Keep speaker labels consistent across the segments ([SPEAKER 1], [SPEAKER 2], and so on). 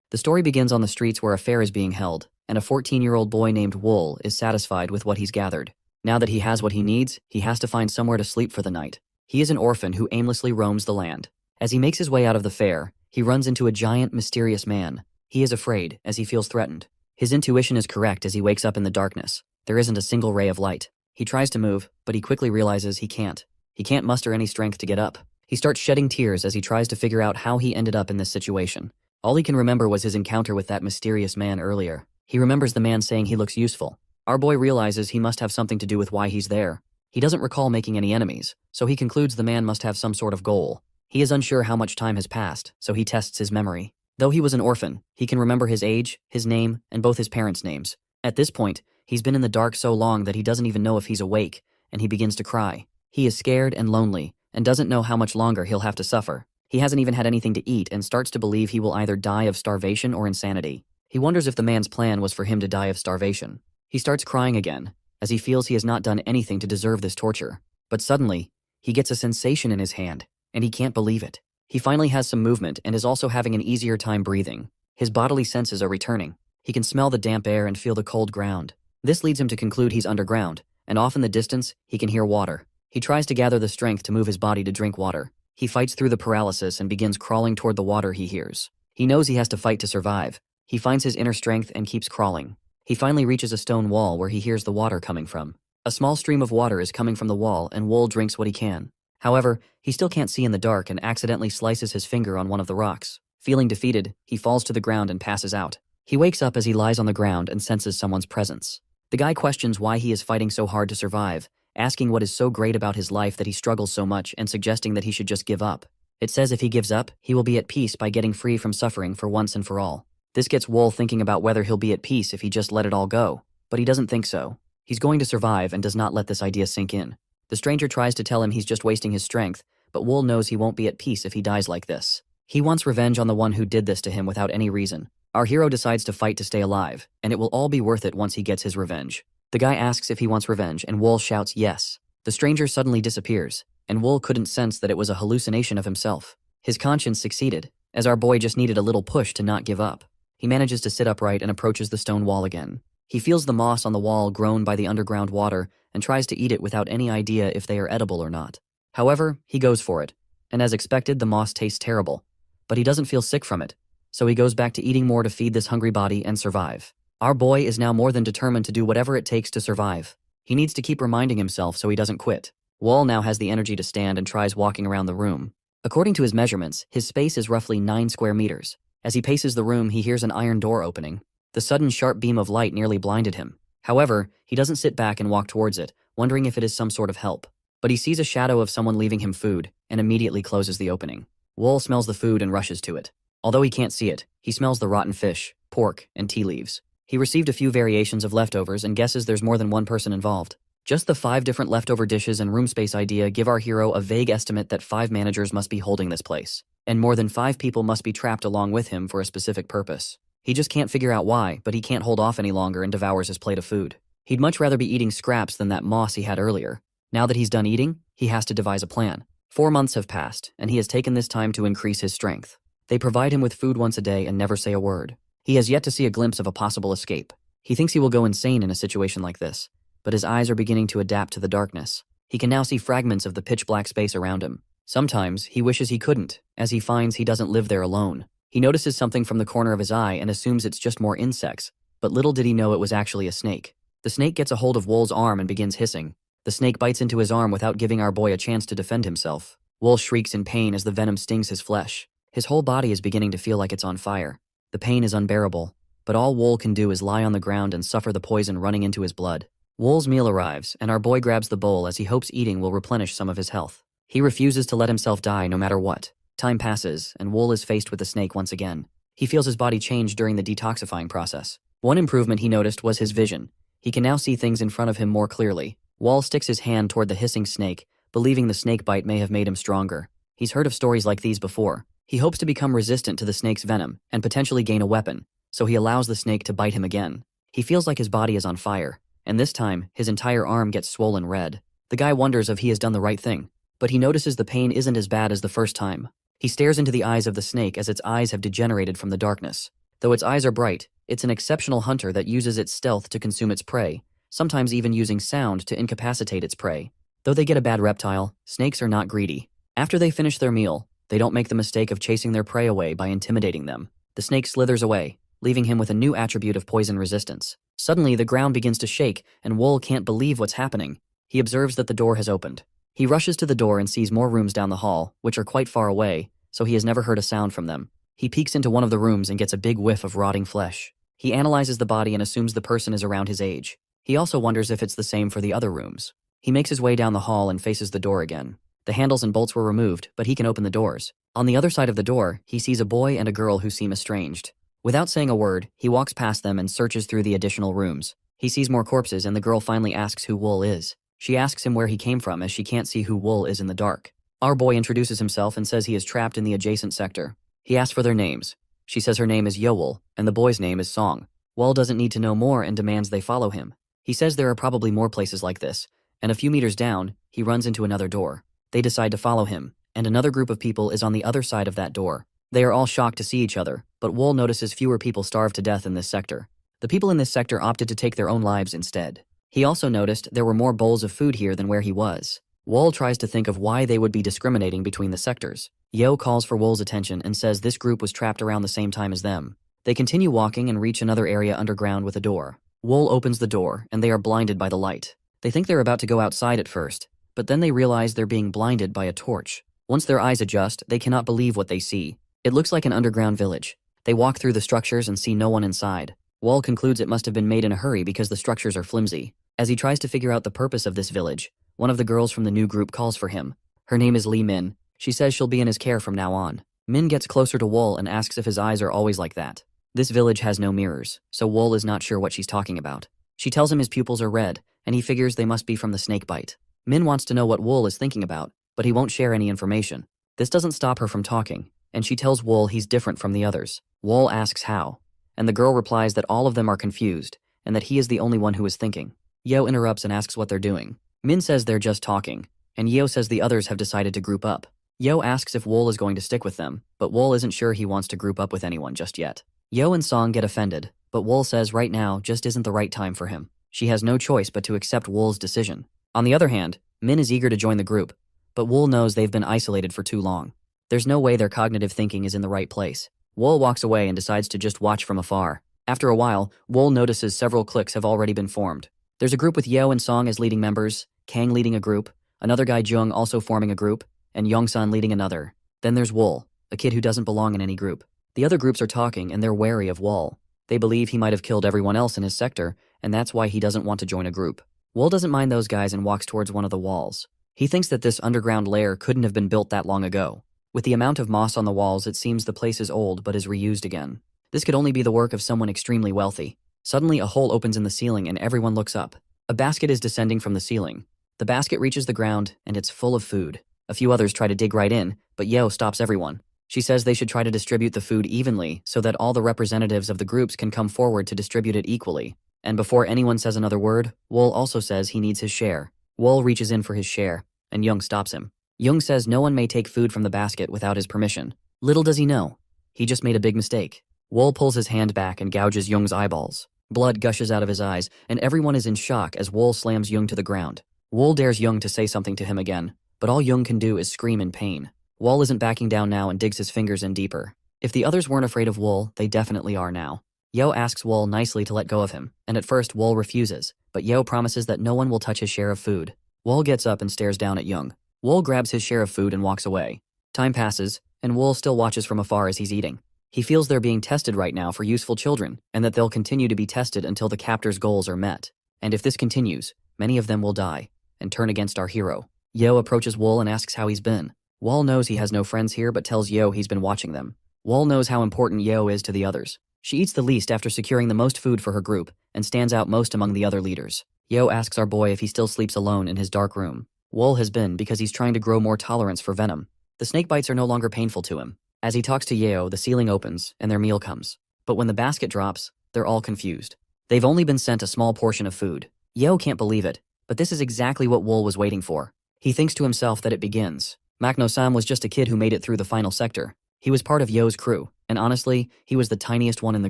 [SPEAKER 1] The story begins on the streets where a fair is being held, and a 14-year-old boy named Wool is satisfied with what he's gathered. Now that he has what he needs, he has to find somewhere to sleep for the night. He is an orphan who aimlessly roams the land. As he makes his way out of the fair, he runs into a giant, mysterious man. He is afraid, as he feels threatened. His intuition is correct as he wakes up in the darkness. There isn't a single ray of light. He tries to move, but he quickly realizes he can't. He can't muster any strength to get up. He starts shedding tears as he tries to figure out how he ended up in this situation. All he can remember was his encounter with that mysterious man earlier. He remembers the man saying he looks useful. Our boy realizes he must have something to do with why he's there. He doesn't recall making any enemies, so he concludes the man must have some sort of goal. He is unsure how much time has passed, so he tests his memory. Though he was an orphan, he can remember his age, his name, and both his parents' names. At this point, he's been in the dark so long that he doesn't even know if he's awake, and he begins to cry. He is scared and lonely, and doesn't know how much longer he'll have to suffer. He hasn't even had anything to eat and starts to believe he will either die of starvation or insanity. He wonders if the man's plan was for him to die of starvation. He starts crying again, as he feels he has not done anything to deserve this torture. But suddenly, he gets a sensation in his hand, and he can't believe it. He finally has some movement and is also having an easier time breathing. His bodily senses are returning. He can smell the damp air and feel the cold ground. This leads him to conclude he's underground, and off in the distance, he can hear water. He tries to gather the strength to move his body to drink water. He fights through the paralysis and begins crawling toward the water he hears. He knows he has to fight to survive. He finds his inner strength and keeps crawling. He finally reaches a stone wall where he hears the water coming from. A small stream of water is coming from the wall, and Wool drinks what he can. However, he still can't see in the dark and accidentally slices his finger on one of the rocks. Feeling defeated, he falls to the ground and passes out. He wakes up as he lies on the ground and senses someone's presence. The guy questions why he is fighting so hard to survive, asking what is so great about his life that he struggles so much and suggesting that he should just give up. It says if he gives up, he will be at peace by getting free from suffering for once and for all. This gets Wool thinking about whether he'll be at peace if he just let it all go. But he doesn't think so. He's going to survive and does not let this idea sink in. The stranger tries to tell him he's just wasting his strength, but Wool knows he won't be at peace if he dies like this. He wants revenge on the one who did this to him without any reason. Our hero decides to fight to stay alive, and it will all be worth it once he gets his revenge. The guy asks if he wants revenge, and Wool shouts yes. The stranger suddenly disappears, and Wool couldn't sense that it was a hallucination of himself. His conscience succeeded, as our boy just needed a little push to not give up. He manages to sit upright and approaches the stone wall again. He feels the moss on the wall grown by the underground water and tries to eat it without any idea if they are edible or not. However, he goes for it, and as expected, the moss tastes terrible. But he doesn't feel sick from it, so he goes back to eating more to feed this hungry body and survive. Our boy is now more than determined to do whatever it takes to survive. He needs to keep reminding himself so he doesn't quit. Wool now has the energy to stand and tries walking around the room. According to his measurements, his space is roughly 9 square meters. As he paces the room, he hears an iron door opening. The sudden sharp beam of light nearly blinded him. However, he doesn't sit back and walk towards it, wondering if it is some sort of help. But he sees a shadow of someone leaving him food, and immediately closes the opening. Wool smells the food and rushes to it. Although he can't see it, he smells the rotten fish, pork, and tea leaves. He received a few variations of leftovers and guesses there's more than one person involved. Just the 5 different leftover dishes and room space idea give our hero a vague estimate that 5 managers must be holding this place, and more than 5 people must be trapped along with him for a specific purpose. He just can't figure out why, but he can't hold off any longer and devours his plate of food. He'd much rather be eating scraps than that moss he had earlier. Now that he's done eating, he has to devise a plan. 4 months have passed, and he has taken this time to increase his strength. They provide him with food once a day and never say a word. He has yet to see a glimpse of a possible escape. He thinks he will go insane in a situation like this, but his eyes are beginning to adapt to the darkness. He can now see fragments of the pitch-black space around him. Sometimes, he wishes he couldn't, as he finds he doesn't live there alone. He notices something from the corner of his eye and assumes it's just more insects, but little did he know it was actually a snake. The snake gets a hold of Wool's arm and begins hissing. The snake bites into his arm without giving our boy a chance to defend himself. Wool shrieks in pain as the venom stings his flesh. His whole body is beginning to feel like it's on fire. The pain is unbearable, but all Wool can do is lie on the ground and suffer the poison running into his blood. Wool's meal arrives, and our boy grabs the bowl as he hopes eating will replenish some of his health. He refuses to let himself die no matter what. Time passes, and Wool is faced with the snake once again. He feels his body change during the detoxifying process. One improvement he noticed was his vision. He can now see things in front of him more clearly. Wool sticks his hand toward the hissing snake, believing the snake bite may have made him stronger. He's heard of stories like these before. He hopes to become resistant to the snake's venom and potentially gain a weapon, so he allows the snake to bite him again. He feels like his body is on fire, and this time, his entire arm gets swollen red. The guy wonders if he has done the right thing, but he notices the pain isn't as bad as the first time. He stares into the eyes of the snake as its eyes have degenerated from the darkness. Though its eyes are bright, it's an exceptional hunter that uses its stealth to consume its prey, sometimes even using sound to incapacitate its prey. Though they get a bad reptile, snakes are not greedy. After they finish their meal, they don't make the mistake of chasing their prey away by intimidating them. The snake slithers away, leaving him with a new attribute of poison resistance. Suddenly, the ground begins to shake, and Wool can't believe what's happening. He observes that the door has opened. He rushes to the door and sees more rooms down the hall, which are quite far away, so he has never heard a sound from them. He peeks into one of the rooms and gets a big whiff of rotting flesh. He analyzes the body and assumes the person is around his age. He also wonders if it's the same for the other rooms. He makes his way down the hall and faces the door again. The handles and bolts were removed, but he can open the doors. On the other side of the door, he sees a boy and a girl who seem estranged. Without saying a word, he walks past them and searches through the additional rooms. He sees more corpses, and the girl finally asks who Wool is. She asks him where he came from, as she can't see who Wool is in the dark. Our boy introduces himself and says he is trapped in the adjacent sector. He asks for their names. She says her name is Yoel, and the boy's name is Song. Wool doesn't need to know more and demands they follow him. He says there are probably more places like this, and a few meters down, he runs into another door. They decide to follow him, and another group of people is on the other side of that door. They are all shocked to see each other, but Wool notices fewer people starve to death in this sector. The people in this sector opted to take their own lives instead. He also noticed there were more bowls of food here than where he was. Wool tries to think of why they would be discriminating between the sectors. Yo calls for Wool's attention and says this group was trapped around the same time as them. They continue walking and reach another area underground with a door. Wool opens the door, and they are blinded by the light. They think they're about to go outside at first, but then they realize they're being blinded by a torch. Once their eyes adjust, they cannot believe what they see. It looks like an underground village. They walk through the structures and see no one inside. Wool concludes it must have been made in a hurry because the structures are flimsy. As he tries to figure out the purpose of this village, one of the girls from the new group calls for him. Her name is Lee Min. She says she'll be in his care from now on. Min gets closer to Wool and asks if his eyes are always like that. This village has no mirrors, so Wool is not sure what she's talking about. She tells him his pupils are red, and he figures they must be from the snake bite. Min wants to know what Wool is thinking about, but he won't share any information. This doesn't stop her from talking, and she tells Wool he's different from the others. Wool asks how, and the girl replies that all of them are confused, and that he is the only one who is thinking. Yo interrupts and asks what they're doing. Min says they're just talking, and Yo says the others have decided to group up. Yo asks if Wool is going to stick with them, but Wool isn't sure he wants to group up with anyone just yet. Yo and Song get offended, but Wool says right now just isn't the right time for him. She has no choice but to accept Wool's decision. On the other hand, Min is eager to join the group, but Wool knows they've been isolated for too long. There's no way their cognitive thinking is in the right place. Wool walks away and decides to just watch from afar. After a while, Wool notices several cliques have already been formed. There's a group with Yo and Song as leading members, Kang leading a group, another guy Jung also forming a group, and Yongsun leading another. Then there's Wool, a kid who doesn't belong in any group. The other groups are talking and they're wary of Wool. They believe he might have killed everyone else in his sector, and that's why he doesn't want to join a group. Wool doesn't mind those guys and walks towards one of the walls. He thinks that this underground lair couldn't have been built that long ago. With the amount of moss on the walls, it seems the place is old but is reused again. This could only be the work of someone extremely wealthy. Suddenly, a hole opens in the ceiling and everyone looks up. A basket is descending from the ceiling. The basket reaches the ground and it's full of food. A few others try to dig right in, but Yo stops everyone. She says they should try to distribute the food evenly so that all the representatives of the groups can come forward to distribute it equally. And before anyone says another word, Wool also says he needs his share. Wool reaches in for his share, and Jung stops him. Jung says no one may take food from the basket without his permission. Little does he know, he just made a big mistake. Wool pulls his hand back and gouges Jung's eyeballs. Blood gushes out of his eyes, and everyone is in shock as Wool slams Jung to the ground. Wool dares Jung to say something to him again, but all Jung can do is scream in pain. Wool isn't backing down now and digs his fingers in deeper. If the others weren't afraid of Wool, they definitely are now. Yo asks Wool nicely to let go of him, and at first Wool refuses, but Yo promises that no one will touch his share of food. Wool gets up and stares down at Jung. Wool grabs his share of food and walks away. Time passes, and Wool still watches from afar as he's eating. He feels they're being tested right now for useful children, and that they'll continue to be tested until the captor's goals are met. And if this continues, many of them will die, and turn against our hero. Yo approaches Wool and asks how he's been. Wool knows he has no friends here but tells Yo he's been watching them. Wool knows how important Yo is to the others. She eats the least after securing the most food for her group, and stands out most among the other leaders. Yo asks our boy if he still sleeps alone in his dark room. Wool has been because he's trying to grow more tolerance for venom. The snake bites are no longer painful to him. As he talks to Yeo, the ceiling opens, and their meal comes. But when the basket drops, they're all confused. They've only been sent a small portion of food. Yeo can't believe it, but this is exactly what Wool was waiting for. He thinks to himself that it begins. Makno-san was just a kid who made it through the final sector. He was part of Yo's crew. And honestly, he was the tiniest one in the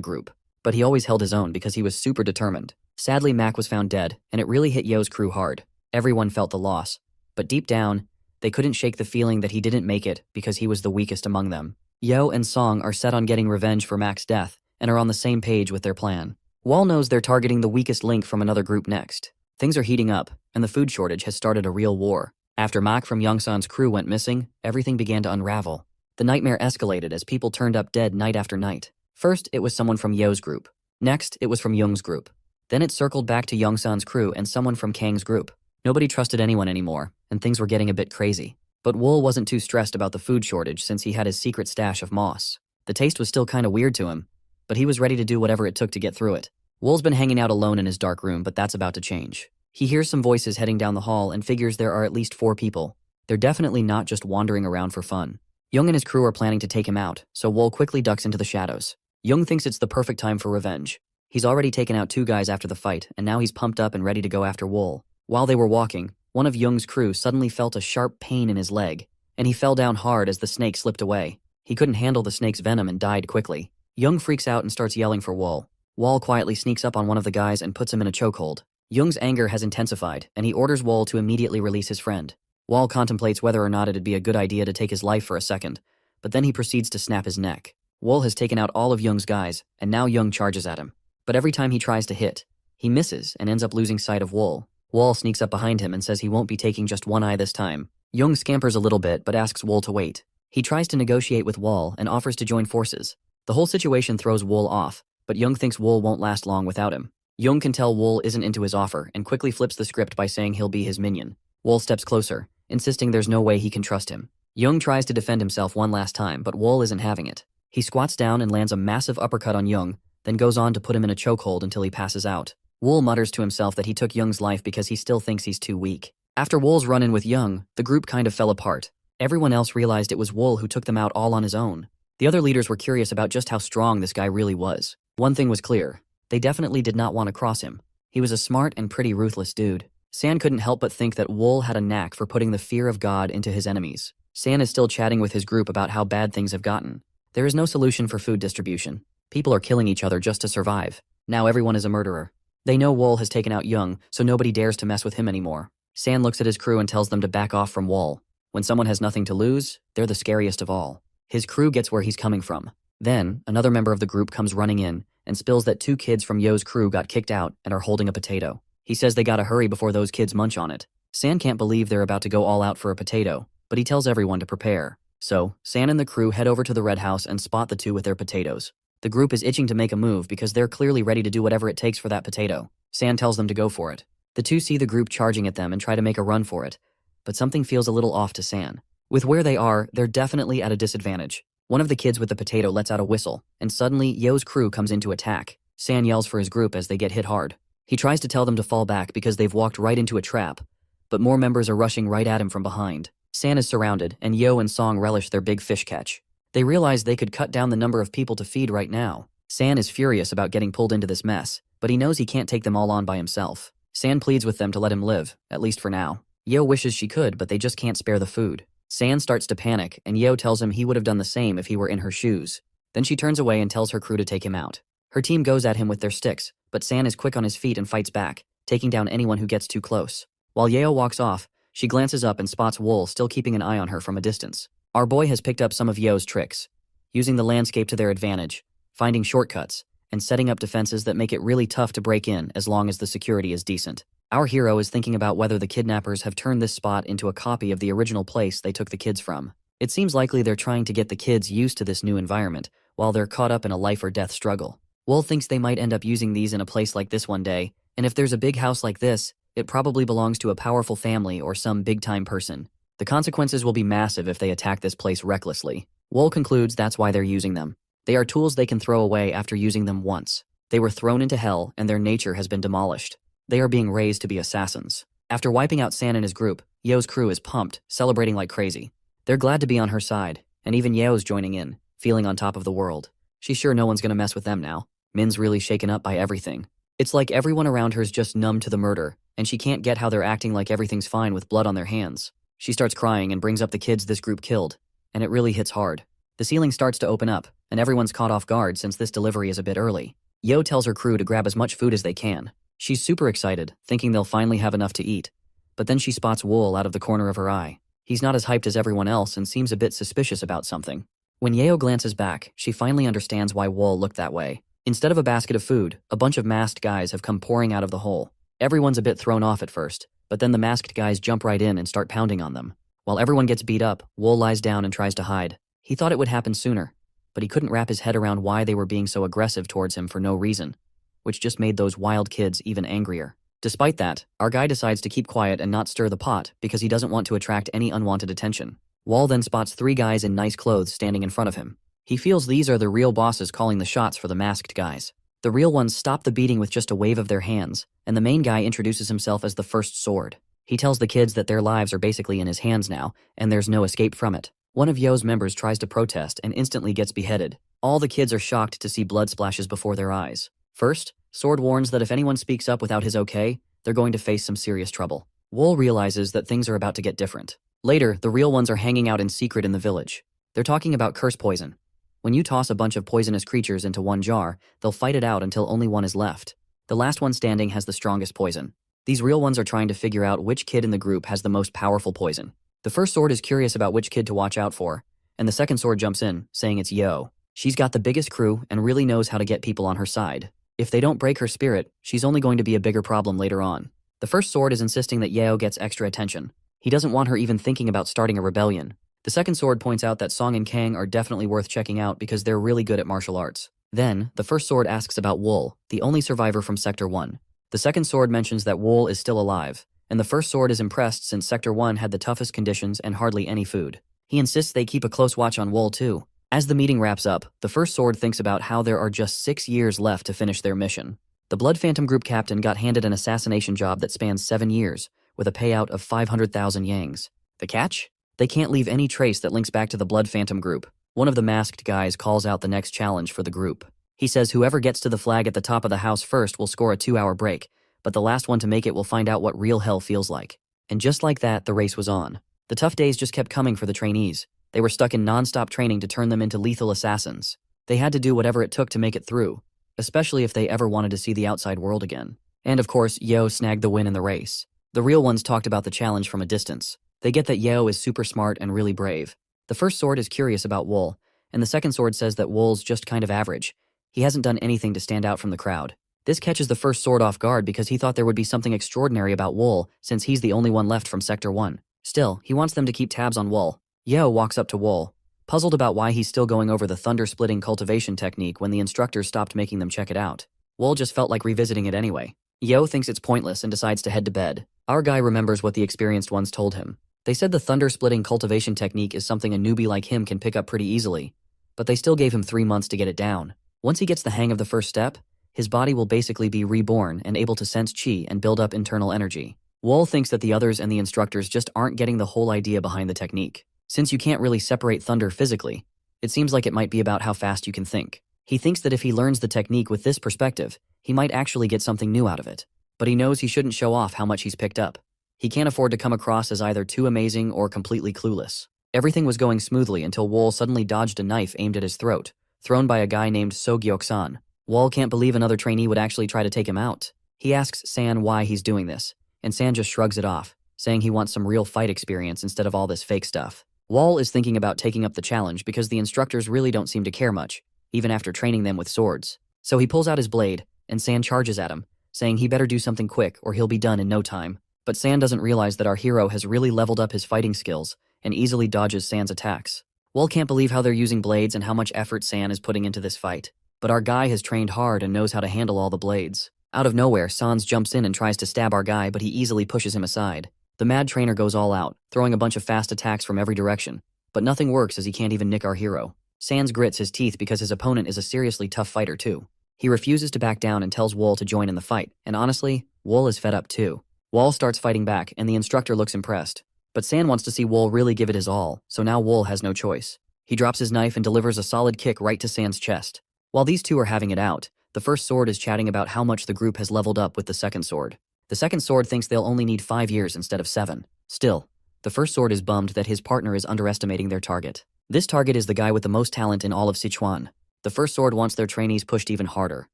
[SPEAKER 1] group. But he always held his own because he was super determined. Sadly, Mac was found dead, and it really hit Yo's crew hard. Everyone felt the loss. But deep down, they couldn't shake the feeling that he didn't make it because he was the weakest among them. Yo and Song are set on getting revenge for Mac's death and are on the same page with their plan. Wall knows they're targeting the weakest link from another group next. Things are heating up, and the food shortage has started a real war. After Mac from Youngsan's crew went missing, everything began to unravel. The nightmare escalated as people turned up dead night after night. First, it was someone from Yo's group. Next, it was from Young's group. Then it circled back to Youngsan's crew and someone from Kang's group. Nobody trusted anyone anymore, and things were getting a bit crazy. But Wool wasn't too stressed about the food shortage since he had his secret stash of moss. The taste was still kinda weird to him, but he was ready to do whatever it took to get through it. Wool's been hanging out alone in his dark room, but that's about to change. He hears some voices heading down the hall and figures there are at least 4 people. They're definitely not just wandering around for fun. Young and his crew are planning to take him out, so Wool quickly ducks into the shadows. Young thinks it's the perfect time for revenge. He's already taken out 2 guys after the fight, and now he's pumped up and ready to go after Wool. While they were walking, one of Young's crew suddenly felt a sharp pain in his leg, and he fell down hard as the snake slipped away. He couldn't handle the snake's venom and died quickly. Young freaks out and starts yelling for Wool. Wool quietly sneaks up on one of the guys and puts him in a chokehold. Young's anger has intensified, and he orders Wool to immediately release his friend. Wool contemplates whether or not it'd be a good idea to take his life for a second, but then he proceeds to snap his neck. Wool has taken out all of Young's guys, and now Young charges at him. But every time he tries to hit, he misses and ends up losing sight of Wool. Wool sneaks up behind him and says he won't be taking just one eye this time. Young scampers a little bit but asks Wool to wait. He tries to negotiate with Wool and offers to join forces. The whole situation throws Wool off, but Young thinks Wool won't last long without him. Young can tell Wool isn't into his offer and quickly flips the script by saying he'll be his minion. Wool steps closer, insisting there's no way he can trust him. Young tries to defend himself one last time, but Wool isn't having it. He squats down and lands a massive uppercut on Young, then goes on to put him in a chokehold until he passes out. Wool mutters to himself that he took Young's life because he still thinks he's too weak. After Wool's run-in with Young, the group kind of fell apart. Everyone else realized it was Wool who took them out all on his own. The other leaders were curious about just how strong this guy really was. One thing was clear. They definitely did not want to cross him. He was a smart and pretty ruthless dude. San couldn't help but think that Wool had a knack for putting the fear of God into his enemies. San is still chatting with his group about how bad things have gotten. There is no solution for food distribution. People are killing each other just to survive. Now everyone is a murderer. They know Wool has taken out Young, so nobody dares to mess with him anymore. San looks at his crew and tells them to back off from Wool. When someone has nothing to lose, they're the scariest of all. His crew gets where he's coming from. Then, another member of the group comes running in and spills that 2 kids from Yo's crew got kicked out and are holding a potato. He says they gotta hurry before those kids munch on it. San can't believe they're about to go all out for a potato, but he tells everyone to prepare. So, San and the crew head over to the red house and spot the 2 with their potatoes. The group is itching to make a move because they're clearly ready to do whatever it takes for that potato. San tells them to go for it. The 2 see the group charging at them and try to make a run for it, but something feels a little off to San. With where they are, they're definitely at a disadvantage. One of the kids with the potato lets out a whistle, and suddenly Yo's crew comes in to attack. San yells for his group as they get hit hard. He tries to tell them to fall back because they've walked right into a trap, but more members are rushing right at him from behind. San is surrounded, and Yo and Song relish their big fish catch. They realize they could cut down the number of people to feed right now. San is furious about getting pulled into this mess, but he knows he can't take them all on by himself. San pleads with them to let him live, at least for now. Yo wishes she could, but they just can't spare the food. San starts to panic, and Yo tells him he would have done the same if he were in her shoes. Then she turns away and tells her crew to take him out. Her team goes at him with their sticks, but San is quick on his feet and fights back, taking down anyone who gets too close. While Yeo walks off, she glances up and spots Wool still keeping an eye on her from a distance. Our boy has picked up some of Yeo's tricks, using the landscape to their advantage, finding shortcuts, and setting up defenses that make it really tough to break in as long as the security is decent. Our hero is thinking about whether the kidnappers have turned this spot into a copy of the original place they took the kids from. It seems likely they're trying to get the kids used to this new environment, while they're caught up in a life or death struggle. Wool thinks they might end up using these in a place like this one day, and if there's a big house like this, it probably belongs to a powerful family or some big-time person. The consequences will be massive if they attack this place recklessly. Wool concludes that's why they're using them. They are tools they can throw away after using them once. They were thrown into hell, and their nature has been demolished. They are being raised to be assassins. After wiping out San and his group, Yeo's crew is pumped, celebrating like crazy. They're glad to be on her side, and even Yeo's joining in, feeling on top of the world. She's sure no one's gonna mess with them now. Min's really shaken up by everything. It's like everyone around her's just numb to the murder, and she can't get how they're acting like everything's fine with blood on their hands. She starts crying and brings up the kids this group killed, and it really hits hard. The ceiling starts to open up, and everyone's caught off guard since this delivery is a bit early. Yo tells her crew to grab as much food as they can. She's super excited, thinking they'll finally have enough to eat. But then she spots Wool out of the corner of her eye. He's not as hyped as everyone else and seems a bit suspicious about something. When Yeo glances back, she finally understands why Wool looked that way. Instead of a basket of food, a bunch of masked guys have come pouring out of the hole. Everyone's a bit thrown off at first, but then the masked guys jump right in and start pounding on them. While everyone gets beat up, Wool lies down and tries to hide. He thought it would happen sooner, but he couldn't wrap his head around why they were being so aggressive towards him for no reason, which just made those wild kids even angrier. Despite that, our guy decides to keep quiet and not stir the pot because he doesn't want to attract any unwanted attention. Wall then spots 3 guys in nice clothes standing in front of him. He feels these are the real bosses calling the shots for the masked guys. The real ones stop the beating with just a wave of their hands, and the main guy introduces himself as the First Sword. He tells the kids that their lives are basically in his hands now, and there's no escape from it. One of Yo's members tries to protest and instantly gets beheaded. All the kids are shocked to see blood splashes before their eyes. First, Sword warns that if anyone speaks up without his okay, they're going to face some serious trouble. Wool realizes that things are about to get different. Later, the real ones are hanging out in secret in the village. They're talking about curse poison. When you toss a bunch of poisonous creatures into one jar, they'll fight it out until only one is left. The last one standing has the strongest poison. These real ones are trying to figure out which kid in the group has the most powerful poison. The first sword is curious about which kid to watch out for, and the second sword jumps in, saying it's Yo. She's got the biggest crew and really knows how to get people on her side. If they don't break her spirit, she's only going to be a bigger problem later on. The first sword is insisting that Yeo gets extra attention. He doesn't want her even thinking about starting a rebellion. The second sword points out that Song and Kang are definitely worth checking out because they're really good at martial arts. Then, the first sword asks about Wool, the only survivor from Sector 1. The second sword mentions that Wool is still alive, and the first sword is impressed since Sector 1 had the toughest conditions and hardly any food. He insists they keep a close watch on Wool too. As the meeting wraps up, the first sword thinks about how there are just 6 years left to finish their mission. The Blood Phantom Group captain got handed an assassination job that spans 7 years, with a payout of 500,000 yangs. The catch? They can't leave any trace that links back to the Blood Phantom Group. One of the masked guys calls out the next challenge for the group. He says whoever gets to the flag at the top of the house first will score a 2-hour break, but the last one to make it will find out what real hell feels like. And just like that, the race was on. The tough days just kept coming for the trainees. They were stuck in non-stop training to turn them into lethal assassins. They had to do whatever it took to make it through, especially if they ever wanted to see the outside world again. And of course, Yo snagged the win in the race. The real ones talked about the challenge from a distance. They get that Yo is super smart and really brave. The first sword is curious about Wool, and the second sword says that Wool's just kind of average. He hasn't done anything to stand out from the crowd. This catches the first sword off guard because he thought there would be something extraordinary about Wool since he's the only one left from Sector 1. Still, he wants them to keep tabs on Wool. Yo walks up to Wool, puzzled about why he's still going over the thunder-splitting cultivation technique when the instructors stopped making them check it out. Wool just felt like revisiting it anyway. Yo thinks it's pointless and decides to head to bed. Our guy remembers what the experienced ones told him. They said the thunder-splitting cultivation technique is something a newbie like him can pick up pretty easily, but they still gave him 3 months to get it down. Once he gets the hang of the first step, his body will basically be reborn and able to sense chi and build up internal energy. Wool thinks that the others and the instructors just aren't getting the whole idea behind the technique. Since you can't really separate thunder physically, it seems like it might be about how fast you can think. He thinks that if he learns the technique with this perspective, he might actually get something new out of it. But he knows he shouldn't show off how much he's picked up. He can't afford to come across as either too amazing or completely clueless. Everything was going smoothly until Wool suddenly dodged a knife aimed at his throat, thrown by a guy named So Gyok-san. Wool can't believe another trainee would actually try to take him out. He asks San why he's doing this, and San just shrugs it off, saying he wants some real fight experience instead of all this fake stuff. Wool is thinking about taking up the challenge because the instructors really don't seem to care much, even after training them with swords. So he pulls out his blade, and San charges at him, saying he better do something quick or he'll be done in no time. But San doesn't realize that our hero has really leveled up his fighting skills and easily dodges San's attacks. Wool can't believe how they're using blades and how much effort San is putting into this fight. But our guy has trained hard and knows how to handle all the blades. Out of nowhere, Sans jumps in and tries to stab our guy, but he easily pushes him aside. The mad trainer goes all out, throwing a bunch of fast attacks from every direction. But nothing works as he can't even nick our hero. Sans grits his teeth because his opponent is a seriously tough fighter too. He refuses to back down and tells Wool to join in the fight, and honestly, Wool is fed up too. Wool starts fighting back, and the instructor looks impressed. But San wants to see Wool really give it his all, so now Wool has no choice. He drops his knife and delivers a solid kick right to San's chest. While these two are having it out, the first sword is chatting about how much the group has leveled up with the second sword. The second sword thinks they'll only need 5 years instead of 7. Still, The first sword is bummed that his partner is underestimating their target. This target is the guy with the most talent in all of Sichuan. The first sword wants their trainees pushed even harder.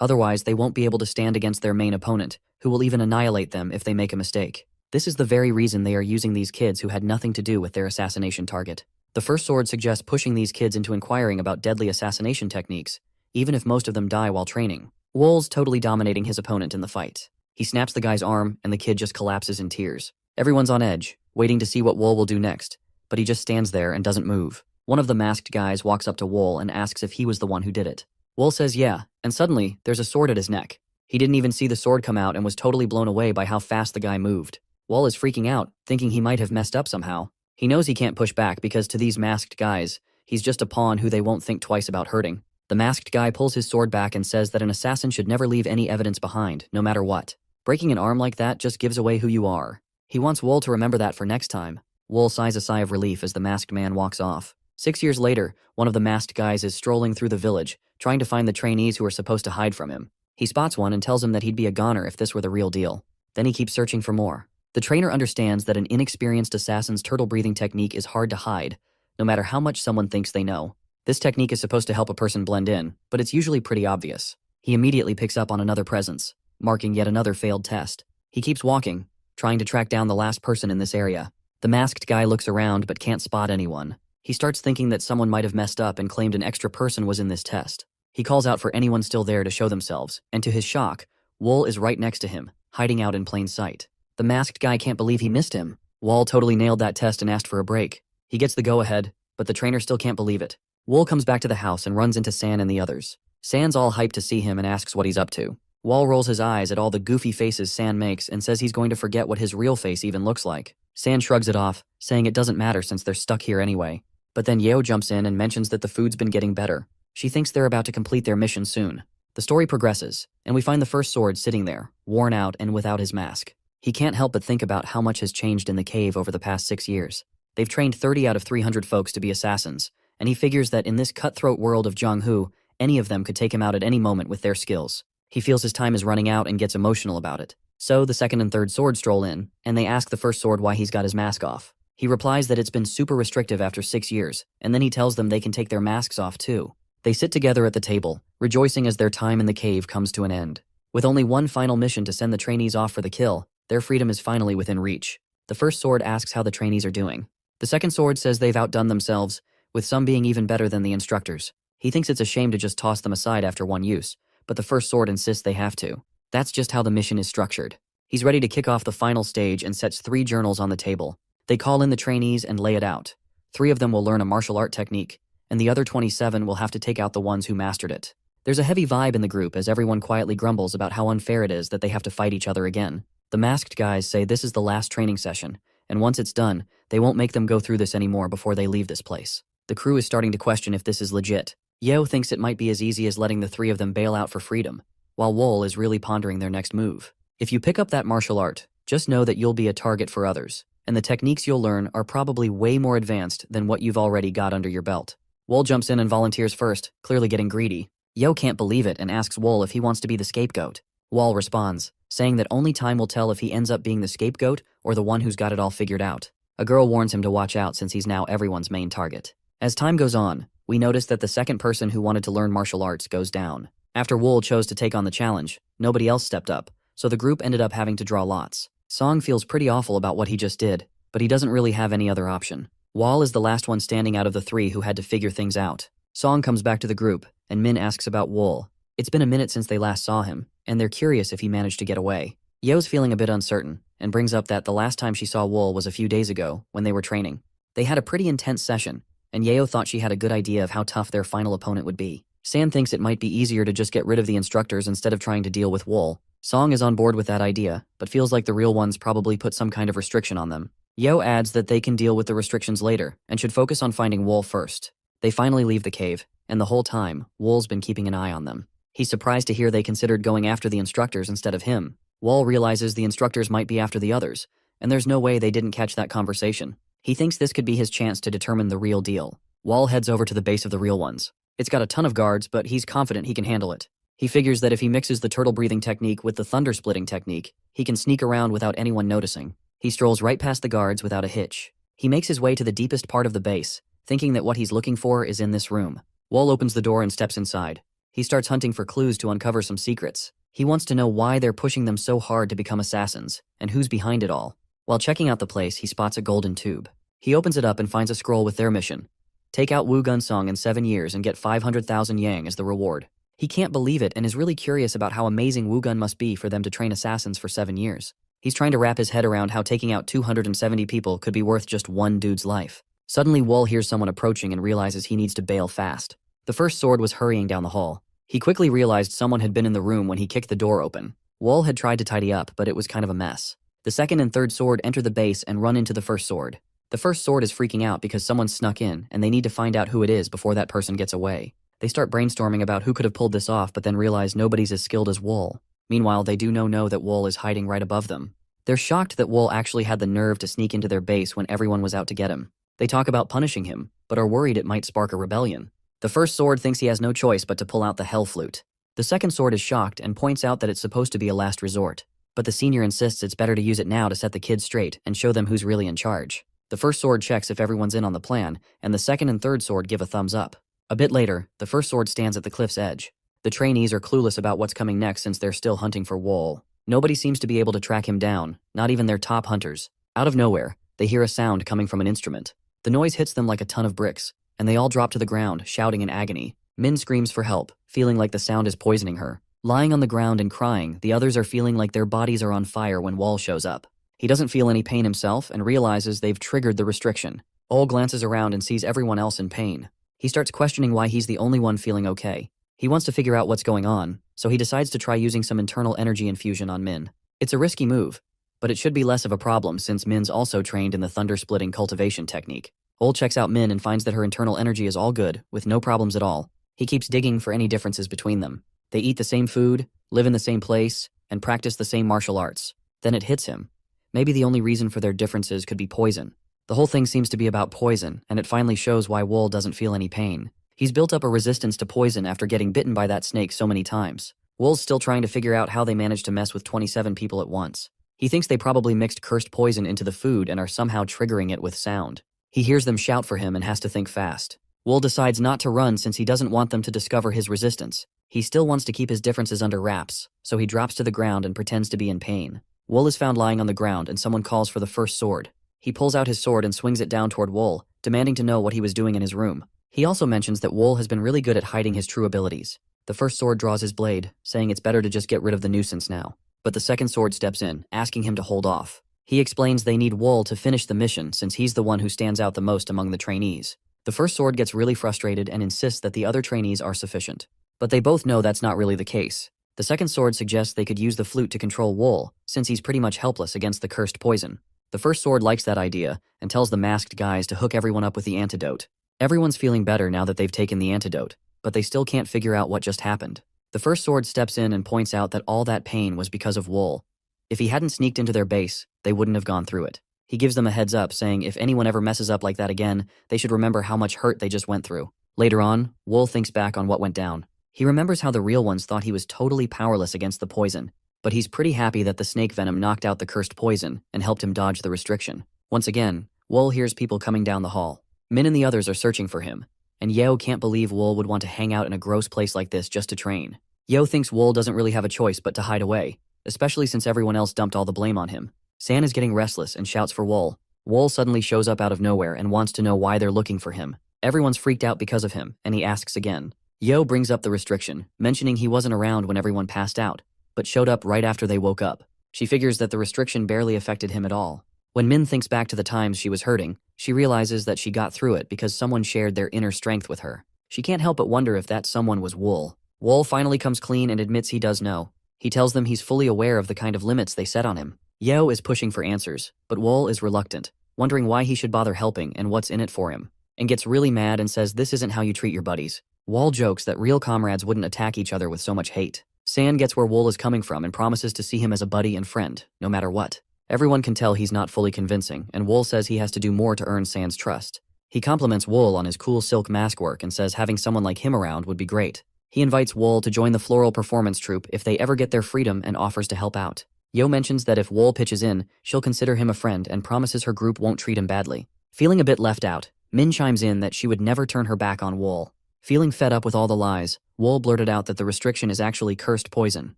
[SPEAKER 1] Otherwise, they won't be able to stand against their main opponent, who will even annihilate them if they make a mistake. This is the very reason they are using these kids who had nothing to do with their assassination target. The first sword suggests pushing these kids into inquiring about deadly assassination techniques, even if most of them die while training. Wool's totally dominating his opponent in the fight. He snaps the guy's arm, and the kid just collapses in tears. Everyone's on edge, waiting to see what Wool will do next, but he just stands there and doesn't move. One of the masked guys walks up to Wool and asks if he was the one who did it. Wool says yeah, and suddenly, there's a sword at his neck. He didn't even see the sword come out and was totally blown away by how fast the guy moved. Wool is freaking out, thinking he might have messed up somehow. He knows he can't push back because to these masked guys, he's just a pawn who they won't think twice about hurting. The masked guy pulls his sword back and says that an assassin should never leave any evidence behind, no matter what. Breaking an arm like that just gives away who you are. He wants Wool to remember that for next time. Wool sighs a sigh of relief as the masked man walks off. 6 years later, one of the masked guys is strolling through the village, trying to find the trainees who are supposed to hide from him. He spots one and tells him that he'd be a goner if this were the real deal. Then he keeps searching for more. The trainer understands that an inexperienced assassin's turtle-breathing technique is hard to hide, no matter how much someone thinks they know. This technique is supposed to help a person blend in, but it's usually pretty obvious. He immediately picks up on another presence, marking yet another failed test. He keeps walking, trying to track down the last person in this area. The masked guy looks around but can't spot anyone. He starts thinking that someone might have messed up and claimed an extra person was in this test. He calls out for anyone still there to show themselves, and to his shock, Wool is right next to him, hiding out in plain sight. The masked guy can't believe he missed him. Wool totally nailed that test and asked for a break. He gets the go-ahead, but the trainer still can't believe it. Wool comes back to the house and runs into San and the others. San's all hyped to see him and asks what he's up to. Wool rolls his eyes at all the goofy faces San makes and says he's going to forget what his real face even looks like. San shrugs it off, saying it doesn't matter since they're stuck here anyway. But then Yeo jumps in and mentions that the food's been getting better. She thinks they're about to complete their mission soon. The story progresses, and we find the first sword sitting there, worn out and without his mask. He can't help but think about how much has changed in the cave over the past 6 years. They've trained 30 out of 300 folks to be assassins, and he figures that in this cutthroat world of Zhonghu, any of them could take him out at any moment with their skills. He feels his time is running out and gets emotional about it. So the second and third sword stroll in, and they ask the first sword why he's got his mask off. He replies that it's been super restrictive after 6 years, and then he tells them they can take their masks off too. They sit together at the table, rejoicing as their time in the cave comes to an end. With only one final mission to send the trainees off for the kill, their freedom is finally within reach. The first sword asks how the trainees are doing. The second sword says they've outdone themselves, with some being even better than the instructors. He thinks it's a shame to just toss them aside after one use, but the first sword insists they have to. That's just how the mission is structured. He's ready to kick off the final stage and sets 3 journals on the table. They call in the trainees and lay it out. 3 of them will learn a martial art technique, and the other 27 will have to take out the ones who mastered it. There's a heavy vibe in the group as everyone quietly grumbles about how unfair it is that they have to fight each other again. The masked guys say this is the last training session, and once it's done, they won't make them go through this anymore before they leave this place. The crew is starting to question if this is legit. Yeo thinks it might be as easy as letting the 3 of them bail out for freedom, while Wool is really pondering their next move. If you pick up that martial art, just know that you'll be a target for others, and the techniques you'll learn are probably way more advanced than what you've already got under your belt. Wool jumps in and volunteers first, clearly getting greedy. Yeo can't believe it and asks Wool if he wants to be the scapegoat. Wool responds, saying that only time will tell if he ends up being the scapegoat or the one who's got it all figured out. A girl warns him to watch out since he's now everyone's main target. As time goes on, we notice that the second person who wanted to learn martial arts goes down. After Wool chose to take on the challenge, nobody else stepped up, so the group ended up having to draw lots. Song feels pretty awful about what he just did, but he doesn't really have any other option. Wall is the last one standing out of the 3 who had to figure things out. Song comes back to the group, and Min asks about Wool. It's been a minute since they last saw him, and they're curious if he managed to get away. Yeo's feeling a bit uncertain, and brings up that the last time she saw Wool was a few days ago, when they were training. They had a pretty intense session, and Yeo thought she had a good idea of how tough their final opponent would be. San thinks it might be easier to just get rid of the instructors instead of trying to deal with Wool. Song is on board with that idea, but feels like the real ones probably put some kind of restriction on them. Yeo adds that they can deal with the restrictions later, and should focus on finding Wool first. They finally leave the cave, and the whole time, Wool's been keeping an eye on them. He's surprised to hear they considered going after the instructors instead of him. Wool realizes the instructors might be after the others, and there's no way they didn't catch that conversation. He thinks this could be his chance to determine the real deal. Wool heads over to the base of the real ones. It's got a ton of guards, but he's confident he can handle it. He figures that if he mixes the turtle breathing technique with the thunder splitting technique, he can sneak around without anyone noticing. He strolls right past the guards without a hitch. He makes his way to the deepest part of the base, thinking that what he's looking for is in this room. Wall opens the door and steps inside. He starts hunting for clues to uncover some secrets. He wants to know why they're pushing them so hard to become assassins, and who's behind it all. While checking out the place, he spots a golden tube. He opens it up and finds a scroll with their mission. Take out Wu Gunsong in 7 years and get 500,000 yang as the reward. He can't believe it and is really curious about how amazing Wu Gun must be for them to train assassins for 7 years. He's trying to wrap his head around how taking out 270 people could be worth just one dude's life. Suddenly, Wall hears someone approaching and realizes he needs to bail fast. The first sword was hurrying down the hall. He quickly realized someone had been in the room when he kicked the door open. Wall had tried to tidy up, but it was kind of a mess. The second and third sword enter the base and run into the first sword. The first sword is freaking out because someone snuck in, and they need to find out who it is before that person gets away. They start brainstorming about who could have pulled this off, but then realize nobody's as skilled as Wall. Meanwhile, they do know that Wall is hiding right above them. They're shocked that Wall actually had the nerve to sneak into their base when everyone was out to get him. They talk about punishing him, but are worried it might spark a rebellion. The first sword thinks he has no choice but to pull out the hell flute. The second sword is shocked and points out that it's supposed to be a last resort. But the senior insists it's better to use it now to set the kids straight and show them who's really in charge. The first sword checks if everyone's in on the plan, and the second and third sword give a thumbs up. A bit later, the first sword stands at the cliff's edge. The trainees are clueless about what's coming next since they're still hunting for Wall. Nobody seems to be able to track him down, not even their top hunters. Out of nowhere, they hear a sound coming from an instrument. The noise hits them like a ton of bricks, and they all drop to the ground, shouting in agony. Min screams for help, feeling like the sound is poisoning her. Lying on the ground and crying, the others are feeling like their bodies are on fire when Wall shows up. He doesn't feel any pain himself and realizes they've triggered the restriction. Ol glances around and sees everyone else in pain. He starts questioning why he's the only one feeling okay. He wants to figure out what's going on, so he decides to try using some internal energy infusion on Min. It's a risky move, but it should be less of a problem since Min's also trained in the thunder-splitting cultivation technique. Ol checks out Min and finds that her internal energy is all good, with no problems at all. He keeps digging for any differences between them. They eat the same food, live in the same place, and practice the same martial arts. Then it hits him. Maybe the only reason for their differences could be poison. The whole thing seems to be about poison, and it finally shows why Wall doesn't feel any pain. He's built up a resistance to poison after getting bitten by that snake so many times. Wool's still trying to figure out how they managed to mess with 27 people at once. He thinks they probably mixed cursed poison into the food and are somehow triggering it with sound. He hears them shout for him and has to think fast. Wool decides not to run since he doesn't want them to discover his resistance. He still wants to keep his differences under wraps, so he drops to the ground and pretends to be in pain. Wool is found lying on the ground and someone calls for the first sword. He pulls out his sword and swings it down toward Wool, demanding to know what he was doing in his room. He also mentions that Wool has been really good at hiding his true abilities. The first sword draws his blade, saying it's better to just get rid of the nuisance now. But the second sword steps in, asking him to hold off. He explains they need Wool to finish the mission since he's the one who stands out the most among the trainees. The first sword gets really frustrated and insists that the other trainees are sufficient. But they both know that's not really the case. The second sword suggests they could use the flute to control Wool, since he's pretty much helpless against the cursed poison. The first sword likes that idea and tells the masked guys to hook everyone up with the antidote. Everyone's feeling better now that they've taken the antidote, but they still can't figure out what just happened. The first sword steps in and points out that all that pain was because of Wool. If he hadn't sneaked into their base, they wouldn't have gone through it. He gives them a heads up, saying if anyone ever messes up like that again, they should remember how much hurt they just went through. Later on, Wool thinks back on what went down. He remembers how the real ones thought he was totally powerless against the poison, but he's pretty happy that the snake venom knocked out the cursed poison and helped him dodge the restriction. Once again, Wool hears people coming down the hall. Min and the others are searching for him, and Yeo can't believe Wool would want to hang out in a gross place like this just to train. Yeo thinks Wool doesn't really have a choice but to hide away, especially since everyone else dumped all the blame on him. San is getting restless and shouts for Wool. Wool suddenly shows up out of nowhere and wants to know why they're looking for him. Everyone's freaked out because of him, and he asks again. Yeo brings up the restriction, mentioning he wasn't around when everyone passed out, but showed up right after they woke up. She figures that the restriction barely affected him at all. When Min thinks back to the times she was hurting, she realizes that she got through it because someone shared their inner strength with her. She can't help but wonder if that someone was Wool. Wool finally comes clean and admits he does know. He tells them he's fully aware of the kind of limits they set on him. Yeo is pushing for answers, but Wool is reluctant, wondering why he should bother helping and what's in it for him, and gets really mad and says this isn't how you treat your buddies. Wool jokes that real comrades wouldn't attack each other with so much hate. San gets where Wool is coming from and promises to see him as a buddy and friend, no matter what. Everyone can tell he's not fully convincing, and Wool says he has to do more to earn San's trust. He compliments Wool on his cool silk mask work and says having someone like him around would be great. He invites Wool to join the floral performance troupe if they ever get their freedom and offers to help out. Yo mentions that if Wool pitches in, she'll consider him a friend and promises her group won't treat him badly. Feeling a bit left out, Min chimes in that she would never turn her back on Wool. Feeling fed up with all the lies, Wool blurted out that the restriction is actually cursed poison.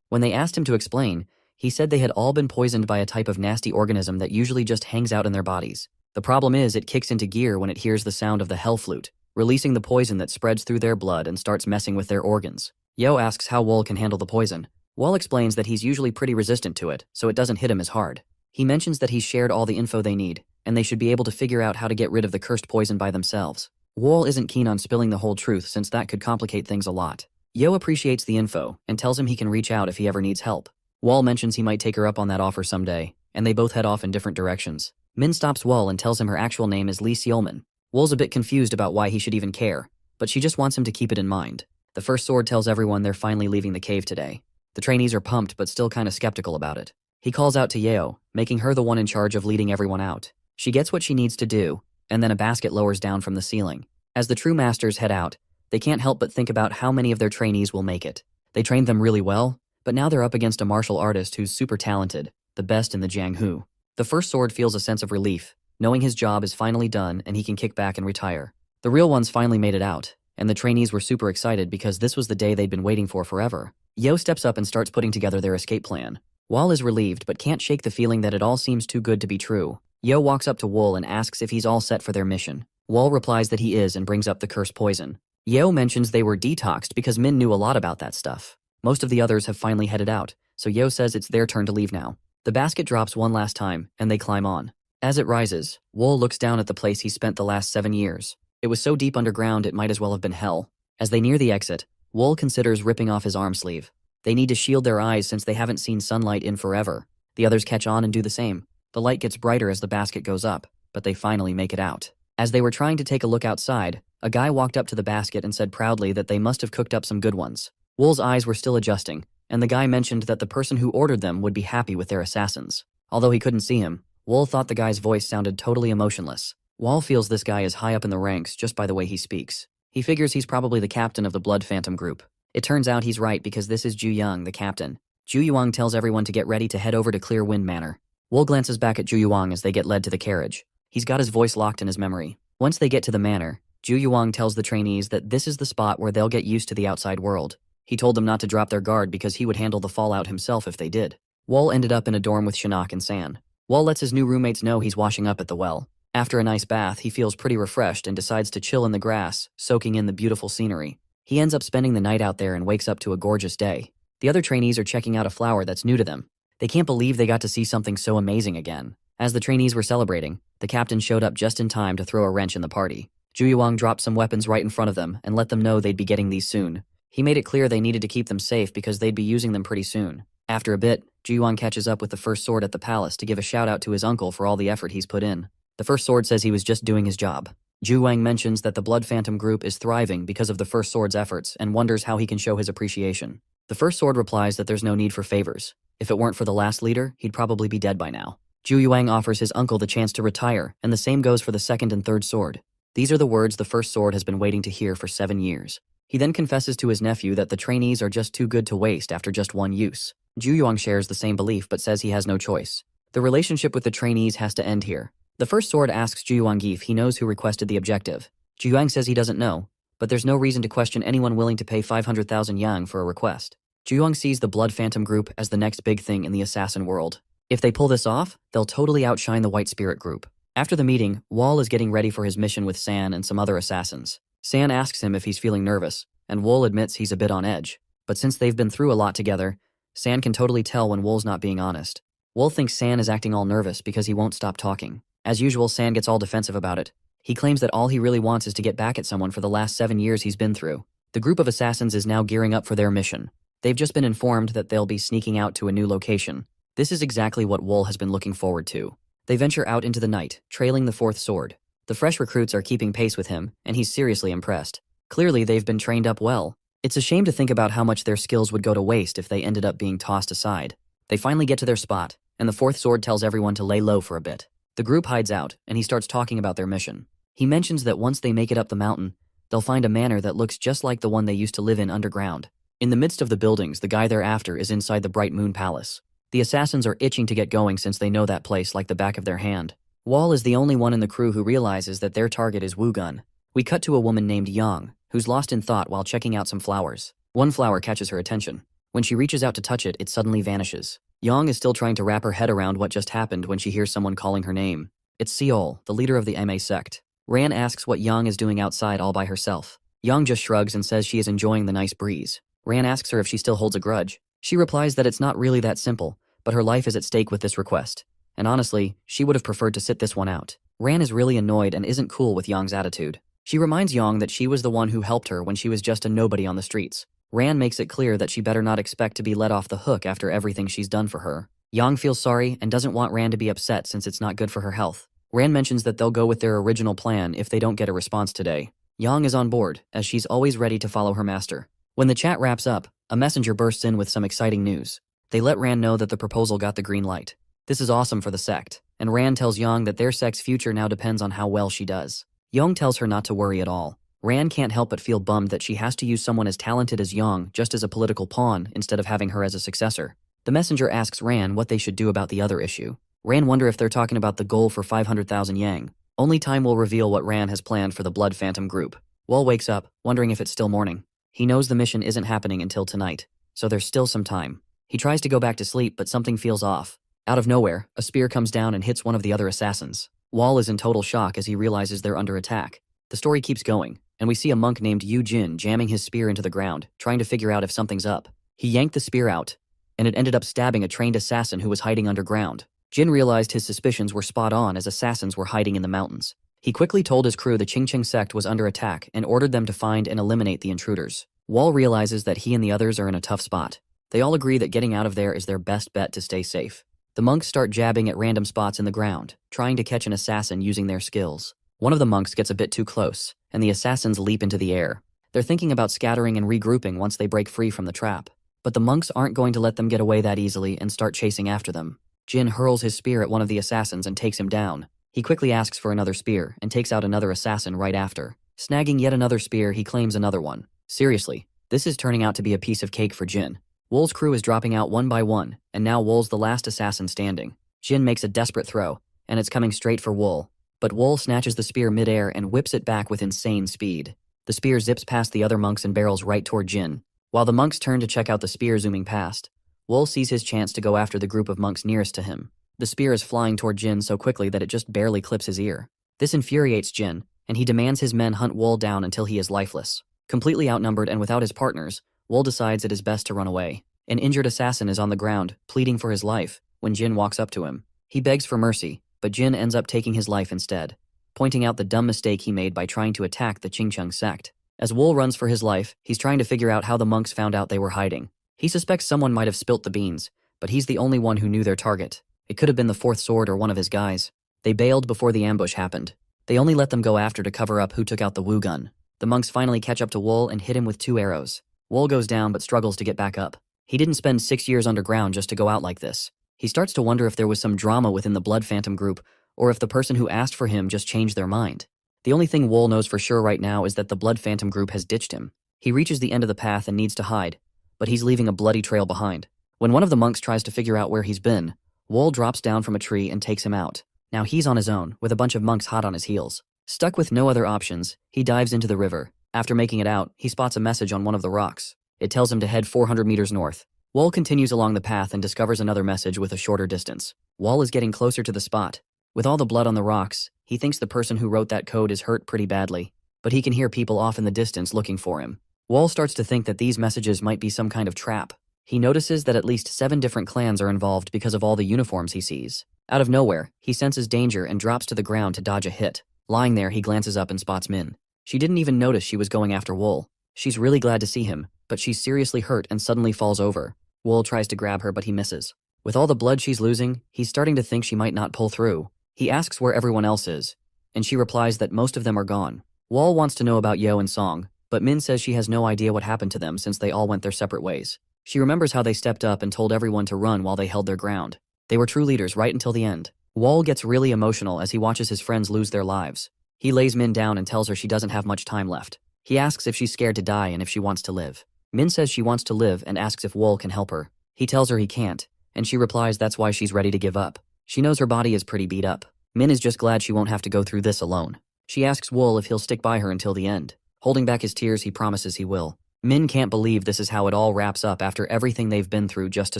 [SPEAKER 1] When they asked him to explain, he said they had all been poisoned by a type of nasty organism that usually just hangs out in their bodies. The problem is it kicks into gear when it hears the sound of the hell flute, releasing the poison that spreads through their blood and starts messing with their organs. Yo asks how Wool can handle the poison. Wool explains that he's usually pretty resistant to it, so it doesn't hit him as hard. He mentions that he's shared all the info they need, and they should be able to figure out how to get rid of the cursed poison by themselves. Wool isn't keen on spilling the whole truth since that could complicate things a lot. Yo appreciates the info and tells him he can reach out if he ever needs help. Wool mentions he might take her up on that offer someday, and they both head off in different directions. Min stops Wool and tells him her actual name is Lee Seolman. Wool's a bit confused about why he should even care, but she just wants him to keep it in mind. The First Sword tells everyone they're finally leaving the cave today. The trainees are pumped but still kinda skeptical about it. He calls out to Yeo, making her the one in charge of leading everyone out. She gets what she needs to do, and then a basket lowers down from the ceiling. As the true masters head out, they can't help but think about how many of their trainees will make it. They trained them really well, but now they're up against a martial artist who's super talented, the best in the Jianghu. The First Sword feels a sense of relief, knowing his job is finally done and he can kick back and retire. The real ones finally made it out, and the trainees were super excited because this was the day they'd been waiting for forever. Yo steps up and starts putting together their escape plan. Wall is relieved but can't shake the feeling that it all seems too good to be true. Yo walks up to Wool and asks if he's all set for their mission. Wall replies that he is and brings up the cursed poison. Yo mentions they were detoxed because Min knew a lot about that stuff. Most of the others have finally headed out, so Yo says it's their turn to leave now. The basket drops one last time, and they climb on. As it rises, Wool looks down at the place he spent the last 7 years. It was so deep underground it might as well have been hell. As they near the exit, Wool considers ripping off his arm sleeve. They need to shield their eyes since they haven't seen sunlight in forever. The others catch on and do the same. The light gets brighter as the basket goes up, but they finally make it out. As they were trying to take a look outside, a guy walked up to the basket and said proudly that they must have cooked up some good ones. Wool's eyes were still adjusting, and the guy mentioned that the person who ordered them would be happy with their assassins. Although he couldn't see him, Wool thought the guy's voice sounded totally emotionless. Wall feels this guy is high up in the ranks just by the way he speaks. He figures he's probably the captain of the Blood Phantom group. It turns out he's right because this is Ju Young, the captain. Ju Yuang tells everyone to get ready to head over to Clear Wind Manor. Wool glances back at Ju Yuang as they get led to the carriage. He's got his voice locked in his memory. Once they get to the manor, Ju Yuang tells the trainees that this is the spot where they'll get used to the outside world. He told them not to drop their guard because he would handle the fallout himself if they did. Wall ended up in a dorm with Shinnok and San. Wall lets his new roommates know he's washing up at the well. After a nice bath, he feels pretty refreshed and decides to chill in the grass, soaking in the beautiful scenery. He ends up spending the night out there and wakes up to a gorgeous day. The other trainees are checking out a flower that's new to them. They can't believe they got to see something so amazing again. As the trainees were celebrating, the captain showed up just in time to throw a wrench in the party. Ju Yuang dropped some weapons right in front of them and let them know they'd be getting these soon. He made it clear they needed to keep them safe because they'd be using them pretty soon. After a bit, Ju Yuang catches up with the First Sword at the palace to give a shout out to his uncle for all the effort he's put in. The First Sword says he was just doing his job. Ju Yuang mentions that the Blood Phantom group is thriving because of the First Sword's efforts and wonders how he can show his appreciation. The First Sword replies that there's no need for favors. If it weren't for the last leader, he'd probably be dead by now. Ju Yuang offers his uncle the chance to retire, and the same goes for the second and third sword. These are the words the First Sword has been waiting to hear for 7 years. He then confesses to his nephew that the trainees are just too good to waste after just one use. Ju Yuang shares the same belief but says he has no choice. The relationship with the trainees has to end here. The First Sword asks Ju Yuang if he knows who requested the objective. Ju Yuang says he doesn't know, but there's no reason to question anyone willing to pay 500,000 yang for a request. Ju Yuang sees the Blood Phantom group as the next big thing in the assassin world. If they pull this off, they'll totally outshine the White Spirit group. After the meeting, Wall is getting ready for his mission with San and some other assassins. San asks him if he's feeling nervous, and Wool admits he's a bit on edge. But since they've been through a lot together, San can totally tell when Wool's not being honest. Wool thinks San is acting all nervous because he won't stop talking. As usual, San gets all defensive about it. He claims that all he really wants is to get back at someone for the last 7 years he's been through. The group of assassins is now gearing up for their mission. They've just been informed that they'll be sneaking out to a new location. This is exactly what Wool has been looking forward to. They venture out into the night, trailing the fourth sword. The fresh recruits are keeping pace with him, and he's seriously impressed. Clearly, they've been trained up well. It's a shame to think about how much their skills would go to waste if they ended up being tossed aside. They finally get to their spot, and the fourth sword tells everyone to lay low for a bit. The group hides out, and he starts talking about their mission. He mentions that once they make it up the mountain, they'll find a manor that looks just like the one they used to live in underground. In the midst of the buildings, the guy they're after is inside the Bright Moon Palace. The assassins are itching to get going since they know that place like the back of their hand. Wall is the only one in the crew who realizes that their target is Woo-gun. We cut to a woman named Yang, who's lost in thought while checking out some flowers. One flower catches her attention. When she reaches out to touch it, it suddenly vanishes. Yang is still trying to wrap her head around what just happened when she hears someone calling her name. It's Seol, the leader of the MA sect. Ran asks what Yang is doing outside all by herself. Yang just shrugs and says she is enjoying the nice breeze. Ran asks her if she still holds a grudge. She replies that it's not really that simple, but her life is at stake with this request. And honestly, she would have preferred to sit this one out. Ran is really annoyed and isn't cool with Yang's attitude. She reminds Yang that she was the one who helped her when she was just a nobody on the streets. Ran makes it clear that she better not expect to be let off the hook after everything she's done for her. Yang feels sorry and doesn't want Ran to be upset since it's not good for her health. Ran mentions that they'll go with their original plan if they don't get a response today. Yang is on board, as she's always ready to follow her master. When the chat wraps up, a messenger bursts in with some exciting news. They let Ran know that the proposal got the green light. This is awesome for the sect, and Ran tells Yang that their sect's future now depends on how well she does. Yang tells her not to worry at all. Ran can't help but feel bummed that she has to use someone as talented as Yang just as a political pawn instead of having her as a successor. The messenger asks Ran what they should do about the other issue. Ran wonder if they're talking about the goal for 500,000 Yang. Only time will reveal what Ran has planned for the Blood Phantom group. Wall wakes up, wondering if it's still morning. He knows the mission isn't happening until tonight, so there's still some time. He tries to go back to sleep, but something feels off. Out of nowhere, a spear comes down and hits one of the other assassins. Wall is in total shock as he realizes they're under attack. The story keeps going, and we see a monk named Yu Jin jamming his spear into the ground, trying to figure out if something's up. He yanked the spear out, and it ended up stabbing a trained assassin who was hiding underground. Jin realized his suspicions were spot on as assassins were hiding in the mountains. He quickly told his crew the Qingqing sect was under attack and ordered them to find and eliminate the intruders. Wall realizes that he and the others are in a tough spot. They all agree that getting out of there is their best bet to stay safe. The monks start jabbing at random spots in the ground, trying to catch an assassin using their skills. One of the monks gets a bit too close, and the assassins leap into the air. They're thinking about scattering and regrouping once they break free from the trap. But the monks aren't going to let them get away that easily and start chasing after them. Jin hurls his spear at one of the assassins and takes him down. He quickly asks for another spear and takes out another assassin right after. Snagging yet another spear, he claims another one. Seriously, this is turning out to be a piece of cake for Jin. Wool's crew is dropping out one by one, and now Wool's the last assassin standing. Jin makes a desperate throw, and it's coming straight for Wool. But Wool snatches the spear midair and whips it back with insane speed. The spear zips past the other monks and barrels right toward Jin. While the monks turn to check out the spear zooming past, Wool sees his chance to go after the group of monks nearest to him. The spear is flying toward Jin so quickly that it just barely clips his ear. This infuriates Jin, and he demands his men hunt Wool down until he is lifeless. Completely outnumbered and without his partners, Wool decides it is best to run away. An injured assassin is on the ground, pleading for his life, when Jin walks up to him. He begs for mercy, but Jin ends up taking his life instead, pointing out the dumb mistake he made by trying to attack the Qingqing sect. As Wool runs for his life, he's trying to figure out how the monks found out they were hiding. He suspects someone might have spilt the beans, but he's the only one who knew their target. It could have been the Fourth Sword or one of his guys. They bailed before the ambush happened. They only let them go after to cover up who took out the Wu gun. The monks finally catch up to Wool and hit him with 2 arrows. Wool goes down but struggles to get back up. He didn't spend 6 years underground just to go out like this. He starts to wonder if there was some drama within the Blood Phantom group, or if the person who asked for him just changed their mind. The only thing Wool knows for sure right now is that the Blood Phantom group has ditched him. He reaches the end of the path and needs to hide, but he's leaving a bloody trail behind. When one of the monks tries to figure out where he's been, Wool drops down from a tree and takes him out. Now he's on his own, with a bunch of monks hot on his heels. Stuck with no other options, he dives into the river. After making it out, he spots a message on one of the rocks. It tells him to head 400 meters north. Wool continues along the path and discovers another message with a shorter distance. Wool is getting closer to the spot. With all the blood on the rocks, he thinks the person who wrote that code is hurt pretty badly, but he can hear people off in the distance looking for him. Wool starts to think that these messages might be some kind of trap. He notices that at least 7 different clans are involved because of all the uniforms he sees. Out of nowhere, he senses danger and drops to the ground to dodge a hit. Lying there, he glances up and spots Min. She didn't even notice she was going after Wool. She's really glad to see him, but she's seriously hurt and suddenly falls over. Wool tries to grab her, but he misses. With all the blood she's losing, he's starting to think she might not pull through. He asks where everyone else is, and she replies that most of them are gone. Wool wants to know about Yo and Song, but Min says she has no idea what happened to them since they all went their separate ways. She remembers how they stepped up and told everyone to run while they held their ground. They were true leaders right until the end. Wool gets really emotional as he watches his friends lose their lives. He lays Min down and tells her she doesn't have much time left. He asks if she's scared to die and if she wants to live. Min says she wants to live and asks if Wool can help her. He tells her he can't, and she replies that's why she's ready to give up. She knows her body is pretty beat up. Min is just glad she won't have to go through this alone. She asks Wool if he'll stick by her until the end. Holding back his tears, he promises he will. Min can't believe this is how it all wraps up after everything they've been through just to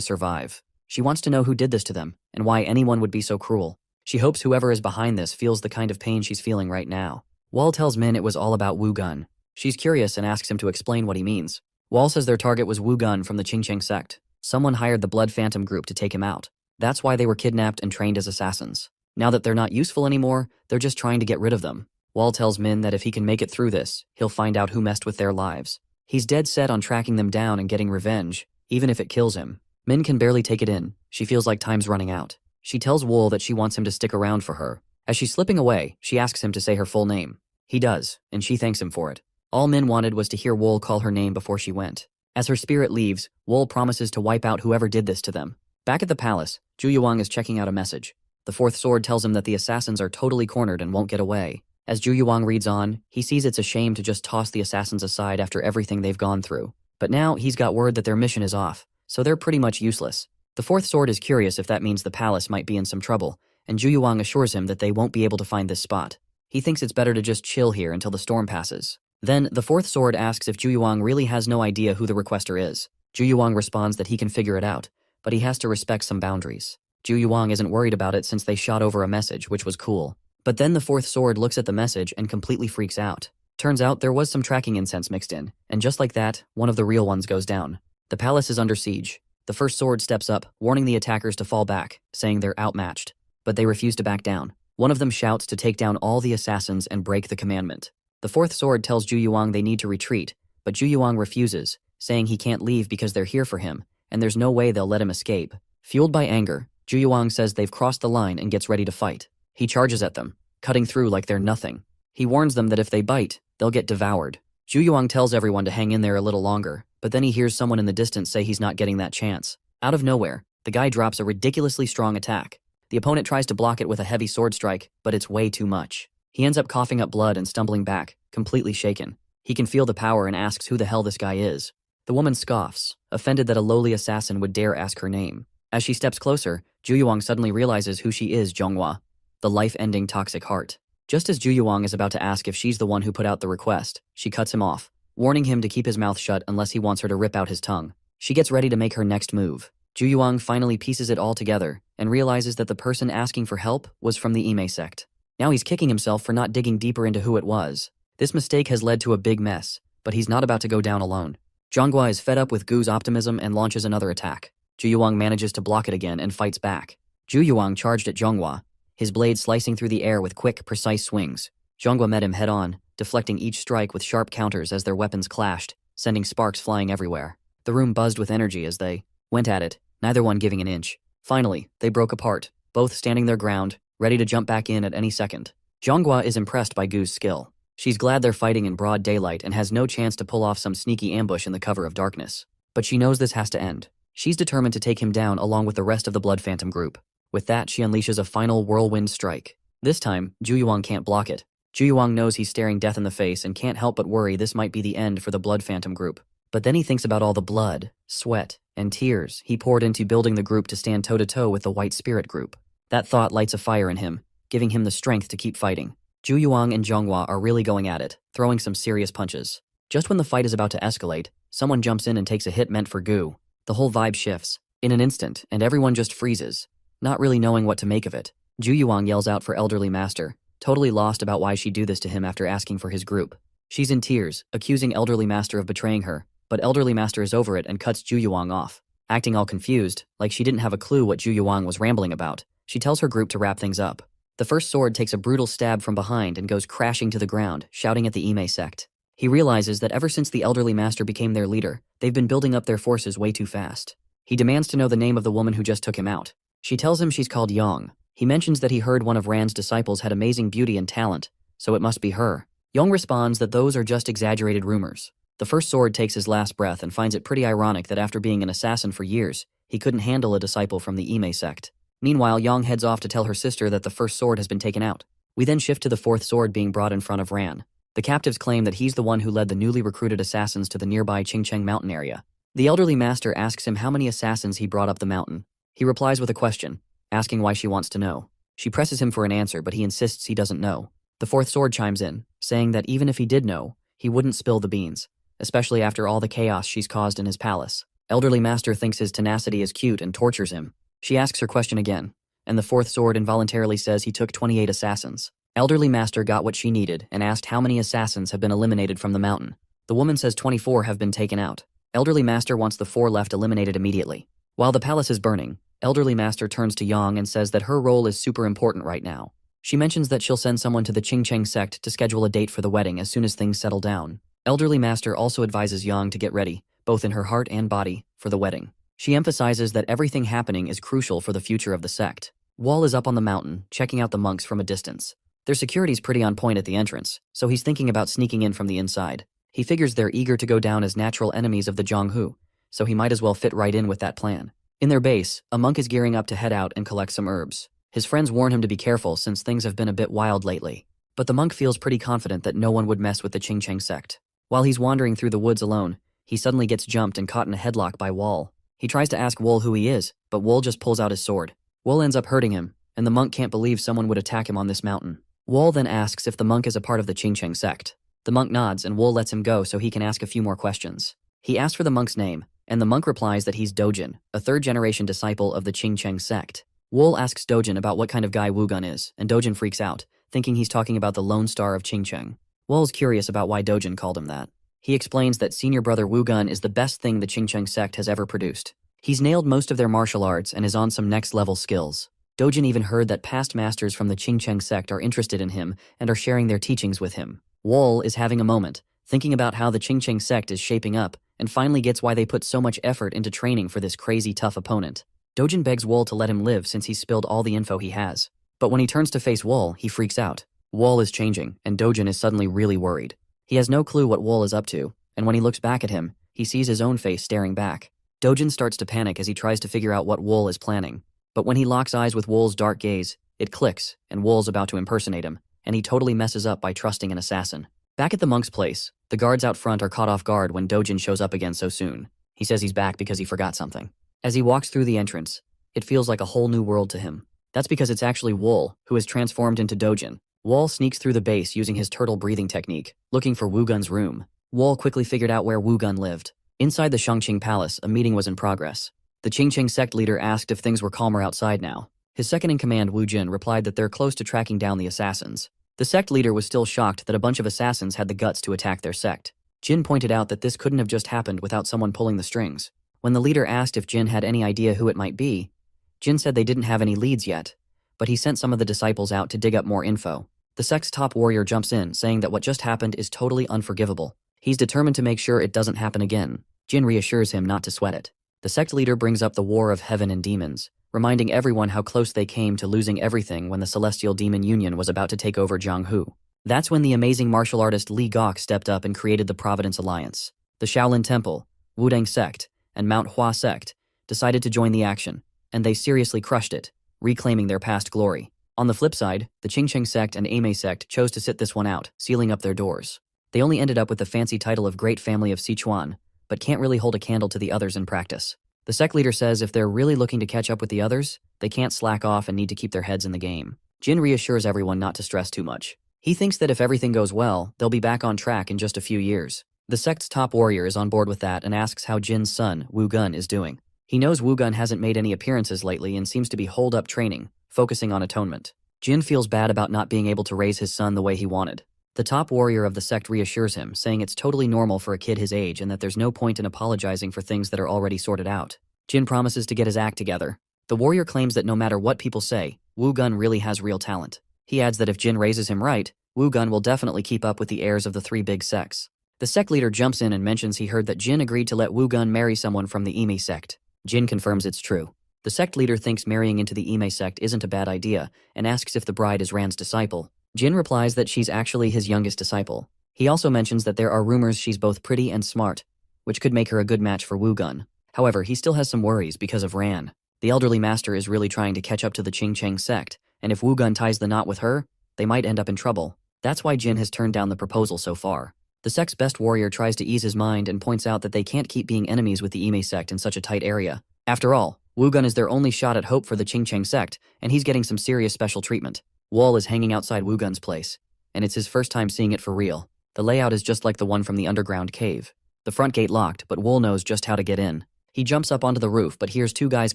[SPEAKER 1] survive. She wants to know who did this to them, and why anyone would be so cruel. She hopes whoever is behind this feels the kind of pain she's feeling right now. Wall tells Min it was all about Wu Gun. She's curious and asks him to explain what he means. Wall says their target was Wu Gun from the Qingcheng sect. Someone hired the Blood Phantom group to take him out. That's why they were kidnapped and trained as assassins. Now that they're not useful anymore, they're just trying to get rid of them. Wall tells Min that if he can make it through this, he'll find out who messed with their lives. He's dead set on tracking them down and getting revenge, even if it kills him. Min can barely take it in. She feels like time's running out. She tells Wool that she wants him to stick around for her. As she's slipping away, she asks him to say her full name. He does, and she thanks him for it. All Min wanted was to hear Wool call her name before she went. As her spirit leaves, Wool promises to wipe out whoever did this to them. Back at the palace, Zhu Yuang is checking out a message. The fourth sword tells him that the assassins are totally cornered and won't get away. As Zhu Yuang reads on, he sees it's a shame to just toss the assassins aside after everything they've gone through. But now he's got word that their mission is off, so they're pretty much useless. The fourth sword is curious if that means the palace might be in some trouble, and Zhu Yuang assures him that they won't be able to find this spot. He thinks it's better to just chill here until the storm passes. Then, the fourth sword asks if Zhu Yuang really has no idea who the requester is. Zhu Yuang responds that he can figure it out, but he has to respect some boundaries. Zhu Yuang isn't worried about it since they shot over a message, which was cool. But then the fourth sword looks at the message and completely freaks out. Turns out there was some tracking incense mixed in, and just like that, one of the real ones goes down. The palace is under siege. The first sword steps up, warning the attackers to fall back, saying they're outmatched. But they refuse to back down. One of them shouts to take down all the assassins and break the commandment. The fourth sword tells Zhu Yuang they need to retreat, but Zhu Yuang refuses, saying he can't leave because they're here for him, and there's no way they'll let him escape. Fueled by anger, Zhu Yuang says they've crossed the line and gets ready to fight. He charges at them, cutting through like they're nothing. He warns them that if they bite, they'll get devoured. Zhu Yuang tells everyone to hang in there a little longer, but then he hears someone in the distance say he's not getting that chance. Out of nowhere, the guy drops a ridiculously strong attack. The opponent tries to block it with a heavy sword strike, but it's way too much. He ends up coughing up blood and stumbling back, completely shaken. He can feel the power and asks who the hell this guy is. The woman scoffs, offended that a lowly assassin would dare ask her name. As she steps closer, Zhu Yuang suddenly realizes who she is, Zhonghua, the life-ending toxic heart. Just as Zhu Yuang is about to ask if she's the one who put out the request, she cuts him off, warning him to keep his mouth shut unless he wants her to rip out his tongue. She gets ready to make her next move. Zhu Yuang finally pieces it all together and realizes that the person asking for help was from the Ime sect. Now he's kicking himself for not digging deeper into who it was. This mistake has led to a big mess, but he's not about to go down alone. Zhonghua is fed up with Gu's optimism and launches another attack. Zhu Yuang manages to block it again and fights back. Zhu Yuang charged at Zhonghua, his blade slicing through the air with quick, precise swings. Zhonghua met him head-on, deflecting each strike with sharp counters as their weapons clashed, sending sparks flying everywhere. The room buzzed with energy as they went at it, neither one giving an inch. Finally, they broke apart, both standing their ground, ready to jump back in at any second. Zhonghua is impressed by Gu's skill. She's glad they're fighting in broad daylight and has no chance to pull off some sneaky ambush in the cover of darkness. But she knows this has to end. She's determined to take him down along with the rest of the Blood Phantom group. With that, she unleashes a final whirlwind strike. This time, Zhu Yuang can't block it. Zhu Yuang knows he's staring death in the face and can't help but worry this might be the end for the Blood Phantom group. But then he thinks about all the blood, sweat, and tears he poured into building the group to stand toe-to-toe with the White Spirit group. That thought lights a fire in him, giving him the strength to keep fighting. Zhu Yuang and Zhonghua are really going at it, throwing some serious punches. Just when the fight is about to escalate, someone jumps in and takes a hit meant for Gu. The whole vibe shifts, in an instant, and everyone just freezes, not really knowing what to make of it. Zhu Yuang yells out for Elderly Master, totally lost about why she'd do this to him after asking for his group. She's in tears, accusing Elderly Master of betraying her, but Elderly Master is over it and cuts Zhu Yuang off. Acting all confused, like she didn't have a clue what Zhu Yuang was rambling about, she tells her group to wrap things up. The first sword takes a brutal stab from behind and goes crashing to the ground, shouting at the Ime sect. He realizes that ever since the Elderly Master became their leader, they've been building up their forces way too fast. He demands to know the name of the woman who just took him out. She tells him she's called Yang. He mentions that he heard one of Ran's disciples had amazing beauty and talent, so it must be her. Yang responds that those are just exaggerated rumors. The first sword takes his last breath and finds it pretty ironic that after being an assassin for years, he couldn't handle a disciple from the Ime sect. Meanwhile, Yang heads off to tell her sister that the first sword has been taken out. We then shift to the fourth sword being brought in front of Ran. The captives claim that he's the one who led the newly recruited assassins to the nearby Qingcheng mountain area. The Elderly Master asks him how many assassins he brought up the mountain. He replies with a question, asking why she wants to know. She presses him for an answer, but he insists he doesn't know. The fourth sword chimes in, saying that even if he did know, he wouldn't spill the beans, especially after all the chaos she's caused in his palace. Elderly Master thinks his tenacity is cute and tortures him. She asks her question again, and the fourth sword involuntarily says he took 28 assassins. Elderly Master got what she needed and asked how many assassins have been eliminated from the mountain. The woman says 24 have been taken out. Elderly Master wants the 4 left eliminated immediately. While the palace is burning, Elderly Master turns to Yang and says that her role is super important right now. She mentions that she'll send someone to the Qingcheng sect to schedule a date for the wedding as soon as things settle down. Elderly Master also advises Yang to get ready, both in her heart and body, for the wedding. She emphasizes that everything happening is crucial for the future of the sect. Wall is up on the mountain, checking out the monks from a distance. Their security's pretty on point at the entrance, so he's thinking about sneaking in from the inside. He figures they're eager to go down as natural enemies of the Zhonghu, so he might as well fit right in with that plan. In their base, a monk is gearing up to head out and collect some herbs. His friends warn him to be careful since things have been a bit wild lately. But the monk feels pretty confident that no one would mess with the Qingcheng sect. While he's wandering through the woods alone, he suddenly gets jumped and caught in a headlock by Wall. He tries to ask Wool who he is, but Wool just pulls out his sword. Wool ends up hurting him, and the monk can't believe someone would attack him on this mountain. Wool then asks if the monk is a part of the Qingcheng sect. The monk nods and Wool lets him go so he can ask a few more questions. He asks for the monk's name, and the monk replies that he's Dojin, a third-generation disciple of the Qingcheng sect. Wool asks Dojin about what kind of guy Wugun is, and Dojin freaks out, thinking he's talking about the Lone Star of Qingcheng. Wool's curious about why Dojin called him that. He explains that senior brother Wugun is the best thing the Qingcheng sect has ever produced. He's nailed most of their martial arts and is on some next-level skills. Dojin even heard that past masters from the Qingcheng sect are interested in him and are sharing their teachings with him. Wool is having a moment, thinking about how the Qingcheng sect is shaping up, and finally gets why they put so much effort into training for this crazy tough opponent. Dojin begs Wool to let him live since he's spilled all the info he has. But when he turns to face Wool, he freaks out. Wool is changing, and Dojin is suddenly really worried. He has no clue what Wool is up to, and when he looks back at him, he sees his own face staring back. Dojin starts to panic as he tries to figure out what Wool is planning. But when he locks eyes with Wool's dark gaze, it clicks, and Wool's about to impersonate him, and he totally messes up by trusting an assassin. Back at the monk's place, the guards out front are caught off guard when Dojin shows up again so soon. He says he's back because he forgot something. As he walks through the entrance, it feels like a whole new world to him. That's because it's actually Wool, who is transformed into Dojin. Wool sneaks through the base using his turtle breathing technique, looking for Wugun's room. Wool quickly figured out where Wugun lived. Inside the Shangqing Palace, a meeting was in progress. The Qingcheng sect leader asked if things were calmer outside now. His second-in-command Wu Jin replied that they're close to tracking down the assassins. The sect leader was still shocked that a bunch of assassins had the guts to attack their sect. Jin pointed out that this couldn't have just happened without someone pulling the strings. When the leader asked if Jin had any idea who it might be, Jin said they didn't have any leads yet, but he sent some of the disciples out to dig up more info. The sect's top warrior jumps in, saying that what just happened is totally unforgivable. He's determined to make sure it doesn't happen again. Jin reassures him not to sweat it. The sect leader brings up the war of heaven and demons, reminding everyone how close they came to losing everything when the Celestial Demon Union was about to take over Jianghu. That's when the amazing martial artist Li Gok stepped up and created the Providence Alliance. The Shaolin Temple, Wudang Sect, and Mount Hua Sect decided to join the action, and they seriously crushed it, reclaiming their past glory. On the flip side, the Qingcheng Sect and Amei Sect chose to sit this one out, sealing up their doors. They only ended up with the fancy title of Great Family of Sichuan, but can't really hold a candle to the others in practice. The sect leader says if they're really looking to catch up with the others, they can't slack off and need to keep their heads in the game. Jin reassures everyone not to stress too much. He thinks that if everything goes well, they'll be back on track in just a few years. The sect's top warrior is on board with that and asks how Jin's son, Wu Gun, is doing. He knows Wu Gun hasn't made any appearances lately and seems to be holed up training, focusing on atonement. Jin feels bad about not being able to raise his son the way he wanted. The top warrior of the sect reassures him, saying it's totally normal for a kid his age and that there's no point in apologizing for things that are already sorted out. Jin promises to get his act together. The warrior claims that no matter what people say, Wu Gun really has real talent. He adds that if Jin raises him right, Wu Gun will definitely keep up with the heirs of the 3 big sects. The sect leader jumps in and mentions he heard that Jin agreed to let Wu Gun marry someone from the Imei sect. Jin confirms it's true. The sect leader thinks marrying into the Imei sect isn't a bad idea and asks if the bride is Ran's disciple. Jin replies that she's actually his youngest disciple. He also mentions that there are rumors she's both pretty and smart, which could make her a good match for Wu Gun. However, he still has some worries because of Ran. The elderly master is really trying to catch up to the Qingcheng sect, and if Wu Gun ties the knot with her, they might end up in trouble. That's why Jin has turned down the proposal so far. The sect's best warrior tries to ease his mind and points out that they can't keep being enemies with the Imei sect in such a tight area. After all, Wugun is their only shot at hope for the Qingcheng sect, and he's getting some serious special treatment. Wall is hanging outside Wugun's place, and it's his first time seeing it for real. The layout is just like the one from the underground cave. The front gate locked, but Wool knows just how to get in. He jumps up onto the roof but hears two guys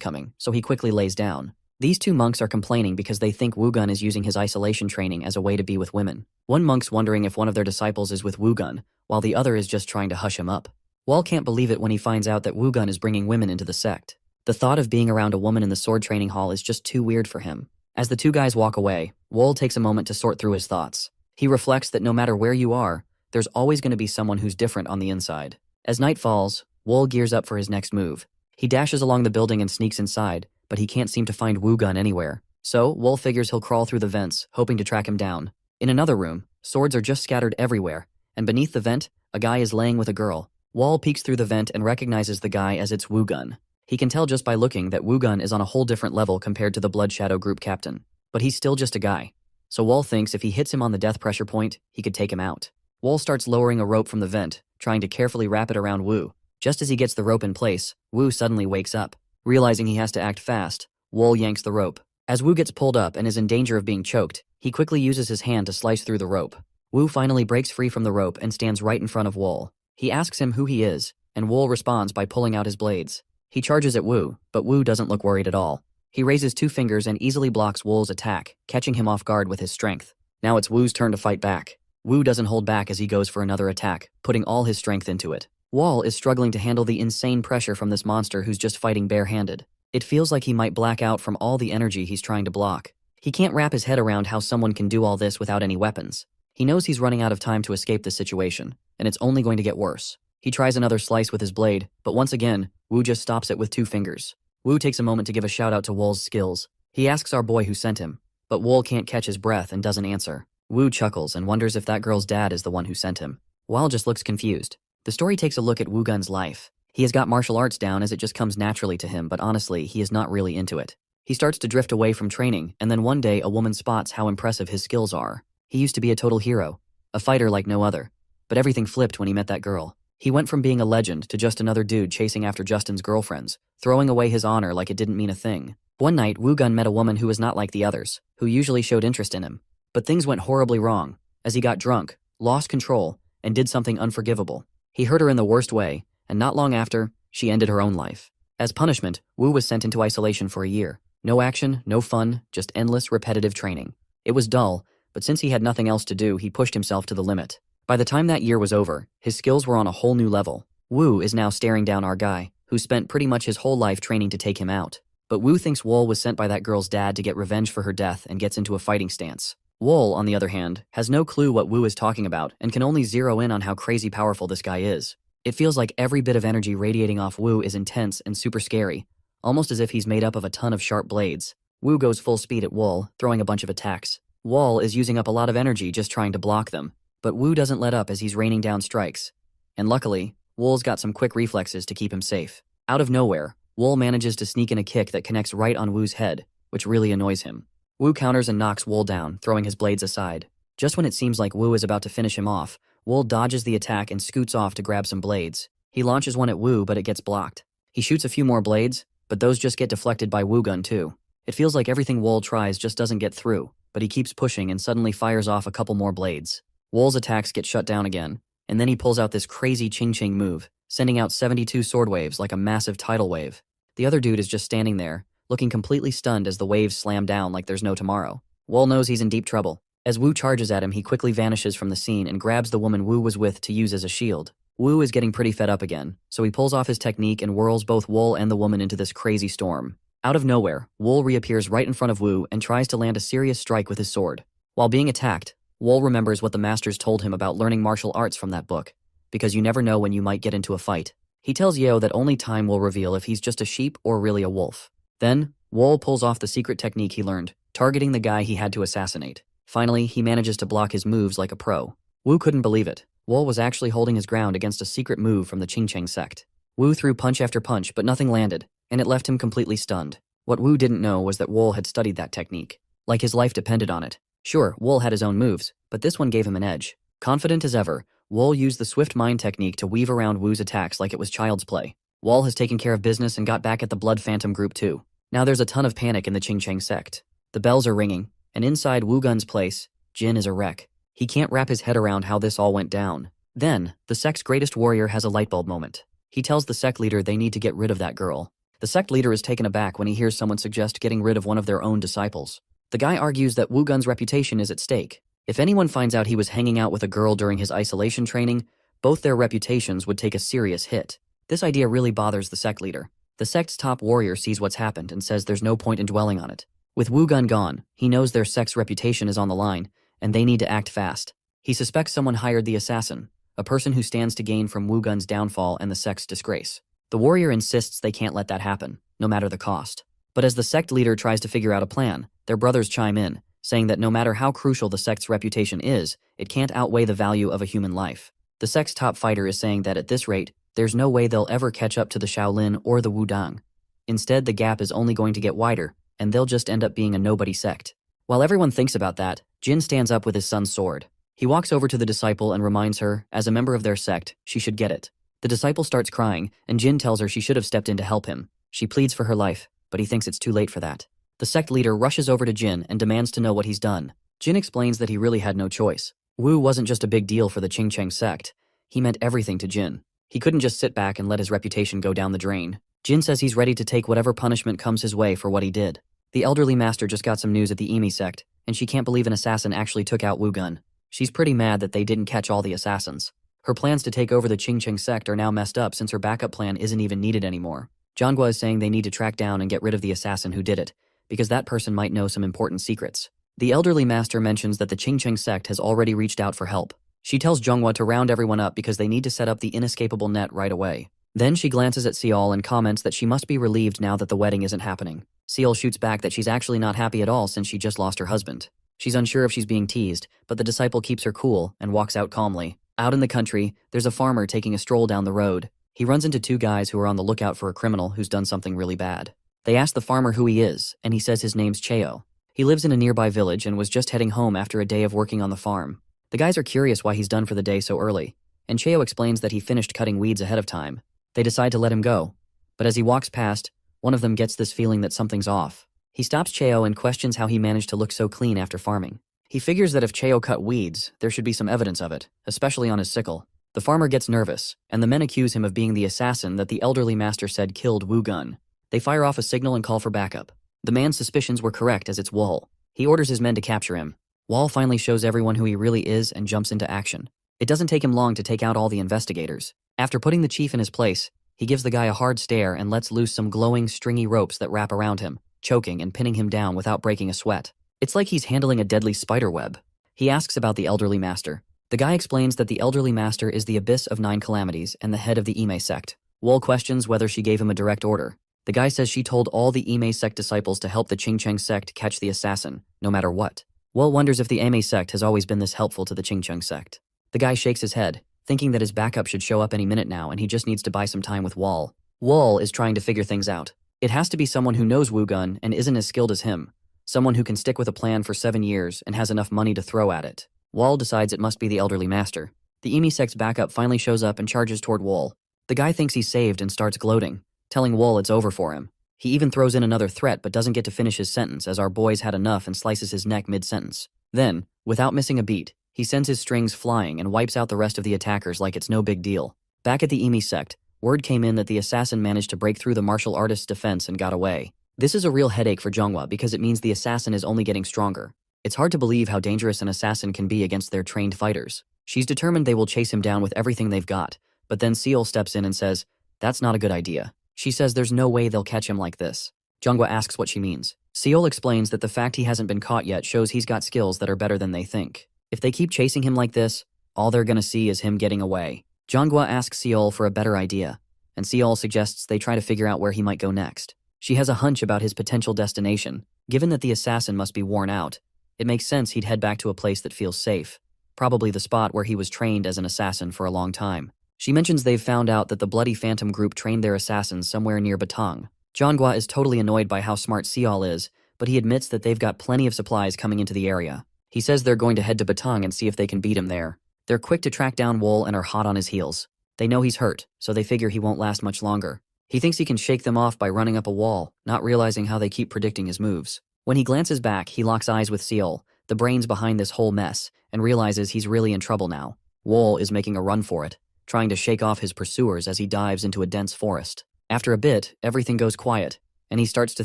[SPEAKER 1] coming, so he quickly lays down. These two monks are complaining because they think Wugun is using his isolation training as a way to be with women. One monk's wondering if one of their disciples is with Wugun, while the other is just trying to hush him up. Wall can't believe it when he finds out that Wugun is bringing women into the sect. The thought of being around a woman in the sword training hall is just too weird for him. As the two guys walk away, Wall takes a moment to sort through his thoughts. He reflects that no matter where you are, there's always going to be someone who's different on the inside. As night falls, Wall gears up for his next move. He dashes along the building and sneaks inside, but he can't seem to find Wugun anywhere. So, Wall figures he'll crawl through the vents, hoping to track him down. In another room, swords are just scattered everywhere, and beneath the vent, a guy is laying with a girl. Wall peeks through the vent and recognizes the guy as it's Wugun. He can tell just by looking that Wugun is on a whole different level compared to the Blood Shadow group captain. But he's still just a guy. So Wall thinks if he hits him on the death pressure point, he could take him out. Wall starts lowering a rope from the vent, trying to carefully wrap it around Wu. Just as he gets the rope in place, Wu suddenly wakes up. Realizing he has to act fast, Wall yanks the rope. As Wu gets pulled up and is in danger of being choked, he quickly uses his hand to slice through the rope. Wu finally breaks free from the rope and stands right in front of Wall. He asks him who he is, and Wall responds by pulling out his blades. He charges at Wu, but Wu doesn't look worried at all. He raises two fingers and easily blocks Wall's attack, catching him off guard with his strength. Now it's Wu's turn to fight back. Wu doesn't hold back as he goes for another attack, putting all his strength into it. Wall is struggling to handle the insane pressure from this monster who's just fighting barehanded. It feels like he might black out from all the energy he's trying to block. He can't wrap his head around how someone can do all this without any weapons. He knows he's running out of time to escape this situation, and it's only going to get worse. He tries another slice with his blade, but once again, Wu just stops it with two fingers. Wu takes a moment to give a shout out to Wall's skills. He asks our boy who sent him, but Wall can't catch his breath and doesn't answer. Wu chuckles and wonders if that girl's dad is the one who sent him. Wall just looks confused. The story takes a look at Wugun's life. He has got martial arts down as it just comes naturally to him, but honestly, he is not really into it. He starts to drift away from training, and then one day a woman spots how impressive his skills are. He used to be a total hero, a fighter like no other. But everything flipped when he met that girl. He went from being a legend to just another dude chasing after Justin's girlfriends, throwing away his honor like it didn't mean a thing. One night, Wugun met a woman who was not like the others, who usually showed interest in him. But things went horribly wrong, as he got drunk, lost control, and did something unforgivable. He hurt her in the worst way, and not long after, she ended her own life. As punishment, Wu was sent into isolation for a year. No action, no fun, just endless, repetitive training. It was dull, but since he had nothing else to do, he pushed himself to the limit. By the time that year was over, his skills were on a whole new level. Wu is now staring down our guy, who spent pretty much his whole life training to take him out. But Wu thinks Wall was sent by that girl's dad to get revenge for her death and gets into a fighting stance. Wall, on the other hand, has no clue what Wu is talking about and can only zero in on how crazy powerful this guy is. It feels like every bit of energy radiating off Wu is intense and super scary, almost as if he's made up of a ton of sharp blades. Wu goes full speed at Wall, throwing a bunch of attacks. Wall is using up a lot of energy just trying to block them, but Wu doesn't let up as he's raining down strikes. And luckily, Wall's got some quick reflexes to keep him safe. Out of nowhere, Wall manages to sneak in a kick that connects right on Wu's head, which really annoys him. Wu counters and knocks Wall down, throwing his blades aside. Just when it seems like Wu is about to finish him off, Wall dodges the attack and scoots off to grab some blades. He launches one at Wu, but it gets blocked. He shoots a few more blades, but those just get deflected by Wugun too. It feels like everything Wall tries just doesn't get through, but he keeps pushing and suddenly fires off a couple more blades. Wall's attacks get shut down again, and then he pulls out this crazy Qing move, sending out 72 sword waves like a massive tidal wave. The other dude is just standing there, looking completely stunned as the waves slam down like there's no tomorrow. Wall knows he's in deep trouble. As Wu charges at him, he quickly vanishes from the scene and grabs the woman Wu was with to use as a shield. Wu is getting pretty fed up again, so he pulls off his technique and whirls both Wall and the woman into this crazy storm. Out of nowhere, Wall reappears right in front of Wu and tries to land a serious strike with his sword. While being attacked, Wall remembers what the masters told him about learning martial arts from that book, because you never know when you might get into a fight. He tells Yeo that only time will reveal if he's just a sheep or really a wolf. Then, Wall pulls off the secret technique he learned, targeting the guy he had to assassinate. Finally, he manages to block his moves like a pro. Wu couldn't believe it. Wall was actually holding his ground against a secret move from the Qingcheng sect. Wu threw punch after punch, but nothing landed, and it left him completely stunned. What Wu didn't know was that Wall had studied that technique. Like his life depended on it. Sure, Wall had his own moves, but this one gave him an edge. Confident as ever, Wall used the swift mind technique to weave around Wu's attacks like it was child's play. Wall has taken care of business and got back at the Blood Phantom group too. Now there's a ton of panic in the Qingcheng sect. The bells are ringing, and inside Wu Gun's place, Jin is a wreck. He can't wrap his head around how this all went down. Then, the sect's greatest warrior has a lightbulb moment. He tells the sect leader they need to get rid of that girl. The sect leader is taken aback when he hears someone suggest getting rid of one of their own disciples. The guy argues that Wu Gun's reputation is at stake. If anyone finds out he was hanging out with a girl during his isolation training, both their reputations would take a serious hit. This idea really bothers the sect leader. The sect's top warrior sees what's happened and says there's no point in dwelling on it. With Wu Gun gone, he knows their sect's reputation is on the line, and they need to act fast. He suspects someone hired the assassin, a person who stands to gain from Wu Gun's downfall and the sect's disgrace. The warrior insists they can't let that happen, no matter the cost. But as the sect leader tries to figure out a plan, their brothers chime in, saying that no matter how crucial the sect's reputation is, it can't outweigh the value of a human life. The sect's top fighter is saying that at this rate, there's no way they'll ever catch up to the Shaolin or the Wudang. Instead, the gap is only going to get wider, and they'll just end up being a nobody sect. While everyone thinks about that, Jin stands up with his son's sword. He walks over to the disciple and reminds her, as a member of their sect, she should get it. The disciple starts crying, and Jin tells her she should have stepped in to help him. She pleads for her life, but he thinks it's too late for that. The sect leader rushes over to Jin and demands to know what he's done. Jin explains that he really had no choice. Wu wasn't just a big deal for the Qingcheng sect. He meant everything to Jin. He couldn't just sit back and let his reputation go down the drain. Jin says he's ready to take whatever punishment comes his way for what he did. The elderly master just got some news at the Emi sect, and she can't believe an assassin actually took out Wu Gun. She's pretty mad that they didn't catch all the assassins. Her plans to take over the Qingcheng sect are now messed up since her backup plan isn't even needed anymore. Zhonghua is saying they need to track down and get rid of the assassin who did it, because that person might know some important secrets. The elderly master mentions that the Qingcheng sect has already reached out for help. She tells Zhonghua to round everyone up because they need to set up the inescapable net right away. Then she glances at Seol and comments that she must be relieved now that the wedding isn't happening. Seol shoots back that she's actually not happy at all since she just lost her husband. She's unsure if she's being teased, but the disciple keeps her cool and walks out calmly. Out in the country, there's a farmer taking a stroll down the road. He runs into two guys who are on the lookout for a criminal who's done something really bad. They ask the farmer who he is, and he says his name's Cheo. He lives in a nearby village and was just heading home after a day of working on the farm. The guys are curious why he's done for the day so early, and Cheo explains that he finished cutting weeds ahead of time. They decide to let him go, but as he walks past, one of them gets this feeling that something's off. He stops Cheo and questions how he managed to look so clean after farming. He figures that if Cheo cut weeds, there should be some evidence of it, especially on his sickle. The farmer gets nervous, and the men accuse him of being the assassin that the elderly master said killed Wu Gun. They fire off a signal and call for backup. The man's suspicions were correct as it's Wall. He orders his men to capture him. Wall finally shows everyone who he really is and jumps into action. It doesn't take him long to take out all the investigators. After putting the chief in his place, he gives the guy a hard stare and lets loose some glowing, stringy ropes that wrap around him, choking and pinning him down without breaking a sweat. It's like he's handling a deadly spider web. He asks about the elderly master. The guy explains that the elderly master is the abyss of 9 calamities and the head of the Ime sect. Wall questions whether she gave him a direct order. The guy says she told all the Ime sect disciples to help the Qingcheng sect catch the assassin, no matter what. Wall wonders if the Ime sect has always been this helpful to the Qingcheng sect. The guy shakes his head, thinking that his backup should show up any minute now and he just needs to buy some time with Wall. Wall is trying to figure things out. It has to be someone who knows Wu Gun and isn't as skilled as him. Someone who can stick with a plan for 7 years and has enough money to throw at it. Wall decides it must be the elderly master. The Emi sect's backup finally shows up and charges toward Wall. The guy thinks he's saved and starts gloating, telling Wall it's over for him. He even throws in another threat but doesn't get to finish his sentence as our boys had enough and slices his neck mid-sentence. Then, without missing a beat, he sends his strings flying and wipes out the rest of the attackers like it's no big deal. Back at the Emi sect, word came in that the assassin managed to break through the martial artist's defense and got away. This is a real headache for Zhonghua because it means the assassin is only getting stronger. It's hard to believe how dangerous an assassin can be against their trained fighters. She's determined they will chase him down with everything they've got, but then Seol steps in and says, that's not a good idea. She says there's no way they'll catch him like this. Zhonghua asks what she means. Seol explains that the fact he hasn't been caught yet shows he's got skills that are better than they think. If they keep chasing him like this, all they're gonna see is him getting away. Zhonghua asks Seol for a better idea, and Seol suggests they try to figure out where he might go next. She has a hunch about his potential destination. Given that the assassin must be worn out, it makes sense he'd head back to a place that feels safe, probably the spot where he was trained as an assassin for a long time. She mentions they've found out that the Bloody Phantom group trained their assassins somewhere near Batang. Zhonghua is totally annoyed by how smart Seol is, but he admits that they've got plenty of supplies coming into the area. He says they're going to head to Batang and see if they can beat him there. They're quick to track down Wol and are hot on his heels. They know he's hurt, so they figure he won't last much longer. He thinks he can shake them off by running up a wall, not realizing how they keep predicting his moves. When he glances back, he locks eyes with Seal, the brains behind this whole mess, and realizes he's really in trouble now. Wol is making a run for it, trying to shake off his pursuers as he dives into a dense forest. After a bit, everything goes quiet, and he starts to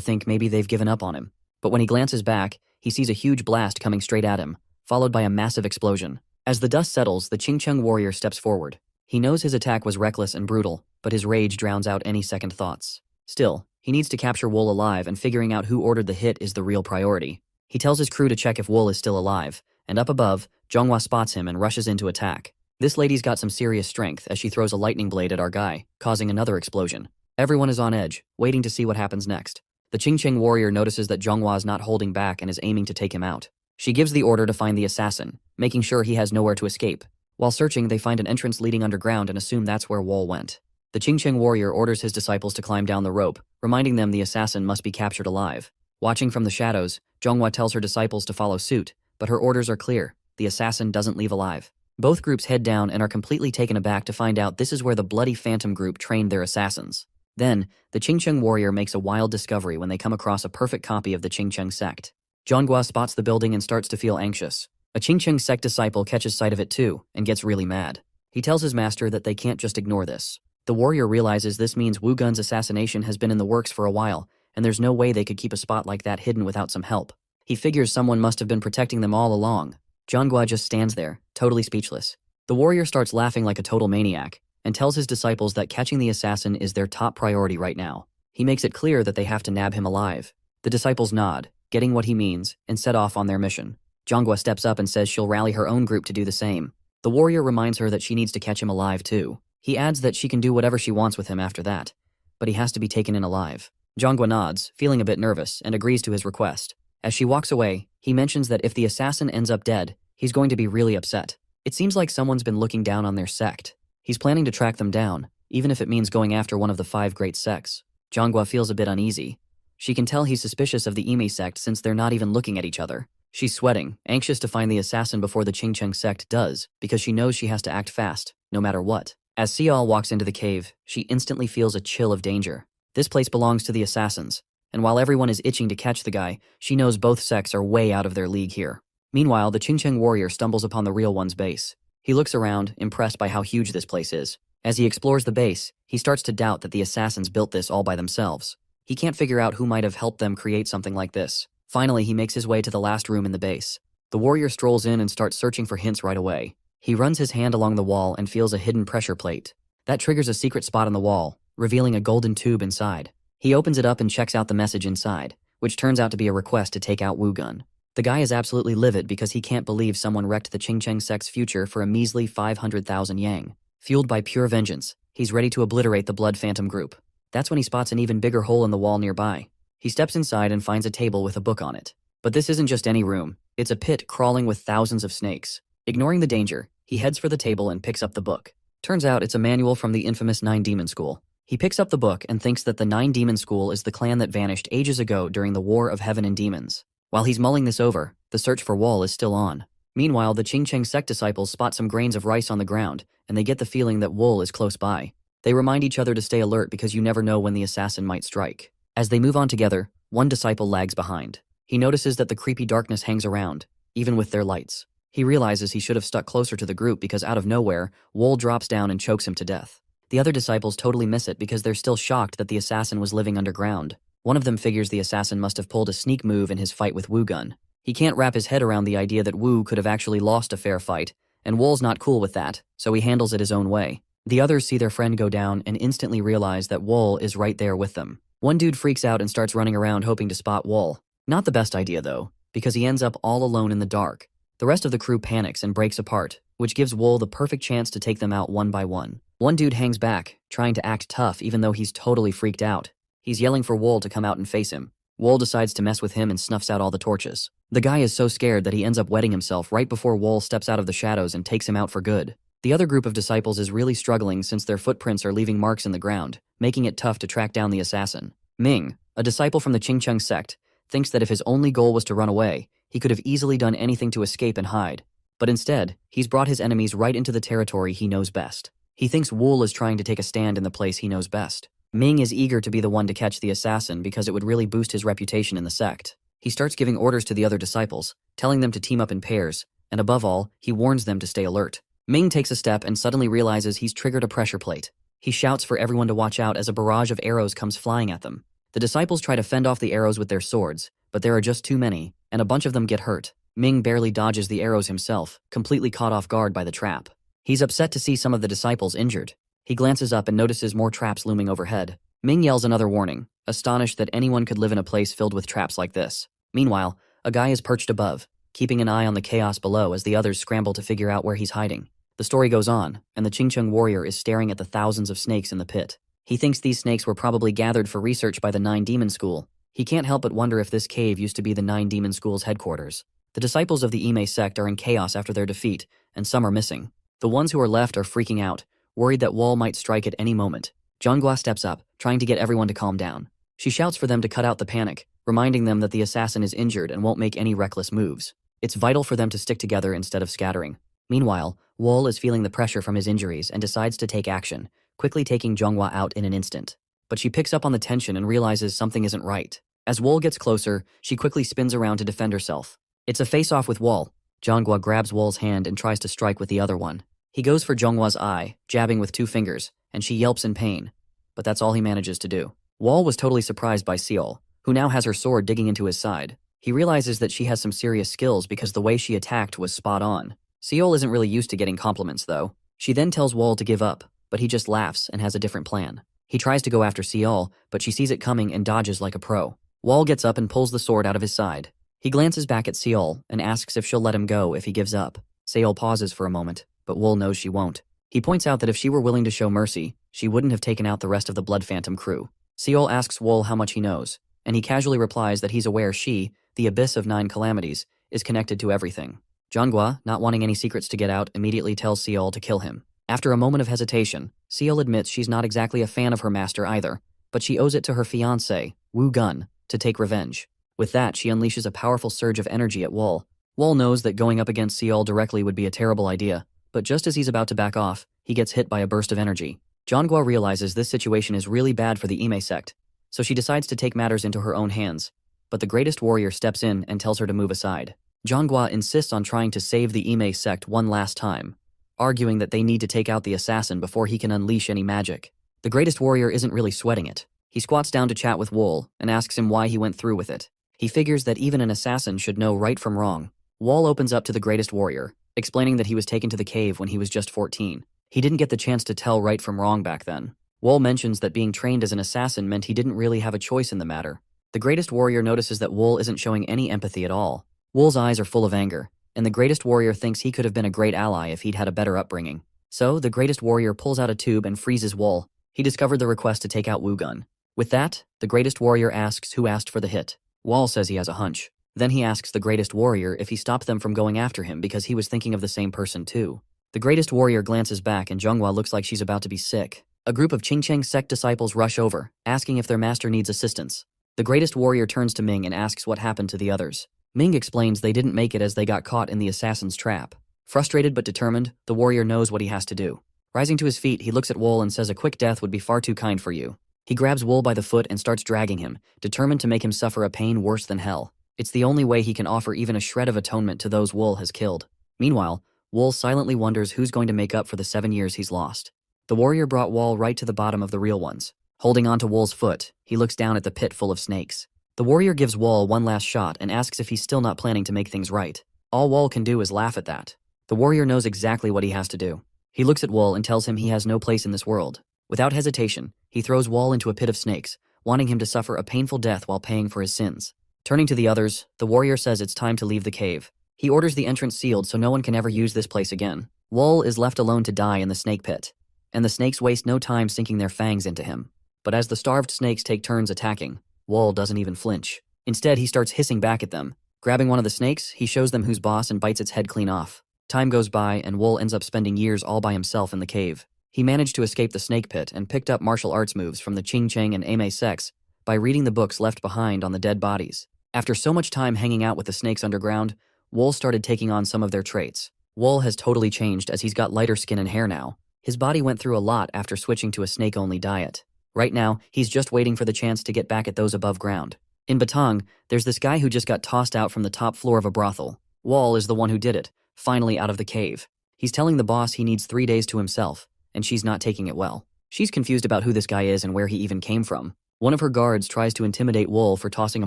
[SPEAKER 1] think maybe they've given up on him. But when he glances back, he sees a huge blast coming straight at him, followed by a massive explosion. As the dust settles, the Chingcheng warrior steps forward. He knows his attack was reckless and brutal, but his rage drowns out any second thoughts. Still, he needs to capture Wol alive, and figuring out who ordered the hit is the real priority. He tells his crew to check if Wol is still alive, and up above, Zhonghua spots him and rushes in to attack. This lady's got some serious strength as she throws a lightning blade at our guy, causing another explosion. Everyone is on edge, waiting to see what happens next. The Chingcheng warrior notices that Zhonghua is not holding back and is aiming to take him out. She gives the order to find the assassin, making sure he has nowhere to escape. While searching, they find an entrance leading underground and assume that's where Wol went. The Chingcheng warrior orders his disciples to climb down the rope, reminding them the assassin must be captured alive. Watching from the shadows, Zhonghua tells her disciples to follow suit, but her orders are clear: the assassin doesn't leave alive. Both groups head down and are completely taken aback to find out this is where the Bloody Phantom group trained their assassins. Then, the Chingcheng warrior makes a wild discovery when they come across a perfect copy of the Chingcheng sect. Zhonghua spots the building and starts to feel anxious. A Chingcheng sect disciple catches sight of it too, and gets really mad. He tells his master that they can't just ignore this. The warrior realizes this means Wu Gun's assassination has been in the works for a while, and there's no way they could keep a spot like that hidden without some help. He figures someone must have been protecting them all along. Zhonghua just stands there, totally speechless. The warrior starts laughing like a total maniac, and tells his disciples that catching the assassin is their top priority right now. He makes it clear that they have to nab him alive. The disciples nod, getting what he means, and set off on their mission. Zhonghua steps up and says she'll rally her own group to do the same. The warrior reminds her that she needs to catch him alive too. He adds that she can do whatever she wants with him after that, but he has to be taken in alive. Zhonghua nods, feeling a bit nervous, and agrees to his request. As she walks away, he mentions that if the assassin ends up dead, he's going to be really upset. It seems like someone's been looking down on their sect. He's planning to track them down, even if it means going after one of the 5 great sects. Zhonghua feels a bit uneasy. She can tell he's suspicious of the Ime sect since they're not even looking at each other. She's sweating, anxious to find the assassin before the Chingcheng sect does, because she knows she has to act fast, no matter what. As Sial walks into the cave, she instantly feels a chill of danger. This place belongs to the assassins, and while everyone is itching to catch the guy, she knows both sects are way out of their league here. Meanwhile, the Chingcheng warrior stumbles upon the real one's base. He looks around, impressed by how huge this place is. As he explores the base, he starts to doubt that the assassins built this all by themselves. He can't figure out who might have helped them create something like this. Finally, he makes his way to the last room in the base. The warrior strolls in and starts searching for hints right away. He runs his hand along the wall and feels a hidden pressure plate. That triggers a secret spot on the wall, revealing a golden tube inside. He opens it up and checks out the message inside, which turns out to be a request to take out Wu Gun. The guy is absolutely livid because he can't believe someone wrecked the Chingcheng sect's future for a measly 500,000 yang. Fueled by pure vengeance, he's ready to obliterate the Blood Phantom group. That's when he spots an even bigger hole in the wall nearby. He steps inside and finds a table with a book on it. But this isn't just any room. It's a pit crawling with thousands of snakes. Ignoring the danger, he heads for the table and picks up the book. Turns out it's a manual from the infamous Nine Demon School. He picks up the book and thinks that the Nine Demon School is the clan that vanished ages ago during the War of Heaven and Demons. While he's mulling this over, the search for Wol is still on. Meanwhile, the Chingcheng sect disciples spot some grains of rice on the ground, and they get the feeling that Wol is close by. They remind each other to stay alert because you never know when the assassin might strike. As they move on together, one disciple lags behind. He notices that the creepy darkness hangs around, even with their lights. He realizes he should have stuck closer to the group because out of nowhere, Wol drops down and chokes him to death. The other disciples totally miss it because they're still shocked that the assassin was living underground. One of them figures the assassin must have pulled a sneak move in his fight with Wu Gun. He can't wrap his head around the idea that Wu could have actually lost a fair fight, and Wol's not cool with that, so he handles it his own way. The others see their friend go down and instantly realize that Wol is right there with them. One dude freaks out and starts running around hoping to spot Wol. Not the best idea though, because he ends up all alone in the dark. The rest of the crew panics and breaks apart, which gives Wol the perfect chance to take them out one by one. One dude hangs back, trying to act tough even though he's totally freaked out. He's yelling for Wol to come out and face him. Wol decides to mess with him and snuffs out all the torches. The guy is so scared that he ends up wetting himself right before Wol steps out of the shadows and takes him out for good. The other group of disciples is really struggling since their footprints are leaving marks in the ground, making it tough to track down the assassin. Ming, a disciple from the Chingcheng sect, thinks that if his only goal was to run away, he could have easily done anything to escape and hide. But instead, he's brought his enemies right into the territory he knows best. He thinks Wol is trying to take a stand in the place he knows best. Ming is eager to be the one to catch the assassin because it would really boost his reputation in the sect. He starts giving orders to the other disciples, telling them to team up in pairs, and above all, he warns them to stay alert. Ming takes a step and suddenly realizes he's triggered a pressure plate. He shouts for everyone to watch out as a barrage of arrows comes flying at them. The disciples try to fend off the arrows with their swords, but there are just too many, and a bunch of them get hurt. Ming barely dodges the arrows himself, completely caught off guard by the trap. He's upset to see some of the disciples injured. He glances up and notices more traps looming overhead. Ming yells another warning, astonished that anyone could live in a place filled with traps like this. Meanwhile, a guy is perched above, keeping an eye on the chaos below as the others scramble to figure out where he's hiding. The story goes on, and the Qingcheng warrior is staring at the thousands of snakes in the pit. He thinks these snakes were probably gathered for research by the Nine Demon School. He can't help but wonder if this cave used to be the Nine Demon School's headquarters. The disciples of the Ime sect are in chaos after their defeat, and some are missing. The ones who are left are freaking out, worried that Wall might strike at any moment. Zhonghua steps up, trying to get everyone to calm down. She shouts for them to cut out the panic, reminding them that the assassin is injured and won't make any reckless moves. It's vital for them to stick together instead of scattering. Meanwhile, Wall is feeling the pressure from his injuries and decides to take action, quickly taking Zhonghua out in an instant. But she picks up on the tension and realizes something isn't right. As Wall gets closer, she quickly spins around to defend herself. It's a face-off with Wall. Zhonghua grabs Wall's hand and tries to strike with the other one. He goes for Zhonghua's eye, jabbing with 2 fingers, and she yelps in pain. But that's all he manages to do. Wall was totally surprised by Seol, who now has her sword digging into his side. He realizes that she has some serious skills because the way she attacked was spot on. Seol isn't really used to getting compliments, though. She then tells Wall to give up, but he just laughs and has a different plan. He tries to go after Seol, but she sees it coming and dodges like a pro. Wall gets up and pulls the sword out of his side. He glances back at Seol and asks if she'll let him go if he gives up. Seol pauses for a moment, but Wall knows she won't. He points out that if she were willing to show mercy, she wouldn't have taken out the rest of the Blood Phantom crew. Seol asks Wall how much he knows, and he casually replies that he's aware she, the Abyss of 9 Calamities, is connected to everything. Zhonghua, not wanting any secrets to get out, immediately tells Seol to kill him. After a moment of hesitation, Seol admits she's not exactly a fan of her master either, but she owes it to her fiancé, Wu Gun, to take revenge. With that, she unleashes a powerful surge of energy at Wall. Wall knows that going up against Seol directly would be a terrible idea, but just as he's about to back off, he gets hit by a burst of energy. Zhonghua realizes this situation is really bad for the Ime sect, so she decides to take matters into her own hands. But the greatest warrior steps in and tells her to move aside. Zhonghua insists on trying to save the Ime sect one last time, arguing that they need to take out the assassin before he can unleash any magic. The greatest warrior isn't really sweating it. He squats down to chat with Wall and asks him why he went through with it. He figures that even an assassin should know right from wrong. Wall opens up to the greatest warrior, explaining that he was taken to the cave when he was just 14. He didn't get the chance to tell right from wrong back then. Wall mentions that being trained as an assassin meant he didn't really have a choice in the matter. The greatest warrior notices that Wall isn't showing any empathy at all. Wall's eyes are full of anger, and the greatest warrior thinks he could have been a great ally if he'd had a better upbringing. So, the greatest warrior pulls out a tube and freezes Wall. He discovered the request to take out Wu Gun. With that, the greatest warrior asks who asked for the hit. Wall says he has a hunch. Then he asks the greatest warrior if he stopped them from going after him because he was thinking of the same person too. The greatest warrior glances back and Zhonghua looks like she's about to be sick. A group of Qingcheng sect disciples rush over, asking if their master needs assistance. The greatest warrior turns to Ming and asks what happened to the others. Ming explains they didn't make it as they got caught in the assassin's trap. Frustrated but determined, the warrior knows what he has to do. Rising to his feet, he looks at Wall and says a quick death would be far too kind for you. He grabs Wall by the foot and starts dragging him, determined to make him suffer a pain worse than hell. It's the only way he can offer even a shred of atonement to those Wall has killed. Meanwhile, Wall silently wonders who's going to make up for the 7 years he's lost. The warrior brought Wall right to the bottom of the real ones. Holding onto Wall's foot, he looks down at the pit full of snakes. The warrior gives Wall one last shot and asks if he's still not planning to make things right. All Wall can do is laugh at that. The warrior knows exactly what he has to do. He looks at Wall and tells him he has no place in this world. Without hesitation, he throws Wall into a pit of snakes, wanting him to suffer a painful death while paying for his sins. Turning to the others, the warrior says it's time to leave the cave. He orders the entrance sealed so no one can ever use this place again. Wall is left alone to die in the snake pit, and the snakes waste no time sinking their fangs into him. But as the starved snakes take turns attacking, Wall doesn't even flinch. Instead, he starts hissing back at them. Grabbing one of the snakes, he shows them who's boss and bites its head clean off. Time goes by, and Wall ends up spending years all by himself in the cave. He managed to escape the snake pit and picked up martial arts moves from the Qingcheng and Ame sects by reading the books left behind on the dead bodies. After so much time hanging out with the snakes underground, Wall started taking on some of their traits. Wall has totally changed as he's got lighter skin and hair now. His body went through a lot after switching to a snake-only diet. Right now, he's just waiting for the chance to get back at those above ground. In Batang, there's this guy who just got tossed out from the top floor of a brothel. Wall is the one who did it, finally out of the cave. He's telling the boss he needs 3 days to himself, and she's not taking it well. She's confused about who this guy is and where he even came from. One of her guards tries to intimidate Wool for tossing a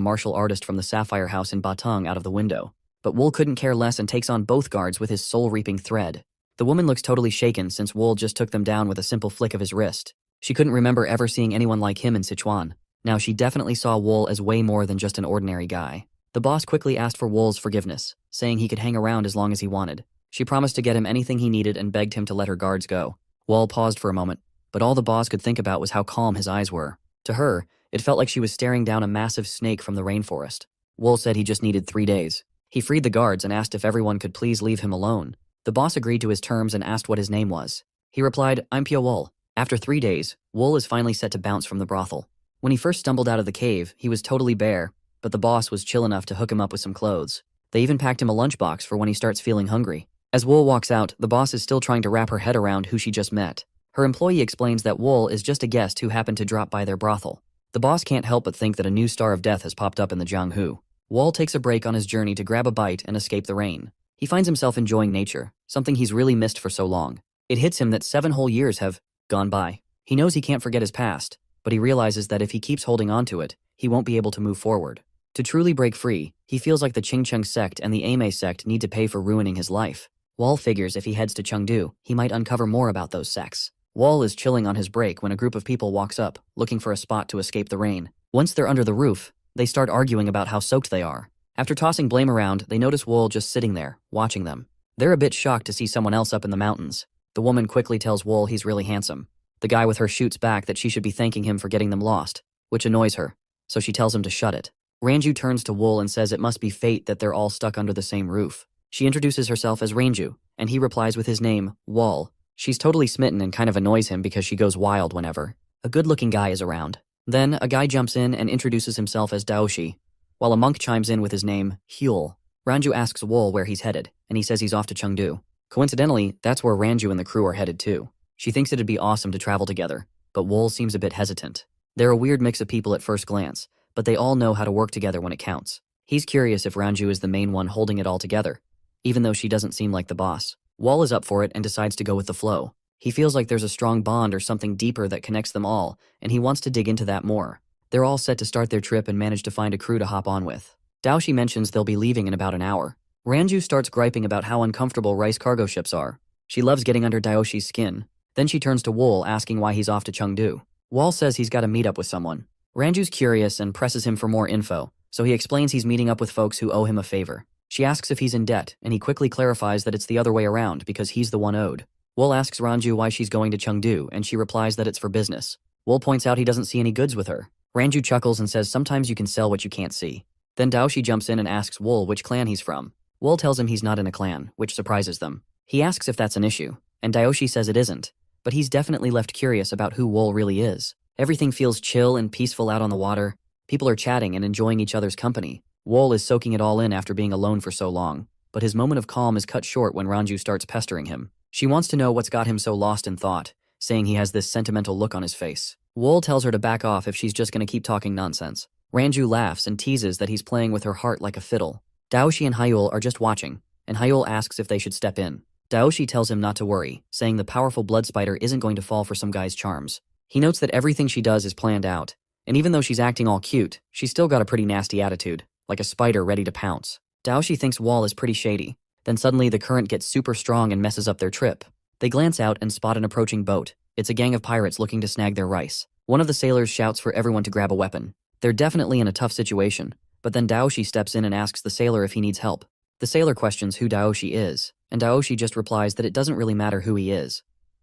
[SPEAKER 1] martial artist from the Sapphire House in Batang out of the window. But Wool couldn't care less and takes on both guards with his soul-reaping thread. The woman looks totally shaken since Wool just took them down with a simple flick of his wrist. She couldn't remember ever seeing anyone like him in Sichuan. Now she definitely saw Wool as way more than just an ordinary guy. The boss quickly asked for Wool's forgiveness, saying he could hang around as long as he wanted. She promised to get him anything he needed and begged him to let her guards go. Wool paused for a moment, but all the boss could think about was how calm his eyes were. To her, it felt like she was staring down a massive snake from the rainforest. Wool said he just needed 3 days. He freed the guards and asked if everyone could please leave him alone. The boss agreed to his terms and asked what his name was. He replied, "I'm Pio Wool." After 3 days, Wool is finally set to bounce from the brothel. When he first stumbled out of the cave, he was totally bare, but the boss was chill enough to hook him up with some clothes. They even packed him a lunchbox for when he starts feeling hungry. As Wool walks out, the boss is still trying to wrap her head around who she just met. Her employee explains that Wool is just a guest who happened to drop by their brothel. The boss can't help but think that a new star of death has popped up in the Jianghu. Wool takes a break on his journey to grab a bite and escape the rain. He finds himself enjoying nature, something he's really missed for so long. It hits him that 7 whole years have gone by. He knows he can't forget his past, but he realizes that if he keeps holding on to it, he won't be able to move forward. To truly break free, he feels like the Qingcheng sect and the Ame sect need to pay for ruining his life. Wall figures if he heads to Chengdu, he might uncover more about those sects. Wall is chilling on his break when a group of people walks up, looking for a spot to escape the rain. Once they're under the roof, they start arguing about how soaked they are. After tossing blame around, they notice Wall just sitting there, watching them. They're a bit shocked to see someone else up in the mountains. The woman quickly tells Wall he's really handsome. The guy with her shoots back that she should be thanking him for getting them lost, which annoys her, so she tells him to shut it. Ranju turns to Wool and says it must be fate that they're all stuck under the same roof. She introduces herself as Ranju, and he replies with his name, Wall. She's totally smitten and kind of annoys him because she goes wild whenever a good-looking guy is around. Then, a guy jumps in and introduces himself as Daoshi, while a monk chimes in with his name, Huel. Ranju asks Wool where he's headed, and he says he's off to Chengdu. Coincidentally, that's where Ranju and the crew are headed too. She thinks it'd be awesome to travel together, but Wool seems a bit hesitant. They're a weird mix of people at first glance, but they all know how to work together when it counts. He's curious if Ranju is the main one holding it all together, even though she doesn't seem like the boss. Wall is up for it and decides to go with the flow. He feels like there's a strong bond or something deeper that connects them all, and he wants to dig into that more. They're all set to start their trip and manage to find a crew to hop on with. Daoshi mentions they'll be leaving in about an hour. Ranju starts griping about how uncomfortable rice cargo ships are. She loves getting under Daoshi's skin. Then she turns to Wool, asking why he's off to Chengdu. Wall says he's got to meet up with someone. Ranju's curious and presses him for more info, so he explains he's meeting up with folks who owe him a favor. She asks if he's in debt, and he quickly clarifies that it's the other way around because he's the one owed. Wool asks Ranju why she's going to Chengdu, and she replies that it's for business. Wool points out he doesn't see any goods with her. Ranju chuckles and says sometimes you can sell what you can't see. Then Daoshi jumps in and asks Wool which clan he's from. Wool tells him he's not in a clan, which surprises them. He asks if that's an issue, and Daoshi says it isn't, but he's definitely left curious about who Wool really is. Everything feels chill and peaceful out on the water. People are chatting and enjoying each other's company. Wool is soaking it all in after being alone for so long, but his moment of calm is cut short when Ranju starts pestering him. She wants to know what's got him so lost in thought, saying he has this sentimental look on his face. Wool tells her to back off if she's just going to keep talking nonsense. Ranju laughs and teases that he's playing with her heart like a fiddle. Daoshi and Hyul are just watching, and Hyul asks if they should step in. Daoshi tells him not to worry, saying the powerful blood spider isn't going to fall for some guy's charms. He notes that everything she does is planned out, and even though she's acting all cute, she's still got a pretty nasty attitude, like a spider ready to pounce. Daoshi thinks Wall is pretty shady. Then suddenly the current gets super strong and messes up their trip. They glance out and spot an approaching boat. It's a gang of pirates looking to snag their rice. One of the sailors shouts for everyone to grab a weapon. They're definitely in a tough situation, but then Daoshi steps in and asks the sailor if he needs help. The sailor questions who Daoshi is, and Daoshi just replies that it doesn't really matter who he is.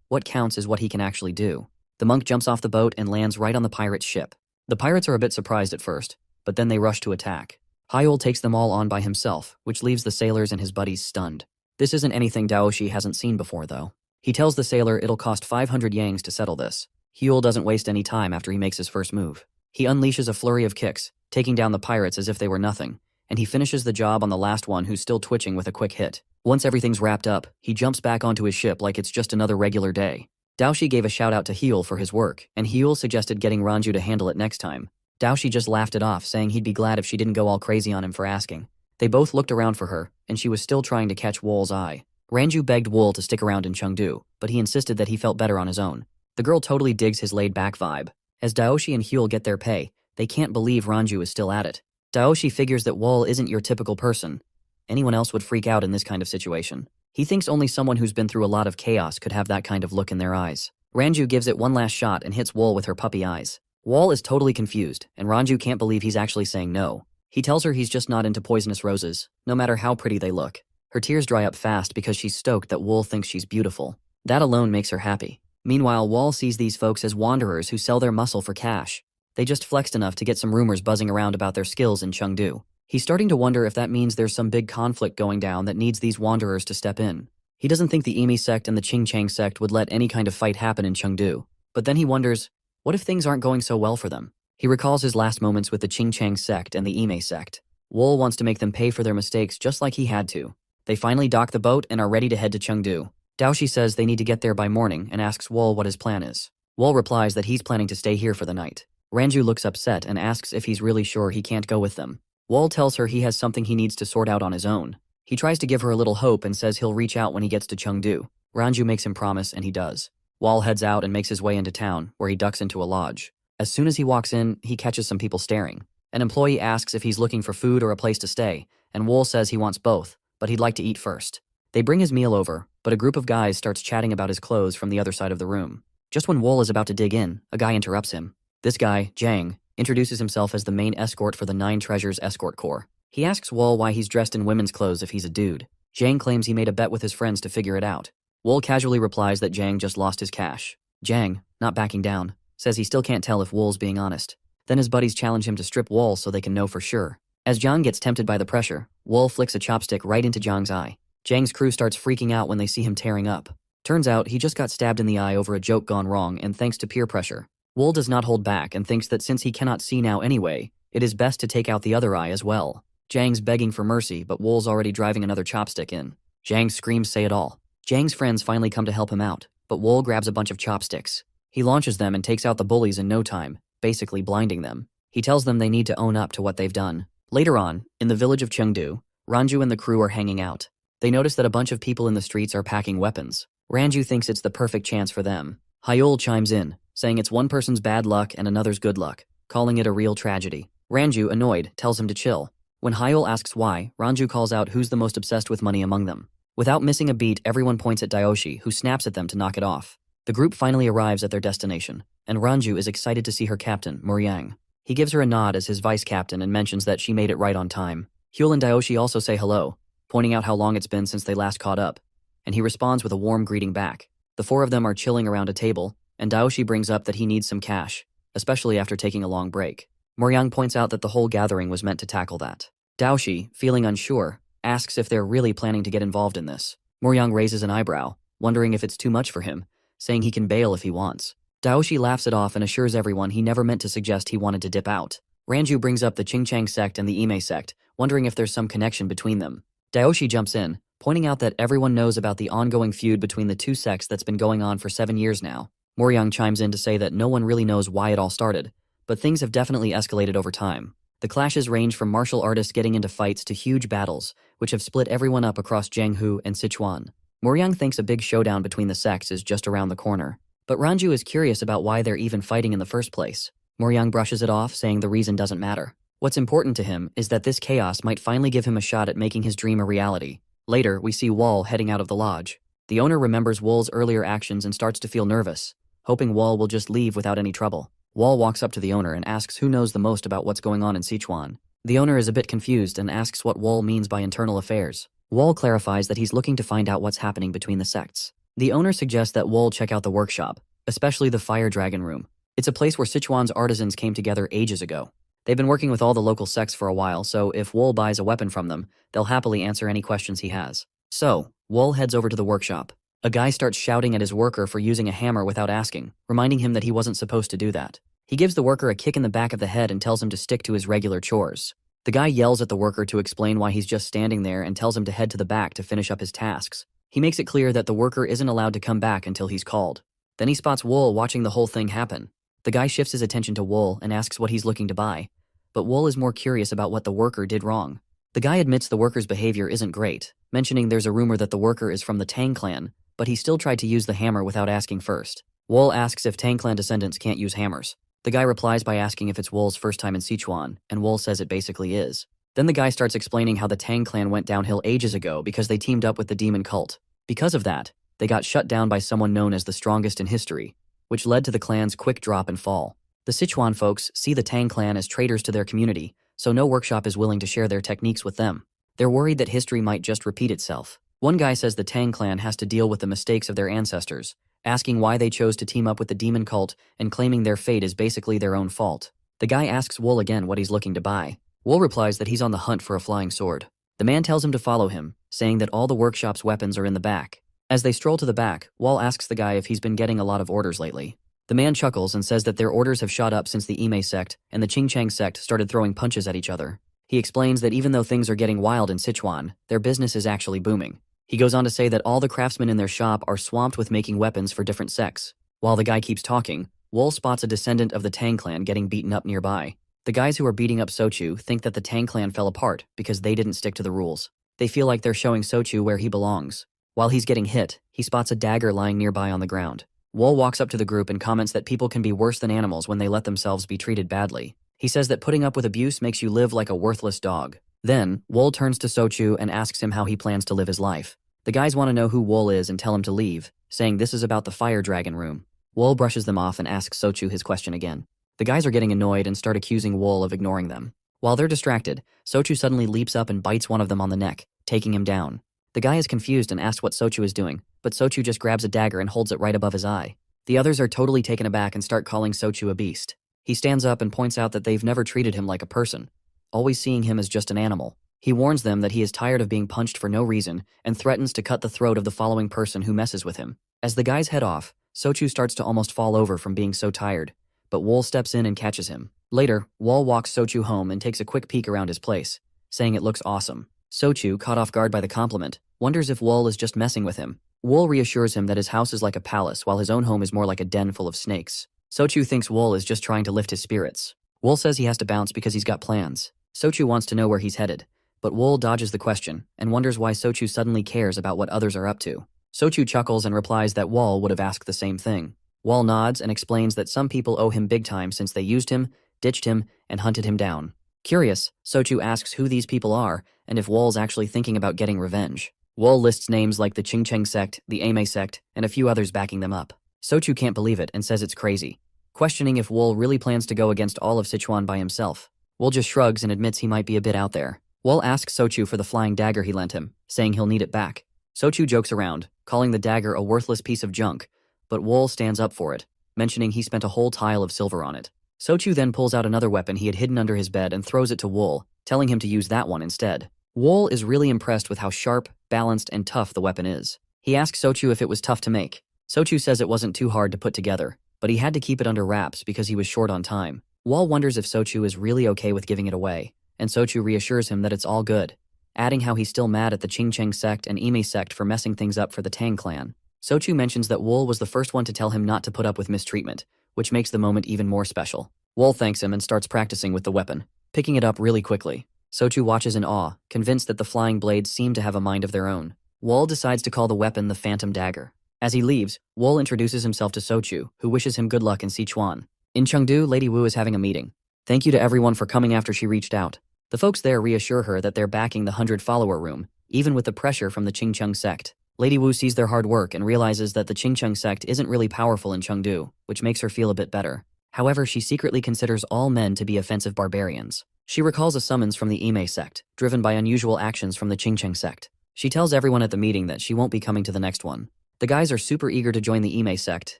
[SPEAKER 1] What counts is what he can actually do. The monk jumps off the boat and lands right on the pirate's ship. The pirates are a bit surprised at first, but then they rush to attack. Hyul takes them all on by himself, which leaves the sailors and his buddies stunned. This isn't anything Daoshi hasn't seen before, though. He tells the sailor it'll cost 500 yangs to settle this. Hyul doesn't waste any time after he makes his first move. He unleashes a flurry of kicks, taking down the pirates as if they were nothing, and he finishes the job on the last one who's still twitching with a quick hit. Once everything's wrapped up, he jumps back onto his ship like it's just another regular day. Daoshi gave a shout out to Heal for his work, and Heal suggested getting Ranju to handle it next time. Daoshi just laughed it off, saying he'd be glad if she didn't go all crazy on him for asking. They both looked around for her, and she was still trying to catch Wool's eye. Ranju begged Wool to stick around in Chengdu, but he insisted that he felt better on his own. The girl totally digs his laid-back vibe. As Daoshi and Heal get their pay, they can't believe Ranju is still at it. Daoshi figures that Wool isn't your typical person. Anyone else would freak out in this kind of situation. He thinks only someone who's been through a lot of chaos could have that kind of look in their eyes. Ranju gives it one last shot and hits Wool with her puppy eyes. Wool is totally confused, and Ranju can't believe he's actually saying no. He tells her he's just not into poisonous roses, no matter how pretty they look. Her tears dry up fast because she's stoked that Wool thinks she's beautiful. That alone makes her happy. Meanwhile, Wool sees these folks as wanderers who sell their muscle for cash. They just flexed enough to get some rumors buzzing around about their skills in Chengdu. He's starting to wonder if that means there's some big conflict going down that needs these wanderers to step in. He doesn't think the Ime sect and the Qingchang sect would let any kind of fight happen in Chengdu. But then he wonders, what if things aren't going so well for them? He recalls his last moments with the Qingchang sect and the Ime sect. Wool wants to make them pay for their mistakes just like he had to. They finally dock the boat and are ready to head to Chengdu. Daoshi says they need to get there by morning and asks Wool what his plan is. Wool replies that he's planning to stay here for the night. Ranju looks upset and asks if he's really sure he can't go with them. Wool tells her he has something he needs to sort out on his own. He tries to give her a little hope and says he'll reach out when he gets to Chengdu. Ranju makes him promise, and he does. Wool heads out and makes his way into town, where he ducks into a lodge. As soon as he walks in, he catches some people staring. An employee asks if he's looking for food or a place to stay, and Wool says he wants both, but he'd like to eat first. They bring his meal over, but a group of guys starts chatting about his clothes from the other side of the room. Just when Wool is about to dig in, a guy interrupts him. This guy, Jang, introduces himself as the main escort for the Nine Treasures Escort Corps. He asks Wool why he's dressed in women's clothes if he's a dude. Jang claims he made a bet with his friends to figure it out. Wool casually replies that Jang just lost his cash. Jang, not backing down, says he still can't tell if Wool's being honest. Then his buddies challenge him to strip Wool so they can know for sure. As Jang gets tempted by the pressure, Wool flicks a chopstick right into Jang's eye. Jang's crew starts freaking out when they see him tearing up. Turns out he just got stabbed in the eye over a joke gone wrong, and thanks to peer pressure. Wool does not hold back and thinks that since he cannot see now anyway, it is best to take out the other eye as well. Jang's begging for mercy, but Wool's already driving another chopstick in. Jang screams say it all. Jang's friends finally come to help him out, but Wool grabs a bunch of chopsticks. He launches them and takes out the bullies in no time, basically blinding them. He tells them they need to own up to what they've done. Later on, in the village of Chengdu, Ranju and the crew are hanging out. They notice that a bunch of people in the streets are packing weapons. Ranju thinks it's the perfect chance for them. Hyul chimes in, saying it's one person's bad luck and another's good luck, calling it a real tragedy. Ranju, annoyed, tells him to chill. When Hyul asks why, Ranju calls out who's the most obsessed with money among them. Without missing a beat, everyone points at Daoshi, who snaps at them to knock it off. The group finally arrives at their destination, and Ranju is excited to see her captain, Muryang. He gives her a nod as his vice captain and mentions that she made it right on time. Hyul and Daoshi also say hello, pointing out how long it's been since they last caught up, and he responds with a warm greeting back. The four of them are chilling around a table, and Daoshi brings up that he needs some cash, especially after taking a long break. Muryang points out that the whole gathering was meant to tackle that. Daoshi, feeling unsure, asks if they're really planning to get involved in this. Muryang raises an eyebrow, wondering if it's too much for him, saying he can bail if he wants. Daoshi laughs it off and assures everyone he never meant to suggest he wanted to dip out. Ranju brings up the Qingchang sect and the Ime sect, wondering if there's some connection between them. Daoshi jumps in, pointing out that everyone knows about the ongoing feud between the two sects that's been going on for 7 years now. Muryang chimes in to say that no one really knows why it all started, but things have definitely escalated over time. The clashes range from martial artists getting into fights to huge battles, which have split everyone up across Jianghu and Sichuan. Muryang thinks a big showdown between the sects is just around the corner, but Ranju is curious about why they're even fighting in the first place. Muryang brushes it off, saying the reason doesn't matter. What's important to him is that this chaos might finally give him a shot at making his dream a reality. Later, we see Wool heading out of the lodge. The owner remembers Wool's earlier actions and starts to feel nervous, hoping Wool will just leave without any trouble. Wool walks up to the owner and asks who knows the most about what's going on in Sichuan. The owner is a bit confused and asks what Wool means by internal affairs. Wool clarifies that he's looking to find out what's happening between the sects. The owner suggests that Wool check out the workshop, especially the Fire Dragon Room. It's a place where Sichuan's artisans came together ages ago. They've been working with all the local sects for a while, so if Wool buys a weapon from them, they'll happily answer any questions he has. So, Wool heads over to the workshop. A guy starts shouting at his worker for using a hammer without asking, reminding him that he wasn't supposed to do that. He gives the worker a kick in the back of the head and tells him to stick to his regular chores. The guy yells at the worker to explain why he's just standing there and tells him to head to the back to finish up his tasks. He makes it clear that the worker isn't allowed to come back until he's called. Then he spots Wool watching the whole thing happen. The guy shifts his attention to Wool and asks what he's looking to buy, but Wool is more curious about what the worker did wrong. The guy admits the worker's behavior isn't great, mentioning there's a rumor that the worker is from the Tang clan, but he still tried to use the hammer without asking first. Wool asks if Tang clan descendants can't use hammers. The guy replies by asking if it's Wool's first time in Sichuan, and Wool says it basically is. Then the guy starts explaining how the Tang clan went downhill ages ago because they teamed up with the demon cult. Because of that, they got shut down by someone known as the strongest in history, which led to the clan's quick drop and fall. The Sichuan folks see the Tang clan as traitors to their community, so no workshop is willing to share their techniques with them. They're worried that history might just repeat itself. One guy says the Tang clan has to deal with the mistakes of their ancestors, asking why they chose to team up with the demon cult and claiming their fate is basically their own fault. The guy asks Wool again what he's looking to buy. Wool replies that he's on the hunt for a flying sword. The man tells him to follow him, saying that all the workshop's weapons are in the back. As they stroll to the back, Wool asks the guy if he's been getting a lot of orders lately. The man chuckles and says that their orders have shot up since the Ime sect and the Qingchang sect started throwing punches at each other. He explains that even though things are getting wild in Sichuan, their business is actually booming. He goes on to say that all the craftsmen in their shop are swamped with making weapons for different sects. While the guy keeps talking, Wool spots a descendant of the Tang clan getting beaten up nearby. The guys who are beating up Sochu think that the Tang clan fell apart because they didn't stick to the rules. They feel like they're showing Sochu where he belongs. While he's getting hit, he spots a dagger lying nearby on the ground. Wool walks up to the group and comments that people can be worse than animals when they let themselves be treated badly. He says that putting up with abuse makes you live like a worthless dog. Then, Wool turns to Sochu and asks him how he plans to live his life. The guys want to know who Wool is and tell him to leave, saying this is about the fire dragon room. Wool brushes them off and asks Sochu his question again. The guys are getting annoyed and start accusing Wool of ignoring them. While they're distracted, Sochu suddenly leaps up and bites one of them on the neck, taking him down. The guy is confused and asks what Sochu is doing, but Sochu just grabs a dagger and holds it right above his eye. The others are totally taken aback and start calling Sochu a beast. He stands up and points out that they've never treated him like a person, always seeing him as just an animal. He warns them that he is tired of being punched for no reason and threatens to cut the throat of the following person who messes with him. As the guys head off, Sochu starts to almost fall over from being so tired, but Wool steps in and catches him. Later, Wool walks Sochu home and takes a quick peek around his place, saying it looks awesome. Sochu, caught off guard by the compliment, wonders if Wool is just messing with him. Wool reassures him that his house is like a palace while his own home is more like a den full of snakes. Sochu thinks Wool is just trying to lift his spirits. Wool says he has to bounce because he's got plans. Sochu wants to know where he's headed, but Wool dodges the question and wonders why Sochu suddenly cares about what others are up to. Sochu chuckles and replies that Wool would have asked the same thing. Wool nods and explains that some people owe him big time since they used him, ditched him, and hunted him down. Curious, Sochu asks who these people are and if Wool's actually thinking about getting revenge. Wool lists names like the Qingcheng sect, the Ame sect, and a few others backing them up. Sochu can't believe it and says it's crazy, questioning if Wool really plans to go against all of Sichuan by himself. Wool just shrugs and admits he might be a bit out there. Wool asks Sochu for the flying dagger he lent him, saying he'll need it back. Sochu jokes around, calling the dagger a worthless piece of junk, but Wool stands up for it, mentioning he spent a whole tile of silver on it. Sochu then pulls out another weapon he had hidden under his bed and throws it to Wool, telling him to use that one instead. Wool is really impressed with how sharp, balanced, and tough the weapon is. He asks Sochu if it was tough to make. Sochu says it wasn't too hard to put together, but he had to keep it under wraps because he was short on time. Wool wonders if Sochu is really okay with giving it away, and Sochu reassures him that it's all good, adding how he's still mad at the Qingcheng sect and Ime sect for messing things up for the Tang clan. Sochu mentions that Wool was the first one to tell him not to put up with mistreatment, which makes the moment even more special. Wool thanks him and starts practicing with the weapon, picking it up really quickly. Sochu watches in awe, convinced that the flying blades seem to have a mind of their own. Wool decides to call the weapon the Phantom Dagger. As he leaves, Wool introduces himself to Sochu, who wishes him good luck in Sichuan. In Chengdu, Lady Wu is having a meeting. Thank you to everyone for coming after she reached out. The folks there reassure her that they're backing the 100-follower room, even with the pressure from the Qingcheng sect. Lady Wu sees their hard work and realizes that the Qingcheng sect isn't really powerful in Chengdu, which makes her feel a bit better. However, she secretly considers all men to be offensive barbarians. She recalls a summons from the Ime sect, driven by unusual actions from the Qingcheng sect. She tells everyone at the meeting that she won't be coming to the next one. The guys are super eager to join the Ime sect,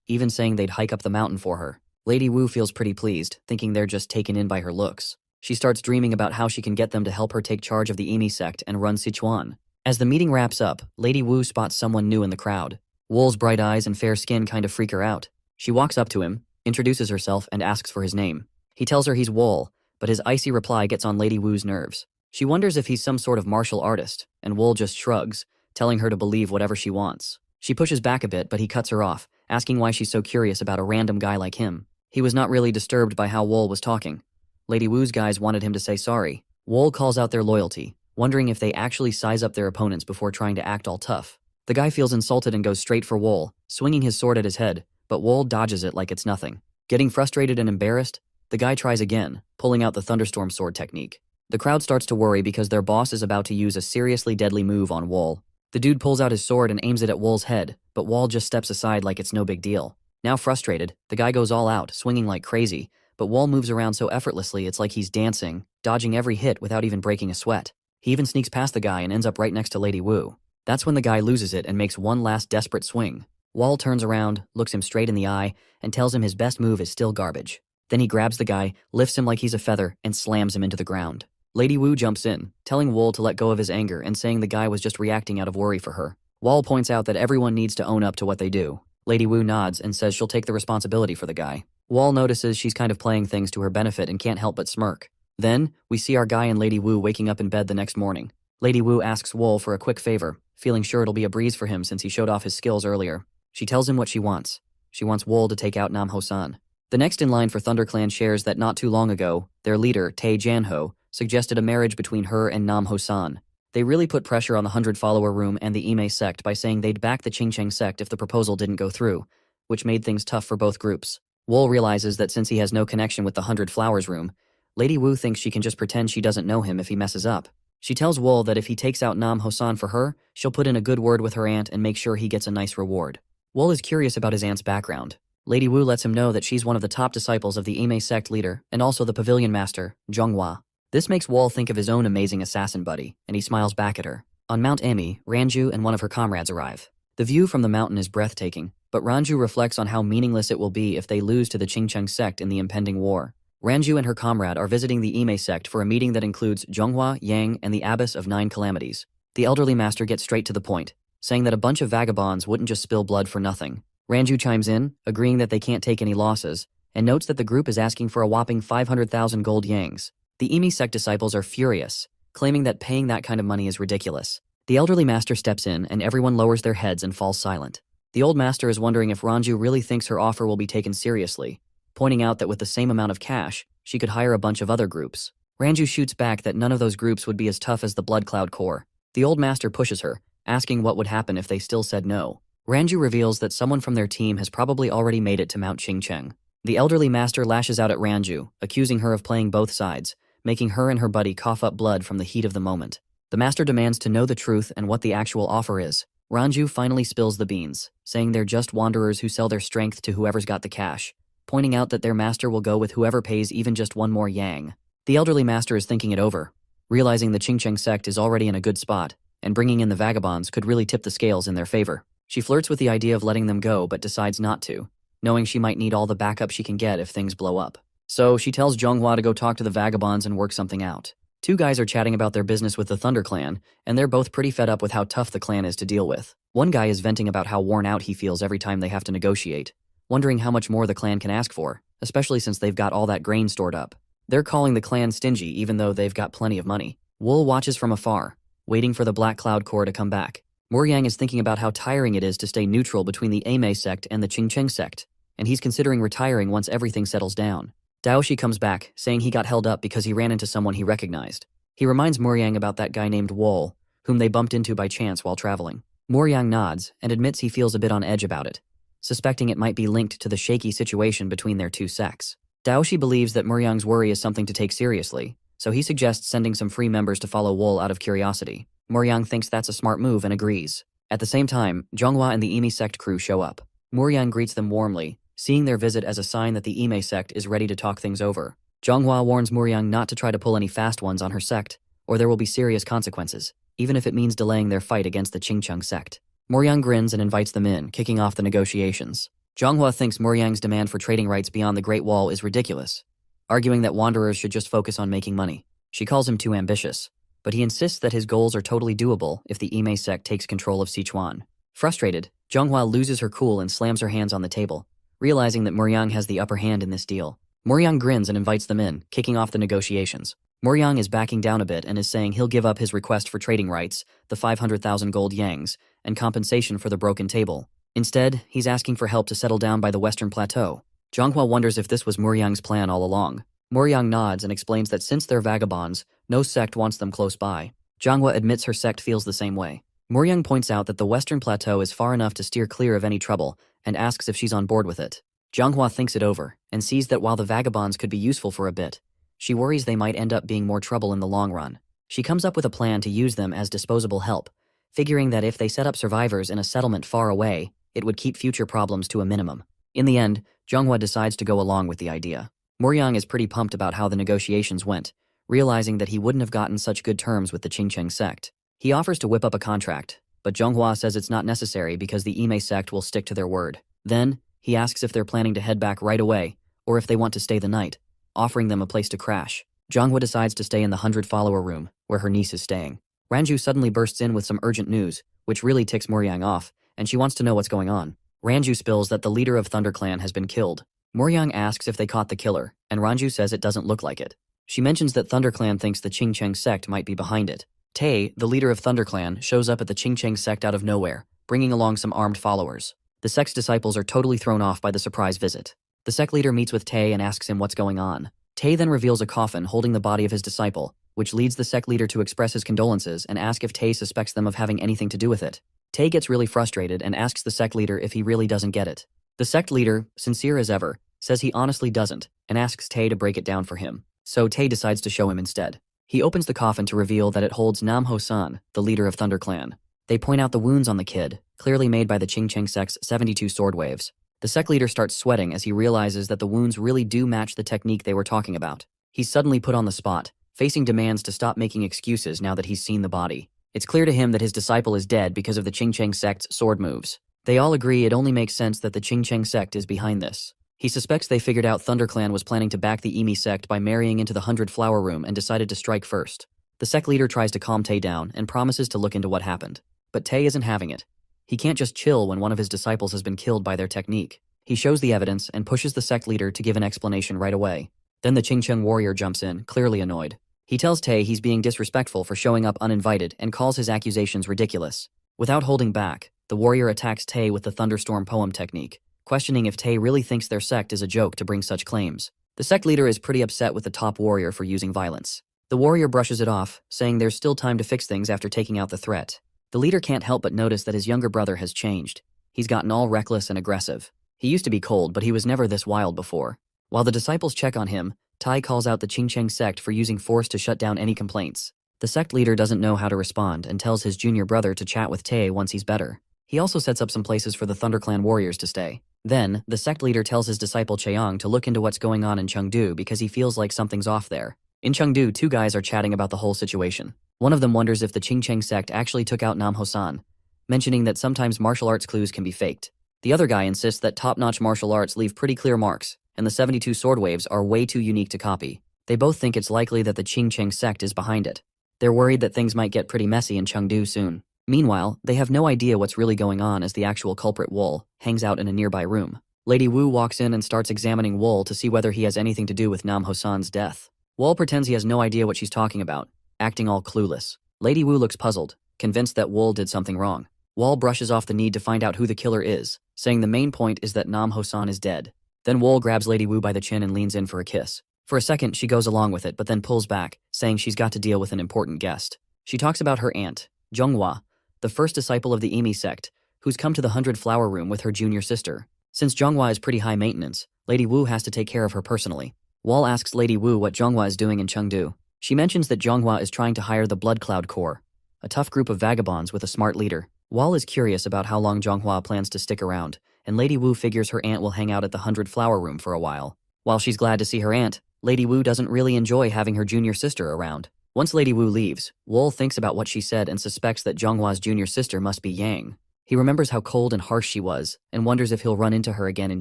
[SPEAKER 1] even saying they'd hike up the mountain for her. Lady Wu feels pretty pleased, thinking they're just taken in by her looks. She starts dreaming about how she can get them to help her take charge of the Ime sect and run Sichuan. As the meeting wraps up, Lady Wu spots someone new in the crowd. Wool's bright eyes and fair skin kind of freak her out. She walks up to him, introduces herself, and asks for his name. He tells her he's Wool, but his icy reply gets on Lady Wu's nerves. She wonders if he's some sort of martial artist, and Wool just shrugs, telling her to believe whatever she wants. She pushes back a bit, but he cuts her off, asking why she's so curious about a random guy like him. He was not really disturbed by how Wool was talking. Lady Wu's guys wanted him to say sorry. Wool calls out their loyalty, wondering if they actually size up their opponents before trying to act all tough. The guy feels insulted and goes straight for Wool, swinging his sword at his head, but Wool dodges it like it's nothing. Getting frustrated and embarrassed, the guy tries again, pulling out the thunderstorm sword technique. The crowd starts to worry because their boss is about to use a seriously deadly move on Wool. The dude pulls out his sword and aims it at Wool's head, but Wool just steps aside like it's no big deal. Now frustrated, the guy goes all out, swinging like crazy, but Wool moves around so effortlessly it's like he's dancing, dodging every hit without even breaking a sweat. He even sneaks past the guy and ends up right next to Lady Wu. That's when the guy loses it and makes one last desperate swing. Wool turns around, looks him straight in the eye, and tells him his best move is still garbage. Then he grabs the guy, lifts him like he's a feather, and slams him into the ground. Lady Wu jumps in, telling Wool to let go of his anger and saying the guy was just reacting out of worry for her. Wool points out that everyone needs to own up to what they do. Lady Wu nods and says she'll take the responsibility for the guy. Wool notices she's kind of playing things to her benefit and can't help but smirk. Then, we see our guy and Lady Wu waking up in bed the next morning. Lady Wu asks Wool for a quick favor, feeling sure it'll be a breeze for him since he showed off his skills earlier. She tells him what she wants. She wants Wool to take out Nam Ho-san. The next in line for ThunderClan shares that not too long ago, their leader, Tae Janho, suggested a marriage between her and Nam Ho-san. They really put pressure on the 100-follower room and the Ime sect by saying they'd back the Qingcheng sect if the proposal didn't go through, which made things tough for both groups. Wool realizes that since he has no connection with the 100 Flowers room, Lady Wu thinks she can just pretend she doesn't know him if he messes up. She tells Wool that if he takes out Nam Ho-san for her, she'll put in a good word with her aunt and make sure he gets a nice reward. Wool is curious about his aunt's background. Lady Wu lets him know that she's one of the top disciples of the Ime sect leader and also the pavilion master, Zhonghua. This makes Wool think of his own amazing assassin buddy, and he smiles back at her. On Mount Emi, Ranju and one of her comrades arrive. The view from the mountain is breathtaking, but Ranju reflects on how meaningless it will be if they lose to the Qingcheng sect in the impending war. Ranju and her comrade are visiting the Ime sect for a meeting that includes Zhonghua, Yang, and the Abbess of 9 Calamities. The elderly master gets straight to the point, saying that a bunch of vagabonds wouldn't just spill blood for nothing. Ranju chimes in, agreeing that they can't take any losses, and notes that the group is asking for a whopping 500,000 gold yangs. The Ime sect disciples are furious, claiming that paying that kind of money is ridiculous. The elderly master steps in and everyone lowers their heads and falls silent. The old master is wondering if Ranju really thinks her offer will be taken seriously, pointing out that with the same amount of cash, she could hire a bunch of other groups. Ranju shoots back that none of those groups would be as tough as the Blood Cloud Corps. The old master pushes her, asking what would happen if they still said no. Ranju reveals that someone from their team has probably already made it to Mount Qingcheng. The elderly master lashes out at Ranju, accusing her of playing both sides, making her and her buddy cough up blood from the heat of the moment. The master demands to know the truth and what the actual offer is. Ranju finally spills the beans, saying they're just wanderers who sell their strength to whoever's got the cash, pointing out that their master will go with whoever pays even just one more yang. The elderly master is thinking it over, realizing the Qingcheng sect is already in a good spot, and bringing in the vagabonds could really tip the scales in their favor. She flirts with the idea of letting them go but decides not to, knowing she might need all the backup she can get if things blow up. So she tells Zhonghua to go talk to the vagabonds and work something out. Two guys are chatting about their business with the Thunder Clan, and they're both pretty fed up with how tough the clan is to deal with. One guy is venting about how worn out he feels every time they have to negotiate, wondering how much more the clan can ask for, especially since they've got all that grain stored up. They're calling the clan stingy even though they've got plenty of money. Wool watches from afar, waiting for the Black Cloud Corps to come back. Moryang is thinking about how tiring it is to stay neutral between the Ame sect and the Qingcheng sect, and he's considering retiring once everything settles down. Daoshi comes back, saying he got held up because he ran into someone he recognized. He reminds Moryang about that guy named Wool, whom they bumped into by chance while traveling. Moryang nods and admits he feels a bit on edge about it, suspecting it might be linked to the shaky situation between their two sects. Daoshi believes that Moryang's worry is something to take seriously, so he suggests sending some free members to follow Wool out of curiosity. Moryang thinks that's a smart move and agrees. At the same time, Zhonghua and the Ime sect crew show up. Moryang greets them warmly, seeing their visit as a sign that the Ime sect is ready to talk things over. Zhonghua warns Moryang not to try to pull any fast ones on her sect, or there will be serious consequences, even if it means delaying their fight against the Qingcheng sect. Moryang grins and invites them in, kicking off the negotiations. Zhonghua thinks Moryang's demand for trading rights beyond the Great Wall is ridiculous, arguing that wanderers should just focus on making money. She calls him too ambitious, but he insists that his goals are totally doable if the Ime sect takes control of Sichuan. Frustrated, Zhonghua loses her cool and slams her hands on the table, realizing that Moryang has the upper hand in this deal. Moryang grins and invites them in, kicking off the negotiations. Moryang is backing down a bit and is saying he'll give up his request for trading rights, the 500,000 gold yangs, and compensation for the broken table. Instead, he's asking for help to settle down by the Western Plateau. Zhonghua wonders if this was Muryang's plan all along. Muryang nods and explains that since they're vagabonds, no sect wants them close by. Zhonghua admits her sect feels the same way. Muryang points out that the Western Plateau is far enough to steer clear of any trouble and asks if she's on board with it. Zhonghua thinks it over and sees that while the vagabonds could be useful for a bit, she worries they might end up being more trouble in the long run. She comes up with a plan to use them as disposable help, figuring that if they set up survivors in a settlement far away, it would keep future problems to a minimum. In the end, Zhonghua decides to go along with the idea. Muryang is pretty pumped about how the negotiations went, realizing that he wouldn't have gotten such good terms with the Qingcheng sect. He offers to whip up a contract, but Zhonghua says it's not necessary because the Ime sect will stick to their word. Then, he asks if they're planning to head back right away, or if they want to stay the night, offering them a place to crash. Zhonghua decides to stay in the 100-follower room, where her niece is staying. Ranju suddenly bursts in with some urgent news, which really ticks Muryang off, and she wants to know what's going on. Ranju spills that the leader of ThunderClan has been killed. Muryang asks if they caught the killer, and Ranju says it doesn't look like it. She mentions that ThunderClan thinks the Qingcheng sect might be behind it. Tae, the leader of ThunderClan, shows up at the Qingcheng sect out of nowhere, bringing along some armed followers. The sect's disciples are totally thrown off by the surprise visit. The sect leader meets with Tae and asks him what's going on. Tae then reveals a coffin holding the body of his disciple, which leads the sect leader to express his condolences and ask if Tae suspects them of having anything to do with it. Tae gets really frustrated and asks the sect leader if he really doesn't get it. The sect leader, sincere as ever, says he honestly doesn't and asks Tae to break it down for him. So Tae decides to show him instead. He opens the coffin to reveal that it holds Nam Ho-san, the leader of ThunderClan. They point out the wounds on the kid, clearly made by the Qingcheng sect's 72 sword waves. The sect leader starts sweating as he realizes that the wounds really do match the technique they were talking about. He's suddenly put on the spot, facing demands to stop making excuses now that he's seen the body. It's clear to him that his disciple is dead because of the Qingcheng sect's sword moves. They all agree it only makes sense that the Qingcheng sect is behind this. He suspects they figured out ThunderClan was planning to back the Imi sect by marrying into the 100-flower room and decided to strike first. The sect leader tries to calm Tae down and promises to look into what happened. But Tae isn't having it. He can't just chill when one of his disciples has been killed by their technique. He shows the evidence and pushes the sect leader to give an explanation right away. Then the Qingcheng warrior jumps in, clearly annoyed. He tells Tae he's being disrespectful for showing up uninvited and calls his accusations ridiculous. Without holding back, the warrior attacks Tae with the thunderstorm poem technique, questioning if Tae really thinks their sect is a joke to bring such claims. The sect leader is pretty upset with the top warrior for using violence. The warrior brushes it off, saying there's still time to fix things after taking out the threat. The leader can't help but notice that his younger brother has changed. He's gotten all reckless and aggressive. He used to be cold, but he was never this wild before. While the disciples check on him, Tai calls out the Qingcheng sect for using force to shut down any complaints. The sect leader doesn't know how to respond and tells his junior brother to chat with Tae once he's better. He also sets up some places for the ThunderClan warriors to stay. Then, the sect leader tells his disciple Cheong to look into what's going on in Chengdu because he feels like something's off there. In Chengdu, two guys are chatting about the whole situation. One of them wonders if the Qingcheng sect actually took out Nam Ho-san, mentioning that sometimes martial arts clues can be faked. The other guy insists that top-notch martial arts leave pretty clear marks, and the 72 sword waves are way too unique to copy. They both think it's likely that the Qingcheng sect is behind it. They're worried that things might get pretty messy in Chengdu soon. Meanwhile, they have no idea what's really going on as the actual culprit Wool hangs out in a nearby room. Lady Wu walks in and starts examining Wool to see whether he has anything to do with Nam Ho-san's death. Wool pretends he has no idea what she's talking about, acting all clueless. Lady Wu looks puzzled, convinced that Wool did something wrong. Wool brushes off the need to find out who the killer is, saying the main point is that Nam Ho-san is dead. Then Wool grabs Lady Wu by the chin and leans in for a kiss. For a second, she goes along with it, but then pulls back, saying she's got to deal with an important guest. She talks about her aunt, Zhonghua, the first disciple of the Imi sect, who's come to the 100-flower room with her junior sister. Since Zhonghua is pretty high maintenance, Lady Wu has to take care of her personally. Wool asks Lady Wu what Zhonghua is doing in Chengdu. She mentions that Zhonghua is trying to hire the Blood Cloud Corps, a tough group of vagabonds with a smart leader. Wool is curious about how long Zhonghua plans to stick around, and Lady Wu figures her aunt will hang out at the 100-flower room for a while. While she's glad to see her aunt, Lady Wu doesn't really enjoy having her junior sister around. Once Lady Wu leaves, Wool thinks about what she said and suspects that Zhonghua's junior sister must be Yang. He remembers how cold and harsh she was, and wonders if he'll run into her again in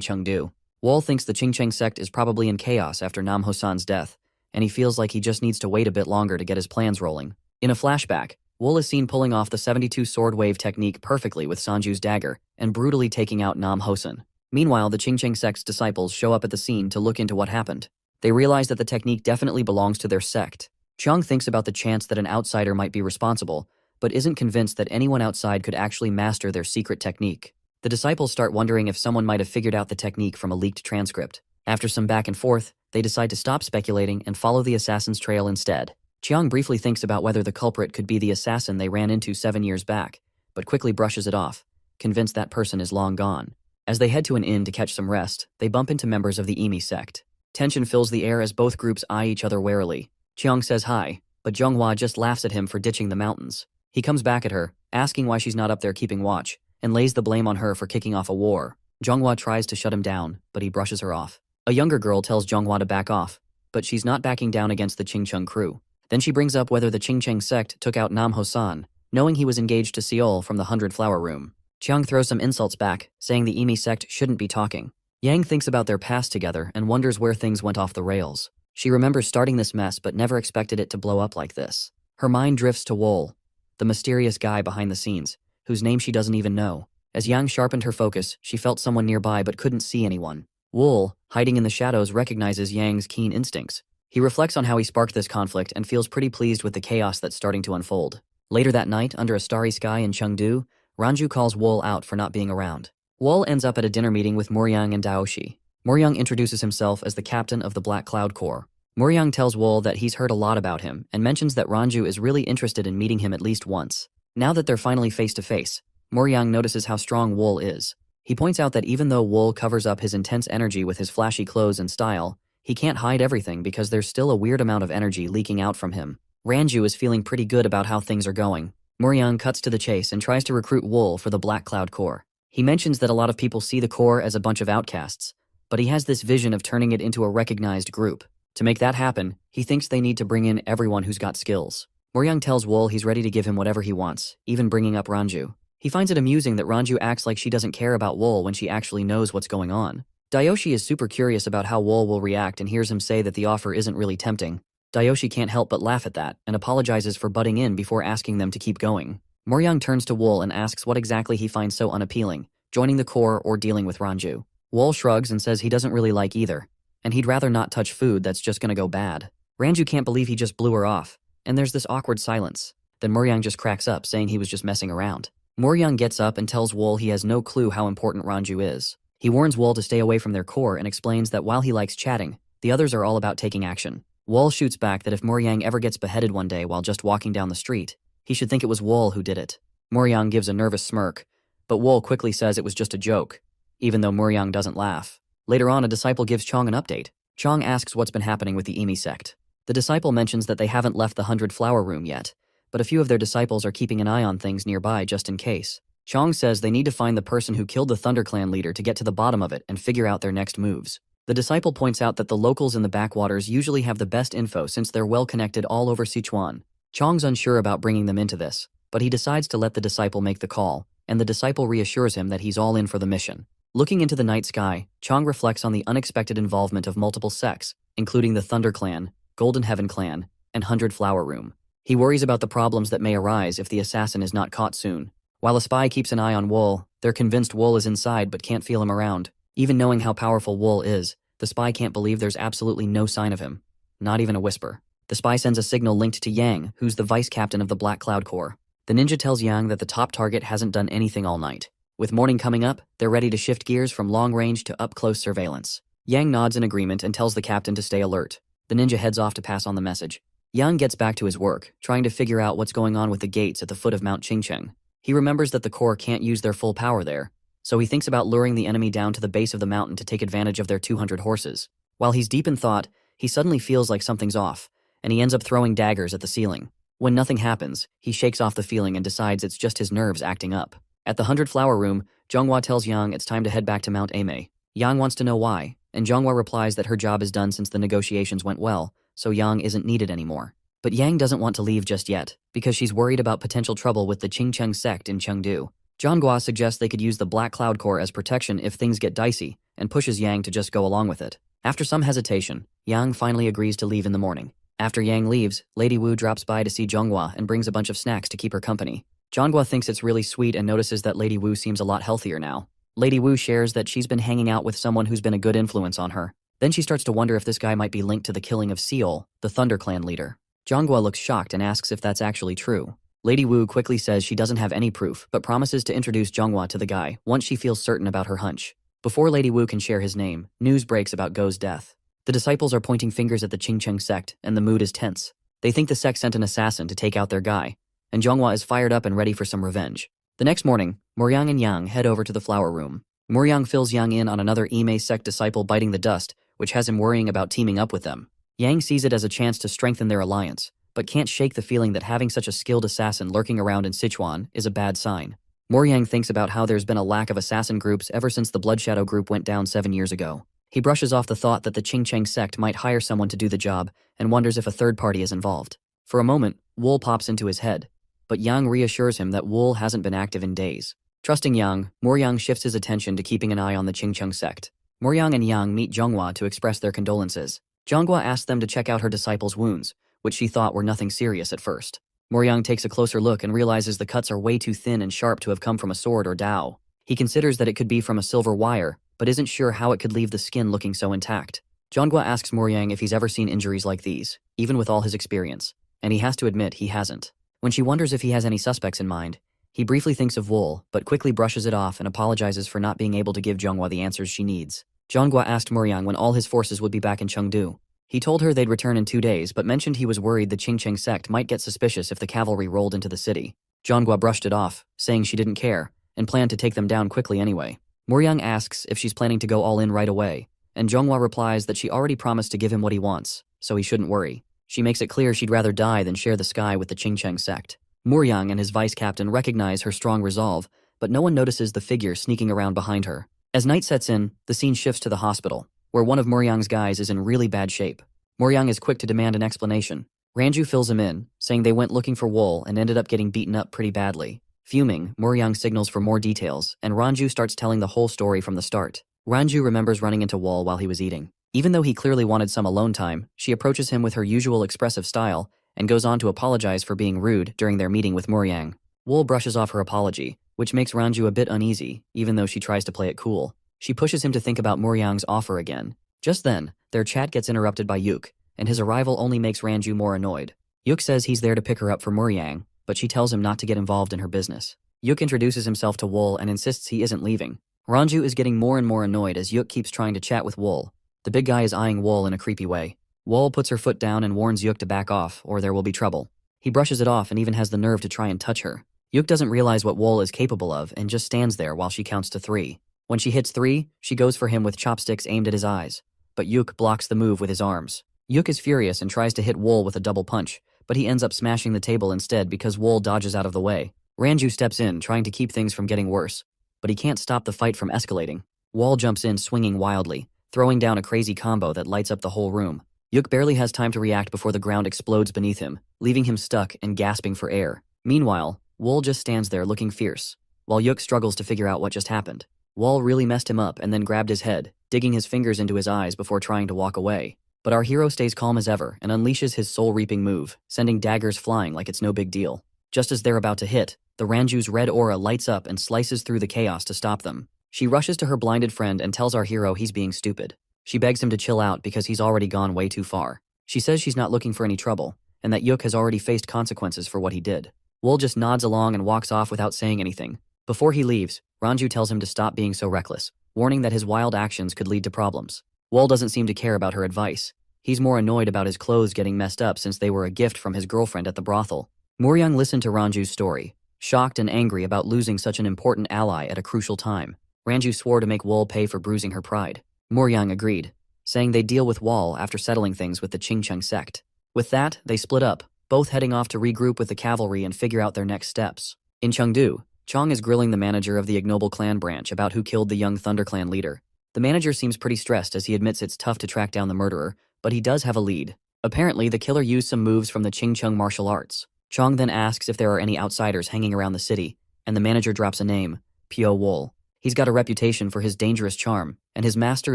[SPEAKER 1] Chengdu. Wool thinks the Qingcheng sect is probably in chaos after Nam Ho-san's death, and he feels like he just needs to wait a bit longer to get his plans rolling. In a flashback, Wool is seen pulling off the 72 sword wave technique perfectly with Sanju's dagger, and brutally taking out Nam Ho-san. Meanwhile, the Qingcheng sect's disciples show up at the scene to look into what happened. They realize that the technique definitely belongs to their sect. Cheong thinks about the chance that an outsider might be responsible, but isn't convinced that anyone outside could actually master their secret technique. The disciples start wondering if someone might have figured out the technique from a leaked transcript. After some back and forth, they decide to stop speculating and follow the assassin's trail instead. Chiang briefly thinks about whether the culprit could be the assassin they ran into 7 years back, but quickly brushes it off, convinced that person is long gone. As they head to an inn to catch some rest, they bump into members of the Emi sect. Tension fills the air as both groups eye each other warily. Chiang says hi, but Zhonghua just laughs at him for ditching the mountains. He comes back at her, asking why she's not up there keeping watch, and lays the blame on her for kicking off a war. Zhonghua tries to shut him down, but he brushes her off. A younger girl tells Zhonghua to back off, but she's not backing down against the Qingcheng crew. Then she brings up whether the Qingcheng sect took out Nam Hosan, knowing he was engaged to Seol from the 100 Flower Room. Chiang throws some insults back, saying the Emi sect shouldn't be talking. Yang thinks about their past together and wonders where things went off the rails. She remembers starting this mess but never expected it to blow up like this. Her mind drifts to Wool, the mysterious guy behind the scenes, whose name she doesn't even know. As Yang sharpened her focus, she felt someone nearby but couldn't see anyone. Wool, hiding in the shadows, recognizes Yang's keen instincts. He reflects on how he sparked this conflict and feels pretty pleased with the chaos that's starting to unfold. Later that night, under a starry sky in Chengdu, Ranju calls Wool out for not being around. Wool ends up at a dinner meeting with Moryang and Daoshi. Moryang introduces himself as the captain of the Black Cloud Corps. Moryang tells Wool that he's heard a lot about him and mentions that Ranju is really interested in meeting him at least once. Now that they're finally face to face, Moryang notices how strong Wool is. He points out that even though Wool covers up his intense energy with his flashy clothes and style, he can't hide everything because there's still a weird amount of energy leaking out from him. Ranju is feeling pretty good about how things are going. Moryang cuts to the chase and tries to recruit Wool for the Black Cloud Corps. He mentions that a lot of people see the Corps as a bunch of outcasts, but he has this vision of turning it into a recognized group. To make that happen, he thinks they need to bring in everyone who's got skills. Moryang tells Wool he's ready to give him whatever he wants, even bringing up Ranju. He finds it amusing that Ranju acts like she doesn't care about Wool when she actually knows what's going on. Daoshi is super curious about how Wool will react and hears him say that the offer isn't really tempting. Daoshi can't help but laugh at that and apologizes for butting in before asking them to keep going. Moryang turns to Wool and asks what exactly he finds so unappealing, joining the Corps or dealing with Ranju. Wool shrugs and says he doesn't really like either, and he'd rather not touch food that's just gonna go bad. Ranju can't believe he just blew her off, and there's this awkward silence. Then Moryang just cracks up, saying he was just messing around. Moryang gets up and tells Wool he has no clue how important Ranju is. He warns Wool to stay away from their Corps and explains that while he likes chatting, the others are all about taking action. Wool shoots back that if Moryang ever gets beheaded one day while just walking down the street, he should think it was Wool who did it. Moryang gives a nervous smirk, but Wool quickly says it was just a joke, even though Moryang doesn't laugh. Later on, a disciple gives Chong an update. Chong asks what's been happening with the Emi sect. The disciple mentions that they haven't left the 100 Flower Room yet, but a few of their disciples are keeping an eye on things nearby just in case. Chong says they need to find the person who killed the Thunder Clan leader to get to the bottom of it and figure out their next moves. The disciple points out that the locals in the backwaters usually have the best info since they're well connected all over Sichuan. Chong's unsure about bringing them into this, but he decides to let the disciple make the call, and the disciple reassures him that he's all in for the mission. Looking into the night sky, Chong reflects on the unexpected involvement of multiple sects, including the Thunder Clan, Golden Heaven Clan, and 100 Flower Room. He worries about the problems that may arise if the assassin is not caught soon. While a spy keeps an eye on Wool, they're convinced Wool is inside but can't feel him around. Even knowing how powerful Wool is, the spy can't believe there's absolutely no sign of him. Not even a whisper. The spy sends a signal linked to Yang, who's the vice captain of the Black Cloud Corps. The ninja tells Yang that the top target hasn't done anything all night. With morning coming up, they're ready to shift gears from long-range to up-close surveillance. Yang nods in agreement and tells the captain to stay alert. The ninja heads off to pass on the message. Yang gets back to his work, trying to figure out what's going on with the gates at the foot of Mount Qingcheng. He remembers that the Corps can't use their full power there, so he thinks about luring the enemy down to the base of the mountain to take advantage of their 200 horses. While he's deep in thought, he suddenly feels like something's off, and he ends up throwing daggers at the ceiling. When nothing happens, he shakes off the feeling and decides it's just his nerves acting up. At the 100 Flower Room, Zhonghua tells Yang it's time to head back to Mount Ame. Yang wants to know why, and Zhonghua replies that her job is done since the negotiations went well, so Yang isn't needed anymore. But Yang doesn't want to leave just yet, because she's worried about potential trouble with the Qingcheng sect in Chengdu. Zhonghua suggests they could use the Black Cloud Corps as protection if things get dicey, and pushes Yang to just go along with it. After some hesitation, Yang finally agrees to leave in the morning. After Yang leaves, Lady Wu drops by to see Zhonghua and brings a bunch of snacks to keep her company. Zhonghua thinks it's really sweet and notices that Lady Wu seems a lot healthier now. Lady Wu shares that she's been hanging out with someone who's been a good influence on her. Then she starts to wonder if this guy might be linked to the killing of Seol, the Thunder Clan leader. Zhonghua looks shocked and asks if that's actually true. Lady Wu quickly says she doesn't have any proof, but promises to introduce Zhonghua to the guy once she feels certain about her hunch. Before Lady Wu can share his name, news breaks about Go's death. The disciples are pointing fingers at the Qingcheng sect, and the mood is tense. They think the sect sent an assassin to take out their guy, and Zhonghua is fired up and ready for some revenge. The next morning, Moryang and Yang head over to the flower room. Moryang fills Yang in on another Ime sect disciple biting the dust, which has him worrying about teaming up with them. Yang sees it as a chance to strengthen their alliance, but can't shake the feeling that having such a skilled assassin lurking around in Sichuan is a bad sign. Moryang thinks about how there's been a lack of assassin groups ever since the Blood Shadow group went down 7 years ago. He brushes off the thought that the Qingcheng sect might hire someone to do the job and wonders if a third party is involved. For a moment, Wool pops into his head, but Yang reassures him that Wool hasn't been active in days. Trusting Yang, Moryang shifts his attention to keeping an eye on the Qingcheng sect. Moryang and Yang meet Zhonghua to express their condolences. Zhonghua asks them to check out her disciple's wounds, which she thought were nothing serious at first. Moryang takes a closer look and realizes the cuts are way too thin and sharp to have come from a sword or dao. He considers that it could be from a silver wire, but isn't sure how it could leave the skin looking so intact. Zhonghua asks Moryang if he's ever seen injuries like these, even with all his experience, and he has to admit he hasn't. When she wonders if he has any suspects in mind, he briefly thinks of Wool, but quickly brushes it off and apologizes for not being able to give Zhonghua the answers she needs. Zhonghua asked Moryang when all his forces would be back in Chengdu. He told her they'd return in 2 days, but mentioned he was worried the Qingcheng sect might get suspicious if the cavalry rolled into the city. Zhonghua brushed it off, saying she didn't care, and planned to take them down quickly anyway. Moryang asks if she's planning to go all in right away, and Zhonghua replies that she already promised to give him what he wants, so he shouldn't worry. She makes it clear she'd rather die than share the sky with the Qingcheng sect. Moryang and his vice-captain recognize her strong resolve, but no one notices the figure sneaking around behind her. As night sets in, the scene shifts to the hospital, where one of Moryang's guys is in really bad shape. Moryang is quick to demand an explanation. Ranju fills him in, saying they went looking for Wool and ended up getting beaten up pretty badly. Fuming, Moryang signals for more details, and Ranju starts telling the whole story from the start. Ranju remembers running into Wool while he was eating. Even though he clearly wanted some alone time, she approaches him with her usual expressive style and goes on to apologize for being rude during their meeting with Moryang. Wool brushes off her apology, which makes Ranju a bit uneasy, even though she tries to play it cool. She pushes him to think about Moryang's offer again. Just then, their chat gets interrupted by Yuk, and his arrival only makes Ranju more annoyed. Yuk says he's there to pick her up for Moryang, but she tells him not to get involved in her business. Yuk introduces himself to Wool and insists he isn't leaving. Ranju is getting more and more annoyed as Yuk keeps trying to chat with Wool. The big guy is eyeing Wool in a creepy way. Wool puts her foot down and warns Yuk to back off, or there will be trouble. He brushes it off and even has the nerve to try and touch her. Yuk doesn't realize what Wool is capable of and just stands there while she counts to 3. When she hits 3, she goes for him with chopsticks aimed at his eyes, but Yuk blocks the move with his arms. Yuk is furious and tries to hit Wool with a double punch, but he ends up smashing the table instead because Wool dodges out of the way. Ranju steps in, trying to keep things from getting worse, but he can't stop the fight from escalating. Wool jumps in swinging wildly, throwing down a crazy combo that lights up the whole room. Yuk barely has time to react before the ground explodes beneath him, leaving him stuck and gasping for air. Meanwhile, Wool just stands there looking fierce, while Yuk struggles to figure out what just happened. Wool really messed him up and then grabbed his head, digging his fingers into his eyes before trying to walk away. But our hero stays calm as ever and unleashes his soul-reaping move, sending daggers flying like it's no big deal. Just as they're about to hit, the Ranju's red aura lights up and slices through the chaos to stop them. She rushes to her blinded friend and tells our hero he's being stupid. She begs him to chill out because he's already gone way too far. She says she's not looking for any trouble, and that Yuk has already faced consequences for what he did. Wool just nods along and walks off without saying anything. Before he leaves, Ranju tells him to stop being so reckless, warning that his wild actions could lead to problems. Wool doesn't seem to care about her advice. He's more annoyed about his clothes getting messed up since they were a gift from his girlfriend at the brothel. Moryang listened to Ranju's story, shocked and angry about losing such an important ally at a crucial time. Ranju swore to make Wool pay for bruising her pride. Moryang agreed, saying they'd deal with Wool after settling things with the Qingcheng sect. With that, they split up, both heading off to regroup with the cavalry and figure out their next steps. In Chengdu, Chong is grilling the manager of the ignoble clan branch about who killed the young ThunderClan leader. The manager seems pretty stressed as he admits it's tough to track down the murderer, but he does have a lead. Apparently, the killer used some moves from the Qingcheng martial arts. Chong then asks if there are any outsiders hanging around the city, and the manager drops a name, Pio Wool. He's got a reputation for his dangerous charm, and his master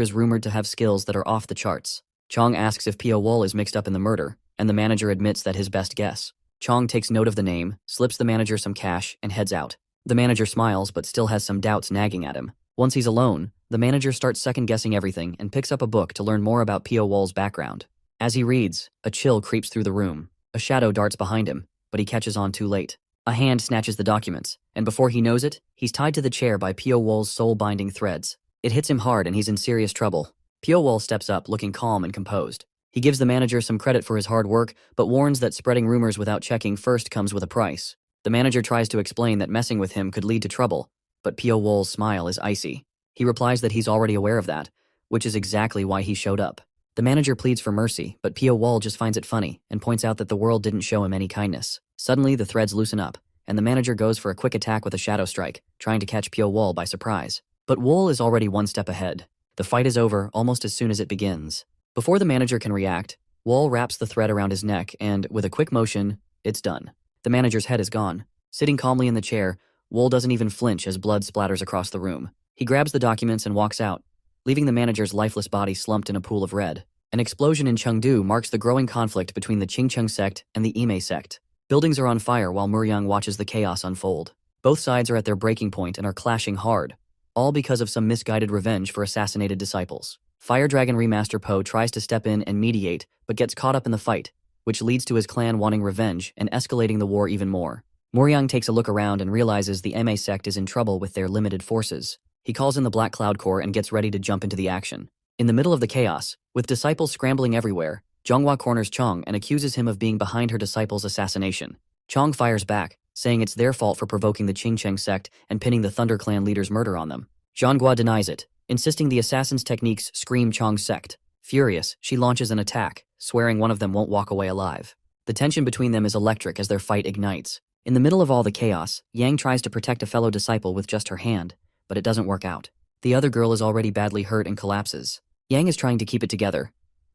[SPEAKER 1] is rumored to have skills that are off the charts. Chong asks if Pio Wool is mixed up in the murder, and the manager admits that his best guess. Chong takes note of the name, slips the manager some cash, and heads out. The manager smiles but still has some doubts nagging at him. Once he's alone, the manager starts second-guessing everything and picks up a book to learn more about Pio Wool's background. As he reads, a chill creeps through the room. A shadow darts behind him, but he catches on too late. A hand snatches the documents, and before he knows it, he's tied to the chair by Pio Wol's soul-binding threads. It hits him hard and he's in serious trouble. Pio Wol steps up, looking calm and composed. He gives the manager some credit for his hard work, but warns that spreading rumors without checking first comes with a price. The manager tries to explain that messing with him could lead to trouble, but Pio Wol's smile is icy. He replies that he's already aware of that, which is exactly why he showed up. The manager pleads for mercy, but Pio Wol just finds it funny and points out that the world didn't show him any kindness. Suddenly, the threads loosen up, and the manager goes for a quick attack with a shadow strike, trying to catch Pio Wol by surprise. But Wol is already one step ahead. The fight is over almost as soon as it begins. Before the manager can react, Wol wraps the thread around his neck and, with a quick motion, it's done. The manager's head is gone. Sitting calmly in the chair, Wol doesn't even flinch as blood splatters across the room. He grabs the documents and walks out, leaving the manager's lifeless body slumped in a pool of red. An explosion in Chengdu marks the growing conflict between the Qingcheng sect and the Ime sect. Buildings are on fire while Muryang watches the chaos unfold. Both sides are at their breaking point and are clashing hard, all because of some misguided revenge for assassinated disciples. Fire Dragon Remaster Po tries to step in and mediate, but gets caught up in the fight, which leads to his clan wanting revenge and escalating the war even more. Muryang takes a look around and realizes the Ma sect is in trouble with their limited forces. He calls in the Black Cloud Corps and gets ready to jump into the action. In the middle of the chaos, with disciples scrambling everywhere, Zhonghua corners Chong and accuses him of being behind her disciples' assassination. Chong fires back, saying it's their fault for provoking the Qingcheng sect and pinning the Thunder Clan leader's murder on them. Zhonghua denies it, insisting the assassin's techniques scream Chong's sect. Furious, she launches an attack, swearing one of them won't walk away alive. The tension between them is electric as their fight ignites. In the middle of all the chaos, Yang tries to protect a fellow disciple with just her hand, but it doesn't work out. The other girl is already badly hurt and collapses. Yang is trying to keep it together,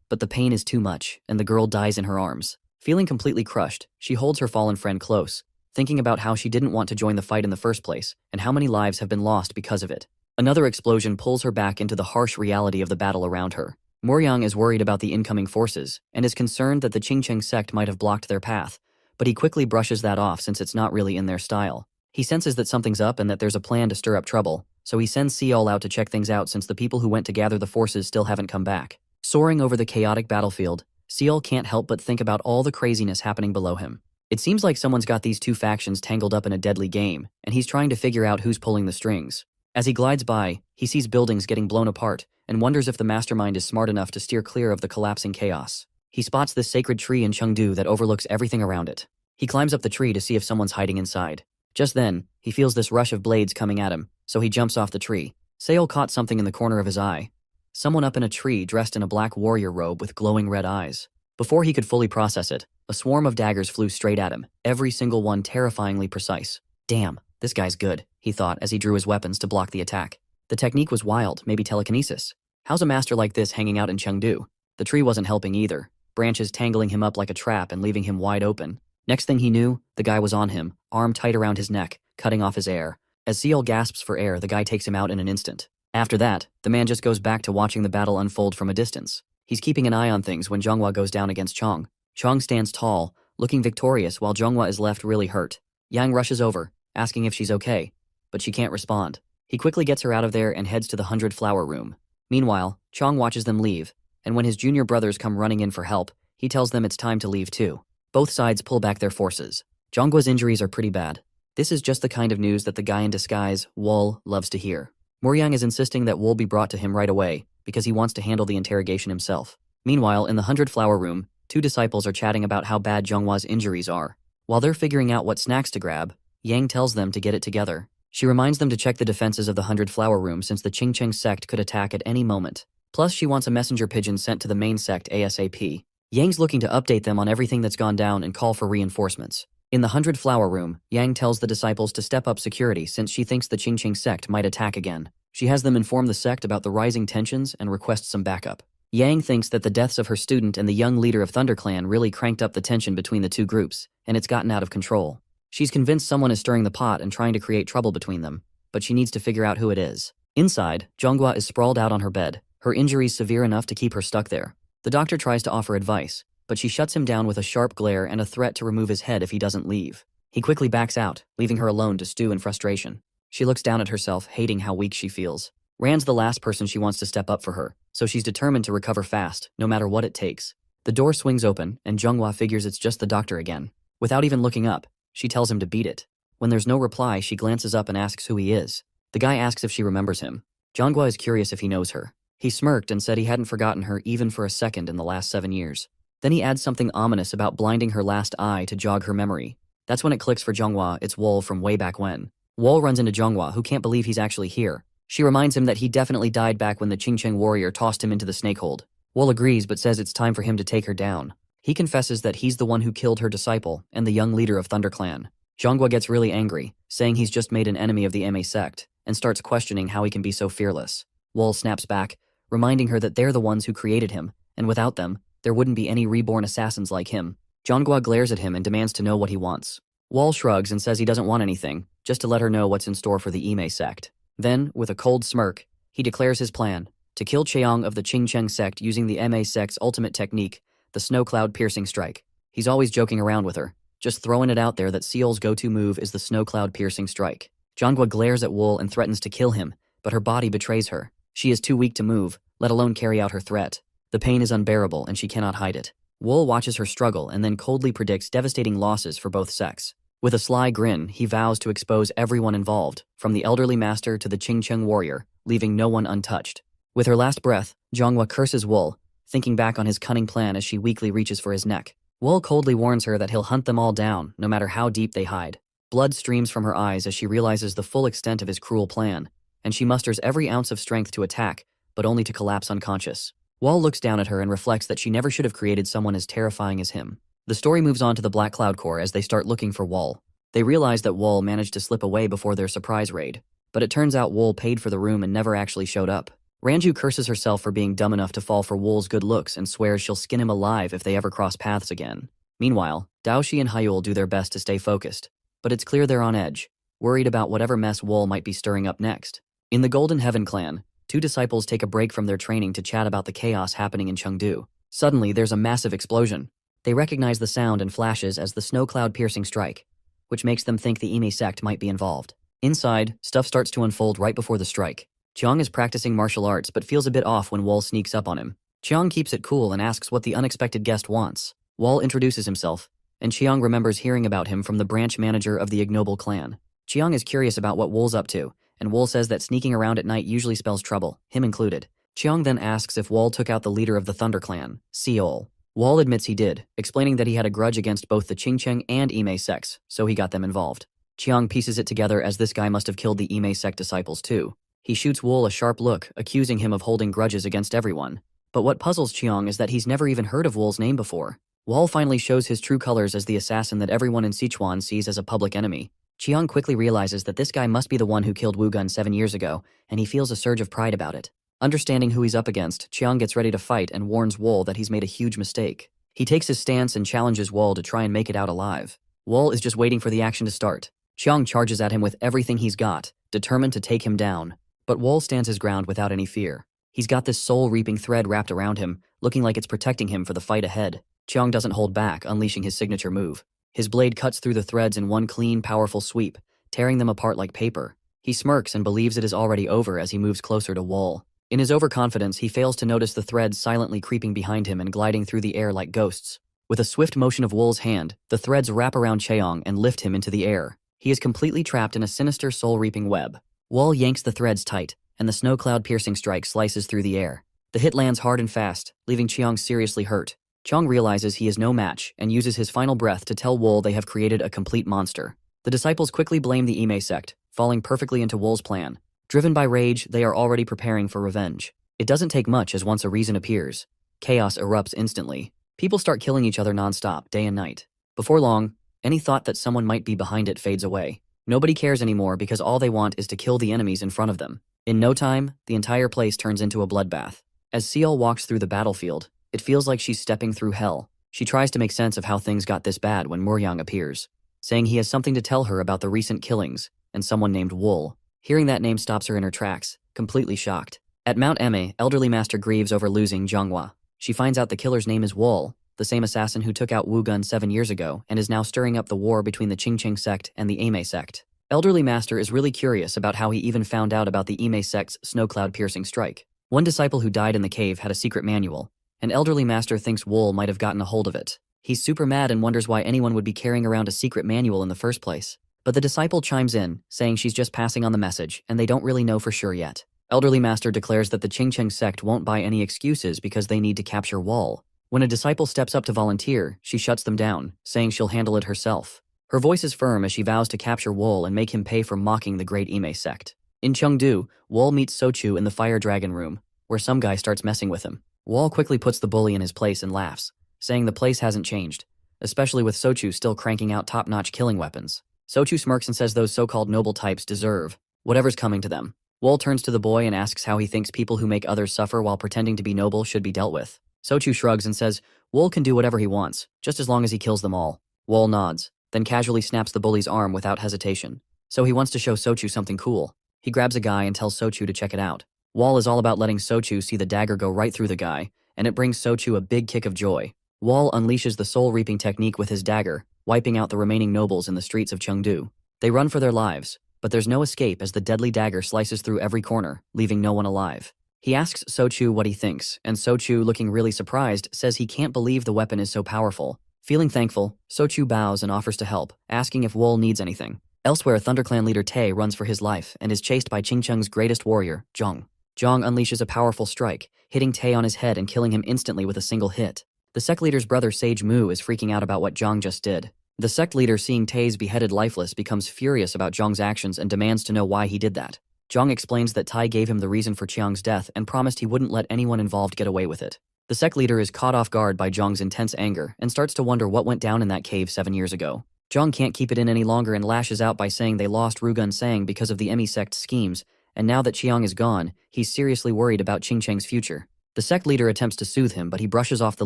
[SPEAKER 1] but the pain is too much, and the girl dies in her arms. Feeling completely crushed, she holds her fallen friend close, thinking about how she didn't want to join the fight in the first place, and how many lives have been lost because of it. Another explosion pulls her back into the harsh reality of the battle around her. Muryang is worried about the incoming forces, and is concerned that the Qingcheng sect might have blocked their path, but he quickly brushes that off since it's not really in their style. He senses that something's up and that there's a plan to stir up trouble, so he sends Seol out to check things out since the people who went to gather the forces still haven't come back. Soaring over the chaotic battlefield, Seol can't help but think about all the craziness happening below him. It seems like someone's got these two factions tangled up in a deadly game, and he's trying to figure out who's pulling the strings. As he glides by, he sees buildings getting blown apart, and wonders if the mastermind is smart enough to steer clear of the collapsing chaos. He spots this sacred tree in Chengdu that overlooks everything around it. He climbs up the tree to see if someone's hiding inside. Just then, he feels this rush of blades coming at him, so he jumps off the tree. Seol caught something in the corner of his eye. Someone up in a tree dressed in a black warrior robe with glowing red eyes. Before he could fully process it, a swarm of daggers flew straight at him, every single one terrifyingly precise. Damn, this guy's good, he thought as he drew his weapons to block the attack. The technique was wild, maybe telekinesis. How's a master like this hanging out in Chengdu? The tree wasn't helping either, branches tangling him up like a trap and leaving him wide open. Next thing he knew, the guy was on him, arm tight around his neck, cutting off his air. As Seol gasps for air, the guy takes him out in an instant. After that, the man just goes back to watching the battle unfold from a distance. He's keeping an eye on things when Zhonghua goes down against Chong. Chong stands tall, looking victorious while Zhonghua is left really hurt. Yang rushes over, asking if she's okay, but she can't respond. He quickly gets her out of there and heads to the 100-flower room. Meanwhile, Chong watches them leave, and when his junior brothers come running in for help, he tells them it's time to leave too. Both sides pull back their forces. Zhonghua's injuries are pretty bad. This is just the kind of news that the guy in disguise, Wol, loves to hear. Muryang is insisting that Wol be brought to him right away, because he wants to handle the interrogation himself. Meanwhile, in the 100-flower room, two disciples are chatting about how bad Zhonghua's injuries are. While they're figuring out what snacks to grab, Yang tells them to get it together. She reminds them to check the defenses of the 100-flower room since the Qingcheng sect could attack at any moment. Plus, she wants a messenger pigeon sent to the main sect ASAP. Yang's looking to update them on everything that's gone down and call for reinforcements. In the 100-flower room, Yang tells the disciples to step up security since she thinks the Qingcheng sect might attack again. She has them inform the sect about the rising tensions and requests some backup. Yang thinks that the deaths of her student and the young leader of ThunderClan really cranked up the tension between the two groups, and it's gotten out of control. She's convinced someone is stirring the pot and trying to create trouble between them, but she needs to figure out who it is. Inside, Zhonghua is sprawled out on her bed, her injuries severe enough to keep her stuck there. The doctor tries to offer advice, but she shuts him down with a sharp glare and a threat to remove his head if he doesn't leave. He quickly backs out, leaving her alone to stew in frustration. She looks down at herself, hating how weak she feels. Rand's the last person she wants to step up for her, so she's determined to recover fast, no matter what it takes. The door swings open, and Zhonghua figures it's just the doctor again. Without even looking up, She tells him to beat it. When there's no reply, she glances up and asks who he is. The guy asks if she remembers him. Jeonghwa is curious if he knows her. He smirked and said he hadn't forgotten her even for a second in the last 7 years. Then he adds something ominous about blinding her last eye to jog her memory. That's when it clicks for Jeonghwa, it's Wool from way back when. Wool runs into Jeonghwa, who can't believe he's actually here. She reminds him that he definitely died back when the Qingcheng warrior tossed him into the snakehold. Wool agrees but says it's time for him to take her down. He confesses that he's the one who killed her disciple and the young leader of ThunderClan. Jeonghwa gets really angry, saying he's just made an enemy of the Ma sect, and starts questioning how he can be so fearless. Wool snaps back, reminding her that they're the ones who created him, and without them, there wouldn't be any reborn assassins like him. Jeonghwa glares at him and demands to know what he wants. Wool shrugs and says he doesn't want anything, just to let her know what's in store for the Ma sect. Then, with a cold smirk, he declares his plan, to kill Cheong of the Qingcheng sect using the Ma sect's ultimate technique, the snow cloud piercing strike. He's always joking around with her, just throwing it out there that Seol's go-to move is the snow cloud piercing strike. Jeonghwa glares at Wool and threatens to kill him, but her body betrays her. She is too weak to move, let alone carry out her threat. The pain is unbearable and she cannot hide it. Wool watches her struggle and then coldly predicts devastating losses for both sects. With a sly grin, he vows to expose everyone involved, from the elderly master to the Qingcheng warrior, leaving no one untouched. With her last breath, Jeonghwa curses Wool, thinking back on his cunning plan as she weakly reaches for his neck. Wool coldly warns her that he'll hunt them all down, no matter how deep they hide. Blood streams from her eyes as she realizes the full extent of his cruel plan, and she musters every ounce of strength to attack, but only to collapse unconscious. Wool looks down at her and reflects that she never should have created someone as terrifying as him. The story moves on to the Black Cloud Corps as they start looking for Wool. They realize that Wool managed to slip away before their surprise raid, but it turns out Wool paid for the room and never actually showed up. Ranju curses herself for being dumb enough to fall for Wool's good looks and swears she'll skin him alive if they ever cross paths again. Meanwhile, Daoshi and Hyul do their best to stay focused, but it's clear they're on edge, worried about whatever mess Wool might be stirring up next. In the Golden Heaven clan, 2 disciples take a break from their training to chat about the chaos happening in Chengdu. Suddenly, there's a massive explosion. They recognize the sound and flashes as the snow cloud piercing strike, which makes them think the Ime sect might be involved. Inside, stuff starts to unfold right before the strike. Cheong is practicing martial arts but feels a bit off when Wool sneaks up on him. Cheong keeps it cool and asks what the unexpected guest wants. Wool introduces himself, and Cheong remembers hearing about him from the branch manager of the ignoble clan. Cheong is curious about what Wool's up to, and Wool says that sneaking around at night usually spells trouble, him included. Cheong then asks if Wool took out the leader of the Thunder Clan, Seol. Wool admits he did, explaining that he had a grudge against both the Qingcheng and Ime sects, so he got them involved. Cheong pieces it together as this guy must have killed the Ime sect disciples too. He shoots Wool a sharp look, accusing him of holding grudges against everyone. But what puzzles Cheong is that he's never even heard of Wool's name before. Wool finally shows his true colors as the assassin that everyone in Sichuan sees as a public enemy. Cheong quickly realizes that this guy must be the one who killed Wu Gun 7 years ago, and he feels a surge of pride about it. Understanding who he's up against, Cheong gets ready to fight and warns Wool that he's made a huge mistake. He takes his stance and challenges Wool to try and make it out alive. Wool is just waiting for the action to start. Cheong charges at him with everything he's got, determined to take him down. But Wool stands his ground without any fear. He's got this soul-reaping thread wrapped around him, looking like it's protecting him for the fight ahead. Cheong doesn't hold back, unleashing his signature move. His blade cuts through the threads in one clean, powerful sweep, tearing them apart like paper. He smirks and believes it is already over as he moves closer to Wool. In his overconfidence, he fails to notice the threads silently creeping behind him and gliding through the air like ghosts. With a swift motion of Wool's hand, the threads wrap around Cheong and lift him into the air. He is completely trapped in a sinister soul-reaping web. Wool yanks the threads tight, and the snow cloud piercing strike slices through the air. The hit lands hard and fast, leaving Cheong seriously hurt. Cheong realizes he is no match and uses his final breath to tell Wool they have created a complete monster. The disciples quickly blame the Ime sect, falling perfectly into Wool's plan. Driven by rage, they are already preparing for revenge. It doesn't take much as once a reason appears. Chaos erupts instantly. People start killing each other nonstop, day and night. Before long, any thought that someone might be behind it fades away. Nobody cares anymore because all they want is to kill the enemies in front of them. In no time, the entire place turns into a bloodbath. As Seol walks through the battlefield, it feels like she's stepping through hell. She tries to make sense of how things got this bad when Muryang appears, saying he has something to tell her about the recent killings and someone named Wool. Hearing that name stops her in her tracks, completely shocked. At Mount Eme, elderly master grieves over losing Jeonghwa. She finds out the killer's name is Wool, the same assassin who took out Wu Gun 7 years ago and is now stirring up the war between the Qingcheng sect and the Ime sect. Elderly master is really curious about how he even found out about the Ime sect's snow cloud piercing strike. One disciple who died in the cave had a secret manual, and elderly master thinks Wool might have gotten a hold of it. He's super mad and wonders why anyone would be carrying around a secret manual in the first place. But the disciple chimes in, saying she's just passing on the message, and they don't really know for sure yet. Elderly Master declares that the Qingcheng sect won't buy any excuses because they need to capture Wall. When a disciple steps up to volunteer, she shuts them down, saying she'll handle it herself. Her voice is firm as she vows to capture Wall and make him pay for mocking the great Ime sect. In Chengdu, Wall meets Sochu in the Fire Dragon room, where some guy starts messing with him. Wall quickly puts the bully in his place and laughs, saying the place hasn't changed, especially with Sochu still cranking out top-notch killing weapons. Sochu smirks and says those so-called noble types deserve whatever's coming to them. Wall turns to the boy and asks how he thinks people who make others suffer while pretending to be noble should be dealt with. Sochu shrugs and says Wall can do whatever he wants, just as long as he kills them all. Wall nods, then casually snaps the bully's arm without hesitation. So he wants to show Sochu something cool. He grabs a guy and tells Sochu to check it out. Wall is all about letting Sochu see the dagger go right through the guy, and it brings Sochu a big kick of joy. Wall unleashes the soul-reaping technique with his dagger, wiping out the remaining nobles in the streets of Chengdu. They run for their lives, but there's no escape as the deadly dagger slices through every corner, leaving no one alive. He asks Sochu what he thinks, and Sochu, looking really surprised, says he can't believe the weapon is so powerful. Feeling thankful, Sochu bows and offers to help, asking if Wall needs anything. Elsewhere, ThunderClan leader Tay runs for his life and is chased by Qingcheng's greatest warrior, Zhang. Zhang unleashes a powerful strike, hitting Tay on his head and killing him instantly with a single hit. The sect leader's brother Sage Mu is freaking out about what Zhang just did. The sect leader, seeing Tay's beheaded lifeless, becomes furious about Zhang's actions and demands to know why he did that. Zhang explains that Tai gave him the reason for Chiang's death and promised he wouldn't let anyone involved get away with it. The sect leader is caught off guard by Zhang's intense anger and starts to wonder what went down in that cave 7 years ago. Zhang can't keep it in any longer and lashes out by saying they lost Rugun Sang because of the Emi sect's schemes, and now that Chiang is gone, he's seriously worried about Qingcheng's future. The sect leader attempts to soothe him, but he brushes off the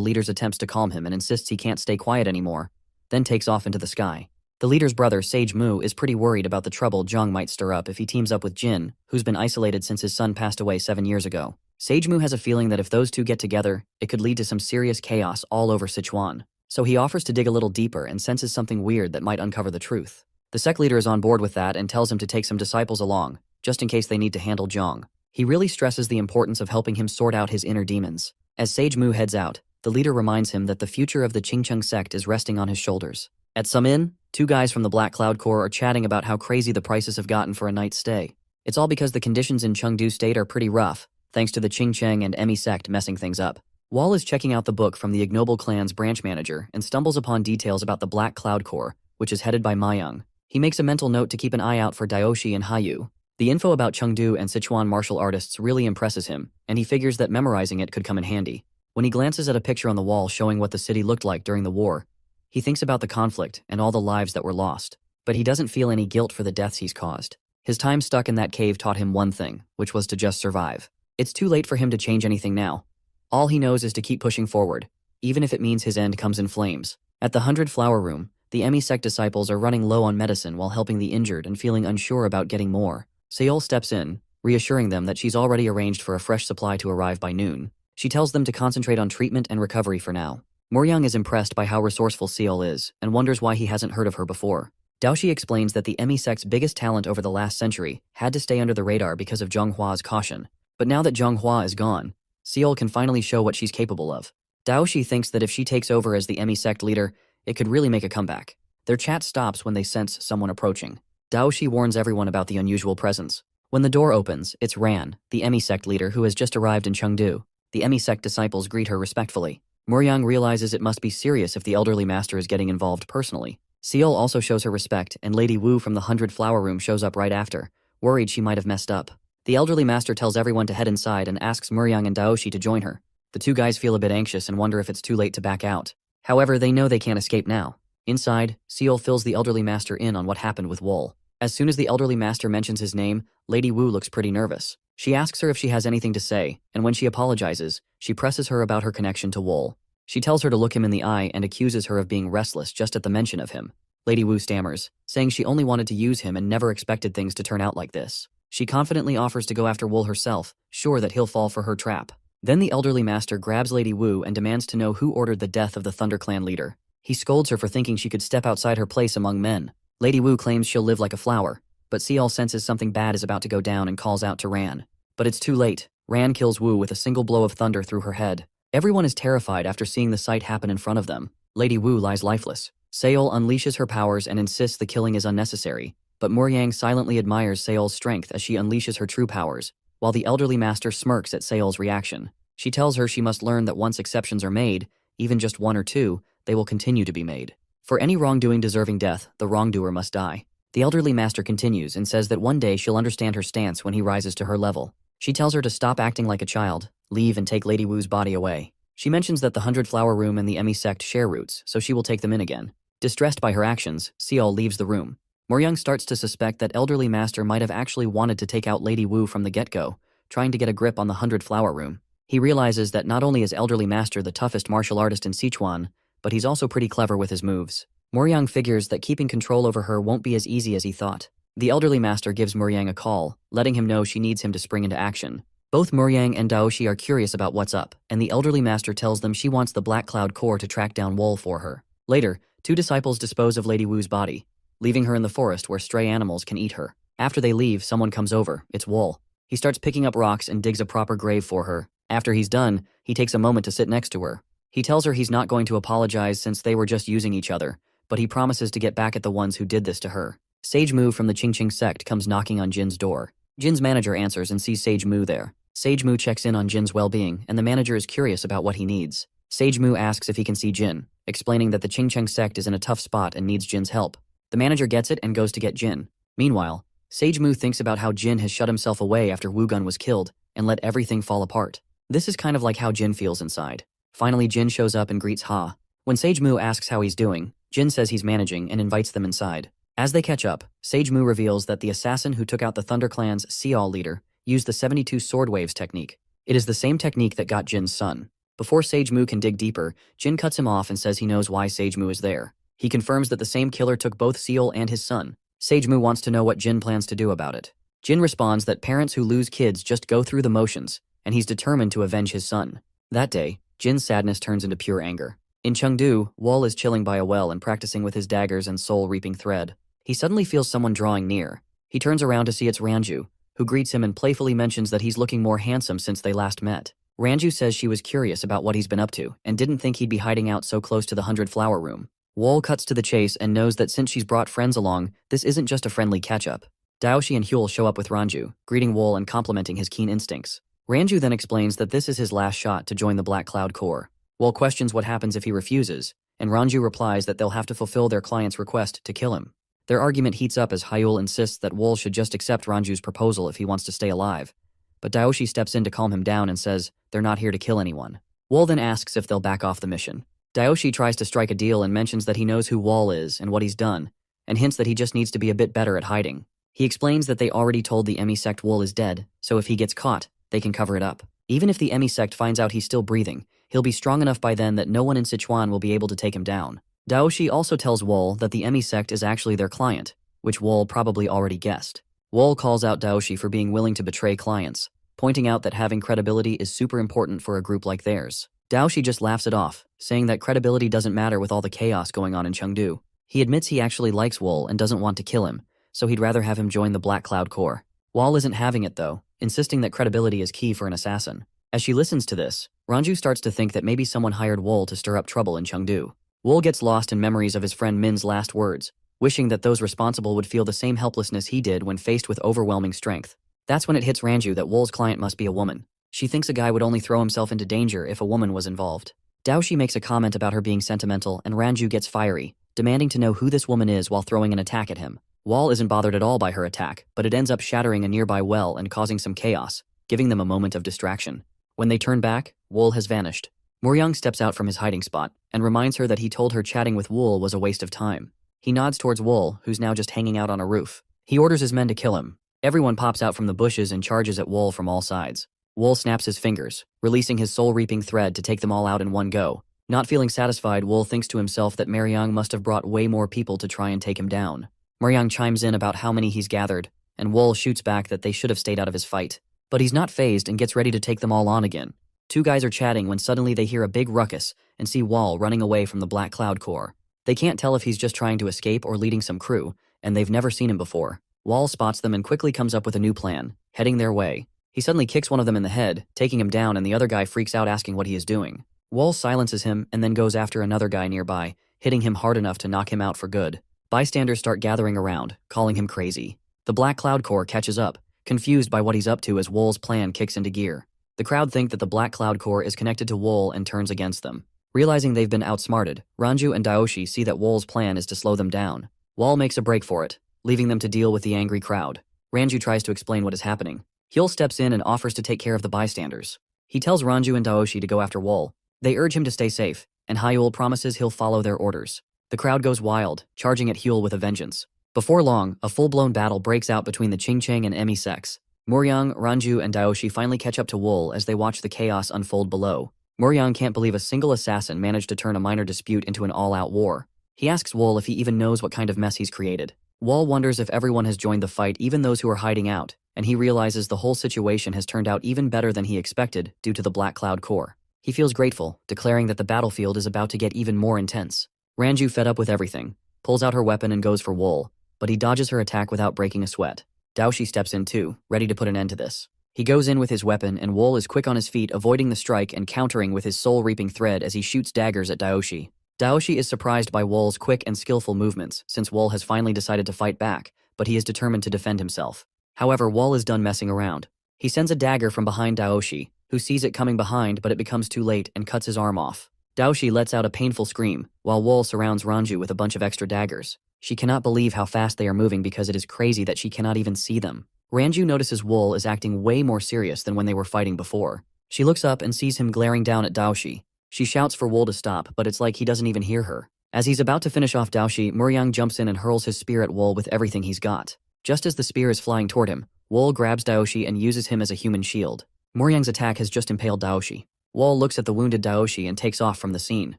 [SPEAKER 1] leader's attempts to calm him and insists he can't stay quiet anymore, then takes off into the sky. The leader's brother, Sage Mu, is pretty worried about the trouble Zhang might stir up if he teams up with Jin, who's been isolated since his son passed away 7 years ago. Sage Mu has a feeling that if those two get together, it could lead to some serious chaos all over Sichuan. So he offers to dig a little deeper and senses something weird that might uncover the truth. The sect leader is on board with that and tells him to take some disciples along, just in case they need to handle Zhang. He really stresses the importance of helping him sort out his inner demons. As Sage Mu heads out, the leader reminds him that the future of the Qingcheng sect is resting on his shoulders. At some inn, two guys from the Black Cloud Corps are chatting about how crazy the prices have gotten for a night's stay. It's all because the conditions in Chengdu State are pretty rough, thanks to the Qingcheng and Emi sect messing things up. Wall is checking out the book from the Ignoble Clan's branch manager and stumbles upon details about the Black Cloud Corps, which is headed by Mayang. He makes a mental note to keep an eye out for Daoshi and Hayu. The info about Chengdu and Sichuan martial artists really impresses him, and he figures that memorizing it could come in handy. When he glances at a picture on the wall showing what the city looked like during the war, he thinks about the conflict and all the lives that were lost, but he doesn't feel any guilt for the deaths he's caused. His time stuck in that cave taught him one thing, which was to just survive. It's too late for him to change anything now. All he knows is to keep pushing forward, even if it means his end comes in flames. At the 100 Flower Room, the Emi sect disciples are running low on medicine while helping the injured and feeling unsure about getting more. Seol steps in, reassuring them that she's already arranged for a fresh supply to arrive by noon. She tells them to concentrate on treatment and recovery for now. Moryang is impressed by how resourceful Seol is and wonders why he hasn't heard of her before. Daoshi explains that the Emi sect's biggest talent over the last century had to stay under the radar because of Zheng Hua's caution. But now that Zheng Hua is gone, Seol can finally show what she's capable of. Daoshi thinks that if she takes over as the Emi sect leader, it could really make a comeback. Their chat stops when they sense someone approaching. Daoshi warns everyone about the unusual presence. When the door opens, it's Ran, the Emi sect leader who has just arrived in Chengdu. The Emi sect disciples greet her respectfully. Moryang realizes it must be serious if the elderly master is getting involved personally. Seol also shows her respect, and Lady Wu from the 100 Flower Room shows up right after, worried she might have messed up. The elderly master tells everyone to head inside and asks Moryang and Daoshi to join her. The two guys feel a bit anxious and wonder if it's too late to back out. However, they know they can't escape now. Inside, Seol fills the elderly master in on what happened with Wool. As soon as the elderly master mentions his name, Lady Wu looks pretty nervous. She asks her if she has anything to say, and when she apologizes, she presses her about her connection to Wool. She tells her to look him in the eye and accuses her of being restless just at the mention of him. Lady Wu stammers, saying she only wanted to use him and never expected things to turn out like this. She confidently offers to go after Wool herself, sure that he'll fall for her trap. Then the elderly master grabs Lady Wu and demands to know who ordered the death of the ThunderClan leader. He scolds her for thinking she could step outside her place among men. Lady Wu claims she'll live like a flower, but Seol senses something bad is about to go down and calls out to Ran. But it's too late. Ran kills Wu with a single blow of thunder through her head. Everyone is terrified after seeing the sight happen in front of them. Lady Wu lies lifeless. Seol unleashes her powers and insists the killing is unnecessary, but Muryang silently admires Seol's strength as she unleashes her true powers, while the elderly master smirks at Seol's reaction. She tells her she must learn that once exceptions are made, even just one or two, they will continue to be made. For any wrongdoing deserving death, the wrongdoer must die. The elderly master continues and says that one day she'll understand her stance when he rises to her level. She tells her to stop acting like a child, leave and take Lady Wu's body away. She mentions that the 100-Flower Room and the Emi sect share roots, so she will take them in again. Distressed by her actions, Seol leaves the room. Muryang starts to suspect that elderly master might have actually wanted to take out Lady Wu from the get-go, trying to get a grip on the 100-Flower Room. He realizes that not only is elderly master the toughest martial artist in Sichuan, but he's also pretty clever with his moves. Muryang figures that keeping control over her won't be as easy as he thought. The elderly master gives Muryang a call, letting him know she needs him to spring into action. Both Muryang and Daoshi are curious about what's up, and the elderly master tells them she wants the Black Cloud Core to track down Wool for her. Later, two disciples dispose of Lady Wu's body, leaving her in the forest where stray animals can eat her. After they leave, someone comes over. It's Wool. He starts picking up rocks and digs a proper grave for her. After he's done, he takes a moment to sit next to her. He tells her he's not going to apologize since they were just using each other, but he promises to get back at the ones who did this to her. Sage Mu from the Qingqing sect comes knocking on Jin's door. Jin's manager answers and sees Sage Mu there. Sage Mu checks in on Jin's well-being, and the manager is curious about what he needs. Sage Mu asks if he can see Jin, explaining that the Qingqing sect is in a tough spot and needs Jin's help. The manager gets it and goes to get Jin. Meanwhile, Sage Mu thinks about how Jin has shut himself away after Wu Gun was killed and let everything fall apart. This is kind of like how Jin feels inside. Finally, Jin shows up and greets Ha. When Sage Mu asks how he's doing, Jin says he's managing and invites them inside. As they catch up, Sage Mu reveals that the assassin who took out the Thunder Clan's Seol leader used the 72 sword waves technique. It is the same technique that got Jin's son. Before Sage Mu can dig deeper, Jin cuts him off and says he knows why Sage Mu is there. He confirms that the same killer took both Seol and his son. Sage Mu wants to know what Jin plans to do about it. Jin responds that parents who lose kids just go through the motions, and he's determined to avenge his son. That day, Jin's sadness turns into pure anger. In Chengdu, Wall is chilling by a well and practicing with his daggers and soul-reaping thread. He suddenly feels someone drawing near. He turns around to see it's Ranju, who greets him and playfully mentions that he's looking more handsome since they last met. Ranju says she was curious about what he's been up to and didn't think he'd be hiding out so close to the 100-Flower Room. Wall cuts to the chase and knows that since she's brought friends along, this isn't just a friendly catch-up. Daoshi and Huel show up with Ranju, greeting Wall and complimenting his keen instincts. Ranju then explains that this is his last shot to join the Black Cloud Corps. Wall questions what happens if he refuses, and Ranju replies that they'll have to fulfill their client's request to kill him. Their argument heats up as Hyul insists that Wall should just accept Ranju's proposal if he wants to stay alive. But Daoshi steps in to calm him down and says they're not here to kill anyone. Wall then asks if they'll back off the mission. Daoshi tries to strike a deal and mentions that he knows who Wall is and what he's done, and hints that he just needs to be a bit better at hiding. He explains that they already told the Emi sect Wall is dead, so if he gets caught, they can cover it up. Even if the Emi sect finds out he's still breathing, he'll be strong enough by then that no one in Sichuan will be able to take him down. Daoshi also tells Wall that the Emi sect is actually their client, which Wall probably already guessed. Wall calls out Daoshi for being willing to betray clients, pointing out that having credibility is super important for a group like theirs. Daoshi just laughs it off, saying that credibility doesn't matter with all the chaos going on in Chengdu. He admits he actually likes Wall and doesn't want to kill him, so he'd rather have him join the Black Cloud Corps. Wall isn't having it though, insisting that credibility is key for an assassin. As she listens to this, Ranju starts to think that maybe someone hired Wall to stir up trouble in Chengdu. Wall gets lost in memories of his friend Min's last words, wishing that those responsible would feel the same helplessness he did when faced with overwhelming strength. That's when it hits Ranju that Wall's client must be a woman. She thinks a guy would only throw himself into danger if a woman was involved. Daoshi makes a comment about her being sentimental and Ranju gets fiery, demanding to know who this woman is while throwing an attack at him. Wall isn't bothered at all by her attack, but it ends up shattering a nearby well and causing some chaos, giving them a moment of distraction. When they turn back, Wall has vanished. Muryang steps out from his hiding spot and reminds her that he told her chatting with Wool was a waste of time. He nods towards Wool, who's now just hanging out on a roof. He orders his men to kill him. Everyone pops out from the bushes and charges at Wool from all sides. Wool snaps his fingers, releasing his soul-reaping thread to take them all out in one go. Not feeling satisfied, Wool thinks to himself that Muryang must have brought way more people to try and take him down. Muryang chimes in about how many he's gathered, and Wool shoots back that they should have stayed out of his fight. But he's not fazed and gets ready to take them all on again. Two guys are chatting when suddenly they hear a big ruckus and see Wall running away from the Black Cloud Corps. They can't tell if he's just trying to escape or leading some crew, and they've never seen him before. Wall spots them and quickly comes up with a new plan, heading their way. He suddenly kicks one of them in the head, taking him down, and the other guy freaks out asking what he is doing. Wall silences him and then goes after another guy nearby, hitting him hard enough to knock him out for good. Bystanders start gathering around, calling him crazy. The Black Cloud Corps catches up, confused by what he's up to as Wool's plan kicks into gear. The crowd think that the Black Cloud Corps is connected to Wool and turns against them. Realizing they've been outsmarted, Ranju and Daoshi see that Wool's plan is to slow them down. Wall makes a break for it, leaving them to deal with the angry crowd. Ranju tries to explain what is happening. Hyul steps in and offers to take care of the bystanders. He tells Ranju and Daoshi to go after Wool. They urge him to stay safe, and Hyul promises he'll follow their orders. The crowd goes wild, charging at Hyul with a vengeance. Before long, a full-blown battle breaks out between the Qingcheng and Emi sects. Muryang, Ranju, and Daoshi finally catch up to Wool as they watch the chaos unfold below. Muryang can't believe a single assassin managed to turn a minor dispute into an all-out war. He asks Wool if he even knows what kind of mess he's created. Wool wonders if everyone has joined the fight, even those who are hiding out, and he realizes the whole situation has turned out even better than he expected due to the Black Cloud Corps. He feels grateful, declaring that the battlefield is about to get even more intense. Ranju, fed up with everything, pulls out her weapon and goes for Wool, but he dodges her attack without breaking a sweat. Daoshi steps in too, ready to put an end to this. He goes in with his weapon and Wool is quick on his feet, avoiding the strike and countering with his soul-reaping thread as he shoots daggers at Daoshi. Daoshi is surprised by Wool's quick and skillful movements since Wool has finally decided to fight back, but he is determined to defend himself. However, Wool is done messing around. He sends a dagger from behind Daoshi, who sees it coming behind but it becomes too late and cuts his arm off. Daoshi lets out a painful scream, while Wool surrounds Ranju with a bunch of extra daggers. She cannot believe how fast they are moving because it is crazy that she cannot even see them. Ranju notices Wool is acting way more serious than when they were fighting before. She looks up and sees him glaring down at Daoshi. She shouts for Wool to stop, but it's like he doesn't even hear her. As he's about to finish off Daoshi, Muryang jumps in and hurls his spear at Wool with everything he's got. Just as the spear is flying toward him, Wool grabs Daoshi and uses him as a human shield. Muryang's attack has just impaled Daoshi. Wool looks at the wounded Daoshi and takes off from the scene.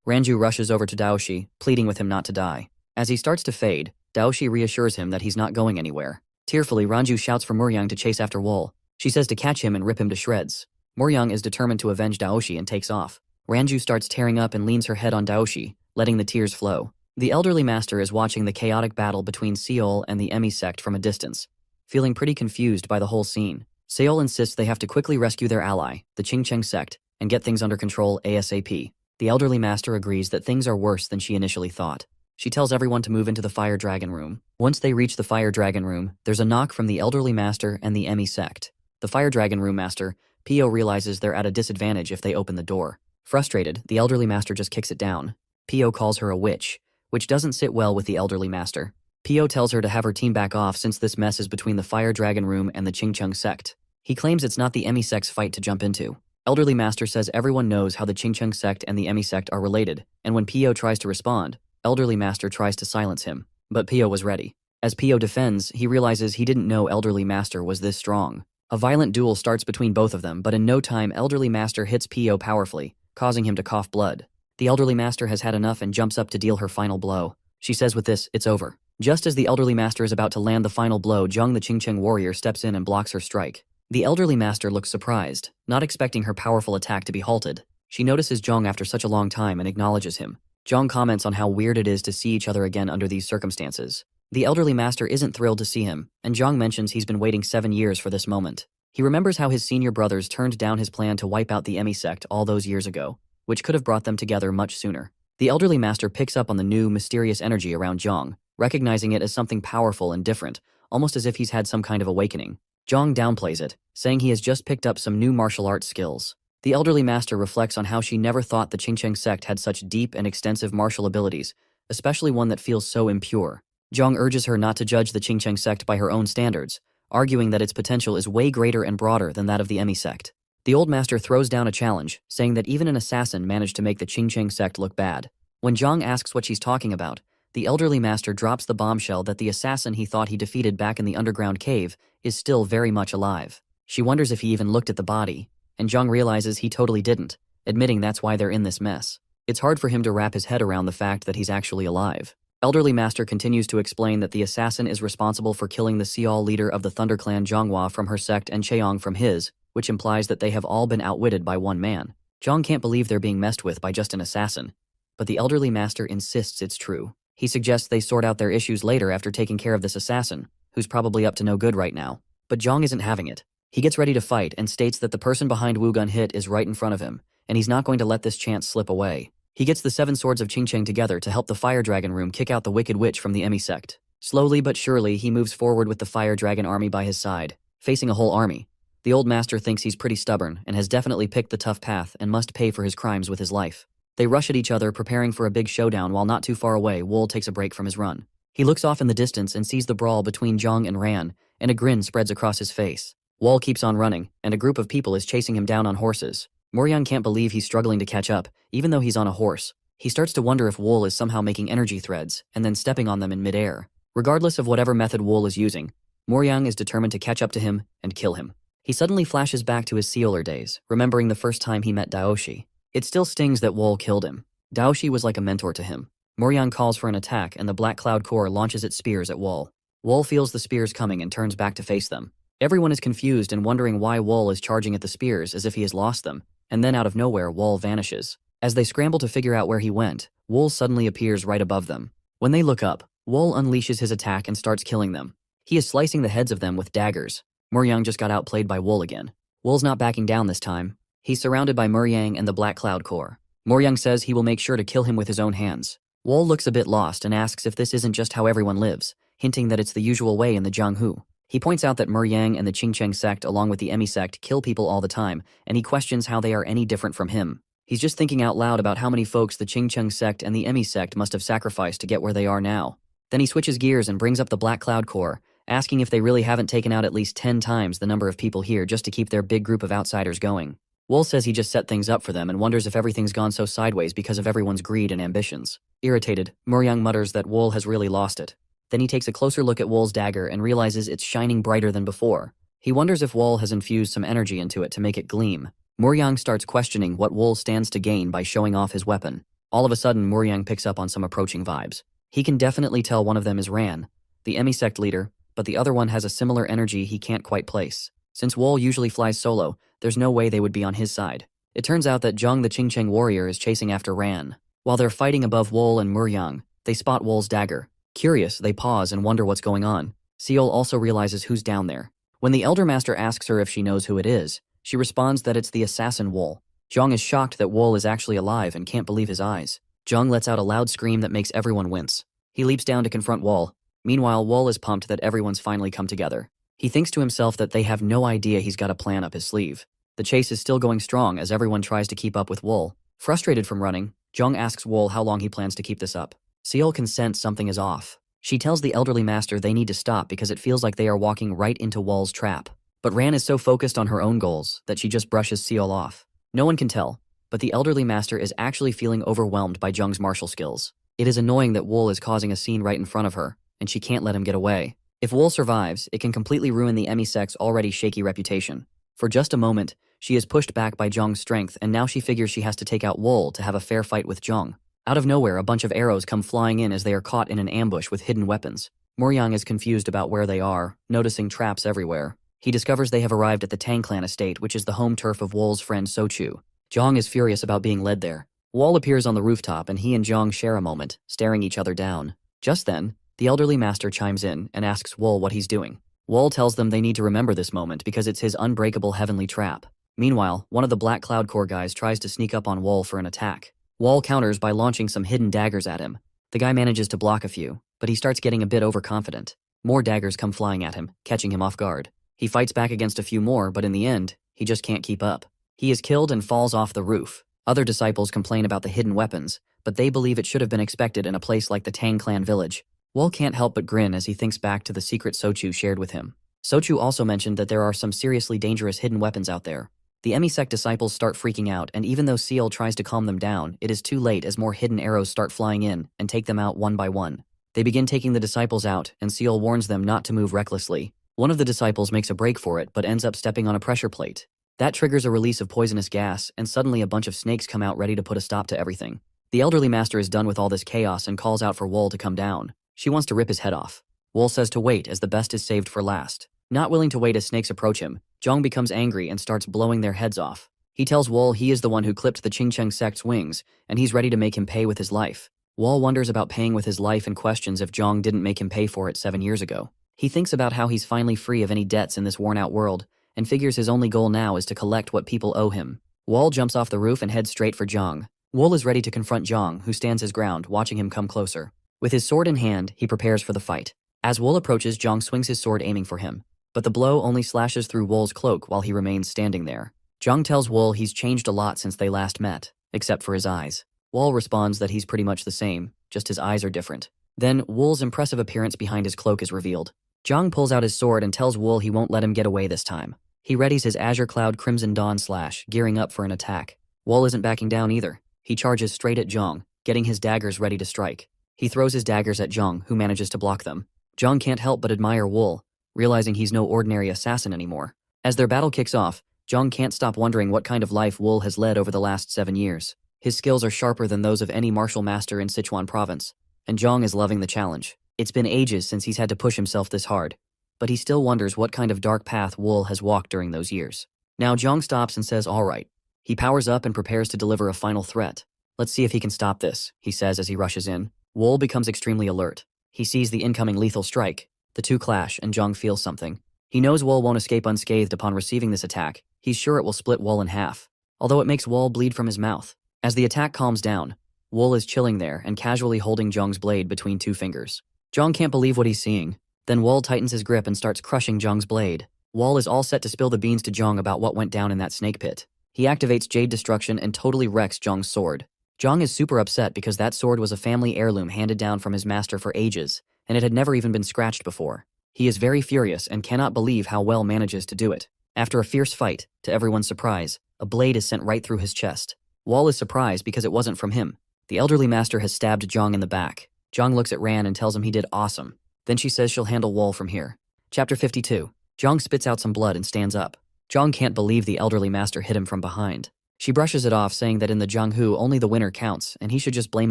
[SPEAKER 1] Ranju rushes over to Daoshi, pleading with him not to die. As he starts to fade, Daoshi reassures him that he's not going anywhere. Tearfully, Ranju shouts for Muryang to chase after Wool. She says to catch him and rip him to shreds. Muryang is determined to avenge Daoshi and takes off. Ranju starts tearing up and leans her head on Daoshi, letting the tears flow. The elderly master is watching the chaotic battle between Seol and the Emi sect from a distance, feeling pretty confused by the whole scene. Seol insists they have to quickly rescue their ally, the Qingcheng sect, and get things under control ASAP. The elderly master agrees that things are worse than she initially thought. She tells everyone to move into the Fire Dragon Room. Once they reach the Fire Dragon Room, there's a knock from the elderly master and the Emi sect. The Fire Dragon Room master, Pio, realizes they're at a disadvantage if they open the door. Frustrated, the elderly master just kicks it down. Pio calls her a witch, which doesn't sit well with the elderly master. Pio tells her to have her team back off since this mess is between the Fire Dragon Room and the Qingcheng sect. He claims it's not the Emi sect's fight to jump into. Elderly master says everyone knows how the Qingcheng sect and the Emi sect are related, and when Pio tries to respond, elderly master tries to silence him. But Pio was ready. As Pio defends, he realizes he didn't know elderly master was this strong. A violent duel starts between both of them, but in no time elderly master hits Pio powerfully, causing him to cough blood. The elderly master has had enough and jumps up to deal her final blow. She says with this, it's over. Just as the elderly master is about to land the final blow, Zhang the Qingcheng warrior steps in and blocks her strike. The elderly master looks surprised, not expecting her powerful attack to be halted. She notices Zhang after such a long time and acknowledges him. Zhang comments on how weird it is to see each other again under these circumstances. The elderly master isn't thrilled to see him, and Zhang mentions he's been waiting 7 years for this moment. He remembers how his senior brothers turned down his plan to wipe out the Emi sect all those years ago, which could have brought them together much sooner. The elderly master picks up on the new, mysterious energy around Zhang, recognizing it as something powerful and different, almost as if he's had some kind of awakening. Zhang downplays it, saying he has just picked up some new martial arts skills. The elderly master reflects on how she never thought the Qingcheng sect had such deep and extensive martial abilities, especially one that feels so impure. Zhang urges her not to judge the Qingcheng sect by her own standards, arguing that its potential is way greater and broader than that of the Emi sect. The old master throws down a challenge, saying that even an assassin managed to make the Qingcheng sect look bad. When Zhang asks what she's talking about, the elderly master drops the bombshell that the assassin he thought he defeated back in the underground cave is still very much alive. She wonders if he even looked at the body, and Zhang realizes he totally didn't, admitting that's why they're in this mess. It's hard for him to wrap his head around the fact that he's actually alive. Elderly master continues to explain that the assassin is responsible for killing the Seol leader of the Thunder Clan Zhonghua from her sect and Cheong from his, which implies that they have all been outwitted by one man. Zhang can't believe they're being messed with by just an assassin, but the elderly master insists it's true. He suggests they sort out their issues later after taking care of this assassin, who's probably up to no good right now. But Zhang isn't having it. He gets ready to fight and states that the person behind Wu Gun Hit is right in front of him, and he's not going to let this chance slip away. He gets the 7 swords of Qingcheng together to help the Fire Dragon room kick out the Wicked Witch from the Emi sect. Slowly but surely, he moves forward with the Fire Dragon army by his side, facing a whole army. The old master thinks he's pretty stubborn and has definitely picked the tough path and must pay for his crimes with his life. They rush at each other, preparing for a big showdown while not too far away, Wool takes a break from his run. He looks off in the distance and sees the brawl between Zhang and Ran, and a grin spreads across his face. Wall keeps on running, and a group of people is chasing him down on horses. Moryang can't believe he's struggling to catch up, even though he's on a horse. He starts to wonder if Wool is somehow making energy threads, and then stepping on them in midair. Regardless of whatever method Wool is using, Moryang is determined to catch up to him and kill him. He suddenly flashes back to his Seoler days, remembering the first time he met Daoshi. It still stings that Wool killed him. Daoshi was like a mentor to him. Moryang calls for an attack, and the Black Cloud Corps launches its spears at Wool. Wool feels the spears coming and turns back to face them. Everyone is confused and wondering why Wool is charging at the spears as if he has lost them, and then out of nowhere Wool vanishes. As they scramble to figure out where he went, Wool suddenly appears right above them. When they look up, Wool unleashes his attack and starts killing them. He is slicing the heads of them with daggers. Moryang just got outplayed by Wool again. Wool's not backing down this time. He's surrounded by Moryang and the Black Cloud Corps. Moryang says he will make sure to kill him with his own hands. Wool looks a bit lost and asks if this isn't just how everyone lives, hinting that it's the usual way in the Jianghu. He points out that Moryang and the Qingcheng sect along with the Emi sect kill people all the time, and he questions how they are any different from him. He's just thinking out loud about how many folks the Qingcheng sect and the Emi sect must have sacrificed to get where they are now. Then he switches gears and brings up the Black Cloud Corps, asking if they really haven't taken out at least 10 times the number of people here just to keep their big group of outsiders going. Wool says he just set things up for them and wonders if everything's gone so sideways because of everyone's greed and ambitions. Irritated, Moryang mutters that Wool has really lost it. Then he takes a closer look at Wool's dagger and realizes it's shining brighter than before. He wonders if Wool has infused some energy into it to make it gleam. Moryang starts questioning what Wool stands to gain by showing off his weapon. All of a sudden, Moryang picks up on some approaching vibes. He can definitely tell one of them is Ran, the Emi sect leader, but the other one has a similar energy he can't quite place. Since Wool usually flies solo, there's no way they would be on his side. It turns out that Zhang the Qingcheng warrior is chasing after Ran. While they're fighting above Wool and Moryang, they spot Wool's dagger. Curious, they pause and wonder what's going on. Seol also realizes who's down there. When the Elder Master asks her if she knows who it is, she responds that it's the assassin Wool. Zhang is shocked that Wool is actually alive and can't believe his eyes. Zhang lets out a loud scream that makes everyone wince. He leaps down to confront Wool. Meanwhile, Wool is pumped that everyone's finally come together. He thinks to himself that they have no idea he's got a plan up his sleeve. The chase is still going strong as everyone tries to keep up with Wool. Frustrated from running, Zhang asks Wool how long he plans to keep this up. Seol can sense something is off. She tells the elderly master they need to stop because it feels like they are walking right into Wool's trap. But Ran is so focused on her own goals that she just brushes Seol off. No one can tell, but the elderly master is actually feeling overwhelmed by Zhang's martial skills. It is annoying that Wool is causing a scene right in front of her, and she can't let him get away. If Wool survives, it can completely ruin the Emi sect's already shaky reputation. For just a moment, she is pushed back by Zhang's strength, and now she figures she has to take out Wool to have a fair fight with Zhang. Out of nowhere, a bunch of arrows come flying in as they are caught in an ambush with hidden weapons. Moryang is confused about where they are, noticing traps everywhere. He discovers they have arrived at the Tang clan estate, which is the home turf of Wool's friend Sochu. Zhang is furious about being led there. Wool appears on the rooftop and he and Zhang share a moment, staring each other down. Just then, the elderly master chimes in and asks Wool what he's doing. Wool tells them they need to remember this moment because it's his unbreakable heavenly trap. Meanwhile, one of the Black Cloud Corps guys tries to sneak up on Wool for an attack. Wool counters by launching some hidden daggers at him. The guy manages to block a few, but he starts getting a bit overconfident. More daggers come flying at him, catching him off guard. He fights back against a few more, but in the end, he just can't keep up. He is killed and falls off the roof. Other disciples complain about the hidden weapons, but they believe it should have been expected in a place like the Tang clan village. Wool can't help but grin as he thinks back to the secret Sochu shared with him. Sochu also mentioned that there are some seriously dangerous hidden weapons out there. The Emi sect disciples start freaking out, and even though Seal tries to calm them down, it is too late as more hidden arrows start flying in and take them out one by one. They begin taking the disciples out, and Seal warns them not to move recklessly. One of the disciples makes a break for it, but ends up stepping on a pressure plate. That triggers a release of poisonous gas, and suddenly a bunch of snakes come out ready to put a stop to everything. The elderly master is done with all this chaos and calls out for Wool to come down. She wants to rip his head off. Wool says to wait as the best is saved for last. Not willing to wait as snakes approach him, Zhang becomes angry and starts blowing their heads off. He tells Wool he is the one who clipped the Qingcheng sect's wings, and he's ready to make him pay with his life. Wool wonders about paying with his life and questions if Zhang didn't make him pay for it 7 years ago. He thinks about how he's finally free of any debts in this worn-out world, and figures his only goal now is to collect what people owe him. Wall jumps off the roof and heads straight for Zhang. Wool is ready to confront Zhang, who stands his ground, watching him come closer. With his sword in hand, he prepares for the fight. As Wool approaches, Zhang swings his sword aiming for him. But the blow only slashes through Wool's cloak while he remains standing there. Zhang tells Wool he's changed a lot since they last met, except for his eyes. Wool responds that he's pretty much the same, just his eyes are different. Then, Wool's impressive appearance behind his cloak is revealed. Zhang pulls out his sword and tells Wool he won't let him get away this time. He readies his Azure Cloud Crimson Dawn slash, gearing up for an attack. Wool isn't backing down either. He charges straight at Zhang, getting his daggers ready to strike. He throws his daggers at Zhang, who manages to block them. Zhang can't help but admire Wool, realizing he's no ordinary assassin anymore. As their battle kicks off, Zhang can't stop wondering what kind of life Wool has led over the last 7 years. His skills are sharper than those of any martial master in Sichuan province, and Zhang is loving the challenge. It's been ages since he's had to push himself this hard, but he still wonders what kind of dark path Wool has walked during those years. Now Zhang stops and says, "All right." He powers up and prepares to deliver a final threat. "Let's see if he can stop this," he says as he rushes in. Wool becomes extremely alert. He sees the incoming lethal strike. The two clash, and Zhang feels something. He knows Wool won't escape unscathed upon receiving this attack. He's sure it will split Wool in half, although it makes Wool bleed from his mouth. As the attack calms down, Wool is chilling there and casually holding Zhang's blade between 2 fingers. Zhang can't believe what he's seeing. Then Wool tightens his grip and starts crushing Zhang's blade. Wool is all set to spill the beans to Zhang about what went down in that snake pit. He activates Jade Destruction and totally wrecks Zhang's sword. Zhang is super upset because that sword was a family heirloom handed down from his master for ages, and it had never even been scratched before. He is very furious and cannot believe how well manages to do it. After a fierce fight, to everyone's surprise, a blade is sent right through his chest. Wool is surprised because it wasn't from him. The elderly master has stabbed Zhang in the back. Zhang looks at Ran and tells him he did awesome. Then she says she'll handle Wool from here. Chapter 52. Zhang spits out some blood and stands up. Zhang can't believe the elderly master hit him from behind. She brushes it off, saying that in the Jianghu only the winner counts, and he should just blame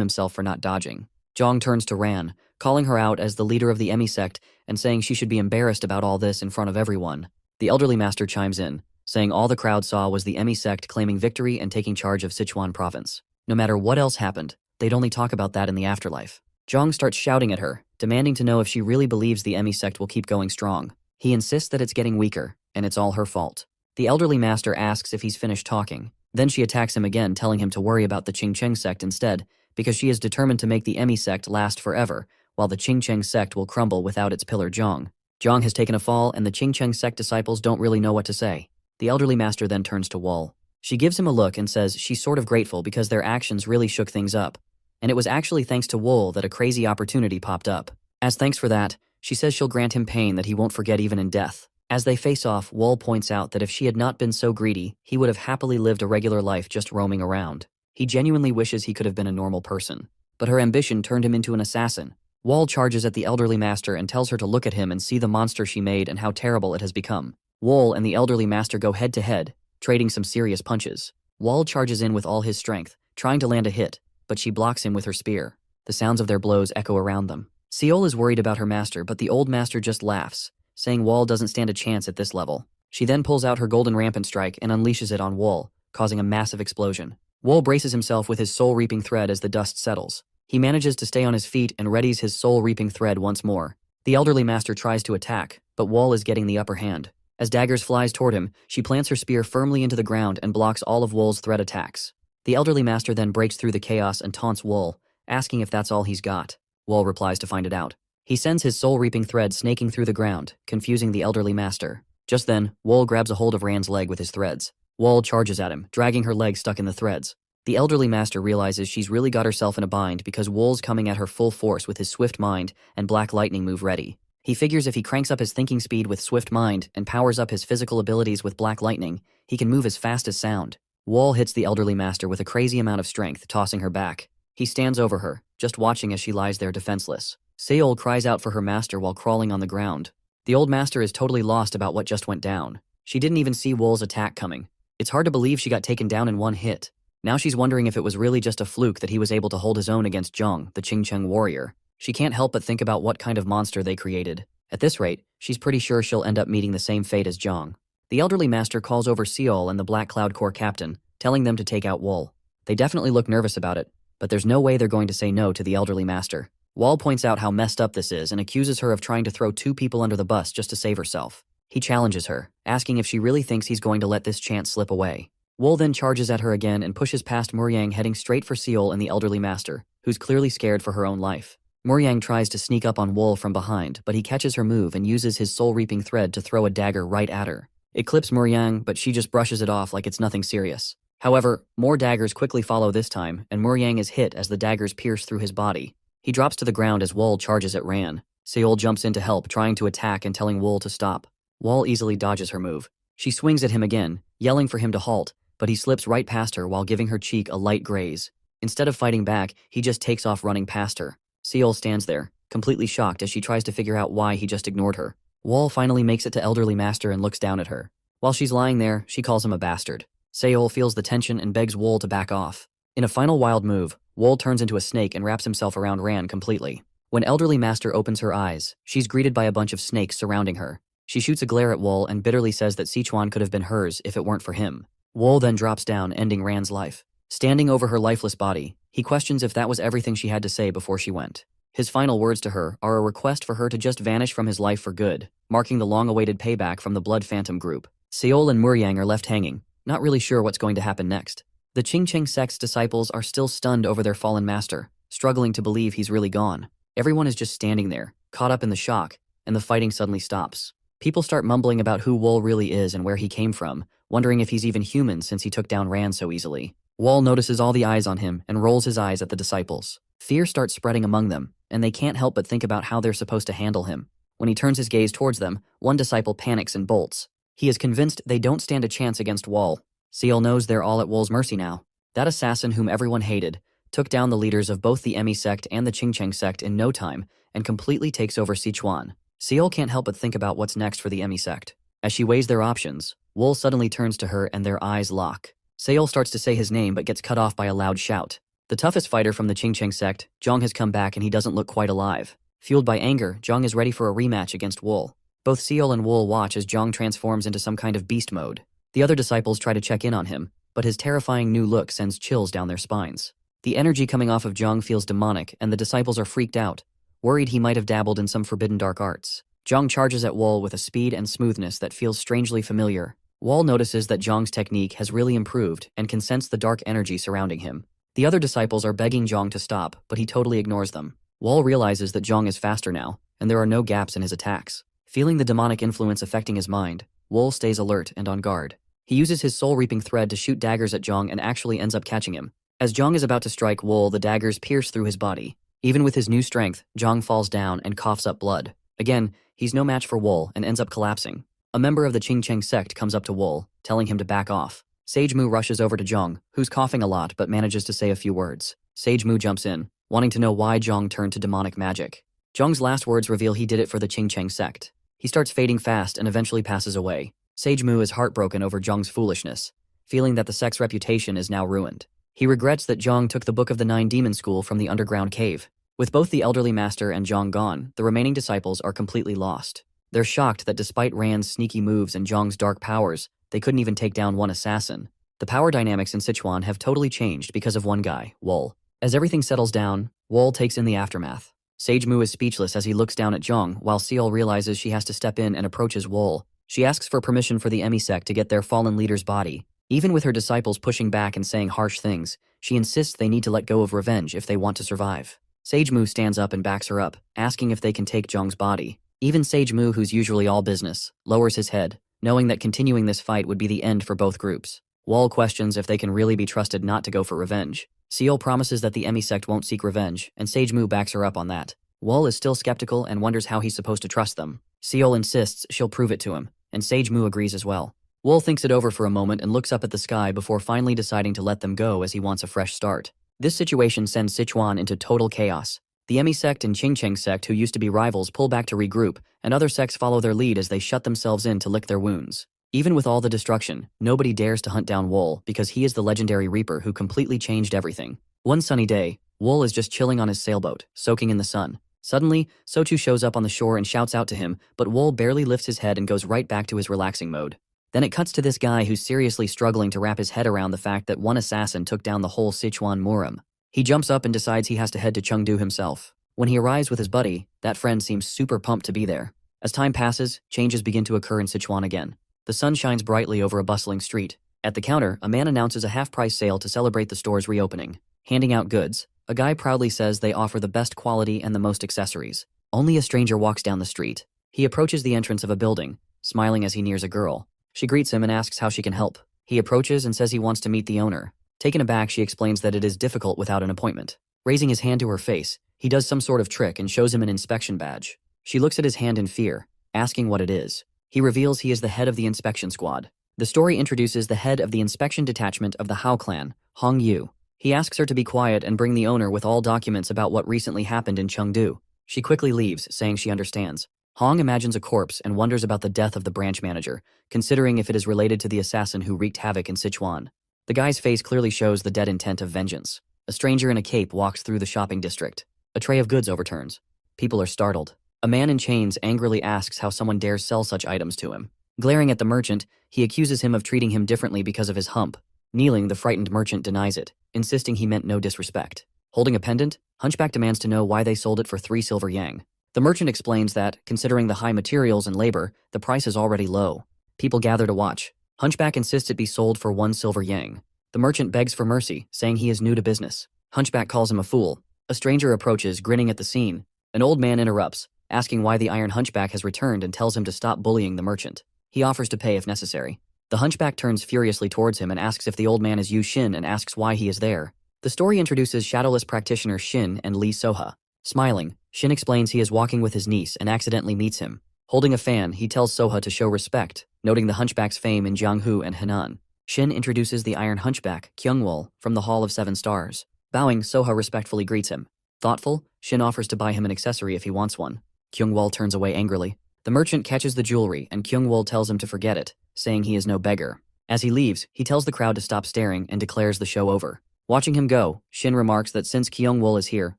[SPEAKER 1] himself for not dodging. Zhang turns to Ran, calling her out as the leader of the Emi sect and saying she should be embarrassed about all this in front of everyone. The elderly master chimes in, saying all the crowd saw was the Emi sect claiming victory and taking charge of Sichuan province. No matter what else happened, they'd only talk about that in the afterlife. Zhang starts shouting at her, demanding to know if she really believes the Emi sect will keep going strong. He insists that it's getting weaker, and it's all her fault. The elderly master asks if he's finished talking. Then she attacks him again, telling him to worry about the Qingcheng sect instead, because she is determined to make the Emi sect last forever, while the Qingcheng sect will crumble without its pillar Zhang. Zhang has taken a fall, and the Qingcheng sect disciples don't really know what to say. The elderly master then turns to Wool. She gives him a look and says she's sort of grateful because their actions really shook things up. And it was actually thanks to Wool that a crazy opportunity popped up. As thanks for that, she says she'll grant him pain that he won't forget even in death. As they face off, Wool points out that if she had not been so greedy, he would have happily lived a regular life just roaming around. He genuinely wishes he could have been a normal person. But her ambition turned him into an assassin. Wool charges at the elderly master and tells her to look at him and see the monster she made and how terrible it has become. Wool and the elderly master go head to head, trading some serious punches. Wool charges in with all his strength, trying to land a hit, but she blocks him with her spear. The sounds of their blows echo around them. Seol is worried about her master, but the old master just laughs, saying Wool doesn't stand a chance at this level. She then pulls out her golden rampant strike and unleashes it on Wool, causing a massive explosion. Wool braces himself with his soul-reaping thread as the dust settles. He manages to stay on his feet and readies his soul-reaping thread once more. The elderly master tries to attack, but Wool is getting the upper hand. As daggers flies toward him, she plants her spear firmly into the ground and blocks all of Wool's thread attacks. The elderly master then breaks through the chaos and taunts Wool, asking if that's all he's got. Wool replies to find it out. He sends his soul-reaping thread snaking through the ground, confusing the elderly master. Just then, Wool grabs a hold of Ran's leg with his threads. Wool charges at him, dragging her leg stuck in the threads. The elderly master realizes she's really got herself in a bind because Wool's coming at her full force with his swift mind and black lightning move ready. He figures if he cranks up his thinking speed with swift mind and powers up his physical abilities with black lightning, he can move as fast as sound. Wool hits the elderly master with a crazy amount of strength, tossing her back. He stands over her, just watching as she lies there defenseless. Seol cries out for her master while crawling on the ground. The old master is totally lost about what just went down. She didn't even see Wool's attack coming. It's hard to believe she got taken down in one hit. Now she's wondering if it was really just a fluke that he was able to hold his own against Zhang, the Qingcheng warrior. She can't help but think about what kind of monster they created. At this rate, she's pretty sure she'll end up meeting the same fate as Zhang. The elderly master calls over Seol and the Black Cloud Corps captain, telling them to take out Wool. They definitely look nervous about it, but there's no way they're going to say no to the elderly master. Wool points out how messed up this is and accuses her of trying to throw 2 people under the bus just to save herself. He challenges her, asking if she really thinks he's going to let this chance slip away. Wool then charges at her again and pushes past Muryang, heading straight for Seol and the elderly master, who's clearly scared for her own life. Muryang tries to sneak up on Wool from behind, but he catches her move and uses his soul-reaping thread to throw a dagger right at her. It clips Muryang, but she just brushes it off like it's nothing serious. However, more daggers quickly follow this time, and Muryang is hit as the daggers pierce through his body. He drops to the ground as Wool charges at Ran. Seol jumps in to help, trying to attack and telling Wool to stop. Wool easily dodges her move. She swings at him again, yelling for him to halt, but he slips right past her while giving her cheek a light graze. Instead of fighting back, he just takes off running past her. Seol stands there, completely shocked as she tries to figure out why he just ignored her. Wool finally makes it to elderly master and looks down at her. While she's lying there, she calls him a bastard. Seol feels the tension and begs Wool to back off. In a final wild move, Wool turns into a snake and wraps himself around Ran completely. When elderly master opens her eyes, she's greeted by a bunch of snakes surrounding her. She shoots a glare at Wool and bitterly says that Sichuan could have been hers if it weren't for him. Wool then drops down, ending Ran's life. Standing over her lifeless body, he questions if that was everything she had to say before she went. His final words to her are a request for her to just vanish from his life for good, marking the long-awaited payback from the Blood Phantom group. Seol and Muryang are left hanging, not really sure what's going to happen next. The Qingcheng sect's disciples are still stunned over their fallen master, struggling to believe he's really gone. Everyone is just standing there, caught up in the shock, and the fighting suddenly stops. People start mumbling about who Wool really is and where he came from, wondering if he's even human since he took down Ran so easily. Wool notices all the eyes on him and rolls his eyes at the disciples. Fear starts spreading among them, and they can't help but think about how they're supposed to handle him. When he turns his gaze towards them, one disciple panics and bolts. He is convinced they don't stand a chance against Wool. Seol knows they're all at Wool's mercy now. That assassin whom everyone hated took down the leaders of both the Emi sect and the Qingcheng sect in no time and completely takes over Sichuan. Seol can't help but think about what's next for the Emi sect. As she weighs their options, Wool suddenly turns to her and their eyes lock. Seol starts to say his name but gets cut off by a loud shout. The toughest fighter from the Qingcheng sect, Zhang, has come back and he doesn't look quite alive. Fueled by anger, Zhang is ready for a rematch against Wool. Both Seol and Wool watch as Zhang transforms into some kind of beast mode. The other disciples try to check in on him, but his terrifying new look sends chills down their spines. The energy coming off of Zhang feels demonic and the disciples are freaked out, worried he might have dabbled in some forbidden dark arts. Zhang charges at Wool with a speed and smoothness that feels strangely familiar. Wool notices that Zhang's technique has really improved and can sense the dark energy surrounding him. The other disciples are begging Zhang to stop, but he totally ignores them. Wool realizes that Zhang is faster now, and there are no gaps in his attacks. Feeling the demonic influence affecting his mind, Wool stays alert and on guard. He uses his soul-reaping thread to shoot daggers at Zhang and actually ends up catching him. As Zhang is about to strike Wool, the daggers pierce through his body. Even with his new strength, Zhang falls down and coughs up blood. Again, he's no match for Wool and ends up collapsing. A member of the Qingcheng sect comes up to Wool, telling him to back off. Sage Mu rushes over to Zhang, who's coughing a lot but manages to say a few words. Sage Mu jumps in, wanting to know why Zhang turned to demonic magic. Zhang's last words reveal he did it for the Qingcheng sect. He starts fading fast and eventually passes away. Sage Mu is heartbroken over Zhang's foolishness, feeling that the sect's reputation is now ruined. He regrets that Zhang took the Book of the Nine Demon School from the underground cave. With both the elderly master and Zhang gone, the remaining disciples are completely lost. They're shocked that despite Ran's sneaky moves and Zhang's dark powers, they couldn't even take down one assassin. The power dynamics in Sichuan have totally changed because of one guy, Wool. As everything settles down, Wool takes in the aftermath. Sage Mu is speechless as he looks down at Zhang, while Seol realizes she has to step in and approaches Wool. She asks for permission for the Emi sect to get their fallen leader's body. Even with her disciples pushing back and saying harsh things, she insists they need to let go of revenge if they want to survive. Sage Mu stands up and backs her up, asking if they can take Zhang's body. Even Sage Mu, who's usually all business, lowers his head, knowing that continuing this fight would be the end for both groups. Wool questions if they can really be trusted not to go for revenge. Seol promises that the Emi sect won't seek revenge, and Sage Mu backs her up on that. Wool is still skeptical and wonders how he's supposed to trust them. Seol insists she'll prove it to him, and Sage Mu agrees as well. Wool thinks it over for a moment and looks up at the sky before finally deciding to let them go as he wants a fresh start. This situation sends Sichuan into total chaos. The Emi sect and Qingcheng sect, who used to be rivals, pull back to regroup, and other sects follow their lead as they shut themselves in to lick their wounds. Even with all the destruction, nobody dares to hunt down Wool because he is the legendary Reaper who completely changed everything. One sunny day, Wool is just chilling on his sailboat, soaking in the sun. Suddenly, Sochu shows up on the shore and shouts out to him, but Wool barely lifts his head and goes right back to his relaxing mode. Then it cuts to this guy who's seriously struggling to wrap his head around the fact that one assassin took down the whole Sichuan Murim. He jumps up and decides he has to head to Chengdu himself. When he arrives with his buddy, that friend seems super pumped to be there. As time passes, changes begin to occur in Sichuan again. The sun shines brightly over a bustling street. At the counter, a man announces a half-price sale to celebrate the store's reopening. Handing out goods, a guy proudly says they offer the best quality and the most accessories. Only a stranger walks down the street. He approaches the entrance of a building, smiling as he nears a girl. She greets him and asks how she can help. He approaches and says he wants to meet the owner. Taken aback, she explains that it is difficult without an appointment. Raising his hand to her face, he does some sort of trick and shows him an inspection badge. She looks at his hand in fear, asking what it is. He reveals he is the head of the inspection squad. The story introduces the head of the inspection detachment of the Hao clan, Hong Yu. He asks her to be quiet and bring the owner with all documents about what recently happened in Chengdu. She quickly leaves, saying she understands. Hong imagines a corpse and wonders about the death of the branch manager, considering if it is related to the assassin who wreaked havoc in Sichuan. The guy's face clearly shows the dead intent of vengeance. A stranger in a cape walks through the shopping district. A tray of goods overturns. People are startled. A man in chains angrily asks how someone dares sell such items to him. Glaring at the merchant, he accuses him of treating him differently because of his hump. Kneeling, the frightened merchant denies it, insisting he meant no disrespect. Holding a pendant, Hunchback demands to know why they sold it for 3 silver yang. The merchant explains that, considering the high materials and labor, the price is already low. People gather to watch. Hunchback insists it be sold for 1 silver yang. The merchant begs for mercy, saying he is new to business. Hunchback calls him a fool. A stranger approaches, grinning at the scene. An old man interrupts, asking why the Iron Hunchback has returned and tells him to stop bullying the merchant. He offers to pay if necessary. The Hunchback turns furiously towards him and asks if the old man is Yu Xin and asks why he is there. The story introduces shadowless practitioner Xin and Li Soha. Smiling, Xin explains he is walking with his niece and accidentally meets him. Holding a fan, he tells Soha to show respect, noting the Hunchback's fame in Jianghu and Henan. Xin introduces the Iron Hunchback, Kyungwol, from the Hall of 7 Stars. Bowing, Soha respectfully greets him. Thoughtful, Xin offers to buy him an accessory if he wants one. Kyungwol turns away angrily. The merchant catches the jewelry and Kyungwol tells him to forget it, saying he is no beggar. As he leaves, he tells the crowd to stop staring and declares the show over. Watching him go, Xin remarks that since Kyungwol is here,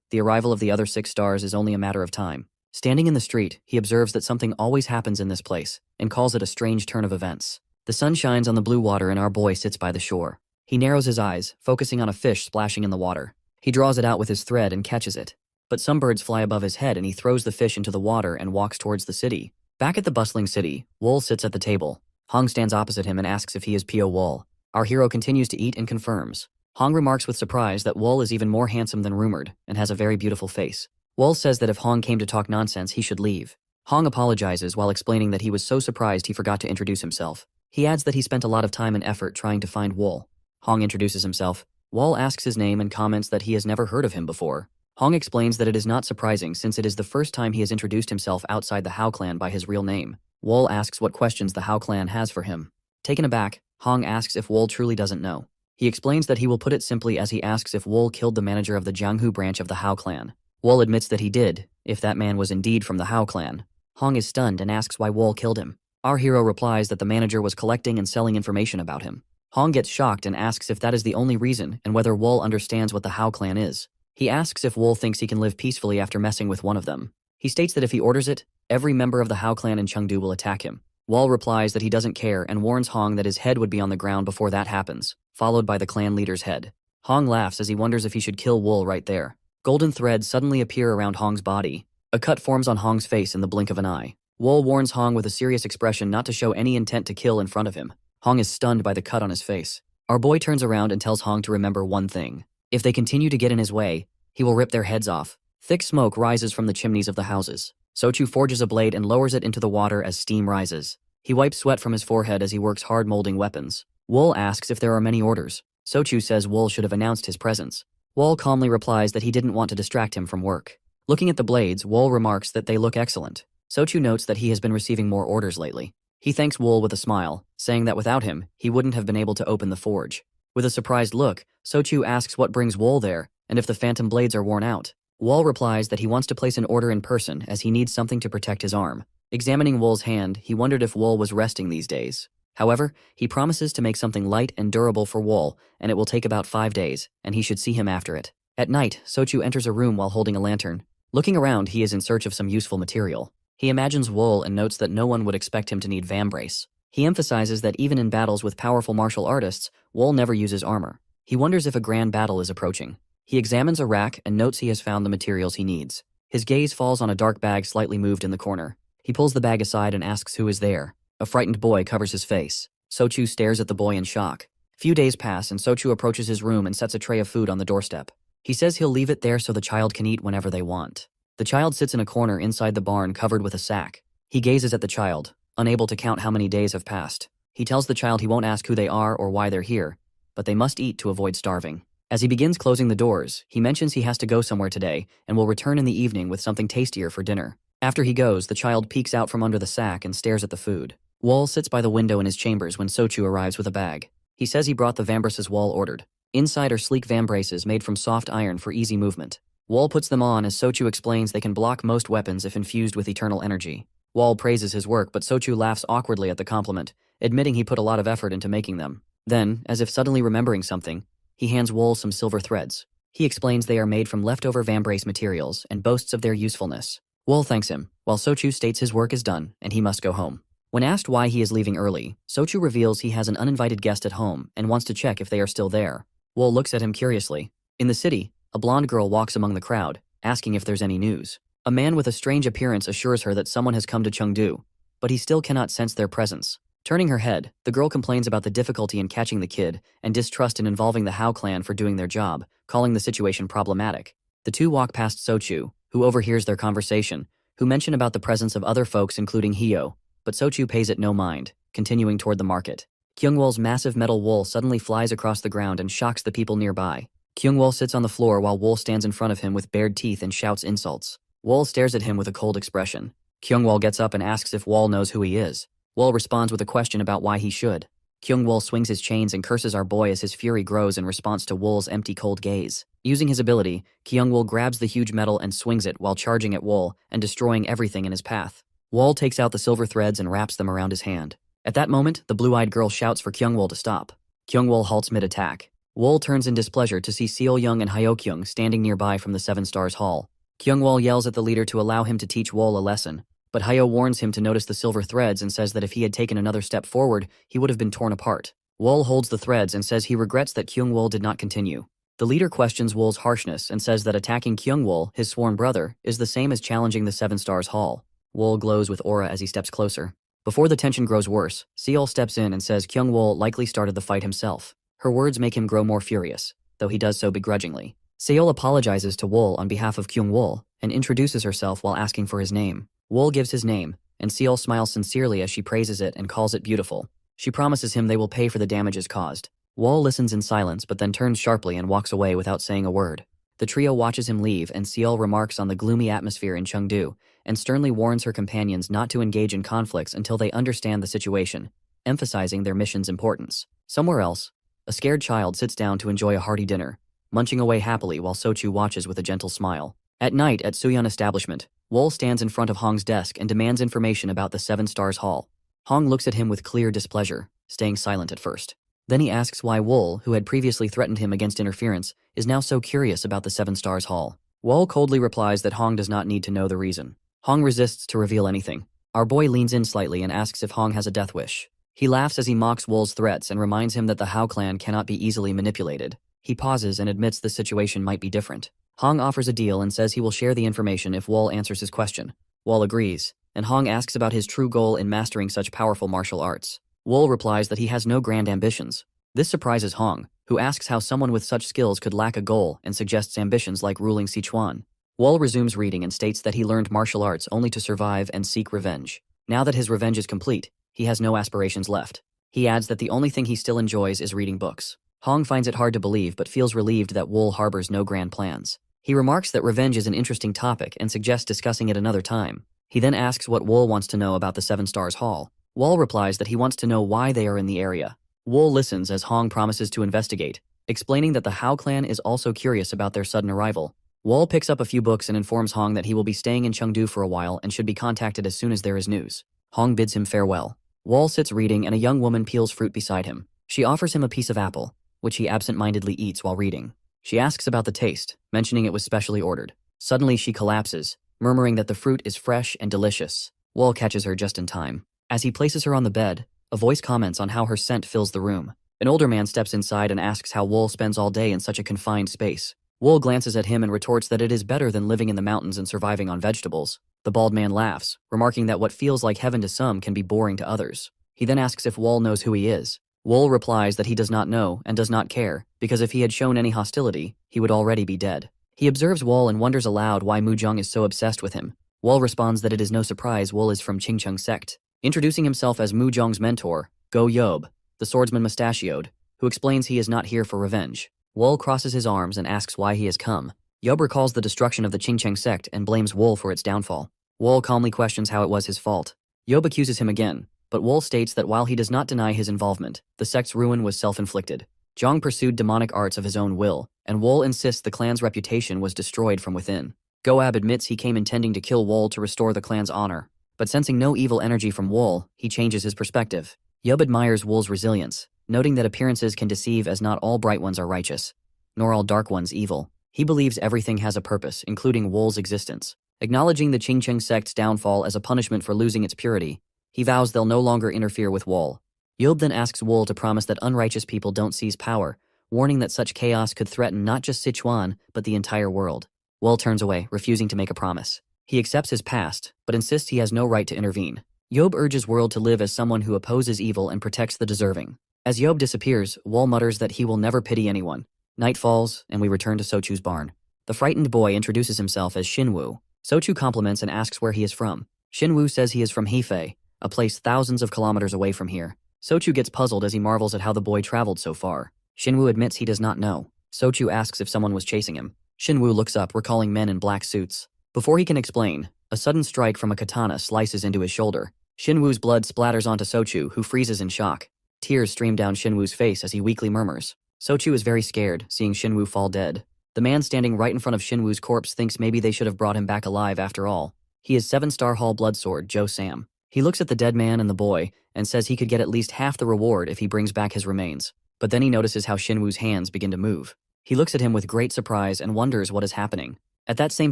[SPEAKER 1] the arrival of the other 6 stars is only a matter of time. Standing in the street, he observes that something always happens in this place and calls it a strange turn of events. The sun shines on the blue water and our boy sits by the shore. He narrows his eyes, focusing on a fish splashing in the water. He draws it out with his thread and catches it. But some birds fly above his head and he throws the fish into the water and walks towards the city. Back at the bustling city, Wool sits at the table. Hong stands opposite him and asks if he is Pio Wool. Our hero continues to eat and confirms. Hong remarks with surprise that Wool is even more handsome than rumored and has a very beautiful face. Wool says that if Hong came to talk nonsense, he should leave. Hong apologizes while explaining that he was so surprised he forgot to introduce himself. He adds that he spent a lot of time and effort trying to find Wool. Hong introduces himself. Wool asks his name and comments that he has never heard of him before. Hong explains that it is not surprising since it is the first time he has introduced himself outside the Hao clan by his real name. Wool asks what questions the Hao clan has for him. Taken aback, Hong asks if Wool truly doesn't know. He explains that he will put it simply as he asks if Wool killed the manager of the Jianghu branch of the Hao clan. Wool admits that he did, if that man was indeed from the Hao clan. Hong is stunned and asks why Wool killed him. Our hero replies that the manager was collecting and selling information about him. Hong gets shocked and asks if that is the only reason and whether Wool understands what the Hao clan is. He asks if Wool thinks he can live peacefully after messing with one of them. He states that if he orders it, every member of the Hao clan in Chengdu will attack him. Wool replies that he doesn't care and warns Hong that his head would be on the ground before that happens, followed by the clan leader's head. Hong laughs as he wonders if he should kill Wool right there. Golden threads suddenly appear around Hong's body. A cut forms on Hong's face in the blink of an eye. Wool warns Hong with a serious expression not to show any intent to kill in front of him. Hong is stunned by the cut on his face. Our boy turns around and tells Hong to remember one thing. If they continue to get in his way, he will rip their heads off. Thick smoke rises from the chimneys of the houses. Sochu forges a blade and lowers it into the water as steam rises. He wipes sweat from his forehead as he works hard molding weapons. Wool asks if there are many orders. Sochu says Wool should have announced his presence. Wool calmly replies that he didn't want to distract him from work. Looking at the blades, Wool remarks that they look excellent. Sochu notes that he has been receiving more orders lately. He thanks Wool with a smile, saying that without him, he wouldn't have been able to open the forge. With a surprised look, Sochu asks what brings Wool there, and if the phantom blades are worn out. Wool replies that he wants to place an order in person as he needs something to protect his arm. Examining Wool's hand, he wondered if Wool was resting these days. However, he promises to make something light and durable for Wool, and it will take about 5 days, and he should see him after it. At night, Sochu enters a room while holding a lantern. Looking around, he is in search of some useful material. He imagines Wool and notes that no one would expect him to need vambrace. He emphasizes that even in battles with powerful martial artists, Wool never uses armor. He wonders if a grand battle is approaching. He examines a rack and notes he has found the materials he needs. His gaze falls on a dark bag slightly moved in the corner. He pulls the bag aside and asks who is there. A frightened boy covers his face. Sochu stares at the boy in shock. Few days pass and Sochu approaches his room and sets a tray of food on the doorstep. He says he'll leave it there so the child can eat whenever they want. The child sits in a corner inside the barn covered with a sack. He gazes at the child, unable to count how many days have passed. He tells the child he won't ask who they are or why they're here, but they must eat to avoid starving. As he begins closing the doors, he mentions he has to go somewhere today and will return in the evening with something tastier for dinner. After he goes, the child peeks out from under the sack and stares at the food. Wall sits by the window in his chambers when Sochu arrives with a bag. He says he brought the vambraces Wall ordered. Inside are sleek vambraces made from soft iron for easy movement. Wall puts them on as Sochu explains they can block most weapons if infused with eternal energy. Wall praises his work, but Sochu laughs awkwardly at the compliment, admitting he put a lot of effort into making them. Then, as if suddenly remembering something, he hands Wall some silver threads. He explains they are made from leftover vambrace materials and boasts of their usefulness. Wall thanks him, while Sochu states his work is done and he must go home. When asked why he is leaving early, Sochu reveals he has an uninvited guest at home and wants to check if they are still there. Wall looks at him curiously. In the city, a blonde girl walks among the crowd, asking if there's any news. A man with a strange appearance assures her that someone has come to Chengdu, but he still cannot sense their presence. Turning her head, the girl complains about the difficulty in catching the kid and distrust in involving the Hao clan for doing their job, calling the situation problematic. The two walk past Sochu, who overhears their conversation, who mention about the presence of other folks including Hio, but Sochu pays it no mind, continuing toward the market. Kyungwol's massive metal wool suddenly flies across the ground and shocks the people nearby. Kyungwol sits on the floor while Wool stands in front of him with bared teeth and shouts insults. Wool stares at him with a cold expression. Kyungwol gets up and asks if Wall knows who he is. Wall responds with a question about why he should. Kyungwol swings his chains and curses our boy as his fury grows in response to Wool's empty cold gaze. Using his ability, Kyungwol grabs the huge metal and swings it while charging at Wool and destroying everything in his path. Wall takes out the silver threads and wraps them around his hand. At that moment, the blue-eyed girl shouts for Kyungwol to stop. Kyungwol halts mid-attack. Wool turns in displeasure to see Seol-young and Hyo-kyung standing nearby from the Seven Stars Hall. Kyungwol yells at the leader to allow him to teach Wool a lesson, but Hyo warns him to notice the silver threads and says that if he had taken another step forward, he would have been torn apart. Wool holds the threads and says he regrets that Kyungwol did not continue. The leader questions Wool's harshness and says that attacking Kyungwol, his sworn brother, is the same as challenging the Seven Stars Hall. Wool glows with aura as he steps closer. Before the tension grows worse, Seol steps in and says Kyungwol likely started the fight himself. Her words make him grow more furious, though he does so begrudgingly. Seol apologizes to Wool on behalf of Kyungwol and introduces herself while asking for his name. Wool gives his name, and Seol smiles sincerely as she praises it and calls it beautiful. She promises him they will pay for the damages caused. Wool listens in silence but then turns sharply and walks away without saying a word. The trio watches him leave and Seol remarks on the gloomy atmosphere in Chengdu and sternly warns her companions not to engage in conflicts until they understand the situation, emphasizing their mission's importance. Somewhere else, a scared child sits down to enjoy a hearty dinner, munching away happily while Sochu watches with a gentle smile. At night at Suyun establishment, Wool stands in front of Hong's desk and demands information about the Seven Stars Hall. Hong looks at him with clear displeasure, staying silent at first. Then he asks why Wool, who had previously threatened him against interference, is now so curious about the Seven Stars Hall. Wool coldly replies that Hong does not need to know the reason. Hong resists to reveal anything. Our boy leans in slightly and asks if Hong has a death wish. He laughs as he mocks Wool's threats and reminds him that the Hao clan cannot be easily manipulated. He pauses and admits the situation might be different. Hong offers a deal and says he will share the information if Wool answers his question. Wool agrees, and Hong asks about his true goal in mastering such powerful martial arts. Wool replies that he has no grand ambitions. This surprises Hong, who asks how someone with such skills could lack a goal and suggests ambitions like ruling Sichuan. Wool resumes reading and states that he learned martial arts only to survive and seek revenge. Now that his revenge is complete, he has no aspirations left. He adds that the only thing he still enjoys is reading books. Hong finds it hard to believe but feels relieved that Wool harbors no grand plans. He remarks that revenge is an interesting topic and suggests discussing it another time. He then asks what Wool wants to know about the Seven Stars Hall. Wool replies that he wants to know why they are in the area. Wool listens as Hong promises to investigate, explaining that the Hao clan is also curious about their sudden arrival. Wool picks up a few books and informs Hong that he will be staying in Chengdu for a while and should be contacted as soon as there is news. Hong bids him farewell. Wool sits reading and a young woman peels fruit beside him. She offers him a piece of apple, which he absent-mindedly eats while reading. She asks about the taste, mentioning it was specially ordered. Suddenly she collapses, murmuring that the fruit is fresh and delicious. Wool catches her just in time. As he places her on the bed, a voice comments on how her scent fills the room. An older man steps inside and asks how Wool spends all day in such a confined space. Wool glances at him and retorts that it is better than living in the mountains and surviving on vegetables. The bald man laughs, remarking that what feels like heaven to some can be boring to others. He then asks if Wool knows who he is. Wool replies that he does not know and does not care, because if he had shown any hostility, he would already be dead. He observes Wool and wonders aloud why Mujung is so obsessed with him. Wool responds that it is no surprise Wool is from Qingcheng sect. Introducing himself as Mujung's mentor, Go Yob, the swordsman mustachioed, who explains he is not here for revenge. Wool crosses his arms and asks why he has come. Yob recalls the destruction of the Qingcheng sect and blames Wool for its downfall. Wool calmly questions how it was his fault. Yob accuses him again, but Wool states that while he does not deny his involvement, the sect's ruin was self-inflicted. Zhang pursued demonic arts of his own will, and Wool insists the clan's reputation was destroyed from within. Goab admits he came intending to kill Wool to restore the clan's honor, but sensing no evil energy from Wool, he changes his perspective. Yob admires Wool's resilience, noting that appearances can deceive as not all bright ones are righteous, nor all dark ones evil. He believes everything has a purpose, including Wool's existence. Acknowledging the Qingcheng sect's downfall as a punishment for losing its purity, he vows they'll no longer interfere with Wool. Yob then asks Wool to promise that unrighteous people don't seize power, warning that such chaos could threaten not just Sichuan, but the entire world. Wool turns away, refusing to make a promise. He accepts his past, but insists he has no right to intervene. Yob urges World to live as someone who opposes evil and protects the deserving. As Yob disappears, Wool mutters that he will never pity anyone. Night falls, and we return to Sochu's barn. The frightened boy introduces himself as Xinwu. Sochu compliments and asks where he is from. Xinwu says he is from Hefei, a place thousands of kilometers away from here. Sochu gets puzzled as he marvels at how the boy traveled so far. Xinwu admits he does not know. Sochu asks if someone was chasing him. Xinwu looks up, recalling men in black suits. Before he can explain, a sudden strike from a katana slices into his shoulder. Xinwu's blood splatters onto Sochu, who freezes in shock. Tears stream down Xinwu's face as he weakly murmurs. Sochu is very scared, seeing Xinwu fall dead. The man standing right in front of Xinwu's corpse thinks maybe they should have brought him back alive after all. He is 7-star Hall Bloodsword Joe Sam. He looks at the dead man and the boy, and says he could get at least half the reward if he brings back his remains. But then he notices how Xinwu's hands begin to move. He looks at him with great surprise and wonders what is happening. At that same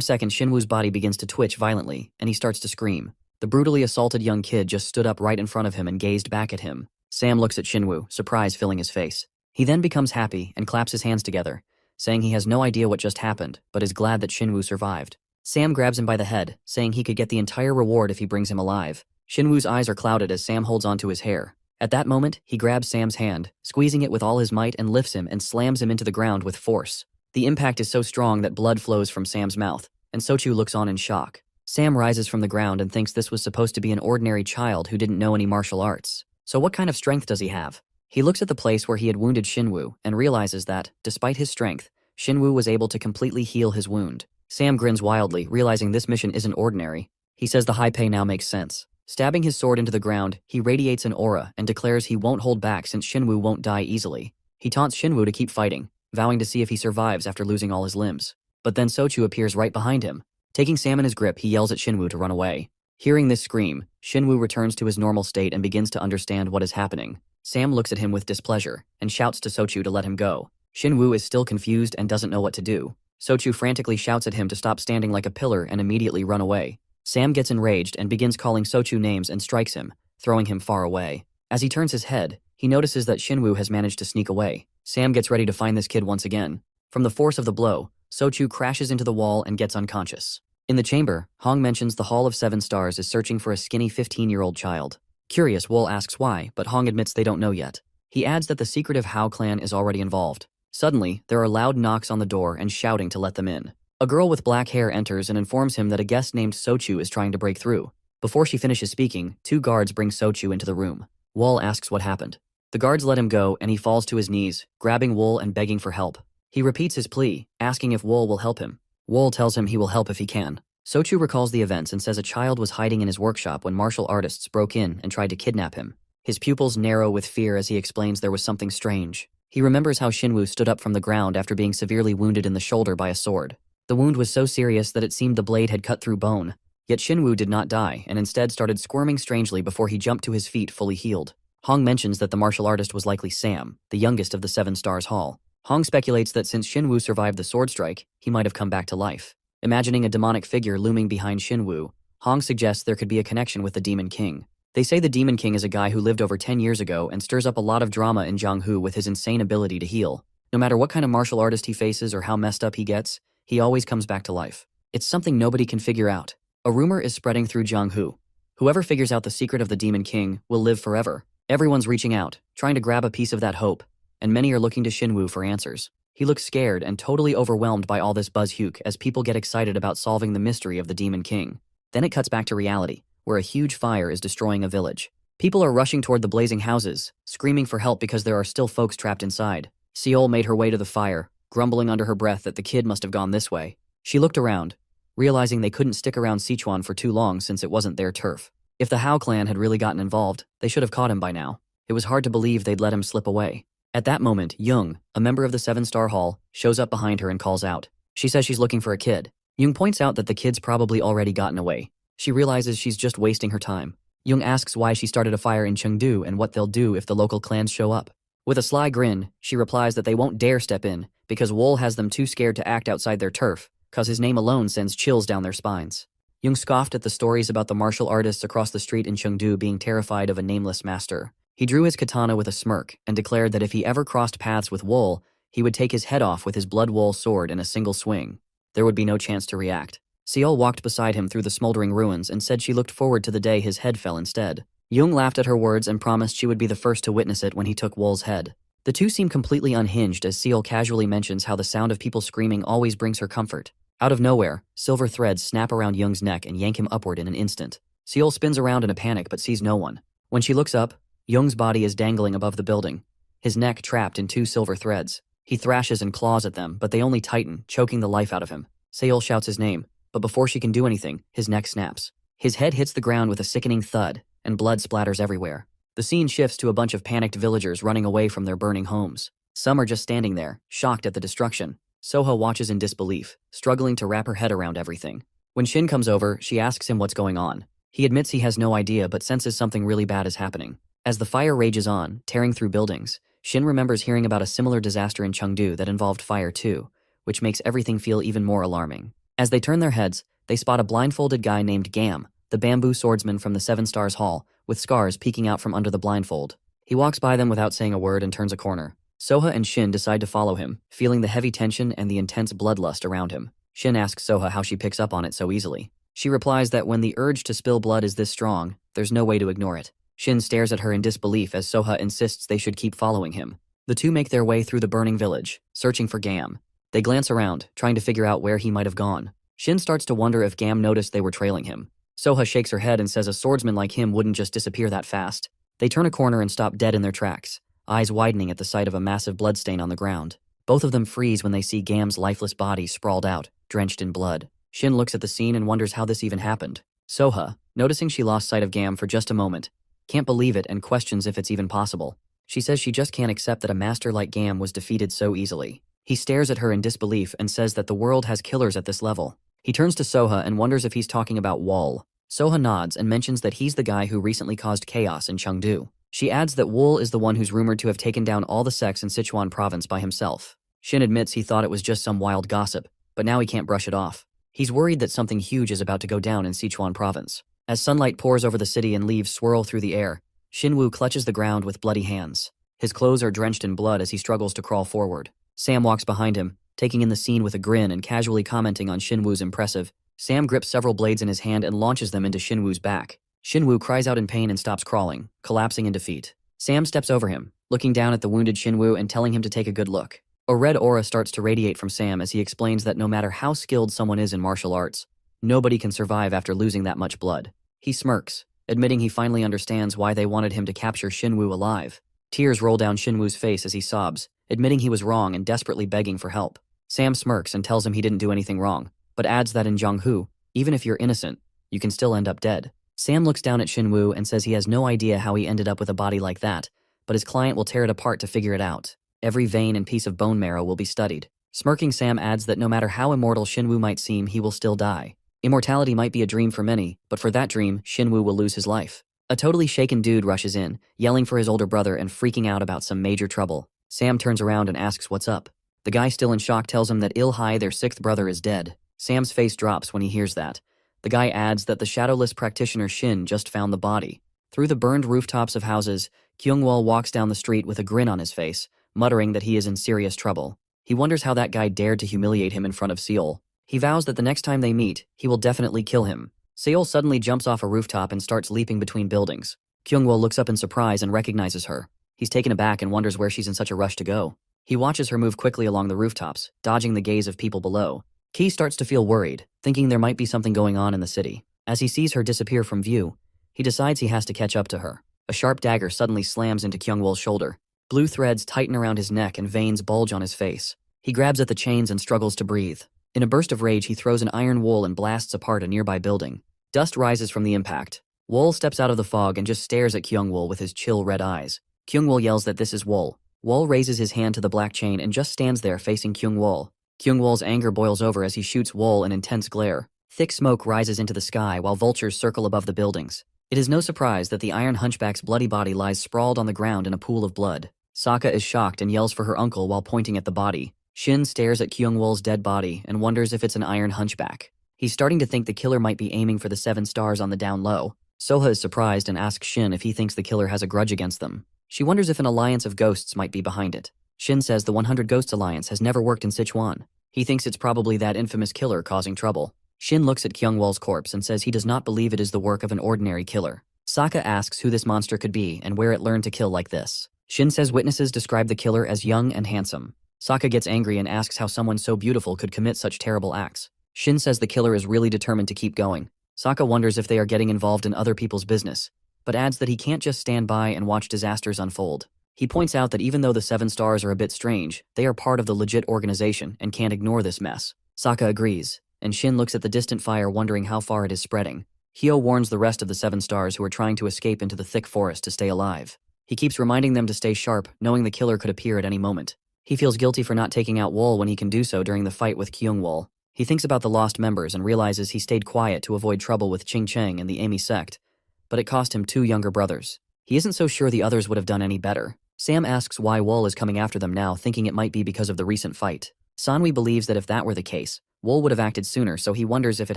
[SPEAKER 1] second, Xinwu's body begins to twitch violently, and he starts to scream. The brutally assaulted young kid just stood up right in front of him and gazed back at him. Sam looks at Xinwu, surprise filling his face. He then becomes happy and claps his hands together, saying he has no idea what just happened, but is glad that Xinwu survived. Sam grabs him by the head, saying he could get the entire reward if he brings him alive. Xinwu's eyes are clouded as Sam holds onto his hair. At that moment, he grabs Sam's hand, squeezing it with all his might and lifts him and slams him into the ground with force. The impact is so strong that blood flows from Sam's mouth, and Sochu looks on in shock. Sam rises from the ground and thinks this was supposed to be an ordinary child who didn't know any martial arts. So what kind of strength does he have? He looks at the place where he had wounded Xinwu and realizes that, despite his strength, Xinwu was able to completely heal his wound. Sam grins wildly, realizing this mission isn't ordinary. He says the high pay now makes sense. Stabbing his sword into the ground, he radiates an aura and declares he won't hold back since Xinwu won't die easily. He taunts Xinwu to keep fighting, vowing to see if he survives after losing all his limbs. But then Sochu appears right behind him. Taking Sam in his grip, he yells at Xinwu to run away. Hearing this scream, Xinwu returns to his normal state and begins to understand what is happening. Sam looks at him with displeasure and shouts to Sochu to let him go. Xinwu is still confused and doesn't know what to do. Sochu frantically shouts at him to stop standing like a pillar and immediately run away. Sam gets enraged and begins calling Sochu names and strikes him, throwing him far away. As he turns his head, he notices that Xinwu has managed to sneak away. Sam gets ready to find this kid once again. From the force of the blow, Sochu crashes into the wall and gets unconscious. In the chamber, Hong mentions the Hall of 7 Stars is searching for a skinny 15-year-old child. Curious, Wool asks why, but Hong admits they don't know yet. He adds that the secretive Hao clan is already involved. Suddenly, there are loud knocks on the door and shouting to let them in. A girl with black hair enters and informs him that a guest named Sochu is trying to break through. Before she finishes speaking, 2 guards bring Sochu into the room. Wool asks what happened. The guards let him go and he falls to his knees, grabbing Wool and begging for help. He repeats his plea, asking if Wool will help him. Wool tells him he will help if he can. Sochu recalls the events and says a child was hiding in his workshop when martial artists broke in and tried to kidnap him. His pupils narrow with fear as he explains there was something strange. He remembers how Xinwu stood up from the ground after being severely wounded in the shoulder by a sword. The wound was so serious that it seemed the blade had cut through bone. Yet Xinwu did not die and instead started squirming strangely before he jumped to his feet fully healed. Hong mentions that the martial artist was likely Sam, the youngest of the 7 Stars Hall. Hong speculates that since Xinwu survived the sword strike, he might have come back to life. Imagining a demonic figure looming behind Xinwu, Hong suggests there could be a connection with the Demon King. They say the Demon King is a guy who lived over 10 years ago and stirs up a lot of drama in Jianghu with his insane ability to heal. No matter what kind of martial artist he faces or how messed up he gets, he always comes back to life. It's something nobody can figure out. A rumor is spreading through Jianghu. Whoever figures out the secret of the Demon King will live forever. Everyone's reaching out, trying to grab a piece of that hope, and many are looking to Shinwoo for answers. He looks scared and totally overwhelmed by all this buzz-huke as people get excited about solving the mystery of the Demon King. Then it cuts back to reality, where a huge fire is destroying a village. People are rushing toward the blazing houses, screaming for help because there are still folks trapped inside. Seol made her way to the fire, grumbling under her breath that the kid must have gone this way. She looked around, realizing they couldn't stick around Sichuan for too long since it wasn't their turf. If the Hao clan had really gotten involved, they should have caught him by now. It was hard to believe they'd let him slip away. At that moment, Young, a member of the 7-Star Hall, shows up behind her and calls out. She says she's looking for a kid. Young points out that the kid's probably already gotten away. She realizes she's just wasting her time. Young asks why she started a fire in Chengdu and what they'll do if the local clans show up. With a sly grin, she replies that they won't dare step in because Wool has them too scared to act outside their turf, cause his name alone sends chills down their spines. Young scoffed at the stories about the martial artists across the street in Chengdu being terrified of a nameless master. He drew his katana with a smirk and declared that if he ever crossed paths with Wool, he would take his head off with his blood wool sword in a single swing. There would be no chance to react. Seol walked beside him through the smoldering ruins and said she looked forward to the day his head fell instead. Young laughed at her words and promised she would be the first to witness it when he took Wool's head. The two seem completely unhinged as Seol casually mentions how the sound of people screaming always brings her comfort. Out of nowhere, silver threads snap around Young's neck and yank him upward in an instant. Seol spins around in a panic but sees no one. When she looks up, Young's body is dangling above the building, his neck trapped in 2 silver threads. He thrashes and claws at them, but they only tighten, choking the life out of him. Seol shouts his name, but before she can do anything, his neck snaps. His head hits the ground with a sickening thud, and blood splatters everywhere. The scene shifts to a bunch of panicked villagers running away from their burning homes. Some are just standing there, shocked at the destruction. Soha watches in disbelief, struggling to wrap her head around everything. When Shin comes over, she asks him what's going on. He admits he has no idea but senses something really bad is happening. As the fire rages on, tearing through buildings, Shin remembers hearing about a similar disaster in Chengdu that involved fire too, which makes everything feel even more alarming. As they turn their heads, they spot a blindfolded guy named Gam, the bamboo swordsman from the 7 Stars Hall, with scars peeking out from under the blindfold. He walks by them without saying a word and turns a corner. Soha and Shin decide to follow him, feeling the heavy tension and the intense bloodlust around him. Shin asks Soha how she picks up on it so easily. She replies that when the urge to spill blood is this strong, there's no way to ignore it. Shin stares at her in disbelief as Soha insists they should keep following him. The two make their way through the burning village, searching for Gam. They glance around, trying to figure out where he might have gone. Shin starts to wonder if Gam noticed they were trailing him. Soha shakes her head and says a swordsman like him wouldn't just disappear that fast. They turn a corner and stop dead in their tracks, eyes widening at the sight of a massive bloodstain on the ground. Both of them freeze when they see Gam's lifeless body sprawled out, drenched in blood. Shin looks at the scene and wonders how this even happened. Soha, noticing she lost sight of Gam for just a moment, can't believe it and questions if it's even possible. She says she just can't accept that a master like Gam was defeated so easily. He stares at her in disbelief and says that the world has killers at this level. He turns to Soha and wonders if he's talking about Wall. Soha nods and mentions that he's the guy who recently caused chaos in Chengdu. She adds that Wool is the one who's rumored to have taken down all the sects in Sichuan province by himself. Shin admits he thought it was just some wild gossip, but now he can't brush it off. He's worried that something huge is about to go down in Sichuan province. As sunlight pours over the city and leaves swirl through the air, Shinwoo clutches the ground with bloody hands. His clothes are drenched in blood as he struggles to crawl forward. Sam walks behind him, taking in the scene with a grin and casually commenting on Shinwoo's impressive. Sam grips several blades in his hand and launches them into Shinwoo's back. Shinwoo cries out in pain and stops crawling, collapsing in defeat. Sam steps over him, looking down at the wounded Shinwoo and telling him to take a good look. A red aura starts to radiate from Sam as he explains that no matter how skilled someone is in martial arts, nobody can survive after losing that much blood. He smirks, admitting he finally understands why they wanted him to capture Shinwoo alive. Tears roll down Shinwoo's face as he sobs, admitting he was wrong and desperately begging for help. Sam smirks and tells him he didn't do anything wrong, but adds that in Jianghu, even if you're innocent, you can still end up dead. Sam looks down at Shinwoo and says he has no idea how he ended up with a body like that, but his client will tear it apart to figure it out. Every vein and piece of bone marrow will be studied. Smirking, Sam adds that no matter how immortal Shinwoo might seem, he will still die. Immortality might be a dream for many, but for that dream, Shinwoo will lose his life. A totally shaken dude rushes in, yelling for his older brother and freaking out about some major trouble. Sam turns around and asks what's up. The guy, still in shock, tells him that Il-hai, their 6th brother, is dead. Sam's face drops when he hears that. The guy adds that the shadowless practitioner Shin just found the body. Through the burned rooftops of houses, Kyungwol walks down the street with a grin on his face, muttering that he is in serious trouble. He wonders how that guy dared to humiliate him in front of Seol. He vows that the next time they meet, he will definitely kill him. Seol suddenly jumps off a rooftop and starts leaping between buildings. Kyungwol looks up in surprise and recognizes her. He's taken aback and wonders where she's in such a rush to go. He watches her move quickly along the rooftops, dodging the gaze of people below. Ki starts to feel worried, thinking there might be something going on in the city. As he sees her disappear from view, he decides he has to catch up to her. A sharp dagger suddenly slams into Kyungwol's shoulder. Blue threads tighten around his neck and veins bulge on his face. He grabs at the chains and struggles to breathe. In a burst of rage, he throws an iron wool and blasts apart a nearby building. Dust rises from the impact. Wool steps out of the fog and just stares at Kyungwol with his chill red eyes. Kyungwol yells that this is Wool. Wool raises his hand to the black chain and just stands there facing Kyungwol. Kyungwol's anger boils over as he shoots Wool an intense glare. Thick smoke rises into the sky while vultures circle above the buildings. It is no surprise that the Iron Hunchback's bloody body lies sprawled on the ground in a pool of blood. Sokka is shocked and yells for her uncle while pointing at the body. Shin stares at Kyungwol's dead body and wonders if it's an Iron Hunchback. He's starting to think the killer might be aiming for the 7 stars on the down low. Soha is surprised and asks Shin if he thinks the killer has a grudge against them. She wonders if an alliance of ghosts might be behind it. Shin says the 100 Ghosts Alliance has never worked in Sichuan. He thinks it's probably that infamous killer causing trouble. Shin looks at Kyungwol's corpse and says he does not believe it is the work of an ordinary killer. Sokka asks who this monster could be and where it learned to kill like this. Shin says witnesses describe the killer as young and handsome. Sokka gets angry and asks how someone so beautiful could commit such terrible acts. Shin says the killer is really determined to keep going. Sokka wonders if they are getting involved in other people's business, but adds that he can't just stand by and watch disasters unfold. He points out that even though the 7 stars are a bit strange, they are part of the legit organization and can't ignore this mess. Sokka agrees, and Shin looks at the distant fire wondering how far it is spreading. Hyo warns the rest of the 7 stars who are trying to escape into the thick forest to stay alive. He keeps reminding them to stay sharp, knowing the killer could appear at any moment. He feels guilty for not taking out Wool when he can do so during the fight with Kyungwol. He thinks about the lost members and realizes he stayed quiet to avoid trouble with Ching Cheng and the Amy sect, but it cost him 2 younger brothers. He isn't so sure the others would have done any better. Sam asks why Wool is coming after them now, thinking it might be because of the recent fight. Sanwi believes that if that were the case, Wool would have acted sooner, so he wonders if it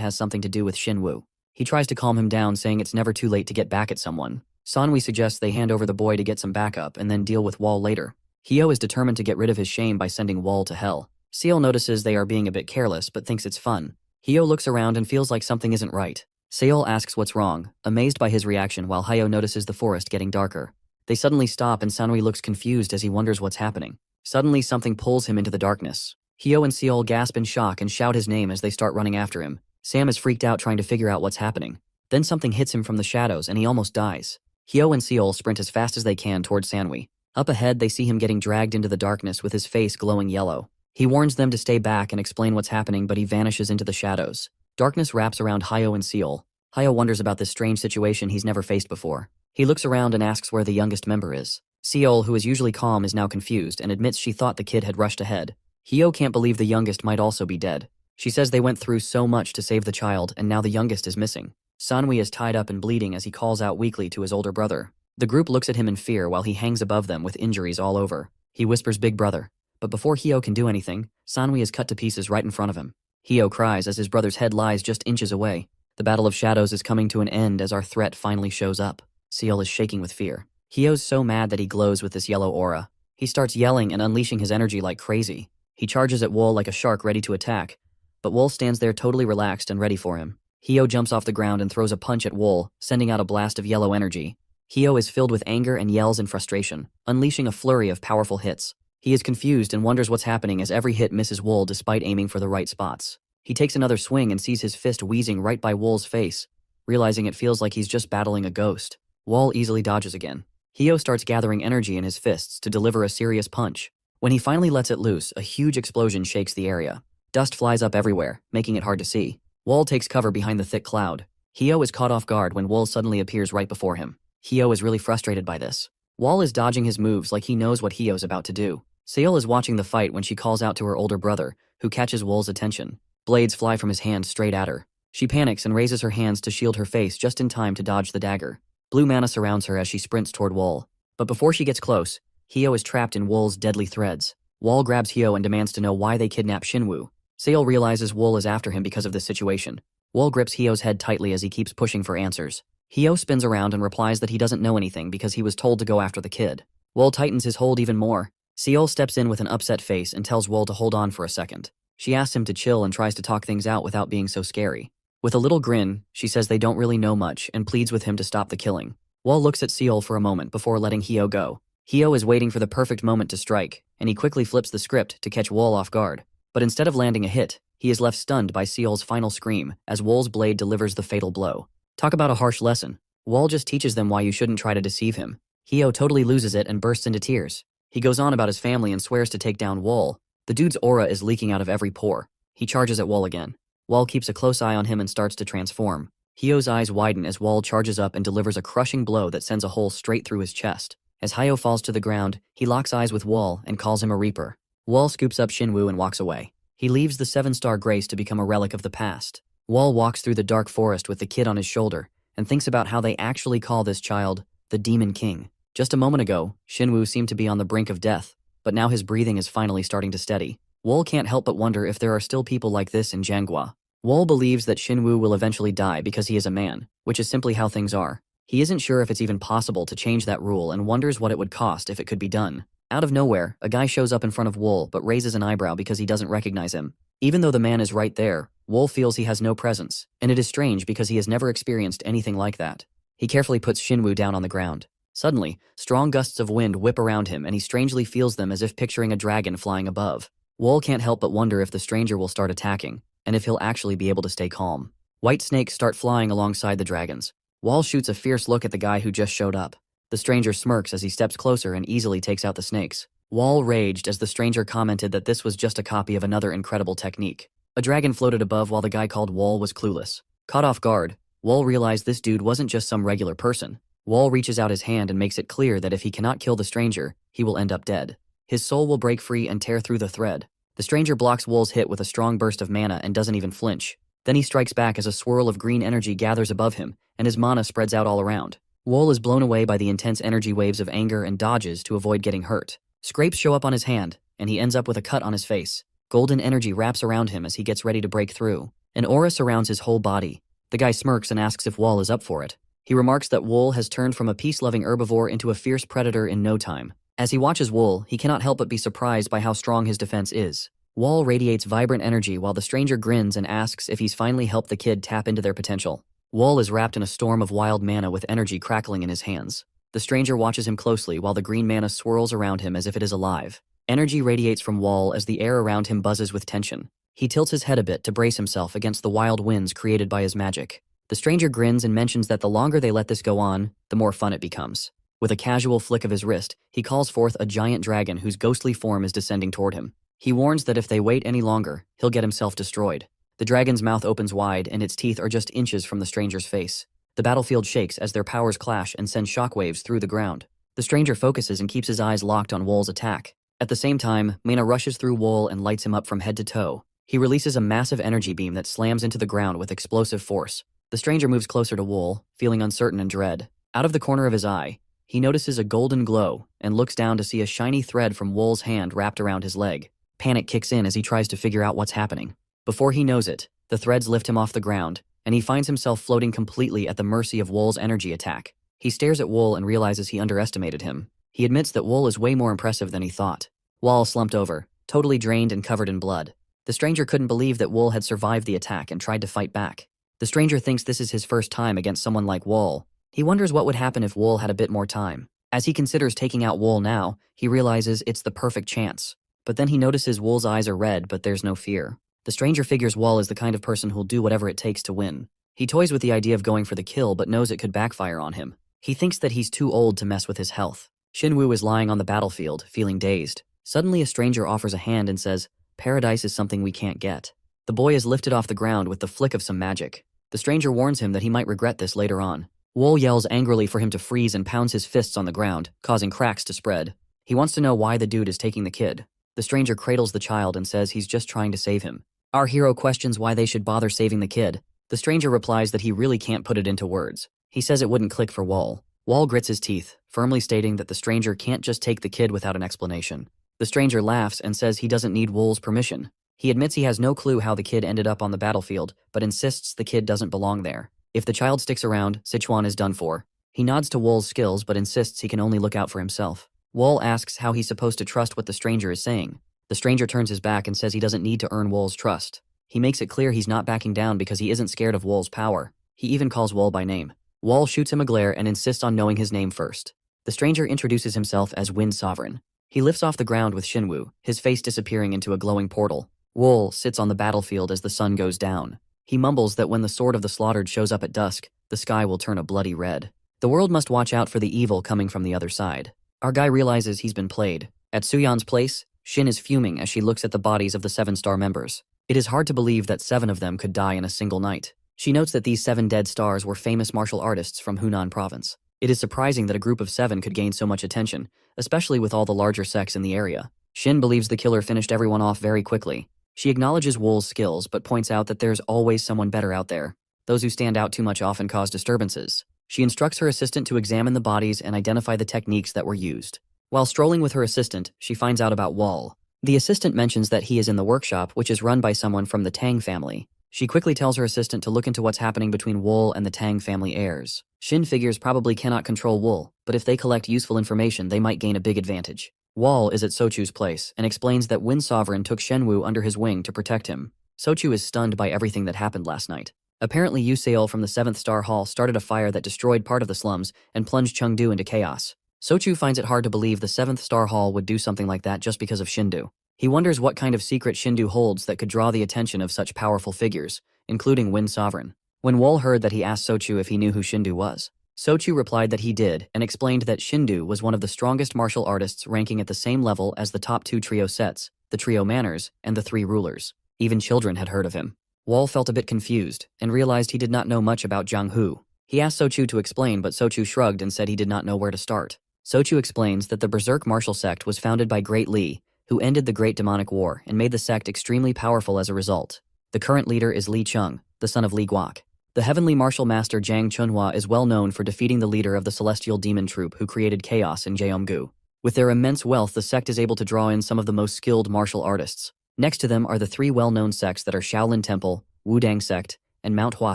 [SPEAKER 1] has something to do with Shinwoo. He tries to calm him down, saying it's never too late to get back at someone. Sanwi suggests they hand over the boy to get some backup and then deal with Wool later. Hyo is determined to get rid of his shame by sending Wool to hell. Seal notices they are being a bit careless but thinks it's fun. Hyo looks around and feels like something isn't right. Seol asks what's wrong, amazed by his reaction while Hyo notices the forest getting darker. They suddenly stop and Sanwi looks confused as he wonders what's happening. Suddenly something pulls him into the darkness. Hyo and Seol gasp in shock and shout his name as they start running after him. Sam is freaked out trying to figure out what's happening. Then something hits him from the shadows and he almost dies. Hyo and Seol sprint as fast as they can towards Sanwi. Up ahead, they see him getting dragged into the darkness with his face glowing yellow. He warns them to stay back and explain what's happening, but he vanishes into the shadows. Darkness wraps around Hyo and Seol. Hyo wonders about this strange situation he's never faced before. He looks around and asks where the youngest member is. Seol, who is usually calm, is now confused and admits she thought the kid had rushed ahead. Hyo can't believe the youngest might also be dead. She says they went through so much to save the child and now the youngest is missing. Sanwi is tied up and bleeding as he calls out weakly to his older brother. The group looks at him in fear while he hangs above them with injuries all over. He whispers big brother. But before Hyo can do anything, Sanwi is cut to pieces right in front of him. Hyo cries as his brother's head lies just inches away. The Battle of Shadows is coming to an end as our threat finally shows up. Seol is shaking with fear. Hyo's so mad that he glows with this yellow aura. He starts yelling and unleashing his energy like crazy. He charges at Wool like a shark ready to attack, but Wool stands there totally relaxed and ready for him. Hyo jumps off the ground and throws a punch at Wool, sending out a blast of yellow energy. Hyo is filled with anger and yells in frustration, unleashing a flurry of powerful hits. He is confused and wonders what's happening as every hit misses Wool despite aiming for the right spots. He takes another swing and sees his fist wheezing right by Wool's face, realizing it feels like he's just battling a ghost. Wool easily dodges again. Hyo starts gathering energy in his fists to deliver a serious punch. When he finally lets it loose, a huge explosion shakes the area. Dust flies up everywhere, making it hard to see. Wool takes cover behind the thick cloud. Hyo is caught off guard when Wool suddenly appears right before him. Hyo is really frustrated by this. Wool is dodging his moves like he knows what Hyo's about to do. Seol is watching the fight when she calls out to her older brother, who catches Wool's attention. Blades fly from his hand straight at her. She panics and raises her hands to shield her face just in time to dodge the dagger. Blue mana surrounds her as she sprints toward Wool. But before she gets close, Hyo is trapped in Wool's deadly threads. Wool grabs Hyo and demands to know why they kidnapped Shinwoo. Seol realizes Wool is after him because of this situation. Wool grips Hyo's head tightly as he keeps pushing for answers. Hyo spins around and replies that he doesn't know anything because he was told to go after the kid. Wool tightens his hold even more. Seol steps in with an upset face and tells Wool to hold on for a second. She asks him to chill and tries to talk things out without being so scary. With a little grin, she says they don't really know much and pleads with him to stop the killing. Wall looks at Seol for a moment before letting Hyo go. Hyo is waiting for the perfect moment to strike, and he quickly flips the script to catch Wall off guard. But instead of landing a hit, he is left stunned by Seol's final scream as Wall's blade delivers the fatal blow. Talk about a harsh lesson. Wall just teaches them why you shouldn't try to deceive him. Hyo totally loses it and bursts into tears. He goes on about his family and swears to take down Wall. The dude's aura is leaking out of every pore. He charges at Wall again. Wall keeps a close eye on him and starts to transform. Hyo's eyes widen as Wall charges up and delivers a crushing blow that sends a hole straight through his chest. As Hyo falls to the ground, he locks eyes with Wall and calls him a reaper. Wall scoops up Shinwoo and walks away. He leaves the 7-star grace to become a relic of the past. Wall walks through the dark forest with the kid on his shoulder and thinks about how they actually call this child the Demon King. Just a moment ago, Shinwoo seemed to be on the brink of death, but now his breathing is finally starting to steady. Wall can't help but wonder if there are still people like this in Jianghua. Wall believes that Shinwoo will eventually die because he is a man, which is simply how things are. He isn't sure if it's even possible to change that rule and wonders what it would cost if it could be done. Out of nowhere, a guy shows up in front of Wall but raises an eyebrow because he doesn't recognize him. Even though the man is right there, Wall feels he has no presence, and it is strange because he has never experienced anything like that. He carefully puts Shinwoo down on the ground. Suddenly, strong gusts of wind whip around him and he strangely feels them as if picturing a dragon flying above. Wall can't help but wonder if the stranger will start attacking, and if he'll actually be able to stay calm. White snakes start flying alongside the dragons. Wall shoots a fierce look at the guy who just showed up. The stranger smirks as he steps closer and easily takes out the snakes. Wall raged as the stranger commented that this was just a copy of another incredible technique. A dragon floated above while the guy called Wall was clueless. Caught off guard, Wall realized this dude wasn't just some regular person. Wall reaches out his hand and makes it clear that if he cannot kill the stranger, he will end up dead. His soul will break free and tear through the thread. The stranger blocks Wall's hit with a strong burst of mana and doesn't even flinch. Then he strikes back as a swirl of green energy gathers above him, and his mana spreads out all around. Wall is blown away by the intense energy waves of anger and dodges to avoid getting hurt. Scrapes show up on his hand, and he ends up with a cut on his face. Golden energy wraps around him as he gets ready to break through. An aura surrounds his whole body. The guy smirks and asks if Wall is up for it. He remarks that Wall has turned from a peace-loving herbivore into a fierce predator in no time. As he watches Wall, he cannot help but be surprised by how strong his defense is. Wall radiates vibrant energy while the stranger grins and asks if he's finally helped the kid tap into their potential. Wall is wrapped in a storm of wild mana with energy crackling in his hands. The stranger watches him closely while the green mana swirls around him as if it is alive. Energy radiates from Wall as the air around him buzzes with tension. He tilts his head a bit to brace himself against the wild winds created by his magic. The stranger grins and mentions that the longer they let this go on, the more fun it becomes. With a casual flick of his wrist, he calls forth a giant dragon whose ghostly form is descending toward him. He warns that if they wait any longer, he'll get himself destroyed. The dragon's mouth opens wide and its teeth are just inches from the stranger's face. The battlefield shakes as their powers clash and send shockwaves through the ground. The stranger focuses and keeps his eyes locked on Wall's attack. At the same time, mana rushes through Wall and lights him up from head to toe. He releases a massive energy beam that slams into the ground with explosive force. The stranger moves closer to Wall, feeling uncertain and dread. Out of the corner of his eye, he notices a golden glow and looks down to see a shiny thread from Wall's hand wrapped around his leg. Panic kicks in as he tries to figure out what's happening. Before he knows it, the threads lift him off the ground, and he finds himself floating completely at the mercy of Wall's energy attack. He stares at Wall and realizes he underestimated him. He admits that Wall is way more impressive than he thought. Wall slumped over, totally drained and covered in blood. The stranger couldn't believe that Wall had survived the attack and tried to fight back. The stranger thinks this is his first time against someone like Wall. He wonders what would happen if Wall had a bit more time. As he considers taking out Wall now, he realizes it's the perfect chance. But then he notices Wall's eyes are red, but there's no fear. The stranger figures Wall is the kind of person who'll do whatever it takes to win. He toys with the idea of going for the kill, but knows it could backfire on him. He thinks that he's too old to mess with his health. Shinwoo is lying on the battlefield, feeling dazed. Suddenly a stranger offers a hand and says, "Paradise is something we can't get." The boy is lifted off the ground with the flick of some magic. The stranger warns him that he might regret this later on. Wall yells angrily for him to freeze and pounds his fists on the ground, causing cracks to spread. He wants to know why the dude is taking the kid. The stranger cradles the child and says he's just trying to save him. Our hero questions why they should bother saving the kid. The stranger replies that he really can't put it into words. He says it wouldn't click for Wall. Wall grits his teeth, firmly stating that the stranger can't just take the kid without an explanation. The stranger laughs and says he doesn't need Wall's permission. He admits he has no clue how the kid ended up on the battlefield, but insists the kid doesn't belong there. If the child sticks around, Sichuan is done for. He nods to Wall's skills but insists he can only look out for himself. Wall asks how he's supposed to trust what the stranger is saying. The stranger turns his back and says he doesn't need to earn Wall's trust. He makes it clear he's not backing down because he isn't scared of Wall's power. He even calls Wall by name. Wall shoots him a glare and insists on knowing his name first. The stranger introduces himself as Wind Sovereign. He lifts off the ground with Shinwoo, his face disappearing into a glowing portal. Wall sits on the battlefield as the sun goes down. He mumbles that when the sword of the slaughtered shows up at dusk, the sky will turn a bloody red. The world must watch out for the evil coming from the other side. Our guy realizes he's been played. At Suyan's place, Shin is fuming as she looks at the bodies of the 7-star members. It is hard to believe that 7 of them could die in a single night. She notes that these 7 dead stars were famous martial artists from Hunan province. It is surprising that a group of 7 could gain so much attention, especially with all the larger sects in the area. Shin believes the killer finished everyone off very quickly. She acknowledges Wool's skills but points out that there's always someone better out there. Those who stand out too much often cause disturbances. She instructs her assistant to examine the bodies and identify the techniques that were used. While strolling with her assistant, she finds out about Wall. The assistant mentions that he is in the workshop, which is run by someone from the Tang family. She quickly tells her assistant to look into what's happening between Wool and the Tang family heirs. Shin figures probably cannot control Wool, but if they collect useful information, they might gain a big advantage. Wall is at Sochu's place and explains that Wind Sovereign took Shenwu under his wing to protect him. Sochu is stunned by everything that happened last night. Apparently Yuseol from the 7th Star Hall started a fire that destroyed part of the slums and plunged Chengdu into chaos. Sochu finds it hard to believe the 7th Star Hall would do something like that just because of Shindu. He wonders what kind of secret Shindu holds that could draw the attention of such powerful figures, including Wind Sovereign. When Wall heard that, he asked Sochu if he knew who Shindu was. Sochu replied that he did and explained that Shindu was one of the strongest martial artists, ranking at the same level as the top 2 trio sets, the trio Manners, and the 3 rulers. Even children had heard of him. Wall felt a bit confused and realized he did not know much about Jiang Hu. He asked Sochu to explain, but Sochu shrugged and said he did not know where to start. Sochu explains that the Berserk martial sect was founded by Great Li, who ended the Great Demonic War and made the sect extremely powerful as a result. The current leader is Li Chung, the son of Li Guok. The heavenly martial master Jiang Chunhua is well known for defeating the leader of the celestial demon troop who created chaos in Jeomgu. With their immense wealth, the sect is able to draw in some of the most skilled martial artists. Next to them are the 3 well-known sects that are Shaolin Temple, Wudang Sect, and Mount Hua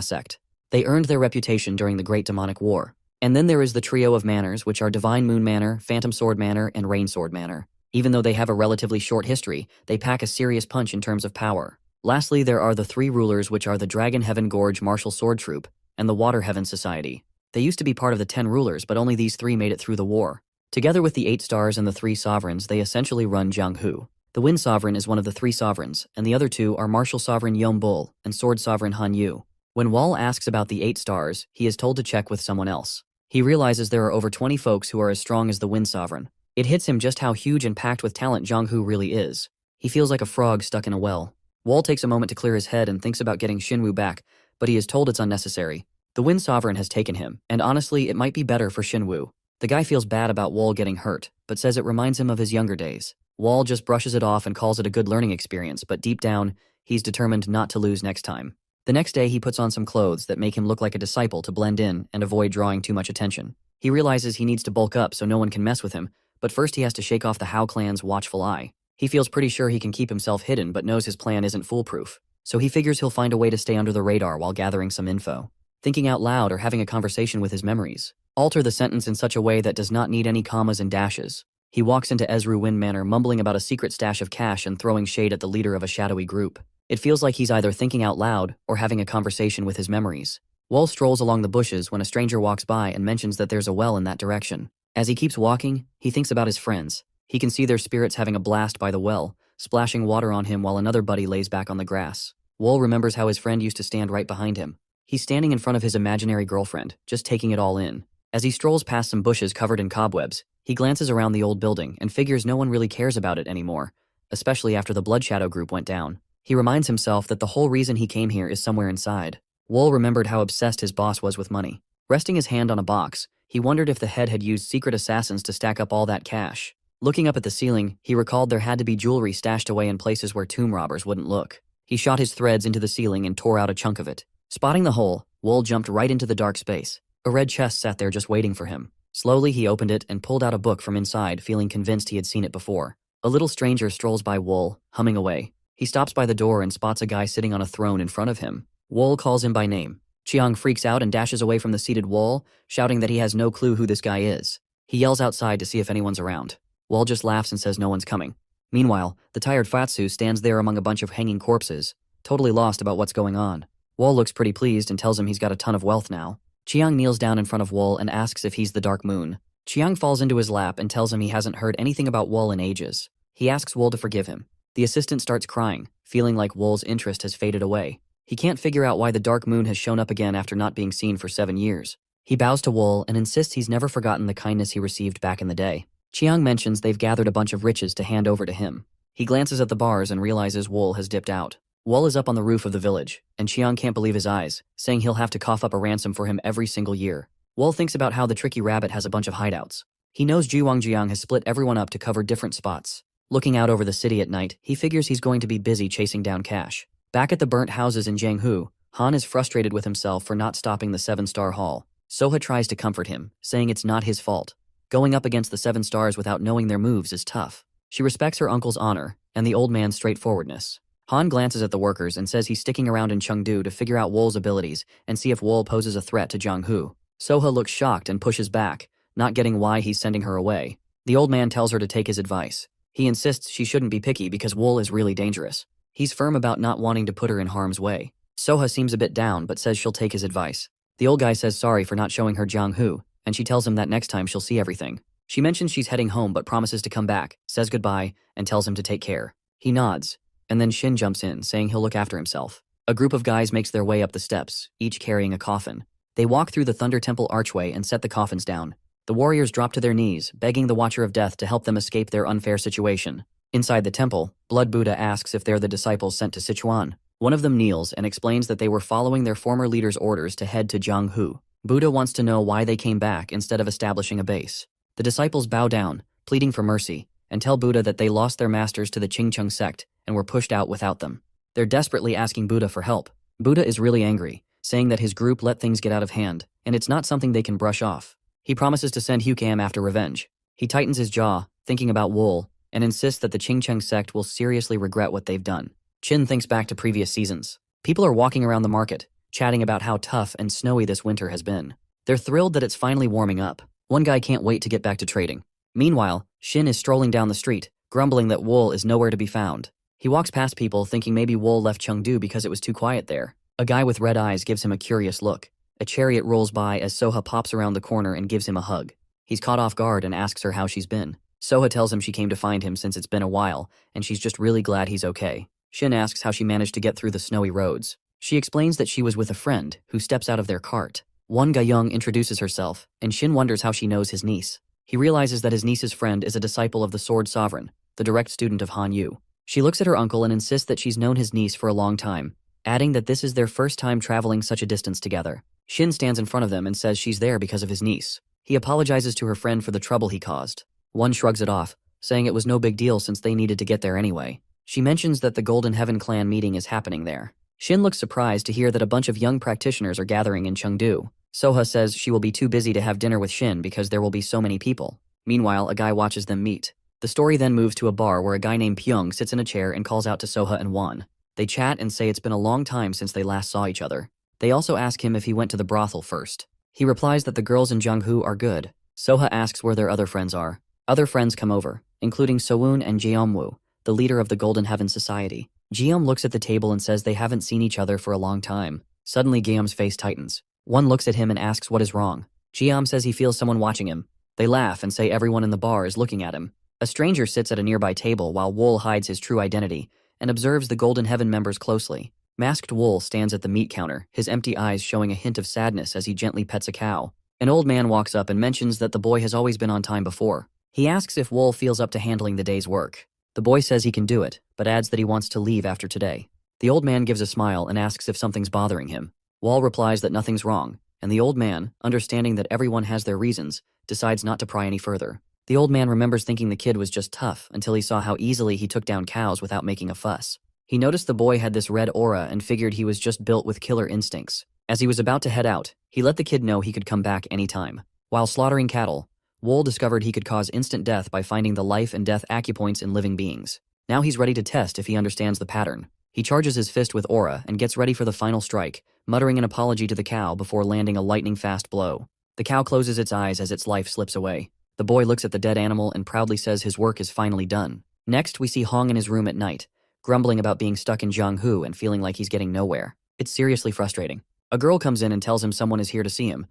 [SPEAKER 1] Sect. They earned their reputation during the Great Demonic War. And then there is the trio of Manners, which are Divine Moon Manor, Phantom Sword Manor, and Rain Sword Manor. Even though they have a relatively short history, they pack a serious punch in terms of power. Lastly, there are the 3 rulers, which are the Dragon Heaven Gorge Martial Sword Troop and the Water Heaven Society. They used to be part of the 10 rulers, but only these 3 made it through the war. Together with the 8 stars and the 3 sovereigns, they essentially run Jianghu. The Wind Sovereign is one of the 3 sovereigns, and the other 2 are Martial Sovereign Yom Bul and Sword Sovereign Han Yu. When Wall asks about the 8 stars, he is told to check with someone else. He realizes there are over 20 folks who are as strong as the Wind Sovereign. It hits him just how huge and packed with talent Jianghu really is. He feels like a frog stuck in a well. Wall takes a moment to clear his head and thinks about getting Shinwu back, but he is told it's unnecessary. The Wind Sovereign has taken him, and honestly, it might be better for Shinwu. The guy feels bad about Wall getting hurt, but says it reminds him of his younger days. Wall just brushes it off and calls it a good learning experience, but deep down, he's determined not to lose next time. The next day, he puts on some clothes that make him look like a disciple to blend in and avoid drawing too much attention. He realizes he needs to bulk up so no one can mess with him, but first he has to shake off the Hao clan's watchful eye. He feels pretty sure he can keep himself hidden but knows his plan isn't foolproof, so he figures he'll find a way to stay under the radar while gathering some info. Thinking out loud or having a conversation with his memories. Alter the sentence in such a way that does not need any commas and dashes. He walks into Ezru Wind Manor mumbling about a secret stash of cash and throwing shade at the leader of a shadowy group. It feels like he's either thinking out loud or having a conversation with his memories. Wall strolls along the bushes when a stranger walks by and mentions that there's a well in that direction. As he keeps walking, he thinks about his friends. He can see their spirits having a blast by the well, splashing water on him while another buddy lays back on the grass. Wall remembers how his friend used to stand right behind him. He's standing in front of his imaginary girlfriend, just taking it all in. As he strolls past some bushes covered in cobwebs, he glances around the old building and figures no one really cares about it anymore, especially after the Blood Shadow group went down. He reminds himself that the whole reason he came here is somewhere inside. Wall remembered how obsessed his boss was with money. Resting his hand on a box, he wondered if the head had used secret assassins to stack up all that cash. Looking up at the ceiling, he recalled there had to be jewelry stashed away in places where tomb robbers wouldn't look. He shot his threads into the ceiling and tore out a chunk of it. Spotting the hole, Wall jumped right into the dark space. A red chest sat there just waiting for him. Slowly he opened it and pulled out a book from inside, feeling convinced he had seen it before. A little stranger strolls by Wall, humming away. He stops by the door and spots a guy sitting on a throne in front of him. Wall calls him by name. Chiang freaks out and dashes away from the seated Wall, shouting that he has no clue who this guy is. He yells outside to see if anyone's around. Wall just laughs and says no one's coming. Meanwhile, the tired Fatsu stands there among a bunch of hanging corpses, totally lost about what's going on. Wall looks pretty pleased and tells him he's got a ton of wealth now. Chiang kneels down in front of Wool and asks if he's the Dark Moon. Chiang falls into his lap and tells him he hasn't heard anything about Wool in ages. He asks Wool to forgive him. The assistant starts crying, feeling like Wool's interest has faded away. He can't figure out why the Dark Moon has shown up again after not being seen for 7 years. He bows to Wool and insists he's never forgotten the kindness he received back in the day. Chiang mentions they've gathered a bunch of riches to hand over to him. He glances at the bars and realizes Wool has dipped out. Wool is up on the roof of the village, and Chiang can't believe his eyes, saying he'll have to cough up a ransom for him every single year. Wool thinks about how the tricky rabbit has a bunch of hideouts. He knows Jiang has split everyone up to cover different spots. Looking out over the city at night, he figures he's going to be busy chasing down cash. Back at the burnt houses in Jianghu, Han is frustrated with himself for not stopping the 7-star haul. Soha tries to comfort him, saying it's not his fault. Going up against the 7 stars without knowing their moves is tough. She respects her uncle's honor and the old man's straightforwardness. Han glances at the workers and says he's sticking around in Chengdu to figure out Wool's abilities and see if Wool poses a threat to Jianghu. Soha looks shocked and pushes back, not getting why he's sending her away. The old man tells her to take his advice. He insists she shouldn't be picky because Wool is really dangerous. He's firm about not wanting to put her in harm's way. Soha seems a bit down but says she'll take his advice. The old guy says sorry for not showing her Jianghu, and she tells him that next time she'll see everything. She mentions she's heading home but promises to come back, says goodbye, and tells him to take care. He nods, and then Shin jumps in, saying he'll look after himself. A group of guys makes their way up the steps, each carrying a coffin. They walk through the Thunder Temple archway and set the coffins down. The warriors drop to their knees, begging the Watcher of Death to help them escape their unfair situation. Inside the temple, Blood Buddha asks if they're the disciples sent to Sichuan. One of them kneels and explains that they were following their former leader's orders to head to Jianghu. Buddha wants to know why they came back instead of establishing a base. The disciples bow down, pleading for mercy, and tell Buddha that they lost their masters to the Qingcheng sect and were pushed out without them. They're desperately asking Buddha for help. Buddha is really angry, saying that his group let things get out of hand, and it's not something they can brush off. He promises to send Hukam after revenge. He tightens his jaw, thinking about Wool, and insists that the Qingcheng sect will seriously regret what they've done. Chin thinks back to previous seasons. People are walking around the market, chatting about how tough and snowy this winter has been. They're thrilled that it's finally warming up. One guy can't wait to get back to trading. Meanwhile, Shin is strolling down the street, grumbling that Wool is nowhere to be found. He walks past people thinking maybe Wool left Chengdu because it was too quiet there. A guy with red eyes gives him a curious look. A chariot rolls by as Soha pops around the corner and gives him a hug. He's caught off guard and asks her how she's been. Soha tells him she came to find him since it's been a while, and she's just really glad he's okay. Shin asks how she managed to get through the snowy roads. She explains that she was with a friend, who steps out of their cart. Won Gayung introduces herself, and Shin wonders how she knows his niece. He realizes that his niece's friend is a disciple of the Sword Sovereign, the direct student of Han Yu. She looks at her uncle and insists that she's known his niece for a long time, adding that this is their first time traveling such a distance together. Shin stands in front of them and says she's there because of his niece. He apologizes to her friend for the trouble he caused. One shrugs it off, saying it was no big deal since they needed to get there anyway. She mentions that the Golden Heaven clan meeting is happening there. Shin looks surprised to hear that a bunch of young practitioners are gathering in Chengdu. Soha says she will be too busy to have dinner with Shin because there will be so many people. Meanwhile, a guy watches them meet. The story then moves to a bar where a guy named Pyong sits in a chair and calls out to Soha and Won. They chat and say it's been a long time since they last saw each other. They also ask him if he went to the brothel first. He replies that the girls in Jianghu are good. Soha asks where their other friends are. Other friends come over, including Sowoon and Jeomwoo, the leader of the Golden Heaven Society. Jeom looks at the table and says they haven't seen each other for a long time. Suddenly Guillaume's face tightens. One looks at him and asks what is wrong. Jeom says he feels someone watching him. They laugh and say everyone in the bar is looking at him. A stranger sits at a nearby table while Wool hides his true identity and observes the Golden Heaven members closely. Masked Wool stands at the meat counter, his empty eyes showing a hint of sadness as he gently pets a cow. An old man walks up and mentions that the boy has always been on time before. He asks if Wool feels up to handling the day's work. The boy says he can do it, but adds that he wants to leave after today. The old man gives a smile and asks if something's bothering him. Wool replies that nothing's wrong, and the old man, understanding that everyone has their reasons, decides not to pry any further. The old man remembers thinking the kid was just tough until he saw how easily he took down cows without making a fuss. He noticed the boy had this red aura and figured he was just built with killer instincts. As he was about to head out, he let the kid know he could come back anytime. While slaughtering cattle, Wool discovered he could cause instant death by finding the life and death acupoints in living beings. Now he's ready to test if he understands the pattern. He charges his fist with aura and gets ready for the final strike, muttering an apology to the cow before landing a lightning-fast blow. The cow closes its eyes as its life slips away. The boy looks at the dead animal and proudly says his work is finally done. Next, we see Hong in his room at night, grumbling about being stuck in Jianghu and feeling like he's getting nowhere. It's seriously frustrating. A girl comes in and tells him someone is here to see him,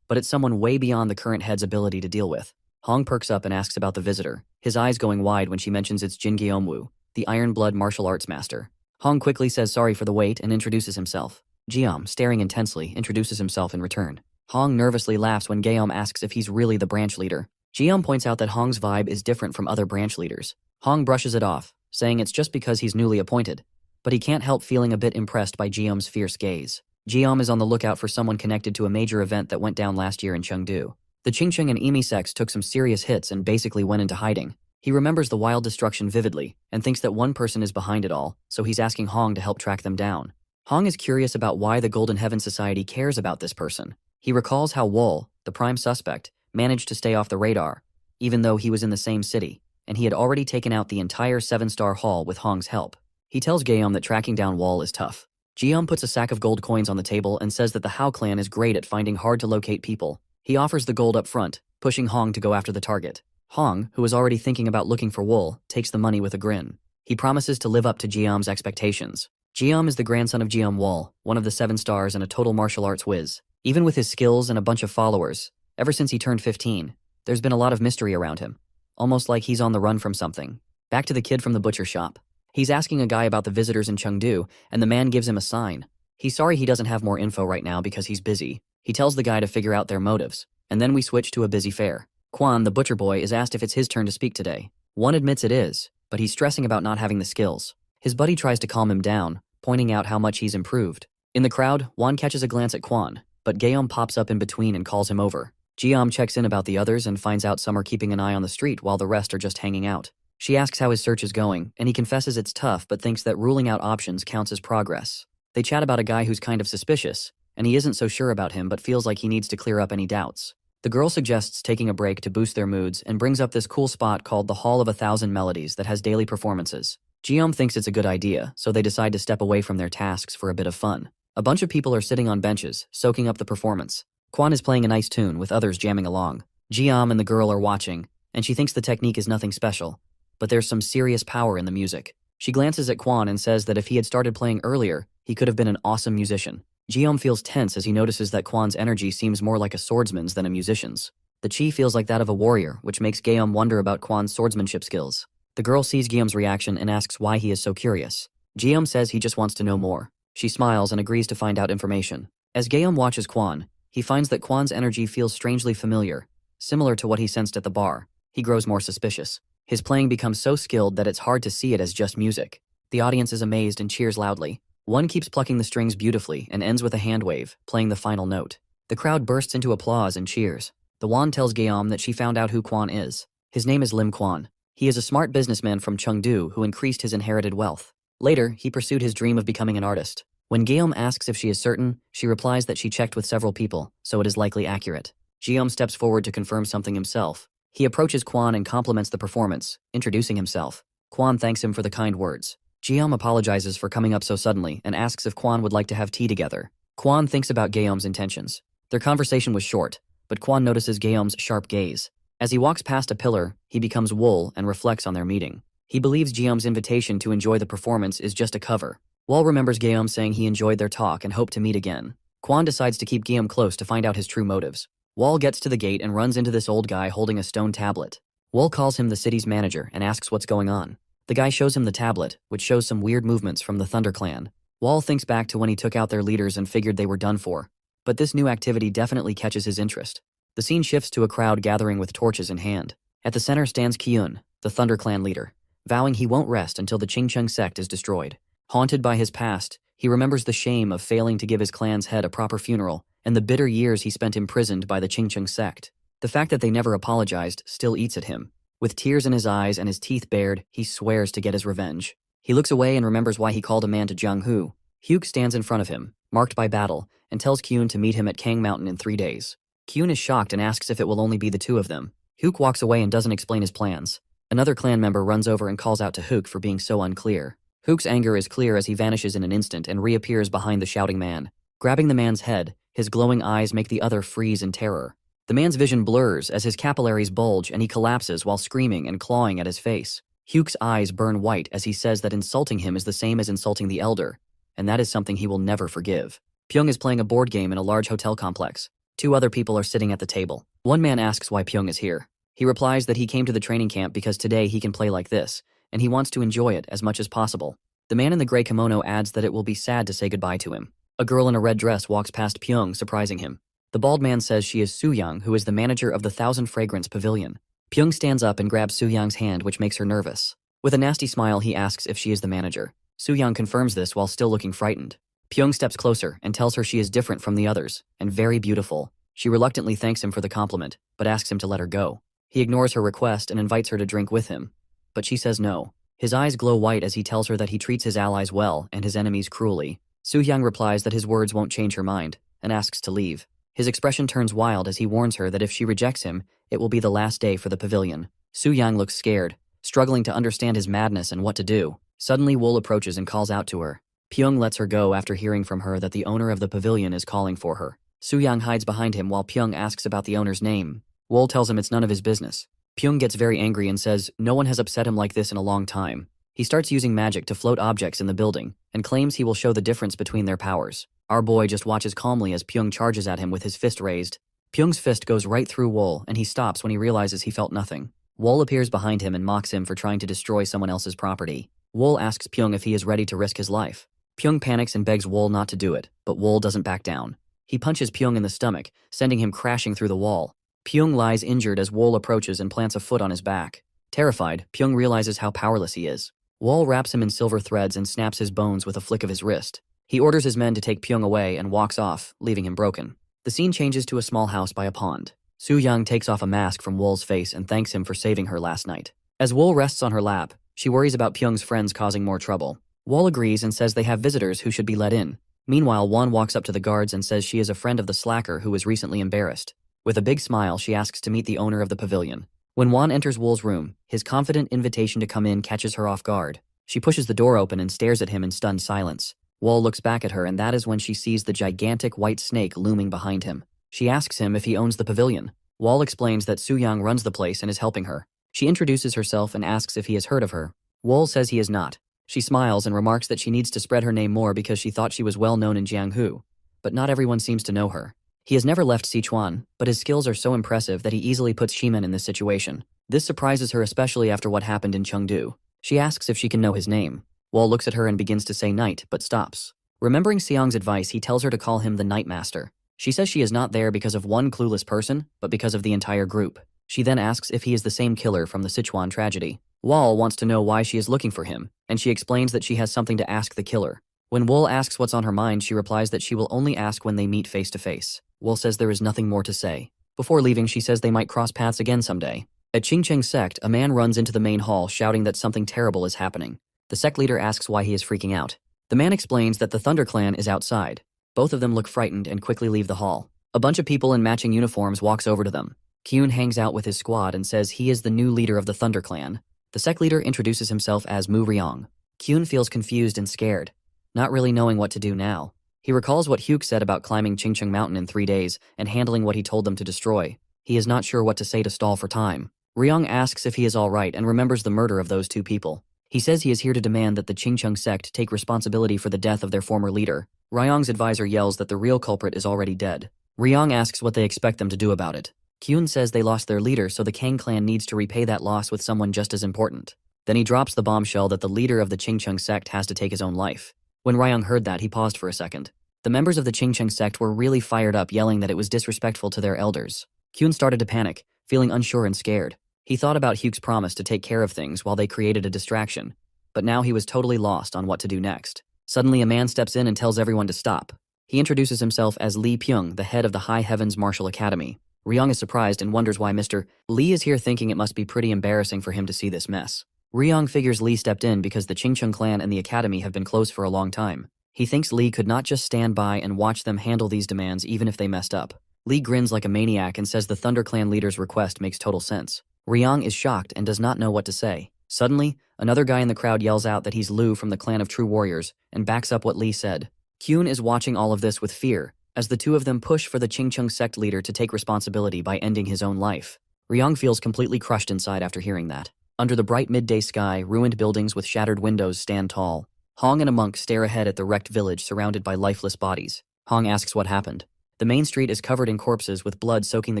[SPEAKER 1] but it's someone way beyond the current head's ability to deal with. Hong perks up and asks about the visitor, his eyes going wide when she mentions it's Jin Gyeomwoo, the Iron Blood martial arts master. Hong quickly says sorry for the wait and introduces himself. Geom, staring intensely, introduces himself in return. Hong nervously laughs when Geom asks if he's really the branch leader. Geom points out that Hong's vibe is different from other branch leaders. Hong brushes it off, saying it's just because he's newly appointed. But he can't help feeling a bit impressed by Geom's fierce gaze. Geom is on the lookout for someone connected to a major event that went down last year in Chengdu. The Qingcheng and Emi sects took some serious hits and basically went into hiding. He remembers the wild destruction vividly and thinks that one person is behind it all, so he's asking Hong to help track them down. Hong is curious about why the Golden Heaven Society cares about this person. He recalls how Wool, the prime suspect, managed to stay off the radar, even though he was in the same city, and he had already taken out the entire 7-star haul with Hong's help. He tells Geom that tracking down Wool is tough. Geom puts a sack of gold coins on the table and says that the Hao clan is great at finding hard-to-locate people. He offers the gold up front, pushing Hong to go after the target. Hong, who is already thinking about looking for Wool, takes the money with a grin. He promises to live up to Geom's expectations. Geom is the grandson of Geom Wool, one of the 7 stars and a total martial arts whiz. Even with his skills and a bunch of followers, ever since he turned 15, there's been a lot of mystery around him. Almost like he's on the run from something. Back to the kid from the butcher shop. He's asking a guy about the visitors in Chengdu, and the man gives him a sign. He's sorry he doesn't have more info right now because he's busy. He tells the guy to figure out their motives. And then we switch to a busy fair. Quan, the butcher boy, is asked if it's his turn to speak today. One admits it is, but he's stressing about not having the skills. His buddy tries to calm him down, pointing out how much he's improved. In the crowd, Juan catches a glance at Quan, but Geom pops up in between and calls him over. Geom checks in about the others and finds out some are keeping an eye on the street while the rest are just hanging out. She asks how his search is going, and he confesses it's tough but thinks that ruling out options counts as progress. They chat about a guy who's kind of suspicious, and he isn't so sure about him but feels like he needs to clear up any doubts. The girl suggests taking a break to boost their moods and brings up this cool spot called the Hall of 1,000 Melodies that has daily performances. Geom thinks it's a good idea, so they decide to step away from their tasks for a bit of fun. A bunch of people are sitting on benches, soaking up the performance. Quan is playing a nice tune with others jamming along. Geom and the girl are watching, and she thinks the technique is nothing special, but there's some serious power in the music. She glances at Quan and says that if he had started playing earlier, he could have been an awesome musician. Geom feels tense as he notices that Quan's energy seems more like a swordsman's than a musician's. The chi feels like that of a warrior, which makes Geom wonder about Quan's swordsmanship skills. The girl sees Geom's reaction and asks why he is so curious. Geom says he just wants to know more. She smiles and agrees to find out information. As Geom watches Quan, he finds that Quan's energy feels strangely familiar, similar to what he sensed at the bar. He grows more suspicious. His playing becomes so skilled that it's hard to see it as just music. The audience is amazed and cheers loudly. One keeps plucking the strings beautifully and ends with a hand wave, playing the final note. The crowd bursts into applause and cheers. The Wan tells Geom that she found out who Quan is. His name is Lim Quan. He is a smart businessman from Chengdu who increased his inherited wealth. Later, he pursued his dream of becoming an artist. When Geom asks if she is certain, she replies that she checked with several people, so it is likely accurate. Geom steps forward to confirm something himself. He approaches Quan and compliments the performance, introducing himself. Quan thanks him for the kind words. Geom apologizes for coming up so suddenly and asks if Quan would like to have tea together. Quan thinks about Geom's intentions. Their conversation was short, but Quan notices Geom's sharp gaze. As he walks past a pillar, he becomes Wool and reflects on their meeting. He believes Geom's invitation to enjoy the performance is just a cover. Wool remembers Geom saying he enjoyed their talk and hoped to meet again. Quan decides to keep Geom close to find out his true motives. Wool gets to the gate and runs into this old guy holding a stone tablet. Wool calls him the city's manager and asks what's going on. The guy shows him the tablet, which shows some weird movements from the Thunder Clan. Wool thinks back to when he took out their leaders and figured they were done for. But this new activity definitely catches his interest. The scene shifts to a crowd gathering with torches in hand. At the center stands Kyun, the Thunder Clan leader, vowing he won't rest until the Qingcheng sect is destroyed. Haunted by his past, he remembers the shame of failing to give his clan's head a proper funeral and the bitter years he spent imprisoned by the Qingcheng sect. The fact that they never apologized still eats at him. With tears in his eyes and his teeth bared, he swears to get his revenge. He looks away and remembers why he called a man to Jianghu. Hyuk stands in front of him, marked by battle, and tells Kyun to meet him at Kang Mountain in 3 days. Kyun is shocked and asks if it will only be the two of them. Hyuk walks away and doesn't explain his plans. Another clan member runs over and calls out to Hyuk for being so unclear. Hyuk's anger is clear as he vanishes in an instant and reappears behind the shouting man. Grabbing the man's head, his glowing eyes make the other freeze in terror. The man's vision blurs as his capillaries bulge and he collapses while screaming and clawing at his face. Hyuk's eyes burn white as he says that insulting him is the same as insulting the elder, and that is something he will never forgive. Pyong is playing a board game in a large hotel complex. Two other people are sitting at the table. One man asks why Pyong is here. He replies that he came to the training camp because today he can play like this, and he wants to enjoy it as much as possible. The man in the gray kimono adds that it will be sad to say goodbye to him. A girl in a red dress walks past Pyong, surprising him. The bald man says she is Soo-young, who is the manager of the Thousand Fragrance Pavilion. Pyong stands up and grabs Soo-young's hand, which makes her nervous. With a nasty smile, he asks if she is the manager. Soo-young confirms this while still looking frightened. Pyong steps closer and tells her she is different from the others, and very beautiful. She reluctantly thanks him for the compliment, but asks him to let her go. He ignores her request and invites her to drink with him, but she says no. His eyes glow white as he tells her that he treats his allies well and his enemies cruelly. Soo-young replies that his words won't change her mind, and asks to leave. His expression turns wild as he warns her that if she rejects him, it will be the last day for the pavilion. Soo-young looks scared, struggling to understand his madness and what to do. Suddenly, Wool approaches and calls out to her. Pyong lets her go after hearing from her that the owner of the pavilion is calling for her. Soo-young hides behind him while Pyong asks about the owner's name. Wool tells him it's none of his business. Pyong gets very angry and says no one has upset him like this in a long time. He starts using magic to float objects in the building and claims he will show the difference between their powers. Our boy just watches calmly as Pyong charges at him with his fist raised. Pyong's fist goes right through Wool and he stops when he realizes he felt nothing. Wool appears behind him and mocks him for trying to destroy someone else's property. Wool asks Pyong if he is ready to risk his life. Pyong panics and begs Wool not to do it, but Wool doesn't back down. He punches Pyong in the stomach, sending him crashing through the wall. Pyong lies injured as Wool approaches and plants a foot on his back. Terrified, Pyong realizes how powerless he is. Wool wraps him in silver threads and snaps his bones with a flick of his wrist. He orders his men to take Pyong away and walks off, leaving him broken. The scene changes to a small house by a pond. Soo-young takes off a mask from Wool's face and thanks him for saving her last night. As Wool rests on her lap, she worries about Pyong's friends causing more trouble. Wool agrees and says they have visitors who should be let in. Meanwhile, Won walks up to the guards and says she is a friend of the slacker who was recently embarrassed. With a big smile, she asks to meet the owner of the pavilion. When Won enters Wool's room, his confident invitation to come in catches her off guard. She pushes the door open and stares at him in stunned silence. Wool looks back at her and that is when she sees the gigantic white snake looming behind him. She asks him if he owns the pavilion. Wool explains that Soo-young runs the place and is helping her. She introduces herself and asks if he has heard of her. Wool says he is not. She smiles and remarks that she needs to spread her name more because she thought she was well known in Jianghu, but not everyone seems to know her. He has never left Sichuan, but his skills are so impressive that he easily puts Shimen in this situation. This surprises her especially after what happened in Chengdu. She asks if she can know his name. Wool looks at her and begins to say Knight, but stops. Remembering Seong's advice, he tells her to call him the Night Master. She says she is not there because of one clueless person, but because of the entire group. She then asks if he is the same killer from the Sichuan tragedy. Wool wants to know why she is looking for him, and she explains that she has something to ask the killer. When Wool asks what's on her mind, she replies that she will only ask when they meet face to face. Wool says there is nothing more to say. Before leaving, she says they might cross paths again someday. At Qingcheng sect, a man runs into the main hall shouting that something terrible is happening. The sect leader asks why he is freaking out. The man explains that the Thunder Clan is outside. Both of them look frightened and quickly leave the hall. A bunch of people in matching uniforms walks over to them. Kyun hangs out with his squad and says he is the new leader of the Thunder Clan. The sect leader introduces himself as Mu Ryong. Kyun feels confused and scared, not really knowing what to do now. He recalls what Hyuk said about climbing Qingcheng Mountain in 3 days and handling what he told them to destroy. He is not sure what to say to stall for time. Ryong asks if he is all right and remembers the murder of those 2 people. He says he is here to demand that the Qingcheng sect take responsibility for the death of their former leader. Ryong's advisor yells that the real culprit is already dead. Ryong asks what they expect them to do about it. Kyun says they lost their leader, so the Kang clan needs to repay that loss with someone just as important. Then he drops the bombshell that the leader of the Qingcheng sect has to take his own life. When Ryong heard that, he paused for a second. The members of the Qingcheng sect were really fired up, yelling that it was disrespectful to their elders. Kyun started to panic, feeling unsure and scared. He thought about Hyuk's promise to take care of things while they created a distraction, but now he was totally lost on what to do next. Suddenly, a man steps in and tells everyone to stop. He introduces himself as Lee Pyong, the head of the High Heavens Martial Academy. Ryong is surprised and wonders why Mr. Lee is here, thinking it must be pretty embarrassing for him to see this mess. Ryong figures Lee stepped in because the Qingcheng clan and the academy have been closed for a long time. He thinks Lee could not just stand by and watch them handle these demands even if they messed up. Lee grins like a maniac and says the Thunder Clan leader's request makes total sense. Ryong is shocked and does not know what to say. Suddenly, another guy in the crowd yells out that he's Lu from the clan of True Warriors and backs up what Lee said. Kyun is watching all of this with fear, as the two of them push for the Qingcheng sect leader to take responsibility by ending his own life. Ryong feels completely crushed inside after hearing that. Under the bright midday sky, ruined buildings with shattered windows stand tall. Hong and a monk stare ahead at the wrecked village surrounded by lifeless bodies. Hong asks what happened. The main street is covered in corpses with blood soaking the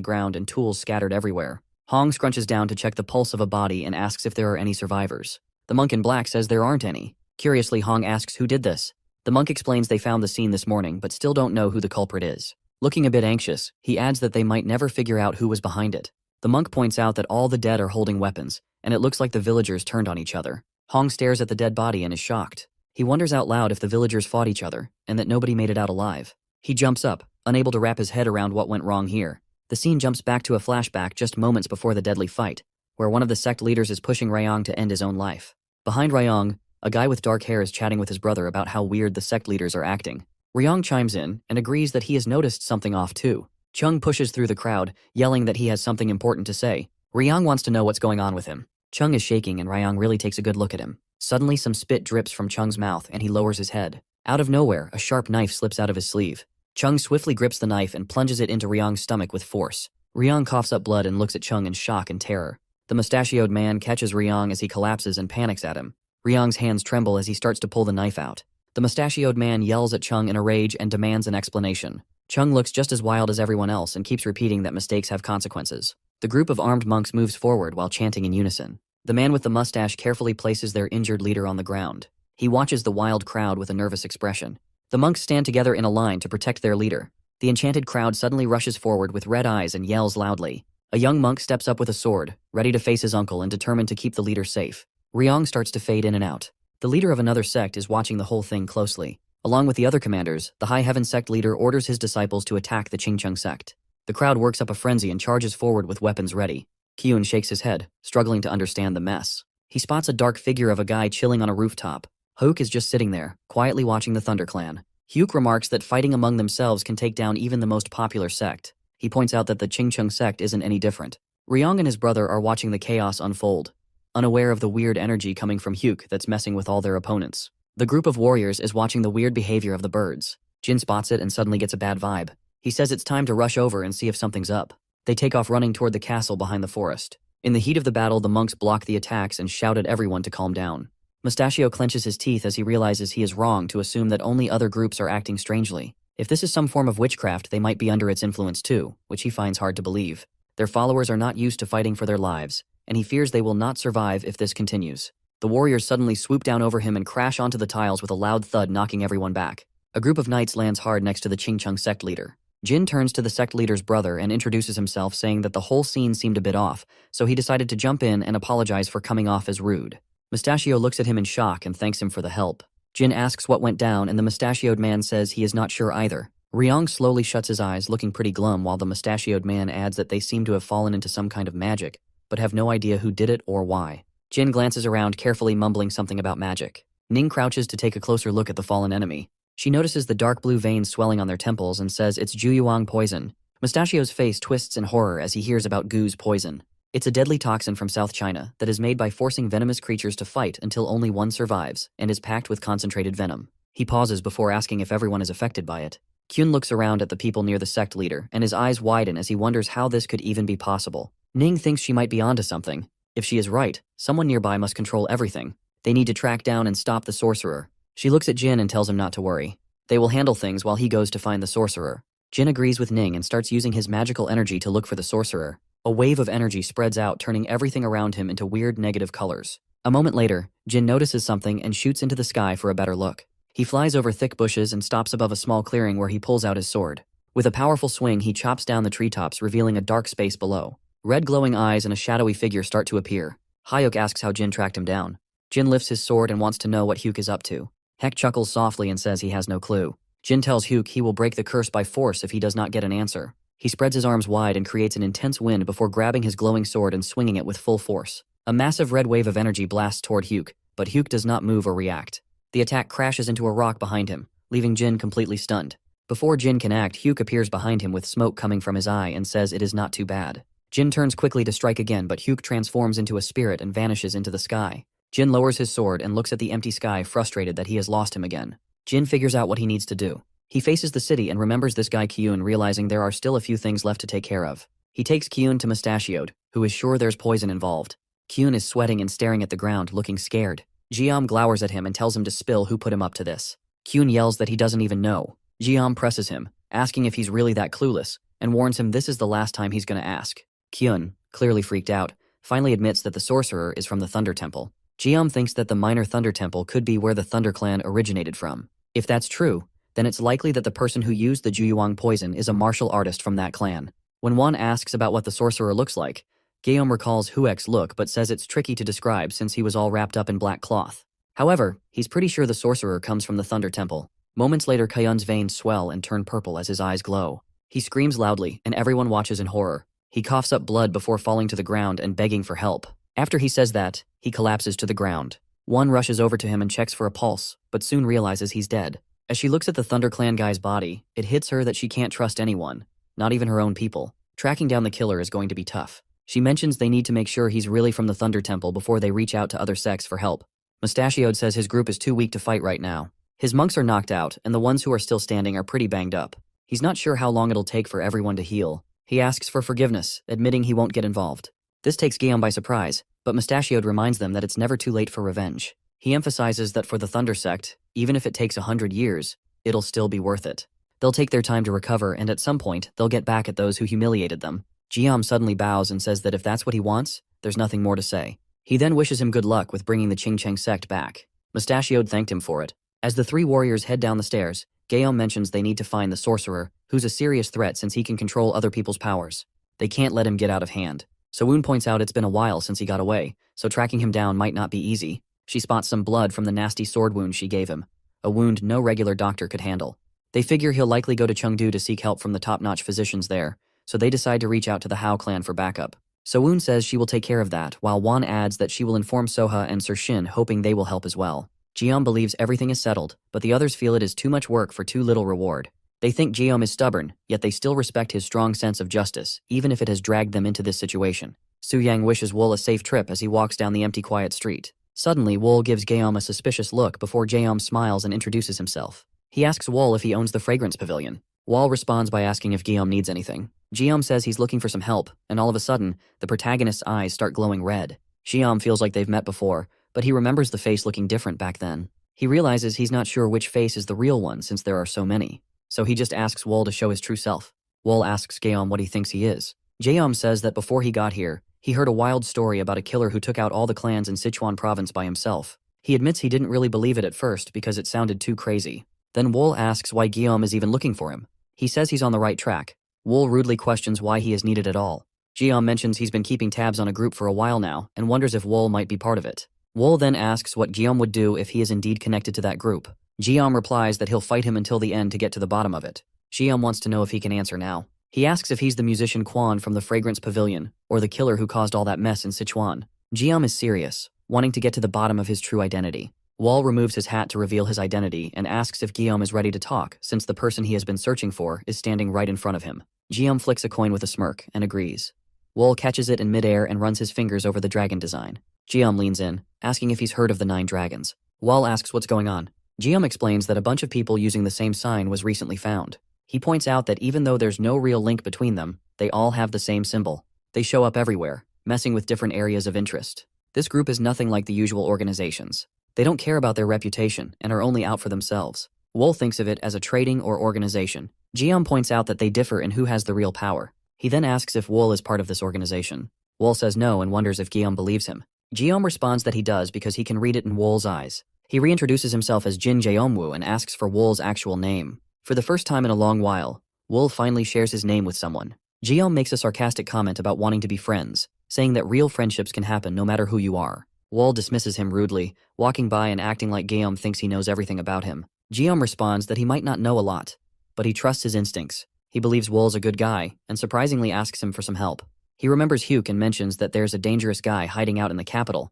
[SPEAKER 1] ground and tools scattered everywhere. Hong scrunches down to check the pulse of a body and asks if there are any survivors. The monk in black says there aren't any. Curiously, Hong asks who did this. The monk explains they found the scene this morning but still don't know who the culprit is. Looking a bit anxious, he adds that they might never figure out who was behind it. The monk points out that all the dead are holding weapons, and it looks like the villagers turned on each other. Hong stares at the dead body and is shocked. He wonders out loud if the villagers fought each other, and that nobody made it out alive. He jumps up, unable to wrap his head around what went wrong here. The scene jumps back to a flashback just moments before the deadly fight, where one of the sect leaders is pushing Ryong to end his own life. Behind Ryong, a guy with dark hair is chatting with his brother about how weird the sect leaders are acting. Ryong chimes in and agrees that he has noticed something off too. Chung pushes through the crowd, yelling that he has something important to say. Ryong wants to know what's going on with him. Chung is shaking and Ryong really takes a good look at him. Suddenly some spit drips from Chung's mouth and he lowers his head. Out of nowhere, a sharp knife slips out of his sleeve. Chung swiftly grips the knife and plunges it into Ryong's stomach with force. Ryong coughs up blood and looks at Chung in shock and terror. The mustachioed man catches Ryong as he collapses and panics at him. Ryong's hands tremble as he starts to pull the knife out. The mustachioed man yells at Chung in a rage and demands an explanation. Chung looks just as wild as everyone else and keeps repeating that mistakes have consequences. The group of armed monks moves forward while chanting in unison. The man with the mustache carefully places their injured leader on the ground. He watches the wild crowd with a nervous expression. The monks stand together in a line to protect their leader. The enchanted crowd suddenly rushes forward with red eyes and yells loudly. A young monk steps up with a sword, ready to face his uncle and determined to keep the leader safe. Ryong starts to fade in and out. The leader of another sect is watching the whole thing closely. Along with the other commanders, the High Heaven sect leader orders his disciples to attack the Qingcheng sect. The crowd works up a frenzy and charges forward with weapons ready. Kyun shakes his head, struggling to understand the mess. He spots a dark figure of a guy chilling on a rooftop. Hook is just sitting there, quietly watching the Thunder Clan. Hyuk remarks that fighting among themselves can take down even the most popular sect. He points out that the Qingcheng sect isn't any different. Ryong and his brother are watching the chaos unfold, unaware of the weird energy coming from Hyuk that's messing with all their opponents. The group of warriors is watching the weird behavior of the birds. Jin spots it and suddenly gets a bad vibe. He says it's time to rush over and see if something's up. They take off running toward the castle behind the forest. In the heat of the battle, the monks block the attacks and shout at everyone to calm down. Mustachio clenches his teeth as he realizes he is wrong to assume that only other groups are acting strangely. If this is some form of witchcraft, they might be under its influence too, which he finds hard to believe. Their followers are not used to fighting for their lives, and he fears they will not survive if this continues. The warriors suddenly swoop down over him and crash onto the tiles with a loud thud, knocking everyone back. A group of knights lands hard next to the Qingcheng sect leader. Jin turns to the sect leader's brother and introduces himself, saying that the whole scene seemed a bit off, so he decided to jump in and apologize for coming off as rude. Mustachio looks at him in shock and thanks him for the help. Jin asks what went down and the mustachioed man says he is not sure either. Ryong slowly shuts his eyes, looking pretty glum, while the mustachioed man adds that they seem to have fallen into some kind of magic, but have no idea who did it or why. Jin glances around, carefully mumbling something about magic. Ning crouches to take a closer look at the fallen enemy. She notices the dark blue veins swelling on their temples and says it's Juyuang poison. Mustachio's face twists in horror as he hears about Gu's poison. It's a deadly toxin from South China that is made by forcing venomous creatures to fight until only one survives and is packed with concentrated venom. He pauses before asking if everyone is affected by it. Kyun looks around at the people near the sect leader and his eyes widen as he wonders how this could even be possible. Ning thinks she might be onto something. If she is right, someone nearby must control everything. They need to track down and stop the sorcerer. She looks at Jin and tells him not to worry. They will handle things while he goes to find the sorcerer. Jin agrees with Ning and starts using his magical energy to look for the sorcerer. A wave of energy spreads out, turning everything around him into weird negative colors. A moment later, Jin notices something and shoots into the sky for a better look. He flies over thick bushes and stops above a small clearing where he pulls out his sword. With a powerful swing, he chops down the treetops, revealing a dark space below. Red glowing eyes and a shadowy figure start to appear. Hyuk asks how Jin tracked him down. Jin lifts his sword and wants to know what Hyuk is up to. Heck chuckles softly and says he has no clue. Jin tells Hyuk he will break the curse by force if he does not get an answer. He spreads his arms wide and creates an intense wind before grabbing his glowing sword and swinging it with full force. A massive red wave of energy blasts toward Hyuk, but Hyuk does not move or react. The attack crashes into a rock behind him, leaving Jin completely stunned. Before Jin can act, Hyuk appears behind him with smoke coming from his eye and says it is not too bad. Jin turns quickly to strike again, but Hyuk transforms into a spirit and vanishes into the sky. Jin lowers his sword and looks at the empty sky, frustrated that he has lost him again. Jin figures out what he needs to do. He faces the city and remembers this guy Kyun, realizing there are still a few things left to take care of. He takes Kyun to Mustachioed, who is sure there's poison involved. Kyun is sweating and staring at the ground, looking scared. Jiam glowers at him and tells him to spill who put him up to this. Kyun yells that he doesn't even know. Jiam presses him, asking if he's really that clueless, and warns him this is the last time he's gonna ask. Kyun, clearly freaked out, finally admits that the sorcerer is from the Thunder Temple. Jeom thinks that the Minor Thunder Temple could be where the Thunder Clan originated from. If that's true, then it's likely that the person who used the Juyuang poison is a martial artist from that clan. When Won asks about what the sorcerer looks like, Gaeom recalls Huek's look but says it's tricky to describe since he was all wrapped up in black cloth. However, he's pretty sure the sorcerer comes from the Thunder Temple. Moments later, Kyun's veins swell and turn purple as his eyes glow. He screams loudly, and everyone watches in horror. He coughs up blood before falling to the ground and begging for help. After he says that, he collapses to the ground. Won rushes over to him and checks for a pulse, but soon realizes he's dead. As she looks at the Thunder Clan guy's body, it hits her that she can't trust anyone, not even her own people. Tracking down the killer is going to be tough. She mentions they need to make sure he's really from the Thunder Temple before they reach out to other sects for help. Mustachioed says his group is too weak to fight right now. His monks are knocked out, and the ones who are still standing are pretty banged up. He's not sure how long it'll take for everyone to heal. He asks for forgiveness, admitting he won't get involved. This takes Gaeom by surprise, but Mustachioed reminds them that it's never too late for revenge. He emphasizes that for the Thunder Sect, even if it takes 100 years, it'll still be worth it. They'll take their time to recover, and at some point, they'll get back at those who humiliated them. Jeom suddenly bows and says that if that's what he wants, there's nothing more to say. He then wishes him good luck with bringing the Qingcheng sect back. Mustachioed thanked him for it. As the three warriors head down the stairs, Gaeom mentions they need to find the sorcerer, who's a serious threat since he can control other people's powers. They can't let him get out of hand. Sowoon points out it's been a while since he got away, so tracking him down might not be easy. She spots some blood from the nasty sword wound she gave him, a wound no regular doctor could handle. They figure he'll likely go to Chengdu to seek help from the top-notch physicians there, so they decide to reach out to the Hao clan for backup. Sowoon says she will take care of that, while Won adds that she will inform Soha and Sir Shin, hoping they will help as well. Jeom believes everything is settled, but the others feel it is too much work for too little reward. They think Jeom is stubborn, yet they still respect his strong sense of justice, even if it has dragged them into this situation. Su Yang wishes Wool a safe trip as he walks down the empty quiet street. Suddenly, Wool gives Gaeom a suspicious look before Jeom smiles and introduces himself. He asks Wool if he owns the fragrance pavilion. Wool responds by asking if Gaeom needs anything. Jeom says he's looking for some help, and all of a sudden, the protagonist's eyes start glowing red. Jeom feels like they've met before, but he remembers the face looking different back then. He realizes he's not sure which face is the real one since there are so many. So he just asks Wool to show his true self. Wool asks Gaeom what he thinks he is. Jeom says that before he got here, he heard a wild story about a killer who took out all the clans in Sichuan province by himself. He admits he didn't really believe it at first because it sounded too crazy. Then Wool asks why Gaeom is even looking for him. He says he's on the right track. Wool rudely questions why he is needed at all. Jeom mentions he's been keeping tabs on a group for a while now and wonders if Wool might be part of it. Wool then asks what Jeom would do if he is indeed connected to that group. Jeom replies that he'll fight him until the end to get to the bottom of it. Jeom wants to know if he can answer now. He asks if he's the musician Quan from the Fragrance Pavilion or the killer who caused all that mess in Sichuan. Jeom is serious, wanting to get to the bottom of his true identity. Wool removes his hat to reveal his identity and asks if Gaeom is ready to talk since the person he has been searching for is standing right in front of him. Jeom flicks a coin with a smirk and agrees. Wool catches it in midair and runs his fingers over the dragon design. Jeom leans in, asking if he's heard of the 9 dragons. Wool asks what's going on. Jeom explains that a bunch of people using the same sign was recently found. He points out that even though there's no real link between them, they all have the same symbol. They show up everywhere, messing with different areas of interest. This group is nothing like the usual organizations. They don't care about their reputation and are only out for themselves. Wool thinks of it as a trading or organization. Jeom points out that they differ in who has the real power. He then asks if Wool is part of this organization. Wool says no and wonders if Gaeom believes him. Jeom responds that he does because he can read it in Wool's eyes. He reintroduces himself as Jin Jeomwoo and asks for Wool's actual name. For the first time in a long while, Wool finally shares his name with someone. Jeom makes a sarcastic comment about wanting to be friends, saying that real friendships can happen no matter who you are. Wool dismisses him rudely, walking by and acting like Gaeom thinks he knows everything about him. Jeom responds that he might not know a lot, but he trusts his instincts. He believes Wool's a good guy, and surprisingly asks him for some help. He remembers Hyuk and mentions that there's a dangerous guy hiding out in the capital.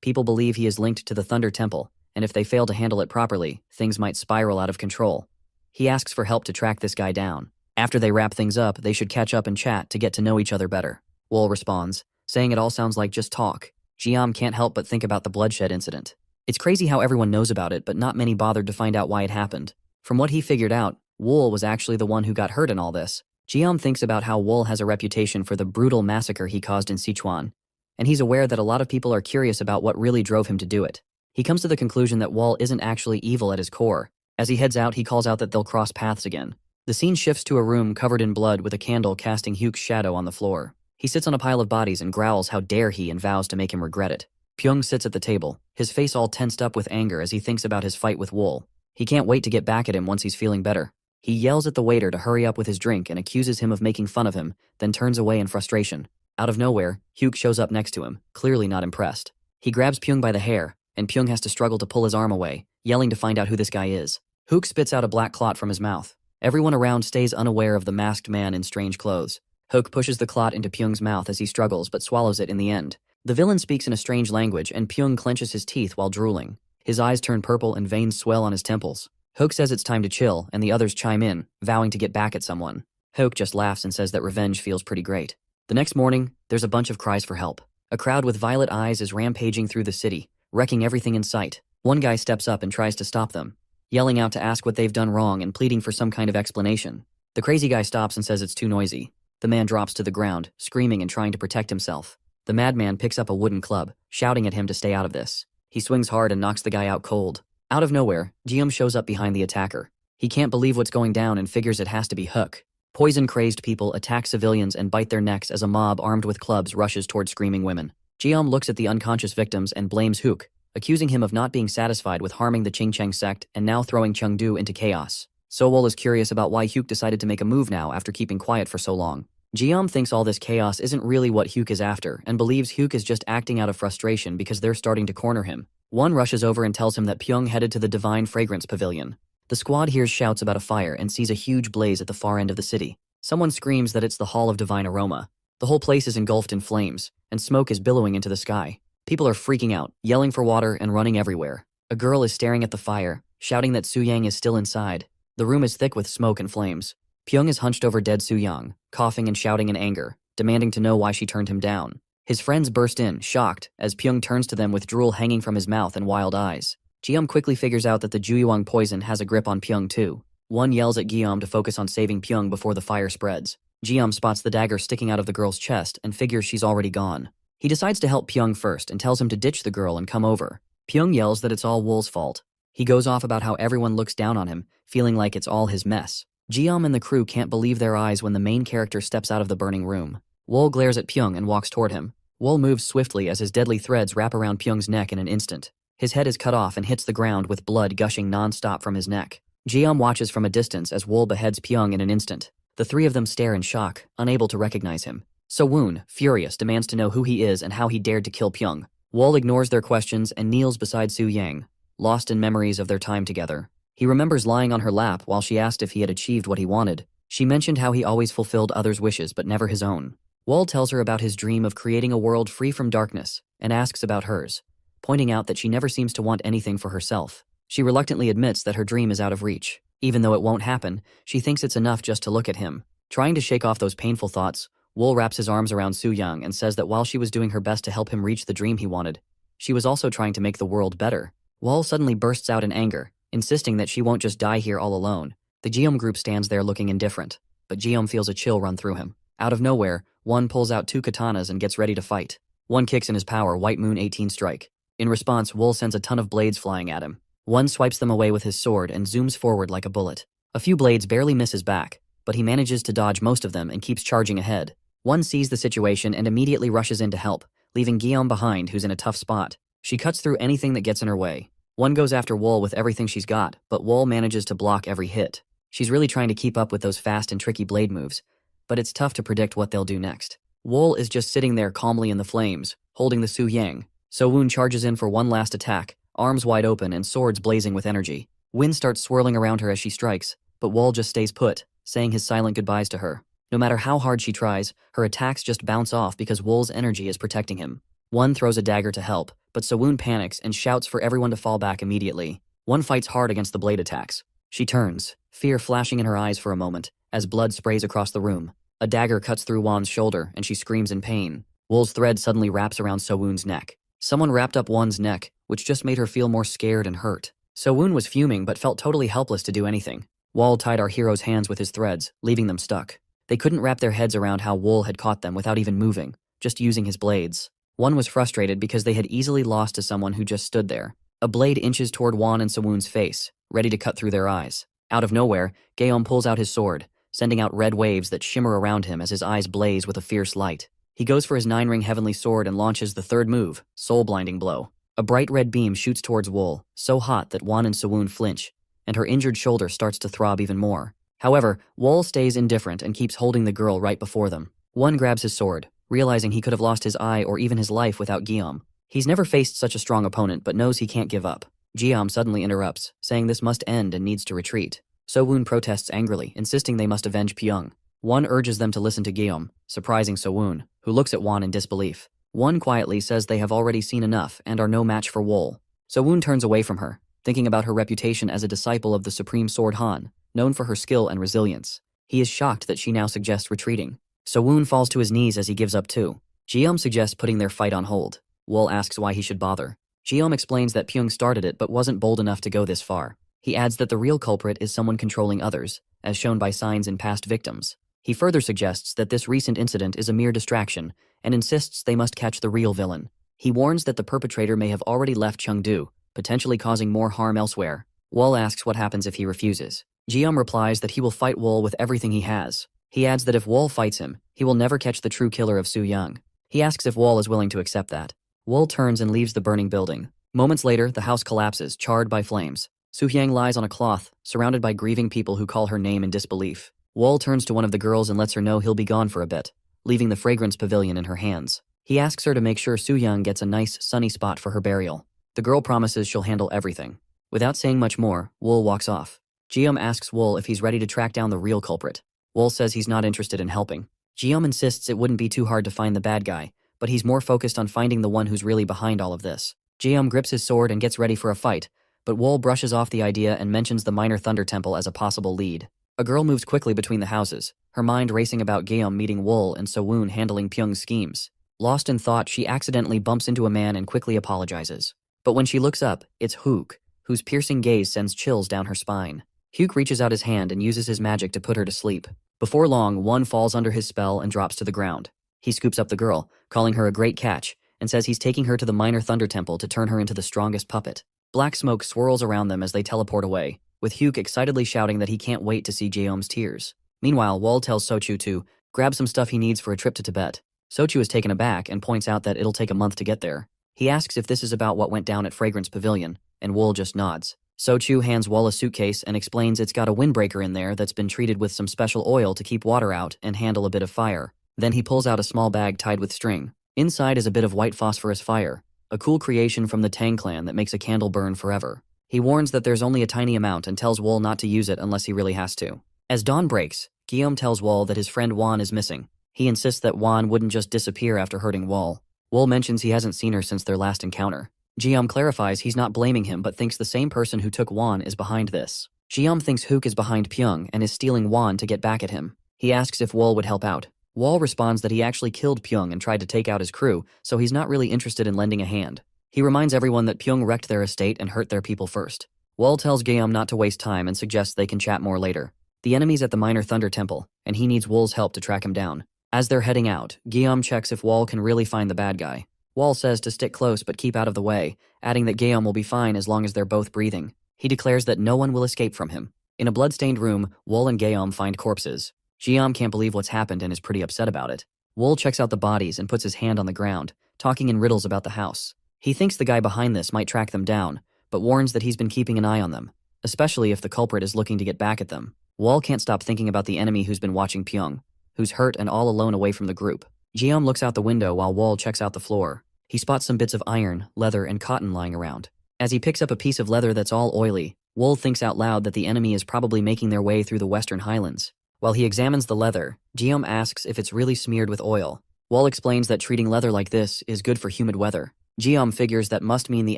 [SPEAKER 1] People believe he is linked to the Thunder Temple, and if they fail to handle it properly, things might spiral out of control. He asks for help to track this guy down. After they wrap things up, they should catch up and chat to get to know each other better. Wool responds, saying it all sounds like just talk. Jeom can't help but think about the bloodshed incident. It's crazy how everyone knows about it, but not many bothered to find out why it happened. From what he figured out, Wool was actually the one who got hurt in all this. Jeom thinks about how Wool has a reputation for the brutal massacre he caused in Sichuan, and he's aware that a lot of people are curious about what really drove him to do it. He comes to the conclusion that Wool isn't actually evil at his core. As he heads out, he calls out that they'll cross paths again. The scene shifts to a room covered in blood with a candle casting Hyuk's shadow on the floor. He sits on a pile of bodies and growls how dare he and vows to make him regret it. Pyong sits at the table, his face all tensed up with anger as he thinks about his fight with Wool. He can't wait to get back at him once he's feeling better. He yells at the waiter to hurry up with his drink and accuses him of making fun of him, then turns away in frustration. Out of nowhere, Hyuk shows up next to him, clearly not impressed. He grabs Pyong by the hair, and Pyong has to struggle to pull his arm away, yelling to find out who this guy is. Hyuk spits out a black clot from his mouth. Everyone around stays unaware of the masked man in strange clothes. Hyuk pushes the clot into Pyong's mouth as he struggles but swallows it in the end. The villain speaks in a strange language and Pyong clenches his teeth while drooling. His eyes turn purple and veins swell on his temples. Hyuk says it's time to chill and the others chime in, vowing to get back at someone. Hyuk just laughs and says that revenge feels pretty great. The next morning, there's a bunch of cries for help. A crowd with violet eyes is rampaging through the city, wrecking everything in sight. One guy steps up and tries to stop them, yelling out to ask what they've done wrong and pleading for some kind of explanation. The crazy guy stops and says it's too noisy. The man drops to the ground, screaming and trying to protect himself. The madman picks up a wooden club, shouting at him to stay out of this. He swings hard and knocks the guy out cold. Out of nowhere, Jium shows up behind the attacker. He can't believe what's going down and figures it has to be Hyuk. Poison-crazed people attack civilians and bite their necks as a mob armed with clubs rushes toward screaming women. Jium looks at the unconscious victims and blames Hyuk, accusing him of not being satisfied with harming the Qingcheng sect and now throwing Chengdu into chaos. Sowol is curious about why Hyuk decided to make a move now after keeping quiet for so long. Jium thinks all this chaos isn't really what Hyuk is after and believes Hyuk is just acting out of frustration because they're starting to corner him. One rushes over and tells him that Pyong headed to the Divine Fragrance Pavilion. The squad hears shouts about a fire and sees a huge blaze at the far end of the city. Someone screams that it's the Hall of Divine Aroma. The whole place is engulfed in flames, and smoke is billowing into the sky. People are freaking out, yelling for water and running everywhere. A girl is staring at the fire, shouting that Su Yang is still inside. The room is thick with smoke and flames. Pyong is hunched over dead Su Yang, coughing and shouting in anger, demanding to know why she turned him down. His friends burst in, shocked, as Pyong turns to them with drool hanging from his mouth and wild eyes. Jium quickly figures out that the Juyuang poison has a grip on Pyong too. One yells at Guillaume to focus on saving Pyong before the fire spreads. Jium spots the dagger sticking out of the girl's chest and figures she's already gone. He decides to help Pyong first and tells him to ditch the girl and come over. Pyong yells that it's all Wool's fault. He goes off about how everyone looks down on him, feeling like it's all his mess. Jium and the crew can't believe their eyes when the main character steps out of the burning room. Wool glares at Pyong and walks toward him. Wool moves swiftly as his deadly threads wrap around Pyong's neck in an instant. His head is cut off and hits the ground with blood gushing non-stop from his neck. Jium watches from a distance as Wool beheads Pyong in an instant. The three of them stare in shock, unable to recognize him. So-woon, furious, demands to know who he is and how he dared to kill Pyong. Wool ignores their questions and kneels beside Su Yang, lost in memories of their time together. He remembers lying on her lap while she asked if he had achieved what he wanted. She mentioned how he always fulfilled others' wishes but never his own. Wool tells her about his dream of creating a world free from darkness and asks about hers, pointing out that she never seems to want anything for herself. She reluctantly admits that her dream is out of reach. Even though it won't happen, she thinks it's enough just to look at him. Trying to shake off those painful thoughts, Wool wraps his arms around Su Yang and says that while she was doing her best to help him reach the dream he wanted, she was also trying to make the world better. Wool suddenly bursts out in anger, insisting that she won't just die here all alone. The Geom group stands there looking indifferent, but Geom feels a chill run through him. Out of nowhere, one pulls out two katanas and gets ready to fight. One kicks in his power White Moon 18 strike. In response, Wool sends a ton of blades flying at him. One swipes them away with his sword and zooms forward like a bullet. A few blades barely miss his back, but he manages to dodge most of them and keeps charging ahead. One sees the situation and immediately rushes in to help, leaving Guillaume behind, who's in a tough spot. She cuts through anything that gets in her way. One goes after Wool with everything she's got, but Wool manages to block every hit. She's really trying to keep up with those fast and tricky blade moves, but it's tough to predict what they'll do next. Wool is just sitting there calmly in the flames, holding the Su Yang. So-woon charges in for one last attack, arms wide open and swords blazing with energy. Wind starts swirling around her as she strikes, but Wool just stays put, saying his silent goodbyes to her. No matter how hard she tries, her attacks just bounce off because Wool's energy is protecting him. One throws a dagger to help, but So-woon panics and shouts for everyone to fall back immediately. One fights hard against the blade attacks. She turns, fear flashing in her eyes for a moment, as blood sprays across the room. A dagger cuts through Wan's shoulder and she screams in pain. Wool's thread suddenly wraps around So-woon's neck. Someone wrapped up Wan's neck, which just made her feel more scared and hurt. So-woon was fuming but felt totally helpless to do anything. Wall tied our hero's hands with his threads, leaving them stuck. They couldn't wrap their heads around how Wool had caught them without even moving, just using his blades. One was frustrated because they had easily lost to someone who just stood there. A blade inches toward Wan and So-woon's face, ready to cut through their eyes. Out of nowhere, Guillaume pulls out his sword, sending out red waves that shimmer around him as his eyes blaze with a fierce light. He goes for his 9-ring heavenly sword and launches the third move, Soul Blinding Blow. A bright red beam shoots towards Wool, so hot that Won and Sewon flinch, and her injured shoulder starts to throb even more. However, Wool stays indifferent and keeps holding the girl right before them. Won grabs his sword, realizing he could have lost his eye or even his life without Guillaume. He's never faced such a strong opponent but knows he can't give up. Guillaume suddenly interrupts, saying this must end and needs to retreat. Sewon protests angrily, insisting they must avenge Pyong. Won urges them to listen to Guillaume, surprising Sewon, who looks at Won in disbelief. Won quietly says they have already seen enough and are no match for Wool. Sewon turns away from her, thinking about her reputation as a disciple of the Supreme Sword Han, known for her skill and resilience. He is shocked that she now suggests retreating. Sewon falls to his knees as he gives up too. Guillaume suggests putting their fight on hold. Wool asks why he should bother. Guillaume explains that Pyong started it but wasn't bold enough to go this far. He adds that the real culprit is someone controlling others, as shown by signs in past victims. He further suggests that this recent incident is a mere distraction, and insists they must catch the real villain. He warns that the perpetrator may have already left Chengdu, potentially causing more harm elsewhere. Wool asks what happens if he refuses. Guillaume replies that he will fight Wool with everything he has. He adds that if Wool fights him, he will never catch the true killer of Su Young. He asks if Wool is willing to accept that. Wool turns and leaves the burning building. Moments later, the house collapses, charred by flames. Su Hyang lies on a cloth, surrounded by grieving people who call her name in disbelief. Wool turns to one of the girls and lets her know he'll be gone for a bit, leaving the fragrance pavilion in her hands. He asks her to make sure Su Young gets a nice, sunny spot for her burial. The girl promises she'll handle everything. Without saying much more, Wool walks off. Guillaume asks Wool if he's ready to track down the real culprit. Wool says he's not interested in helping. Guillaume insists it wouldn't be too hard to find the bad guy, but he's more focused on finding the one who's really behind all of this. Guillaume grips his sword and gets ready for a fight, but Wool brushes off the idea and mentions the Minor Thunder Temple as a possible lead. A girl moves quickly between the houses, her mind racing about Guillaume meeting Wool and Sewon handling Pyong's schemes. Lost in thought, she accidentally bumps into a man and quickly apologizes. But when she looks up, it's Hook, whose piercing gaze sends chills down her spine. Hook reaches out his hand and uses his magic to put her to sleep. Before long, Won falls under his spell and drops to the ground. He scoops up the girl, calling her a great catch, and says he's taking her to the Minor Thunder Temple to turn her into the strongest puppet. Black smoke swirls around them as they teleport away, with Hook excitedly shouting that he can't wait to see Guillaume's tears. Meanwhile, Wool tells Sochu to grab some stuff he needs for a trip to Tibet. Sochu is taken aback and points out that it'll take a month to get there. He asks if this is about what went down at Fragrance Pavilion, and Wool just nods. Sochu hands Wool a suitcase and explains it's got a windbreaker in there that's been treated with some special oil to keep water out and handle a bit of fire. Then he pulls out a small bag tied with string. Inside is a bit of white phosphorus fire, a cool creation from the Tang clan that makes a candle burn forever. He warns that there's only a tiny amount and tells Wool not to use it unless he really has to. As dawn breaks, Guillaume tells Wool that his friend Won is missing. He insists that Won wouldn't just disappear after hurting Wool. Wool mentions he hasn't seen her since their last encounter. Guillaume clarifies he's not blaming him but thinks the same person who took Won is behind this. Guillaume thinks Hook is behind Pyong and is stealing Won to get back at him. He asks if Wool would help out. Wool responds that he actually killed Pyong and tried to take out his crew, so he's not really interested in lending a hand. He reminds everyone that Pyong wrecked their estate and hurt their people first. Wool tells Guillaume not to waste time and suggests they can chat more later. The enemy's at the Minor Thunder Temple, and he needs Wool's help to track him down. As they're heading out, Guillaume checks if Wool can really find the bad guy. Wool says to stick close but keep out of the way, adding that Guillaume will be fine as long as they're both breathing. He declares that no one will escape from him. In a blood-stained room, Wool and Guillaume find corpses. Guillaume can't believe what's happened and is pretty upset about it. Wool checks out the bodies and puts his hand on the ground, talking in riddles about the house. He thinks the guy behind this might track them down, but warns that he's been keeping an eye on them, especially if the culprit is looking to get back at them. Wool can't stop thinking about the enemy who's been watching Pyong, who's hurt and all alone away from the group. Guillaume looks out the window while Wool checks out the floor. He spots some bits of iron, leather, and cotton lying around. As he picks up a piece of leather that's all oily, Wool thinks out loud that the enemy is probably making their way through the Western Highlands. While he examines the leather, Guillaume asks if it's really smeared with oil. Wool explains that treating leather like this is good for humid weather. Guillaume figures that must mean the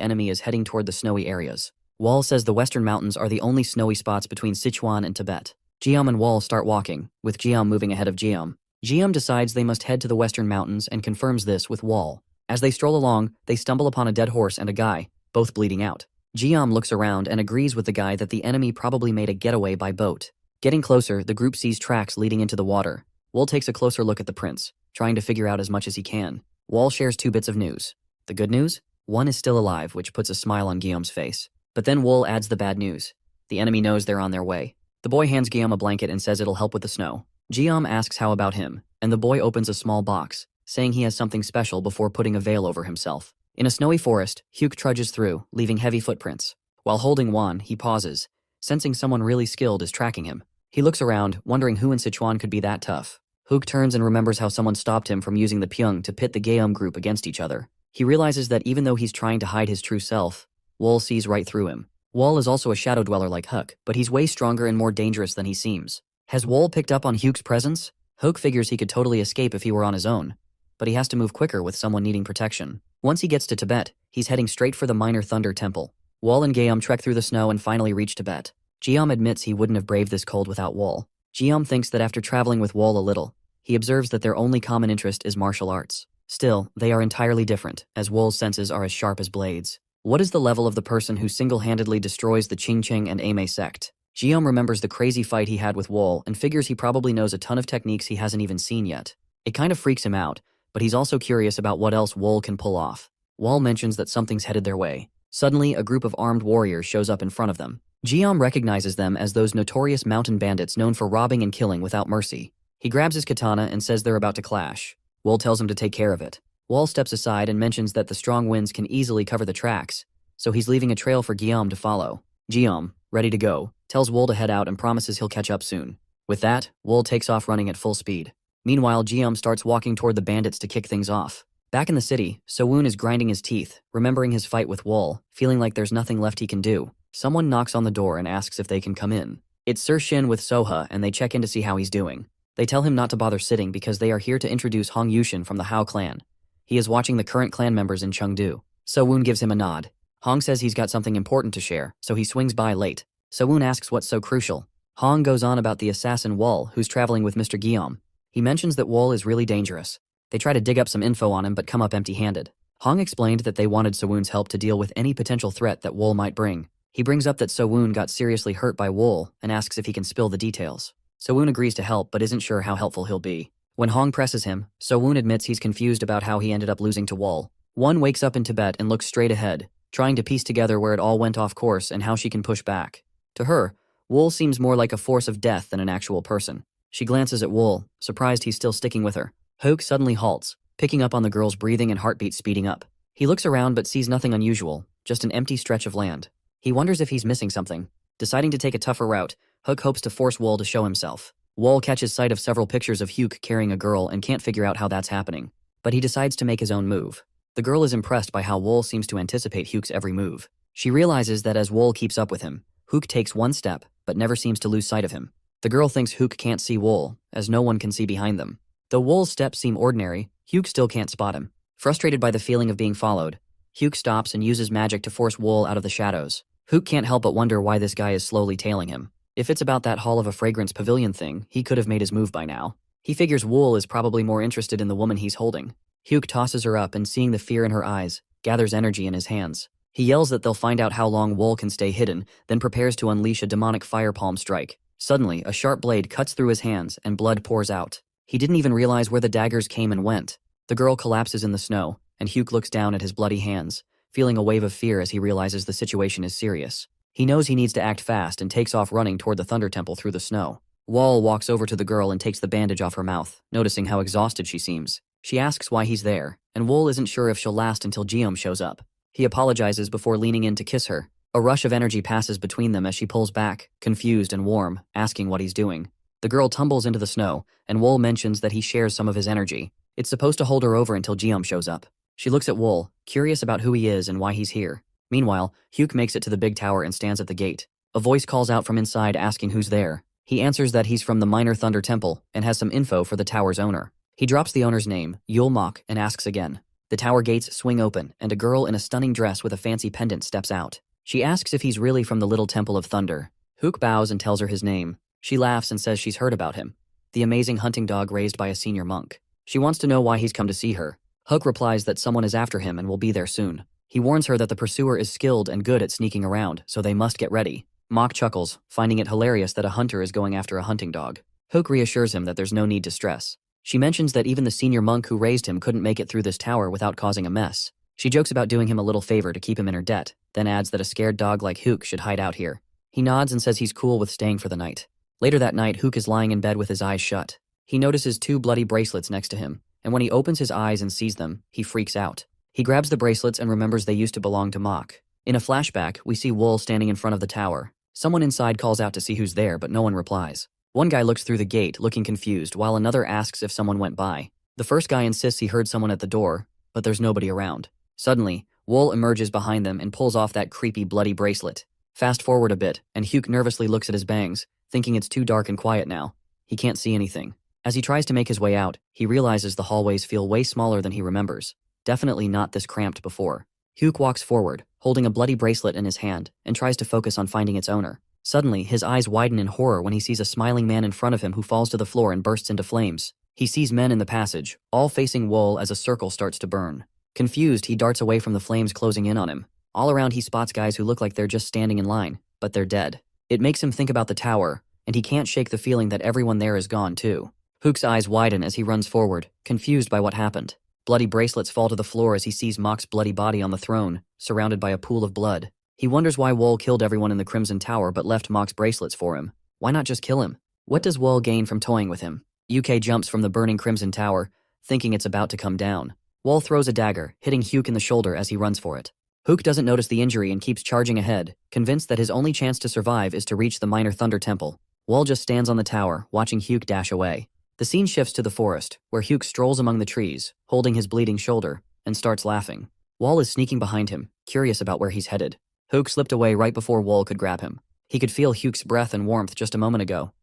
[SPEAKER 1] enemy is heading toward the snowy areas. Wool says the Western Mountains are the only snowy spots between Sichuan and Tibet. Guillaume and Wool start walking, with Guillaume moving ahead of Guillaume. Guillaume decides they must head to the Western Mountains and confirms this with Wool. As they stroll along, they stumble upon a dead horse and a guy, both bleeding out. Guillaume looks around and agrees with the guy that the enemy probably made a getaway by boat. Getting closer, the group sees tracks leading into the water. Wool takes a closer look at the prince, trying to figure out as much as he can. Wool shares 2 bits of news. The good news? One is still alive, which puts a smile on Guillaume's face. But then Wool adds the bad news. The enemy knows they're on their way. The boy hands Guillaume a blanket and says it'll help with the snow. Guillaume asks how about him, and the boy opens a small box, saying he has something special before putting a veil over himself. In a snowy forest, Hyuk trudges through, leaving heavy footprints. While holding Wan, he pauses, sensing someone really skilled is tracking him. He looks around, wondering who in Sichuan could be that tough. Hyuk turns and remembers how someone stopped him from using the Pyong to pit the Guillaume group against each other. He realizes that even though he's trying to hide his true self, Wol sees right through him. Wol is also a shadow dweller like Hyuk, but he's way stronger and more dangerous than he seems. Has Wol picked up on Hyuk's presence? Hyuk figures he could totally escape if he were on his own, but he has to move quicker with someone needing protection. Once he gets to Tibet, he's heading straight for the Minor Thunder Temple. Wol and Guillaume trek through the snow and finally reach Tibet. Guillaume admits he wouldn't have braved this cold without Wol. Guillaume thinks that after traveling with Wol a little, he observes that their only common interest is martial arts. Still, they are entirely different, as Wol's senses are as sharp as blades. What is the level of the person who single-handedly destroys the Qingqing and Ame sect? Guillaume remembers the crazy fight he had with Wol and figures he probably knows a ton of techniques he hasn't even seen yet. It kind of freaks him out, but he's also curious about what else Wol can pull off. Wol mentions that something's headed their way. Suddenly, a group of armed warriors shows up in front of them. Guillaume recognizes them as those notorious mountain bandits known for robbing and killing without mercy. He grabs his katana and says they're about to clash. Wol tells him to take care of it. Wol steps aside and mentions that the strong winds can easily cover the tracks, so he's leaving a trail for Guillaume to follow. Guillaume, ready to go, tells Wol to head out and promises he'll catch up soon. With that, Wol takes off running at full speed. Meanwhile, Guillaume starts walking toward the bandits to kick things off. Back in the city, Sowoon is grinding his teeth, remembering his fight with Wol, feeling like there's nothing left he can do. Someone knocks on the door and asks if they can come in. It's Sir Shin with Soha, and they check in to see how he's doing. They tell him not to bother sitting because they are here to introduce Hong Yushin from the Hao clan. He is watching the current clan members in Chengdu. Sowoon gives him a nod. Hong says he's got something important to share, so he swings by late. Sowoon asks what's so crucial. Hong goes on about the assassin Wol, who's traveling with Mr. Guillaume. He mentions that Wol is really dangerous. They try to dig up some info on him but come up empty-handed. Hong explained that they wanted Sowoon's help to deal with any potential threat that Wol might bring. He brings up that Sowoon got seriously hurt by Wol and asks if he can spill the details. Sowoon agrees to help but isn't sure how helpful he'll be. When Hong presses him, Sowoon admits he's confused about how he ended up losing to Wol. One wakes up in Tibet and looks straight ahead, trying to piece together where it all went off course and how she can push back. To her, Wol seems more like a force of death than an actual person. She glances at Wol, surprised he's still sticking with her. Hoke suddenly halts, picking up on the girl's breathing and heartbeat speeding up. He looks around but sees nothing unusual, just an empty stretch of land. He wonders if he's missing something. Deciding to take a tougher route, Hook hopes to force Wol to show himself. Wol catches sight of several pictures of Hyuk carrying a girl and can't figure out how that's happening. But he decides to make his own move. The girl is impressed by how Wol seems to anticipate Hyuk's every move. She realizes that as Wol keeps up with him, Hyuk takes one step, but never seems to lose sight of him. The girl thinks Hyuk can't see Wol, as no one can see behind them. Though Wol's steps seem ordinary, Hyuk still can't spot him. Frustrated by the feeling of being followed, Hyuk stops and uses magic to force Wol out of the shadows. Hyuk can't help but wonder why this guy is slowly tailing him. If it's about that Hall of a Fragrance pavilion thing, he could have made his move by now. He figures Wol is probably more interested in the woman he's holding. Hyuk tosses her up and, seeing the fear in her eyes, gathers energy in his hands. He yells that they'll find out how long Wol can stay hidden, then prepares to unleash a demonic fire palm strike. Suddenly, a sharp blade cuts through his hands and blood pours out. He didn't even realize where the daggers came and went. The girl collapses in the snow, and Hyuk looks down at his bloody hands, feeling a wave of fear as he realizes the situation is serious. He knows he needs to act fast and takes off running toward the Thunder Temple through the snow. Wol walks over to the girl and takes the bandage off her mouth, noticing how exhausted she seems. She asks why he's there, and Wol isn't sure if she'll last until Guillaume shows up. He apologizes before leaning in to kiss her. A rush of energy passes between them as she pulls back, confused and warm, asking what he's doing. The girl tumbles into the snow, and Wol mentions that he shares some of his energy. It's supposed to hold her over until Guillaume shows up. She looks at Wol, curious about who he is and why he's here. Meanwhile, Hyuk makes it to the big tower and stands at the gate. A voice calls out from inside asking who's there. He answers that he's from the Minor Thunder Temple and has some info for the tower's owner. He drops the owner's name, Yul Mok, and asks again. The tower gates swing open, and a girl in a stunning dress with a fancy pendant steps out. She asks if he's really from the Little Temple of Thunder. Hyuk bows and tells her his name. She laughs and says she's heard about him, the amazing hunting dog raised by a senior monk. She wants to know why he's come to see her. Hyuk replies that someone is after him and will be there soon. He warns her that the pursuer is skilled and good at sneaking around, so they must get ready. Mok chuckles, finding it hilarious that a hunter is going after a hunting dog. Hyuk reassures him that there's no need to stress. She mentions that even the senior monk who raised him couldn't make it through this tower without causing a mess. She jokes about doing him a little favor to keep him in her debt, then adds that a scared dog like Hyuk should hide out here. He nods and says he's cool with staying for the night. Later that night, Hook is lying in bed with his eyes shut. He notices 2 bloody bracelets next to him, and when he opens his eyes and sees them, he freaks out. He grabs the bracelets and remembers they used to belong to Mock. In a flashback, we see Wool standing in front of the tower. Someone inside calls out to see who's there, but no one replies. One guy looks through the gate, looking confused, while another asks if someone went by. The first guy insists he heard someone at the door, but there's nobody around. Suddenly, Wool emerges behind them and pulls off that creepy bloody bracelet. Fast forward a bit, and Hugh nervously looks at his bangs, thinking it's too dark and quiet now. He can't see anything. As he tries to make his way out, he realizes the hallways feel way smaller than he remembers. Definitely not this cramped before. Hugh walks forward, holding a bloody bracelet in his hand, and tries to focus on finding its owner. Suddenly, his eyes widen in horror when he sees a smiling man in front of him who falls to the floor and bursts into flames. He sees men in the passage, all facing Wool as a circle starts to burn. Confused, he darts away from the flames closing in on him. All around he spots guys who look like they're just standing in line, but they're dead. It makes him think about the tower, and he can't shake the feeling that everyone there is gone too. Hook's eyes widen as he runs forward, confused by what happened. Bloody bracelets fall to the floor as he sees Mock's bloody body on the throne, surrounded by a pool of blood. He wonders why Wool killed everyone in the Crimson Tower but left Mock's bracelets for him. Why not just kill him? What does Wool gain from toying with him? UK jumps from the burning Crimson Tower, thinking it's about to come down. Wool throws a dagger, hitting Hugh in the shoulder as he runs for it. Hook doesn't notice the injury and keeps charging ahead, convinced that his only chance to survive is to reach the Minor Thunder Temple. Wool just stands on the tower, watching Hugh dash away. The scene shifts to the forest, where Hugh strolls among the trees, holding his bleeding shoulder, and starts laughing. Wool is sneaking behind him, curious about where he's headed. Hook slipped away right before Wool could grab him. He could feel Hugh's breath and warmth just a moment ago,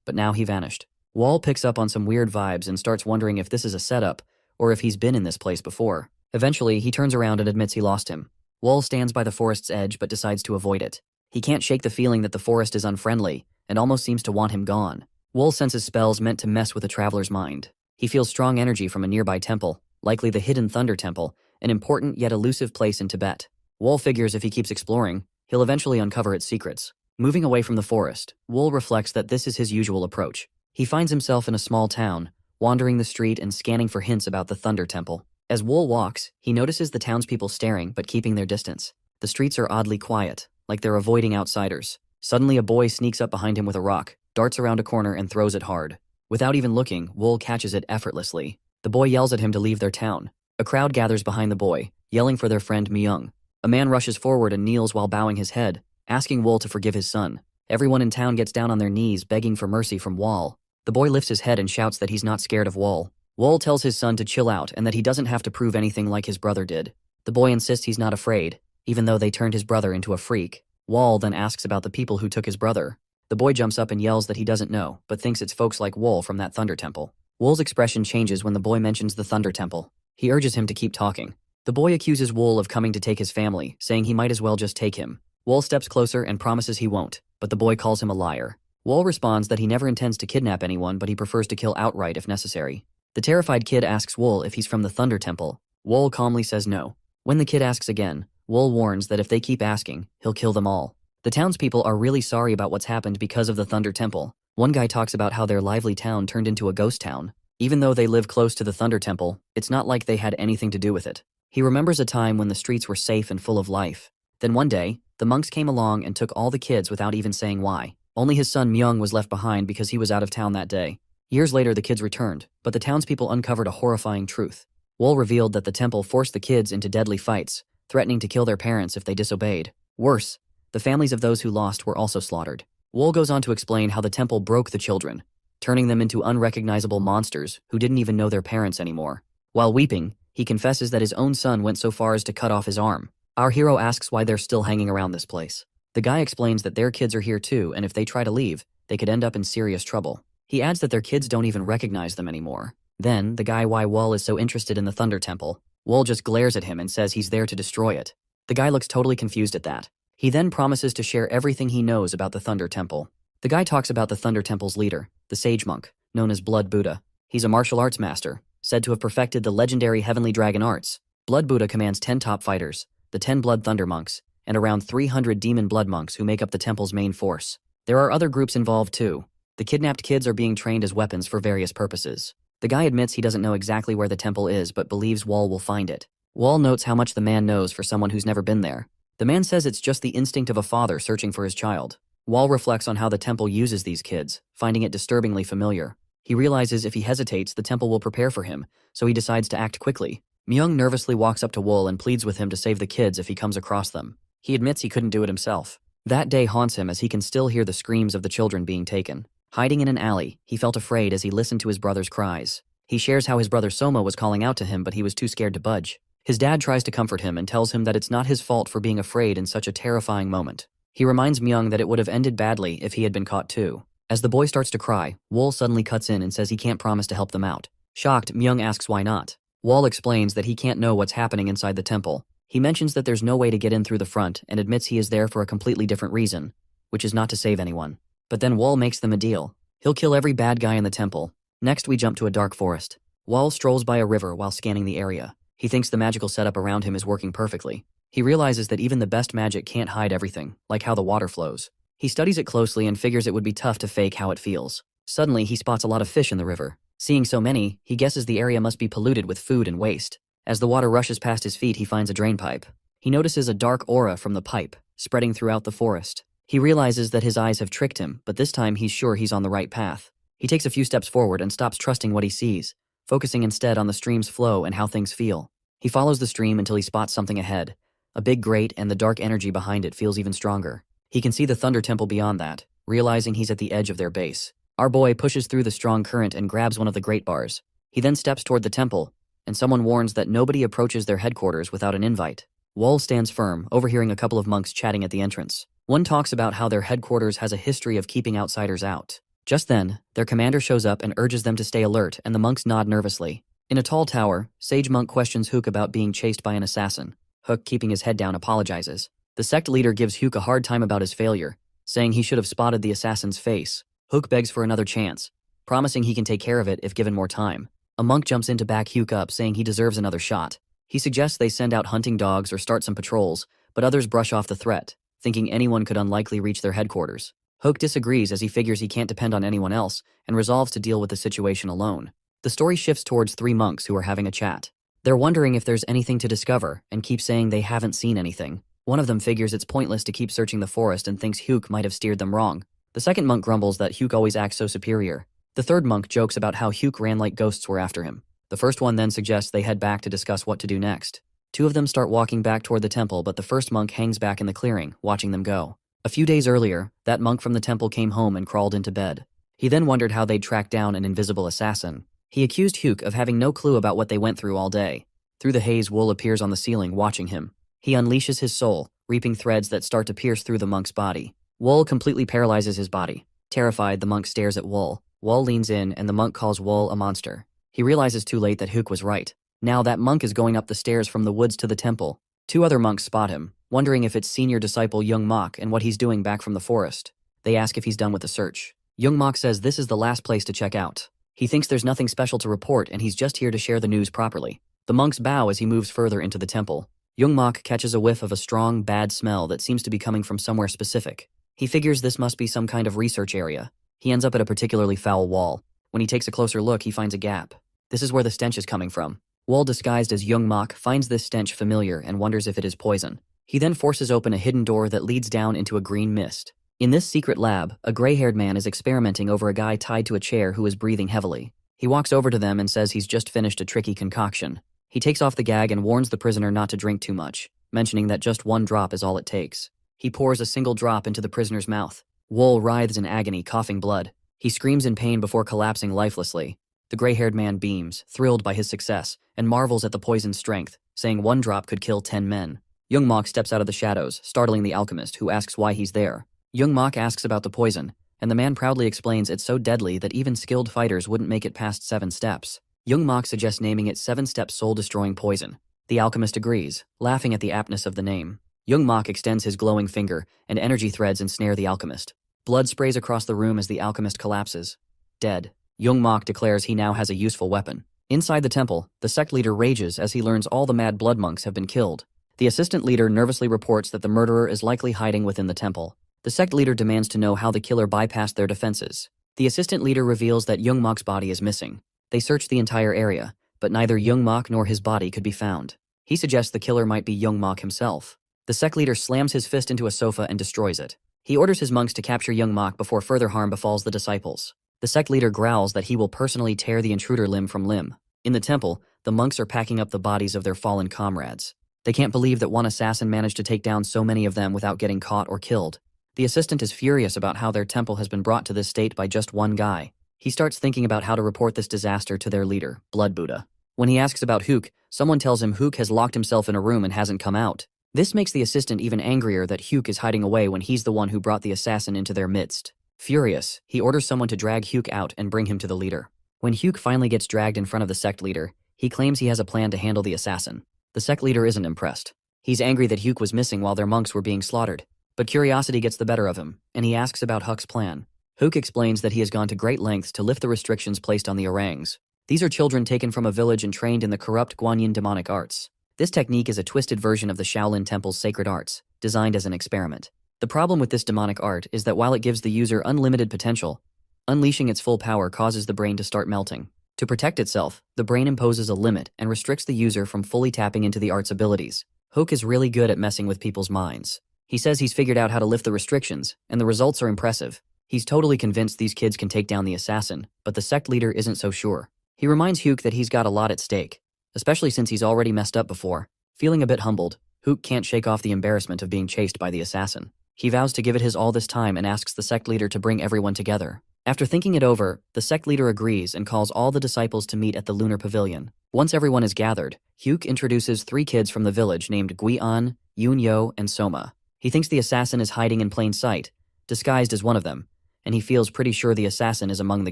[SPEAKER 1] but now he vanished. Wool picks up on some weird vibes and starts wondering if this is a setup, or if he's been in this place before. Eventually, he turns around and admits he lost him. Wool stands by the forest's edge but decides to avoid it. He can't shake the feeling that the forest is unfriendly, and almost seems to want him gone. Wool senses spells meant to mess with a traveler's mind. He feels strong energy from a nearby temple, likely the Hidden Thunder Temple, an important yet elusive place in Tibet. Wool figures if he keeps exploring, he'll eventually uncover its secrets. Moving away from the forest, Wool reflects that this is his usual approach. He finds himself in a small town, wandering the street and scanning for hints about the Thunder Temple. As Wool walks, he notices the townspeople staring but keeping their distance. The streets are oddly quiet, like they're avoiding outsiders. Suddenly a boy sneaks up behind him with a rock, darts around a corner and throws it hard. Without even looking, Wool catches it effortlessly. The boy yells at him to leave their town. A crowd gathers behind the boy, yelling for their friend Myung. A man rushes forward and kneels while bowing his head, asking Wool to forgive his son. Everyone in town gets down on their knees begging for mercy from Wool. The boy lifts his head and shouts that he's not scared of Wool. Wool tells his son to chill out and that he doesn't have to prove anything like his brother did. The boy insists he's not afraid, even though they turned his brother into a freak. Wool then asks about the people who took his brother. The boy jumps up and yells that he doesn't know, but thinks it's folks like Wool from that Thunder Temple. Wool's expression changes when the boy mentions the Thunder Temple. He urges him to keep talking. The boy accuses Wool of coming to take his family, saying he might as well just take him. Wool steps closer and promises he won't, but the boy calls him a liar. Wool responds that he never intends to kidnap anyone, but he prefers to kill outright if necessary. The terrified kid asks Wool if he's from the Thunder Temple. Wool calmly says no. When the kid asks again, Wool warns that if they keep asking, he'll kill them all. The townspeople are really sorry about what's happened because of the Thunder Temple. One guy talks about how their lively town turned into a ghost town. Even though they live close to the Thunder Temple, it's not like they had anything to do with it. He remembers a time when the streets were safe and full of life. Then one day, the monks came along and took all the kids without even saying why. Only his son Myung was left behind because he was out of town that day. Years later, the kids returned, but the townspeople uncovered a horrifying truth. Wool revealed that the temple forced the kids into deadly fights, threatening to kill their parents if they disobeyed. Worse, the families of those who lost were also slaughtered. Wool goes on to explain how the temple broke the children, turning them into unrecognizable monsters who didn't even know their parents anymore. While weeping, he confesses that his own son went so far as to cut off his arm. Our hero asks why they're still hanging around this place. The guy explains that their kids are here too, and if they try to leave, they could end up in serious trouble. He adds that their kids don't even recognize them anymore. Then, the guy why Wool is so interested in the Thunder Temple. Wool just glares at him and says he's there to destroy it. The guy looks totally confused at that. He then promises to share everything he knows about the Thunder Temple. The guy talks about the Thunder Temple's leader, the sage monk, known as Blood Buddha. He's a martial arts master, said to have perfected the legendary Heavenly Dragon arts. Blood Buddha commands 10 top fighters, the 10 Blood Thunder monks, and around 300 demon blood monks who make up the temple's main force. There are other groups involved too. The kidnapped kids are being trained as weapons for various purposes. The guy admits he doesn't know exactly where the temple is, but believes Wool will find it. Wool notes how much the man knows for someone who's never been there. The man says it's just the instinct of a father searching for his child. Wall reflects on how the temple uses these kids, finding it disturbingly familiar. He realizes if he hesitates, the temple will prepare for him, so he decides to act quickly. Myung nervously walks up to Wool and pleads with him to save the kids if he comes across them. He admits he couldn't do it himself. That day haunts him as he can still hear the screams of the children being taken. Hiding in an alley, he felt afraid as he listened to his brother's cries. He shares how his brother Soma was calling out to him, but he was too scared to budge. His dad tries to comfort him and tells him that it's not his fault for being afraid in such a terrifying moment. He reminds Myung that it would have ended badly if he had been caught too. As the boy starts to cry, Wool suddenly cuts in and says he can't promise to help them out. Shocked, Myung asks why not. Wall explains that he can't know what's happening inside the temple. He mentions that there's no way to get in through the front and admits he is there for a completely different reason, which is not to save anyone. But then Wall makes them a deal. He'll kill every bad guy in the temple. Next we jump to a dark forest. Wall strolls by a river while scanning the area. He thinks the magical setup around him is working perfectly. He realizes that even the best magic can't hide everything, like how the water flows. He studies it closely and figures it would be tough to fake how it feels. Suddenly, he spots a lot of fish in the river. Seeing so many, he guesses the area must be polluted with food and waste. As the water rushes past his feet, he finds a drain pipe. He notices a dark aura from the pipe, spreading throughout the forest. He realizes that his eyes have tricked him, but this time he's sure he's on the right path. He takes a few steps forward and stops trusting what he sees, focusing instead on the stream's flow and how things feel. He follows the stream until he spots something ahead. A big grate, and the dark energy behind it feels even stronger. He can see the Thunder Temple beyond that, realizing he's at the edge of their base. Our boy pushes through the strong current and grabs one of the grate bars. He then steps toward the temple, and someone warns that nobody approaches their headquarters without an invite. Wall stands firm, overhearing a couple of monks chatting at the entrance. One talks about how their headquarters has a history of keeping outsiders out. Just then, their commander shows up and urges them to stay alert, and the monks nod nervously. In a tall tower, Sage Monk questions Hook about being chased by an assassin. Hook, keeping his head down, apologizes. The sect leader gives Hook a hard time about his failure, saying he should have spotted the assassin's face. Hook begs for another chance, promising he can take care of it if given more time. A monk jumps in to back Hook up, saying he deserves another shot. He suggests they send out hunting dogs or start some patrols, but others brush off the threat, thinking anyone could unlikely reach their headquarters. Hook disagrees as he figures he can't depend on anyone else and resolves to deal with the situation alone. The story shifts towards three monks who are having a chat. They're wondering if there's anything to discover and keep saying they haven't seen anything. One of them figures it's pointless to keep searching the forest and thinks Hook might have steered them wrong. The second monk grumbles that Hook always acts so superior. The third monk jokes about how Hook ran like ghosts were after him. The first one then suggests they head back to discuss what to do next. Two of them start walking back toward the temple, but the first monk hangs back in the clearing, watching them go. A few days earlier, that monk from the temple came home and crawled into bed. He then wondered how they'd track down an invisible assassin. He accused Hook of having no clue about what they went through all day. Through the haze, Wool appears on the ceiling, watching him. He unleashes his soul, reaping threads that start to pierce through the monk's body. Wool completely paralyzes his body. Terrified, the monk stares at Wool. Wool leans in, and the monk calls Wool a monster. He realizes too late that Hook was right. Now that monk is going up the stairs from the woods to the temple. Two other monks spot him, wondering if it's senior disciple Young Mok and what he's doing back from the forest. They ask if he's done with the search. Young Mok says this is the last place to check out. He thinks there's nothing special to report and he's just here to share the news properly. The monks bow as he moves further into the temple. Young Mok catches a whiff of a strong, bad smell that seems to be coming from somewhere specific. He figures this must be some kind of research area. He ends up at a particularly foul wall. When he takes a closer look, he finds a gap. This is where the stench is coming from. Wool, disguised as Young Mok, finds this stench familiar and wonders if it is poison. He then forces open a hidden door that leads down into a green mist. In this secret lab, a gray-haired man is experimenting over a guy tied to a chair who is breathing heavily. He walks over to them and says he's just finished a tricky concoction. He takes off the gag and warns the prisoner not to drink too much, mentioning that just one drop is all it takes. He pours a single drop into the prisoner's mouth. Wool writhes in agony, coughing blood. He screams in pain before collapsing lifelessly. The gray-haired man beams, thrilled by his success, and marvels at the poison's strength, saying one drop could kill 10 men. Young Mok steps out of the shadows, startling the alchemist, who asks why he's there. Young Mok asks about the poison, and the man proudly explains it's so deadly that even skilled fighters wouldn't make it past 7 steps. Young Mok suggests naming it 7-step soul-destroying poison. The alchemist agrees, laughing at the aptness of the name. Young Mok extends his glowing finger, and energy threads ensnare the alchemist. Blood sprays across the room as the alchemist collapses. Dead. Young Mok declares he now has a useful weapon. Inside the temple, the sect leader rages as he learns all the mad blood monks have been killed. The assistant leader nervously reports that the murderer is likely hiding within the temple. The sect leader demands to know how the killer bypassed their defenses. The assistant leader reveals that Young Mok's body is missing. They search the entire area, but neither Young Mok nor his body could be found. He suggests the killer might be Young Mok himself. The sect leader slams his fist into a sofa and destroys it. He orders his monks to capture young Mok before further harm befalls the disciples. The sect leader growls that he will personally tear the intruder limb from limb. In the temple, the monks are packing up the bodies of their fallen comrades. They can't believe that one assassin managed to take down so many of them without getting caught or killed. The assistant is furious about how their temple has been brought to this state by just one guy. He starts thinking about how to report this disaster to their leader, Blood Buddha. When he asks about Hook, someone tells him Hook has locked himself in a room and hasn't come out. This makes the assistant even angrier that Hook is hiding away when he's the one who brought the assassin into their midst. Furious, he orders someone to drag Hook out and bring him to the leader. When Hook finally gets dragged in front of the sect leader, he claims he has a plan to handle the assassin. The sect leader isn't impressed. He's angry that Hook was missing while their monks were being slaughtered. But curiosity gets the better of him, and he asks about Huck's plan. Hook explains that he has gone to great lengths to lift the restrictions placed on the orangs. These are children taken from a village and trained in the corrupt Guanyin demonic arts. This technique is a twisted version of the Shaolin Temple's sacred arts, designed as an experiment. The problem with this demonic art is that while it gives the user unlimited potential, unleashing its full power causes the brain to start melting. To protect itself, the brain imposes a limit and restricts the user from fully tapping into the art's abilities. Hook is really good at messing with people's minds. He says he's figured out how to lift the restrictions, and the results are impressive. He's totally convinced these kids can take down the assassin, but the sect leader isn't so sure. He reminds Hook that he's got a lot at stake, especially since he's already messed up before. Feeling a bit humbled, Hook can't shake off the embarrassment of being chased by the assassin. He vows to give it his all this time and asks the sect leader to bring everyone together. After thinking it over, the sect leader agrees and calls all the disciples to meet at the lunar pavilion. Once everyone is gathered, Hook introduces 3 kids from the village named Gui-an, Yun-yo, and Soma. He thinks the assassin is hiding in plain sight, disguised as one of them, and he feels pretty sure the assassin is among the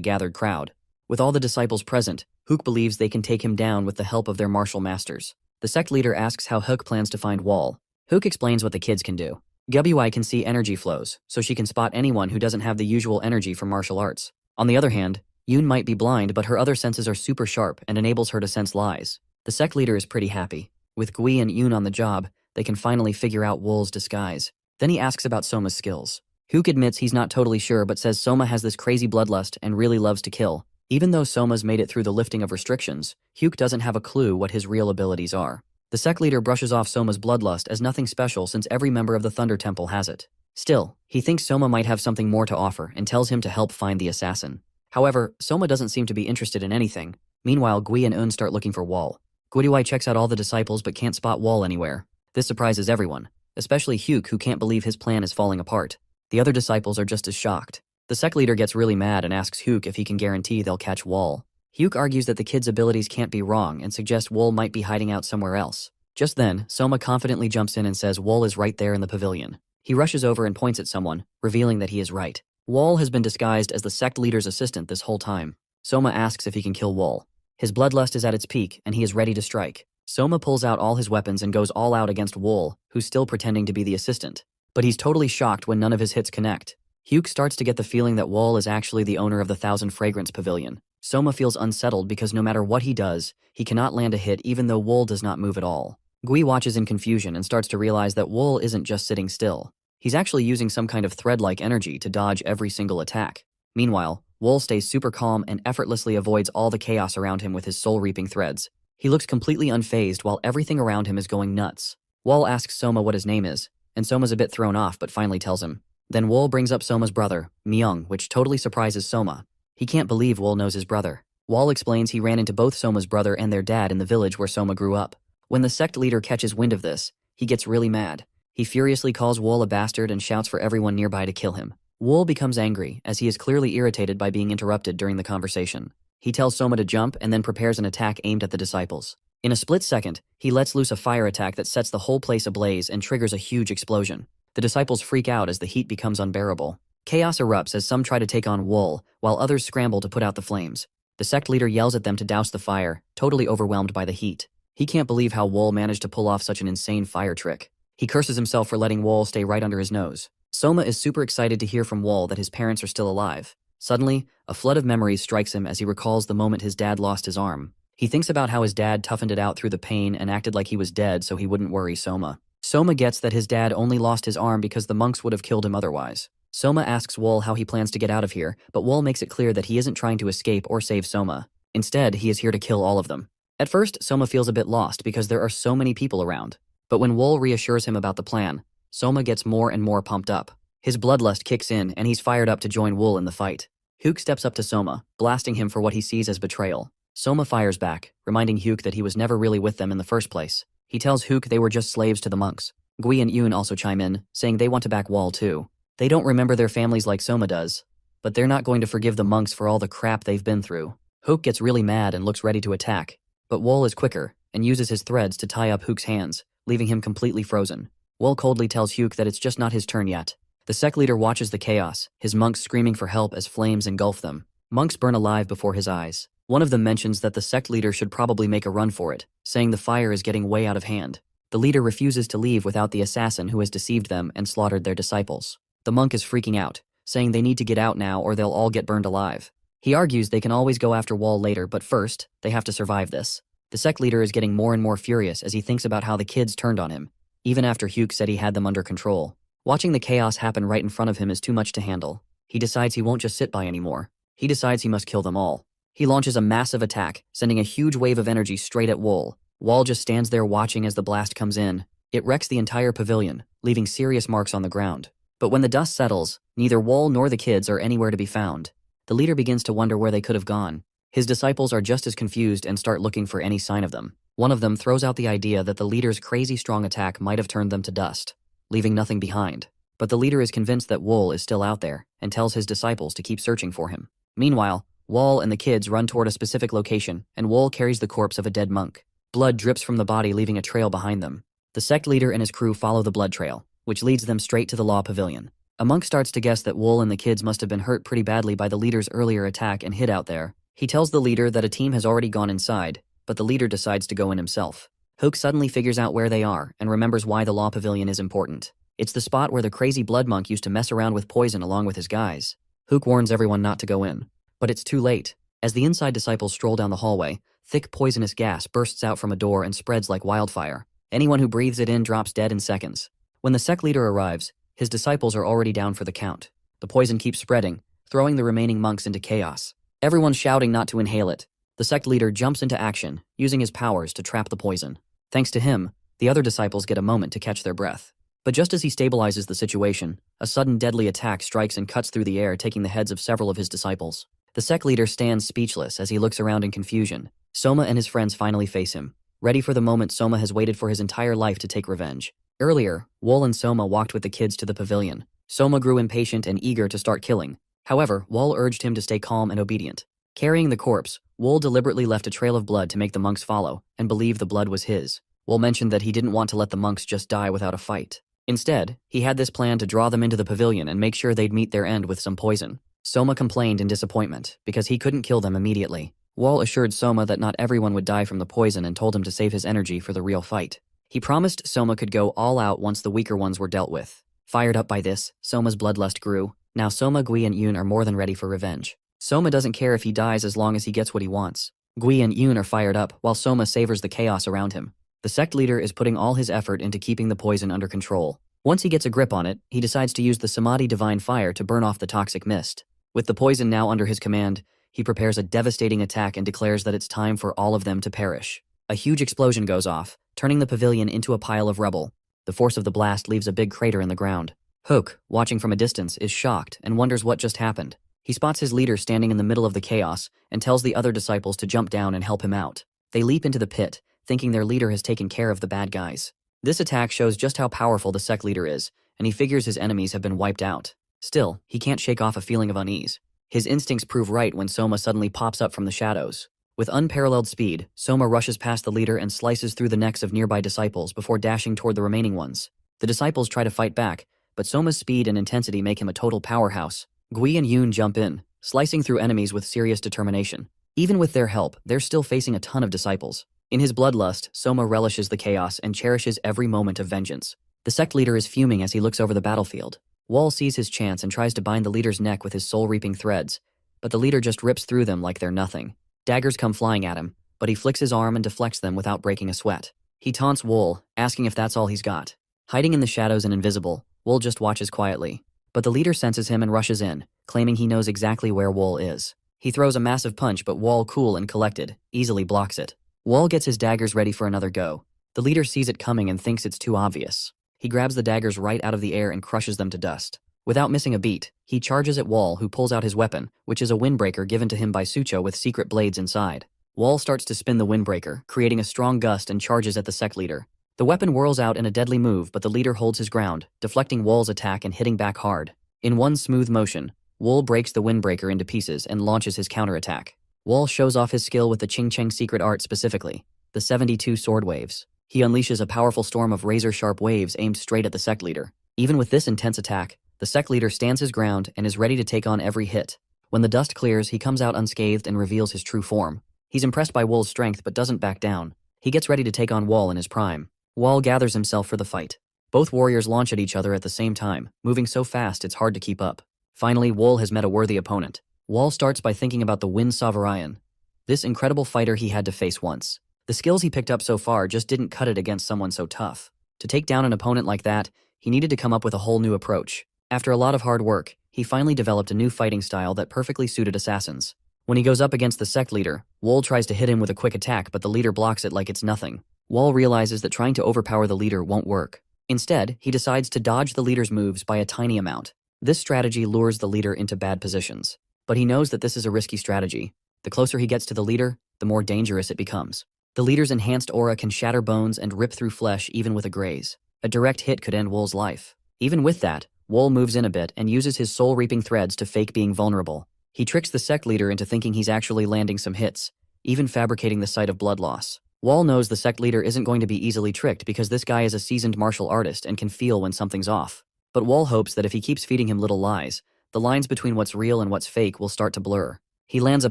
[SPEAKER 1] gathered crowd. With all the disciples present, Hook believes they can take him down with the help of their martial masters. The sect leader asks how Hook plans to find Wall. Hook explains what the kids can do. Gui can see energy flows, so she can spot anyone who doesn't have the usual energy from martial arts. On the other hand, Yun might be blind, but her other senses are super sharp and enables her to sense lies. The sect leader is pretty happy. With Gui and Yun on the job, they can finally figure out Wool's disguise. Then he asks about Soma's skills. Hook admits he's not totally sure but says Soma has this crazy bloodlust and really loves to kill. Even though Soma's made it through the lifting of restrictions, Hook doesn't have a clue what his real abilities are. The sect leader brushes off Soma's bloodlust as nothing special since every member of the Thunder Temple has it. Still, he thinks Soma might have something more to offer and tells him to help find the assassin. However, Soma doesn't seem to be interested in anything. Meanwhile, Gui and Un start looking for Wall. Gui checks out all the disciples but can't spot Wall anywhere. This surprises everyone, especially Hook, who can't believe his plan is falling apart. The other disciples are just as shocked. The sect leader gets really mad and asks Hook if he can guarantee they'll catch Wall. Hook argues that the kid's abilities can't be wrong and suggests Wall might be hiding out somewhere else. Just then, Soma confidently jumps in and says Wall is right there in the pavilion. He rushes over and points at someone, revealing that he is right. Wall has been disguised as the sect leader's assistant this whole time. Soma asks if he can kill Wall. His bloodlust is at its peak and he is ready to strike. Soma pulls out all his weapons and goes all out against Wall, who's still pretending to be the assistant. But he's totally shocked when none of his hits connect. Hook starts to get the feeling that Wall is actually the owner of the Thousand Fragrance Pavilion. Soma feels unsettled because no matter what he does, he cannot land a hit even though Wall does not move at all. Gui watches in confusion and starts to realize that Wall isn't just sitting still. He's actually using some kind of thread-like energy to dodge every single attack. Meanwhile, Wall stays super calm and effortlessly avoids all the chaos around him with his soul-reaping threads. He looks completely unfazed while everything around him is going nuts. Wall asks Soma what his name is, and Soma's a bit thrown off but finally tells him. Then Wall brings up Soma's brother, Myung, which totally surprises Soma. He can't believe Wall knows his brother. Wall explains he ran into both Soma's brother and their dad in the village where Soma grew up. When the sect leader catches wind of this, he gets really mad. He furiously calls Wall a bastard and shouts for everyone nearby to kill him. Wall becomes angry, as he is clearly irritated by being interrupted during the conversation. He tells Soma to jump and then prepares an attack aimed at the disciples. In a split second, he lets loose a fire attack that sets the whole place ablaze and triggers a huge explosion. The disciples freak out as the heat becomes unbearable. Chaos erupts as some try to take on Wall, while others scramble to put out the flames. The sect leader yells at them to douse the fire, totally overwhelmed by the heat. He can't believe how Wall managed to pull off such an insane fire trick. He curses himself for letting Wall stay right under his nose. Soma is super excited to hear from Wall that his parents are still alive. Suddenly, a flood of memories strikes him as he recalls the moment his dad lost his arm. He thinks about how his dad toughened it out through the pain and acted like he was dead so he wouldn't worry Soma. Soma gets that his dad only lost his arm because the monks would have killed him otherwise. Soma asks Wall how he plans to get out of here, but Wall makes it clear that he isn't trying to escape or save Soma. Instead, he is here to kill all of them. At first, Soma feels a bit lost because there are so many people around. But when Wall reassures him about the plan, Soma gets more and more pumped up. His bloodlust kicks in and he's fired up to join Wool in the fight. Hook steps up to Soma, blasting him for what he sees as betrayal. Soma fires back, reminding Hook that he was never really with them in the first place. He tells Hook they were just slaves to the monks. Gui and Yoon also chime in, saying they want to back Wall too. They don't remember their families like Soma does, but they're not going to forgive the monks for all the crap they've been through. Hook gets really mad and looks ready to attack, but Wall is quicker and uses his threads to tie up Hook's hands, leaving him completely frozen. Wall coldly tells Hook that it's just not his turn yet. The sect leader watches the chaos, his monks screaming for help as flames engulf them. Monks burn alive before his eyes. One of them mentions that the sect leader should probably make a run for it, saying the fire is getting way out of hand. The leader refuses to leave without the assassin who has deceived them and slaughtered their disciples. The monk is freaking out, saying they need to get out now or they'll all get burned alive. He argues they can always go after Wall later, but first, they have to survive this. The sect leader is getting more and more furious as he thinks about how the kids turned on him, even after Hook said he had them under control. Watching the chaos happen right in front of him is too much to handle. He decides he won't just sit by anymore. He decides he must kill them all. He launches a massive attack, sending a huge wave of energy straight at Wall. Wall just stands there watching as the blast comes in. It wrecks the entire pavilion, leaving serious marks on the ground. But when the dust settles, neither Wall nor the kids are anywhere to be found. The leader begins to wonder where they could have gone. His disciples are just as confused and start looking for any sign of them. One of them throws out the idea that the leader's crazy strong attack might have turned them to dust, leaving nothing behind. But the leader is convinced that Wall is still out there and tells his disciples to keep searching for him. Meanwhile, Wall and the kids run toward a specific location, and Wall carries the corpse of a dead monk. Blood drips from the body, leaving a trail behind them. The sect leader and his crew follow the blood trail, which leads them straight to the law pavilion. A monk starts to guess that Wall and the kids must have been hurt pretty badly by the leader's earlier attack and hid out there. He tells the leader that a team has already gone inside, but the leader decides to go in himself. Hook suddenly figures out where they are and remembers why the law pavilion is important. It's the spot where the crazy blood monk used to mess around with poison along with his guys. Hook warns everyone not to go in, but it's too late. As the inside disciples stroll down the hallway, thick poisonous gas bursts out from a door and spreads like wildfire. Anyone who breathes it in drops dead in seconds. When the sect leader arrives, his disciples are already down for the count. The poison keeps spreading, throwing the remaining monks into chaos. Everyone's shouting not to inhale it. The sect leader jumps into action, using his powers to trap the poison. Thanks to him, the other disciples get a moment to catch their breath. But just as he stabilizes the situation, a sudden deadly attack strikes and cuts through the air, taking the heads of several of his disciples. The sect leader stands speechless as he looks around in confusion. Soma and his friends finally face him. Ready for the moment Soma has waited for his entire life to take revenge. Earlier, Wall and Soma walked with the kids to the pavilion. Soma grew impatient and eager to start killing. However, Wall urged him to stay calm and obedient. Carrying the corpse, Wall deliberately left a trail of blood to make the monks follow, and believe the blood was his. Wall mentioned that he didn't want to let the monks just die without a fight. Instead, he had this plan to draw them into the pavilion and make sure they'd meet their end with some poison. Soma complained in disappointment, because he couldn't kill them immediately. Wall assured Soma that not everyone would die from the poison and told him to save his energy for the real fight. He promised Soma could go all out once the weaker ones were dealt with. Fired up by this, Soma's bloodlust grew. Now Soma, Gui, and Yoon are more than ready for revenge. Soma doesn't care if he dies as long as he gets what he wants. Gui and Yoon are fired up, while Soma savors the chaos around him. The sect leader is putting all his effort into keeping the poison under control. Once he gets a grip on it, he decides to use the Samadhi divine fire to burn off the toxic mist. With the poison now under his command, he prepares a devastating attack and declares that it's time for all of them to perish. A huge explosion goes off, turning the pavilion into a pile of rubble. The force of the blast leaves a big crater in the ground. Hook, watching from a distance, is shocked and wonders what just happened. He spots his leader standing in the middle of the chaos and tells the other disciples to jump down and help him out. They leap into the pit, thinking their leader has taken care of the bad guys. This attack shows just how powerful the sect leader is, and he figures his enemies have been wiped out. Still, he can't shake off a feeling of unease. His instincts prove right when Soma suddenly pops up from the shadows. With unparalleled speed, Soma rushes past the leader and slices through the necks of nearby disciples before dashing toward the remaining ones. The disciples try to fight back, but Soma's speed and intensity make him a total powerhouse. Gui and Yoon jump in, slicing through enemies with serious determination. Even with their help, they're still facing a ton of disciples. In his bloodlust, Soma relishes the chaos and cherishes every moment of vengeance. The sect leader is fuming as he looks over the battlefield. Wall sees his chance and tries to bind the leader's neck with his soul-reaping threads, but the leader just rips through them like they're nothing. Daggers come flying at him, but he flicks his arm and deflects them without breaking a sweat. He taunts Wall, asking if that's all he's got. Hiding in the shadows and invisible, Wall just watches quietly. But the leader senses him and rushes in, claiming he knows exactly where Wall is. He throws a massive punch, but Wall, cool and collected, easily blocks it. Wall gets his daggers ready for another go. The leader sees it coming and thinks it's too obvious. He grabs the daggers right out of the air and crushes them to dust. Without missing a beat, he charges at Wall, who pulls out his weapon, which is a windbreaker given to him by Sucho with secret blades inside. Wall starts to spin the windbreaker, creating a strong gust, and charges at the sect leader. The weapon whirls out in a deadly move, but the leader holds his ground, deflecting Wall's attack and hitting back hard. In one smooth motion, Wall breaks the windbreaker into pieces and launches his counterattack. Wall shows off his skill with the Ching Cheng secret art, specifically the 72 sword waves. He unleashes a powerful storm of razor-sharp waves aimed straight at the sect leader. Even with this intense attack, the sect leader stands his ground and is ready to take on every hit. When the dust clears, he comes out unscathed and reveals his true form. He's impressed by Wall's strength but doesn't back down. He gets ready to take on Wall in his prime. Wall gathers himself for the fight. Both warriors launch at each other at the same time, moving so fast it's hard to keep up. Finally, Wall has met a worthy opponent. Wall starts by thinking about the Wind Sovereign, this incredible fighter he had to face once. The skills he picked up so far just didn't cut it against someone so tough. To take down an opponent like that, he needed to come up with a whole new approach. After a lot of hard work, he finally developed a new fighting style that perfectly suited assassins. When he goes up against the sect leader, Wall tries to hit him with a quick attack, but the leader blocks it like it's nothing. Wall realizes that trying to overpower the leader won't work. Instead, he decides to dodge the leader's moves by a tiny amount. This strategy lures the leader into bad positions. But he knows that this is a risky strategy. The closer he gets to the leader, the more dangerous it becomes. The leader's enhanced aura can shatter bones and rip through flesh even with a graze. A direct hit could end Wall's life. Even with that, Wall moves in a bit and uses his soul-reaping threads to fake being vulnerable. He tricks the sect leader into thinking he's actually landing some hits, even fabricating the sight of blood loss. Wall knows the sect leader isn't going to be easily tricked because this guy is a seasoned martial artist and can feel when something's off. But Wall hopes that if he keeps feeding him little lies, the lines between what's real and what's fake will start to blur. He lands a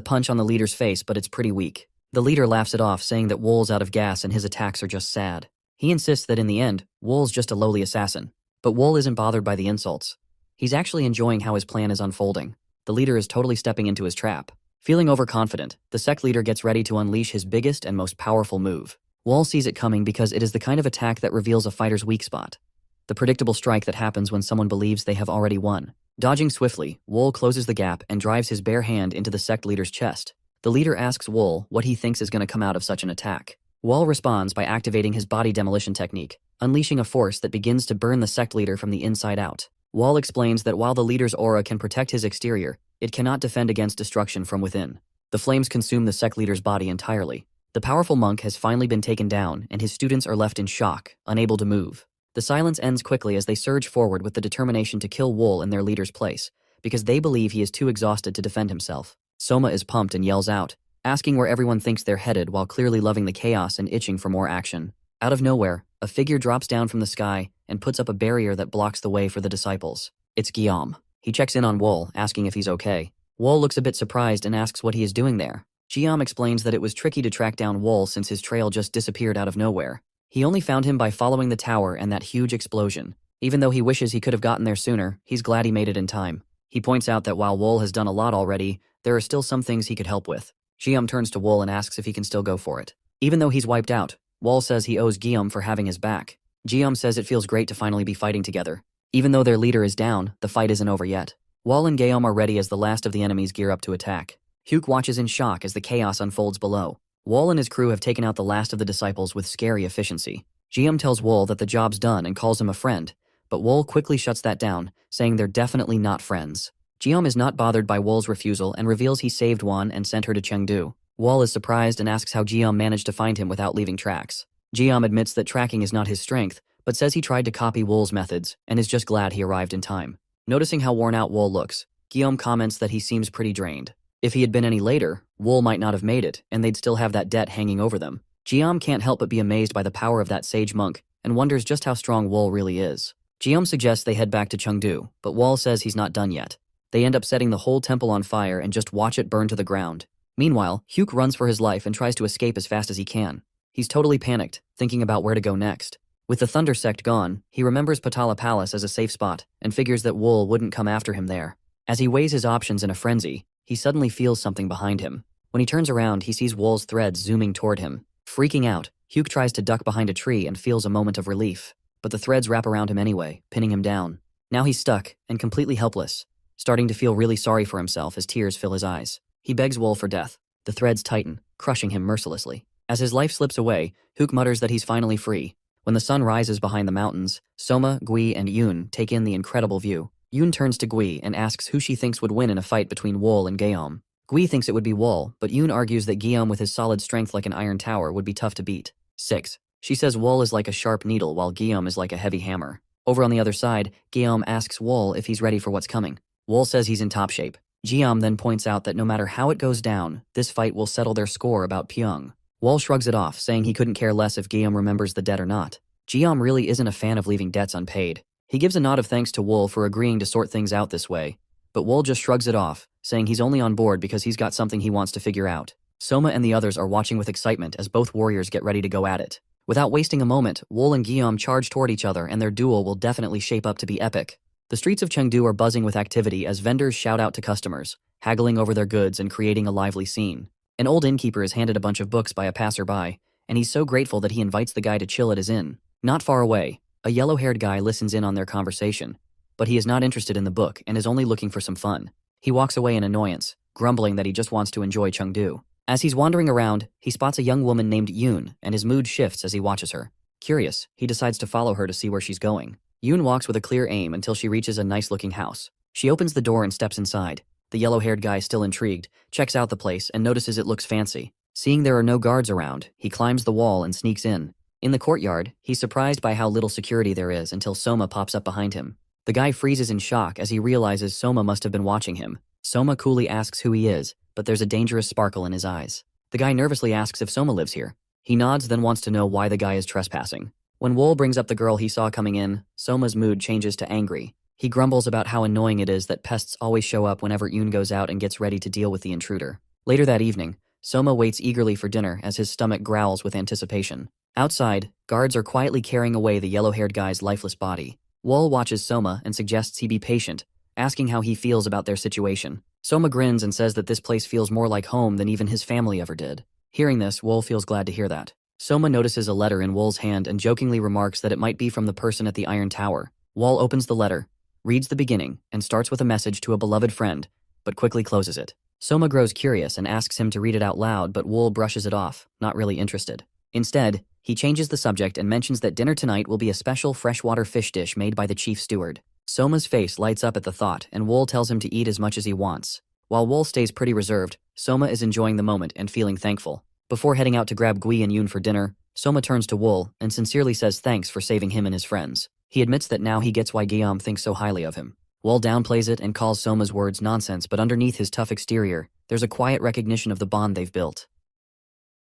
[SPEAKER 1] punch on the leader's face, but it's pretty weak. The leader laughs it off, saying that Wall's out of gas and his attacks are just sad. He insists that in the end, Wall's just a lowly assassin. But Wall isn't bothered by the insults. He's actually enjoying how his plan is unfolding. The leader is totally stepping into his trap. Feeling overconfident, the sect leader gets ready to unleash his biggest and most powerful move. Wall sees it coming because it is the kind of attack that reveals a fighter's weak spot. The predictable strike that happens when someone believes they have already won. Dodging swiftly, Wall closes the gap and drives his bare hand into the sect leader's chest. The leader asks Wall what he thinks is going to come out of such an attack. Wall responds by activating his body demolition technique, unleashing a force that begins to burn the sect leader from the inside out. Wall explains that while the leader's aura can protect his exterior, it cannot defend against destruction from within. The flames consume the sect leader's body entirely. The powerful monk has finally been taken down, and his students are left in shock, unable to move. The silence ends quickly as they surge forward with the determination to kill Wall in their leader's place, because they believe he is too exhausted to defend himself. Soma is pumped and yells out, asking where everyone thinks they're headed while clearly loving the chaos and itching for more action. Out of nowhere, a figure drops down from the sky and puts up a barrier that blocks the way for the disciples. It's Guillaume. He checks in on Wall, asking if he's okay. Wall looks a bit surprised and asks what he is doing there. Guillaume explains that it was tricky to track down Wall since his trail just disappeared out of nowhere. He only found him by following the tower and that huge explosion. Even though he wishes he could have gotten there sooner, he's glad he made it in time. He points out that while Wall has done a lot already, there are still some things he could help with. Guillaume turns to Wall and asks if he can still go for it. Even though he's wiped out, Wall says he owes Guillaume for having his back. Guillaume says it feels great to finally be fighting together. Even though their leader is down, the fight isn't over yet. Wall and Guillaume are ready as the last of the enemies gear up to attack. Hugh watches in shock as the chaos unfolds below. Wall and his crew have taken out the last of the disciples with scary efficiency. Guillaume tells Wall that the job's done and calls him a friend, but Wall quickly shuts that down, saying they're definitely not friends. Guillaume is not bothered by Wall's refusal and reveals he saved Juan and sent her to Chengdu. Wall is surprised and asks how Guillaume managed to find him without leaving tracks. Guillaume admits that tracking is not his strength, but says he tried to copy Wall's methods and is just glad he arrived in time. Noticing how worn out Wall looks, Guillaume comments that he seems pretty drained. If he had been any later, Wall might not have made it, and they'd still have that debt hanging over them. Guillaume can't help but be amazed by the power of that sage monk and wonders just how strong Wall really is. Guillaume suggests they head back to Chengdu, but Wall says he's not done yet. They end up setting the whole temple on fire and just watch it burn to the ground. Meanwhile, Hugh runs for his life and tries to escape as fast as he can. He's totally panicked, thinking about where to go next. With the Thunder Sect gone, he remembers Patala Palace as a safe spot and figures that Wall wouldn't come after him there. As he weighs his options in a frenzy, he suddenly feels something behind him. When he turns around, he sees Wall's threads zooming toward him. Freaking out, Hugh tries to duck behind a tree and feels a moment of relief. But the threads wrap around him anyway, pinning him down. Now he's stuck and completely helpless, starting to feel really sorry for himself as tears fill his eyes. He begs Wall for death. The threads tighten, crushing him mercilessly. As his life slips away, Hugh mutters that he's finally free. When the sun rises behind the mountains, Soma, Gui, and Yoon take in the incredible view. Yoon turns to Gui and asks who she thinks would win in a fight between Wol and Guillaume. Gui thinks it would be Wol, but Yoon argues that Guillaume with his solid strength like an iron tower would be tough to beat. 6. She says Wol is like a sharp needle while Guillaume is like a heavy hammer. Over on the other side, Guillaume asks Wol if he's ready for what's coming. Wol says he's in top shape. Guillaume then points out that no matter how it goes down, this fight will settle their score about Pyong. Wol shrugs it off, saying he couldn't care less if Guillaume remembers the debt or not. Guillaume really isn't a fan of leaving debts unpaid. He gives a nod of thanks to Wol for agreeing to sort things out this way, but Wol just shrugs it off, saying he's only on board because he's got something he wants to figure out. Soma and the others are watching with excitement as both warriors get ready to go at it. Without wasting a moment, Wol and Guillaume charge toward each other and their duel will definitely shape up to be epic. The streets of Chengdu are buzzing with activity as vendors shout out to customers, haggling over their goods and creating a lively scene. An old innkeeper is handed a bunch of books by a passerby, and he's so grateful that he invites the guy to chill at his inn. Not far away, a yellow-haired guy listens in on their conversation, but he is not interested in the book and is only looking for some fun. He walks away in annoyance, grumbling that he just wants to enjoy Chengdu. As he's wandering around, he spots a young woman named Yoon, and his mood shifts as he watches her. Curious, he decides to follow her to see where she's going. Yoon walks with a clear aim until she reaches a nice-looking house. She opens the door and steps inside. The yellow-haired guy, still intrigued, checks out the place and notices it looks fancy. Seeing there are no guards around, he climbs the wall and sneaks in. In the courtyard, he's surprised by how little security there is until Soma pops up behind him. The guy freezes in shock as he realizes Soma must have been watching him. Soma coolly asks who he is, but there's a dangerous sparkle in his eyes. The guy nervously asks if Soma lives here. He nods, then wants to know why the guy is trespassing. When Wol brings up the girl he saw coming in, Soma's mood changes to angry. He grumbles about how annoying it is that pests always show up whenever Yoon goes out and gets ready to deal with the intruder. Later that evening, Soma waits eagerly for dinner as his stomach growls with anticipation. Outside, guards are quietly carrying away the yellow-haired guy's lifeless body. Wol watches Soma and suggests he be patient, asking how he feels about their situation. Soma grins and says that this place feels more like home than even his family ever did. Hearing this, Wol feels glad to hear that. Soma notices a letter in Wol's hand and jokingly remarks that it might be from the person at the Iron Tower. Wol opens the letter, reads the beginning, and starts with a message to a beloved friend, but quickly closes it. Soma grows curious and asks him to read it out loud, but Wol brushes it off, not really interested. Instead, he changes the subject and mentions that dinner tonight will be a special freshwater fish dish made by the chief steward. Soma's face lights up at the thought, and Wol tells him to eat as much as he wants. While Wol stays pretty reserved, Soma is enjoying the moment and feeling thankful. Before heading out to grab Gui and Yoon for dinner, Soma turns to Wol and sincerely says thanks for saving him and his friends. He admits that now he gets why Guillaume thinks so highly of him. Wol downplays it and calls Soma's words nonsense, but underneath his tough exterior, there's a quiet recognition of the bond they've built.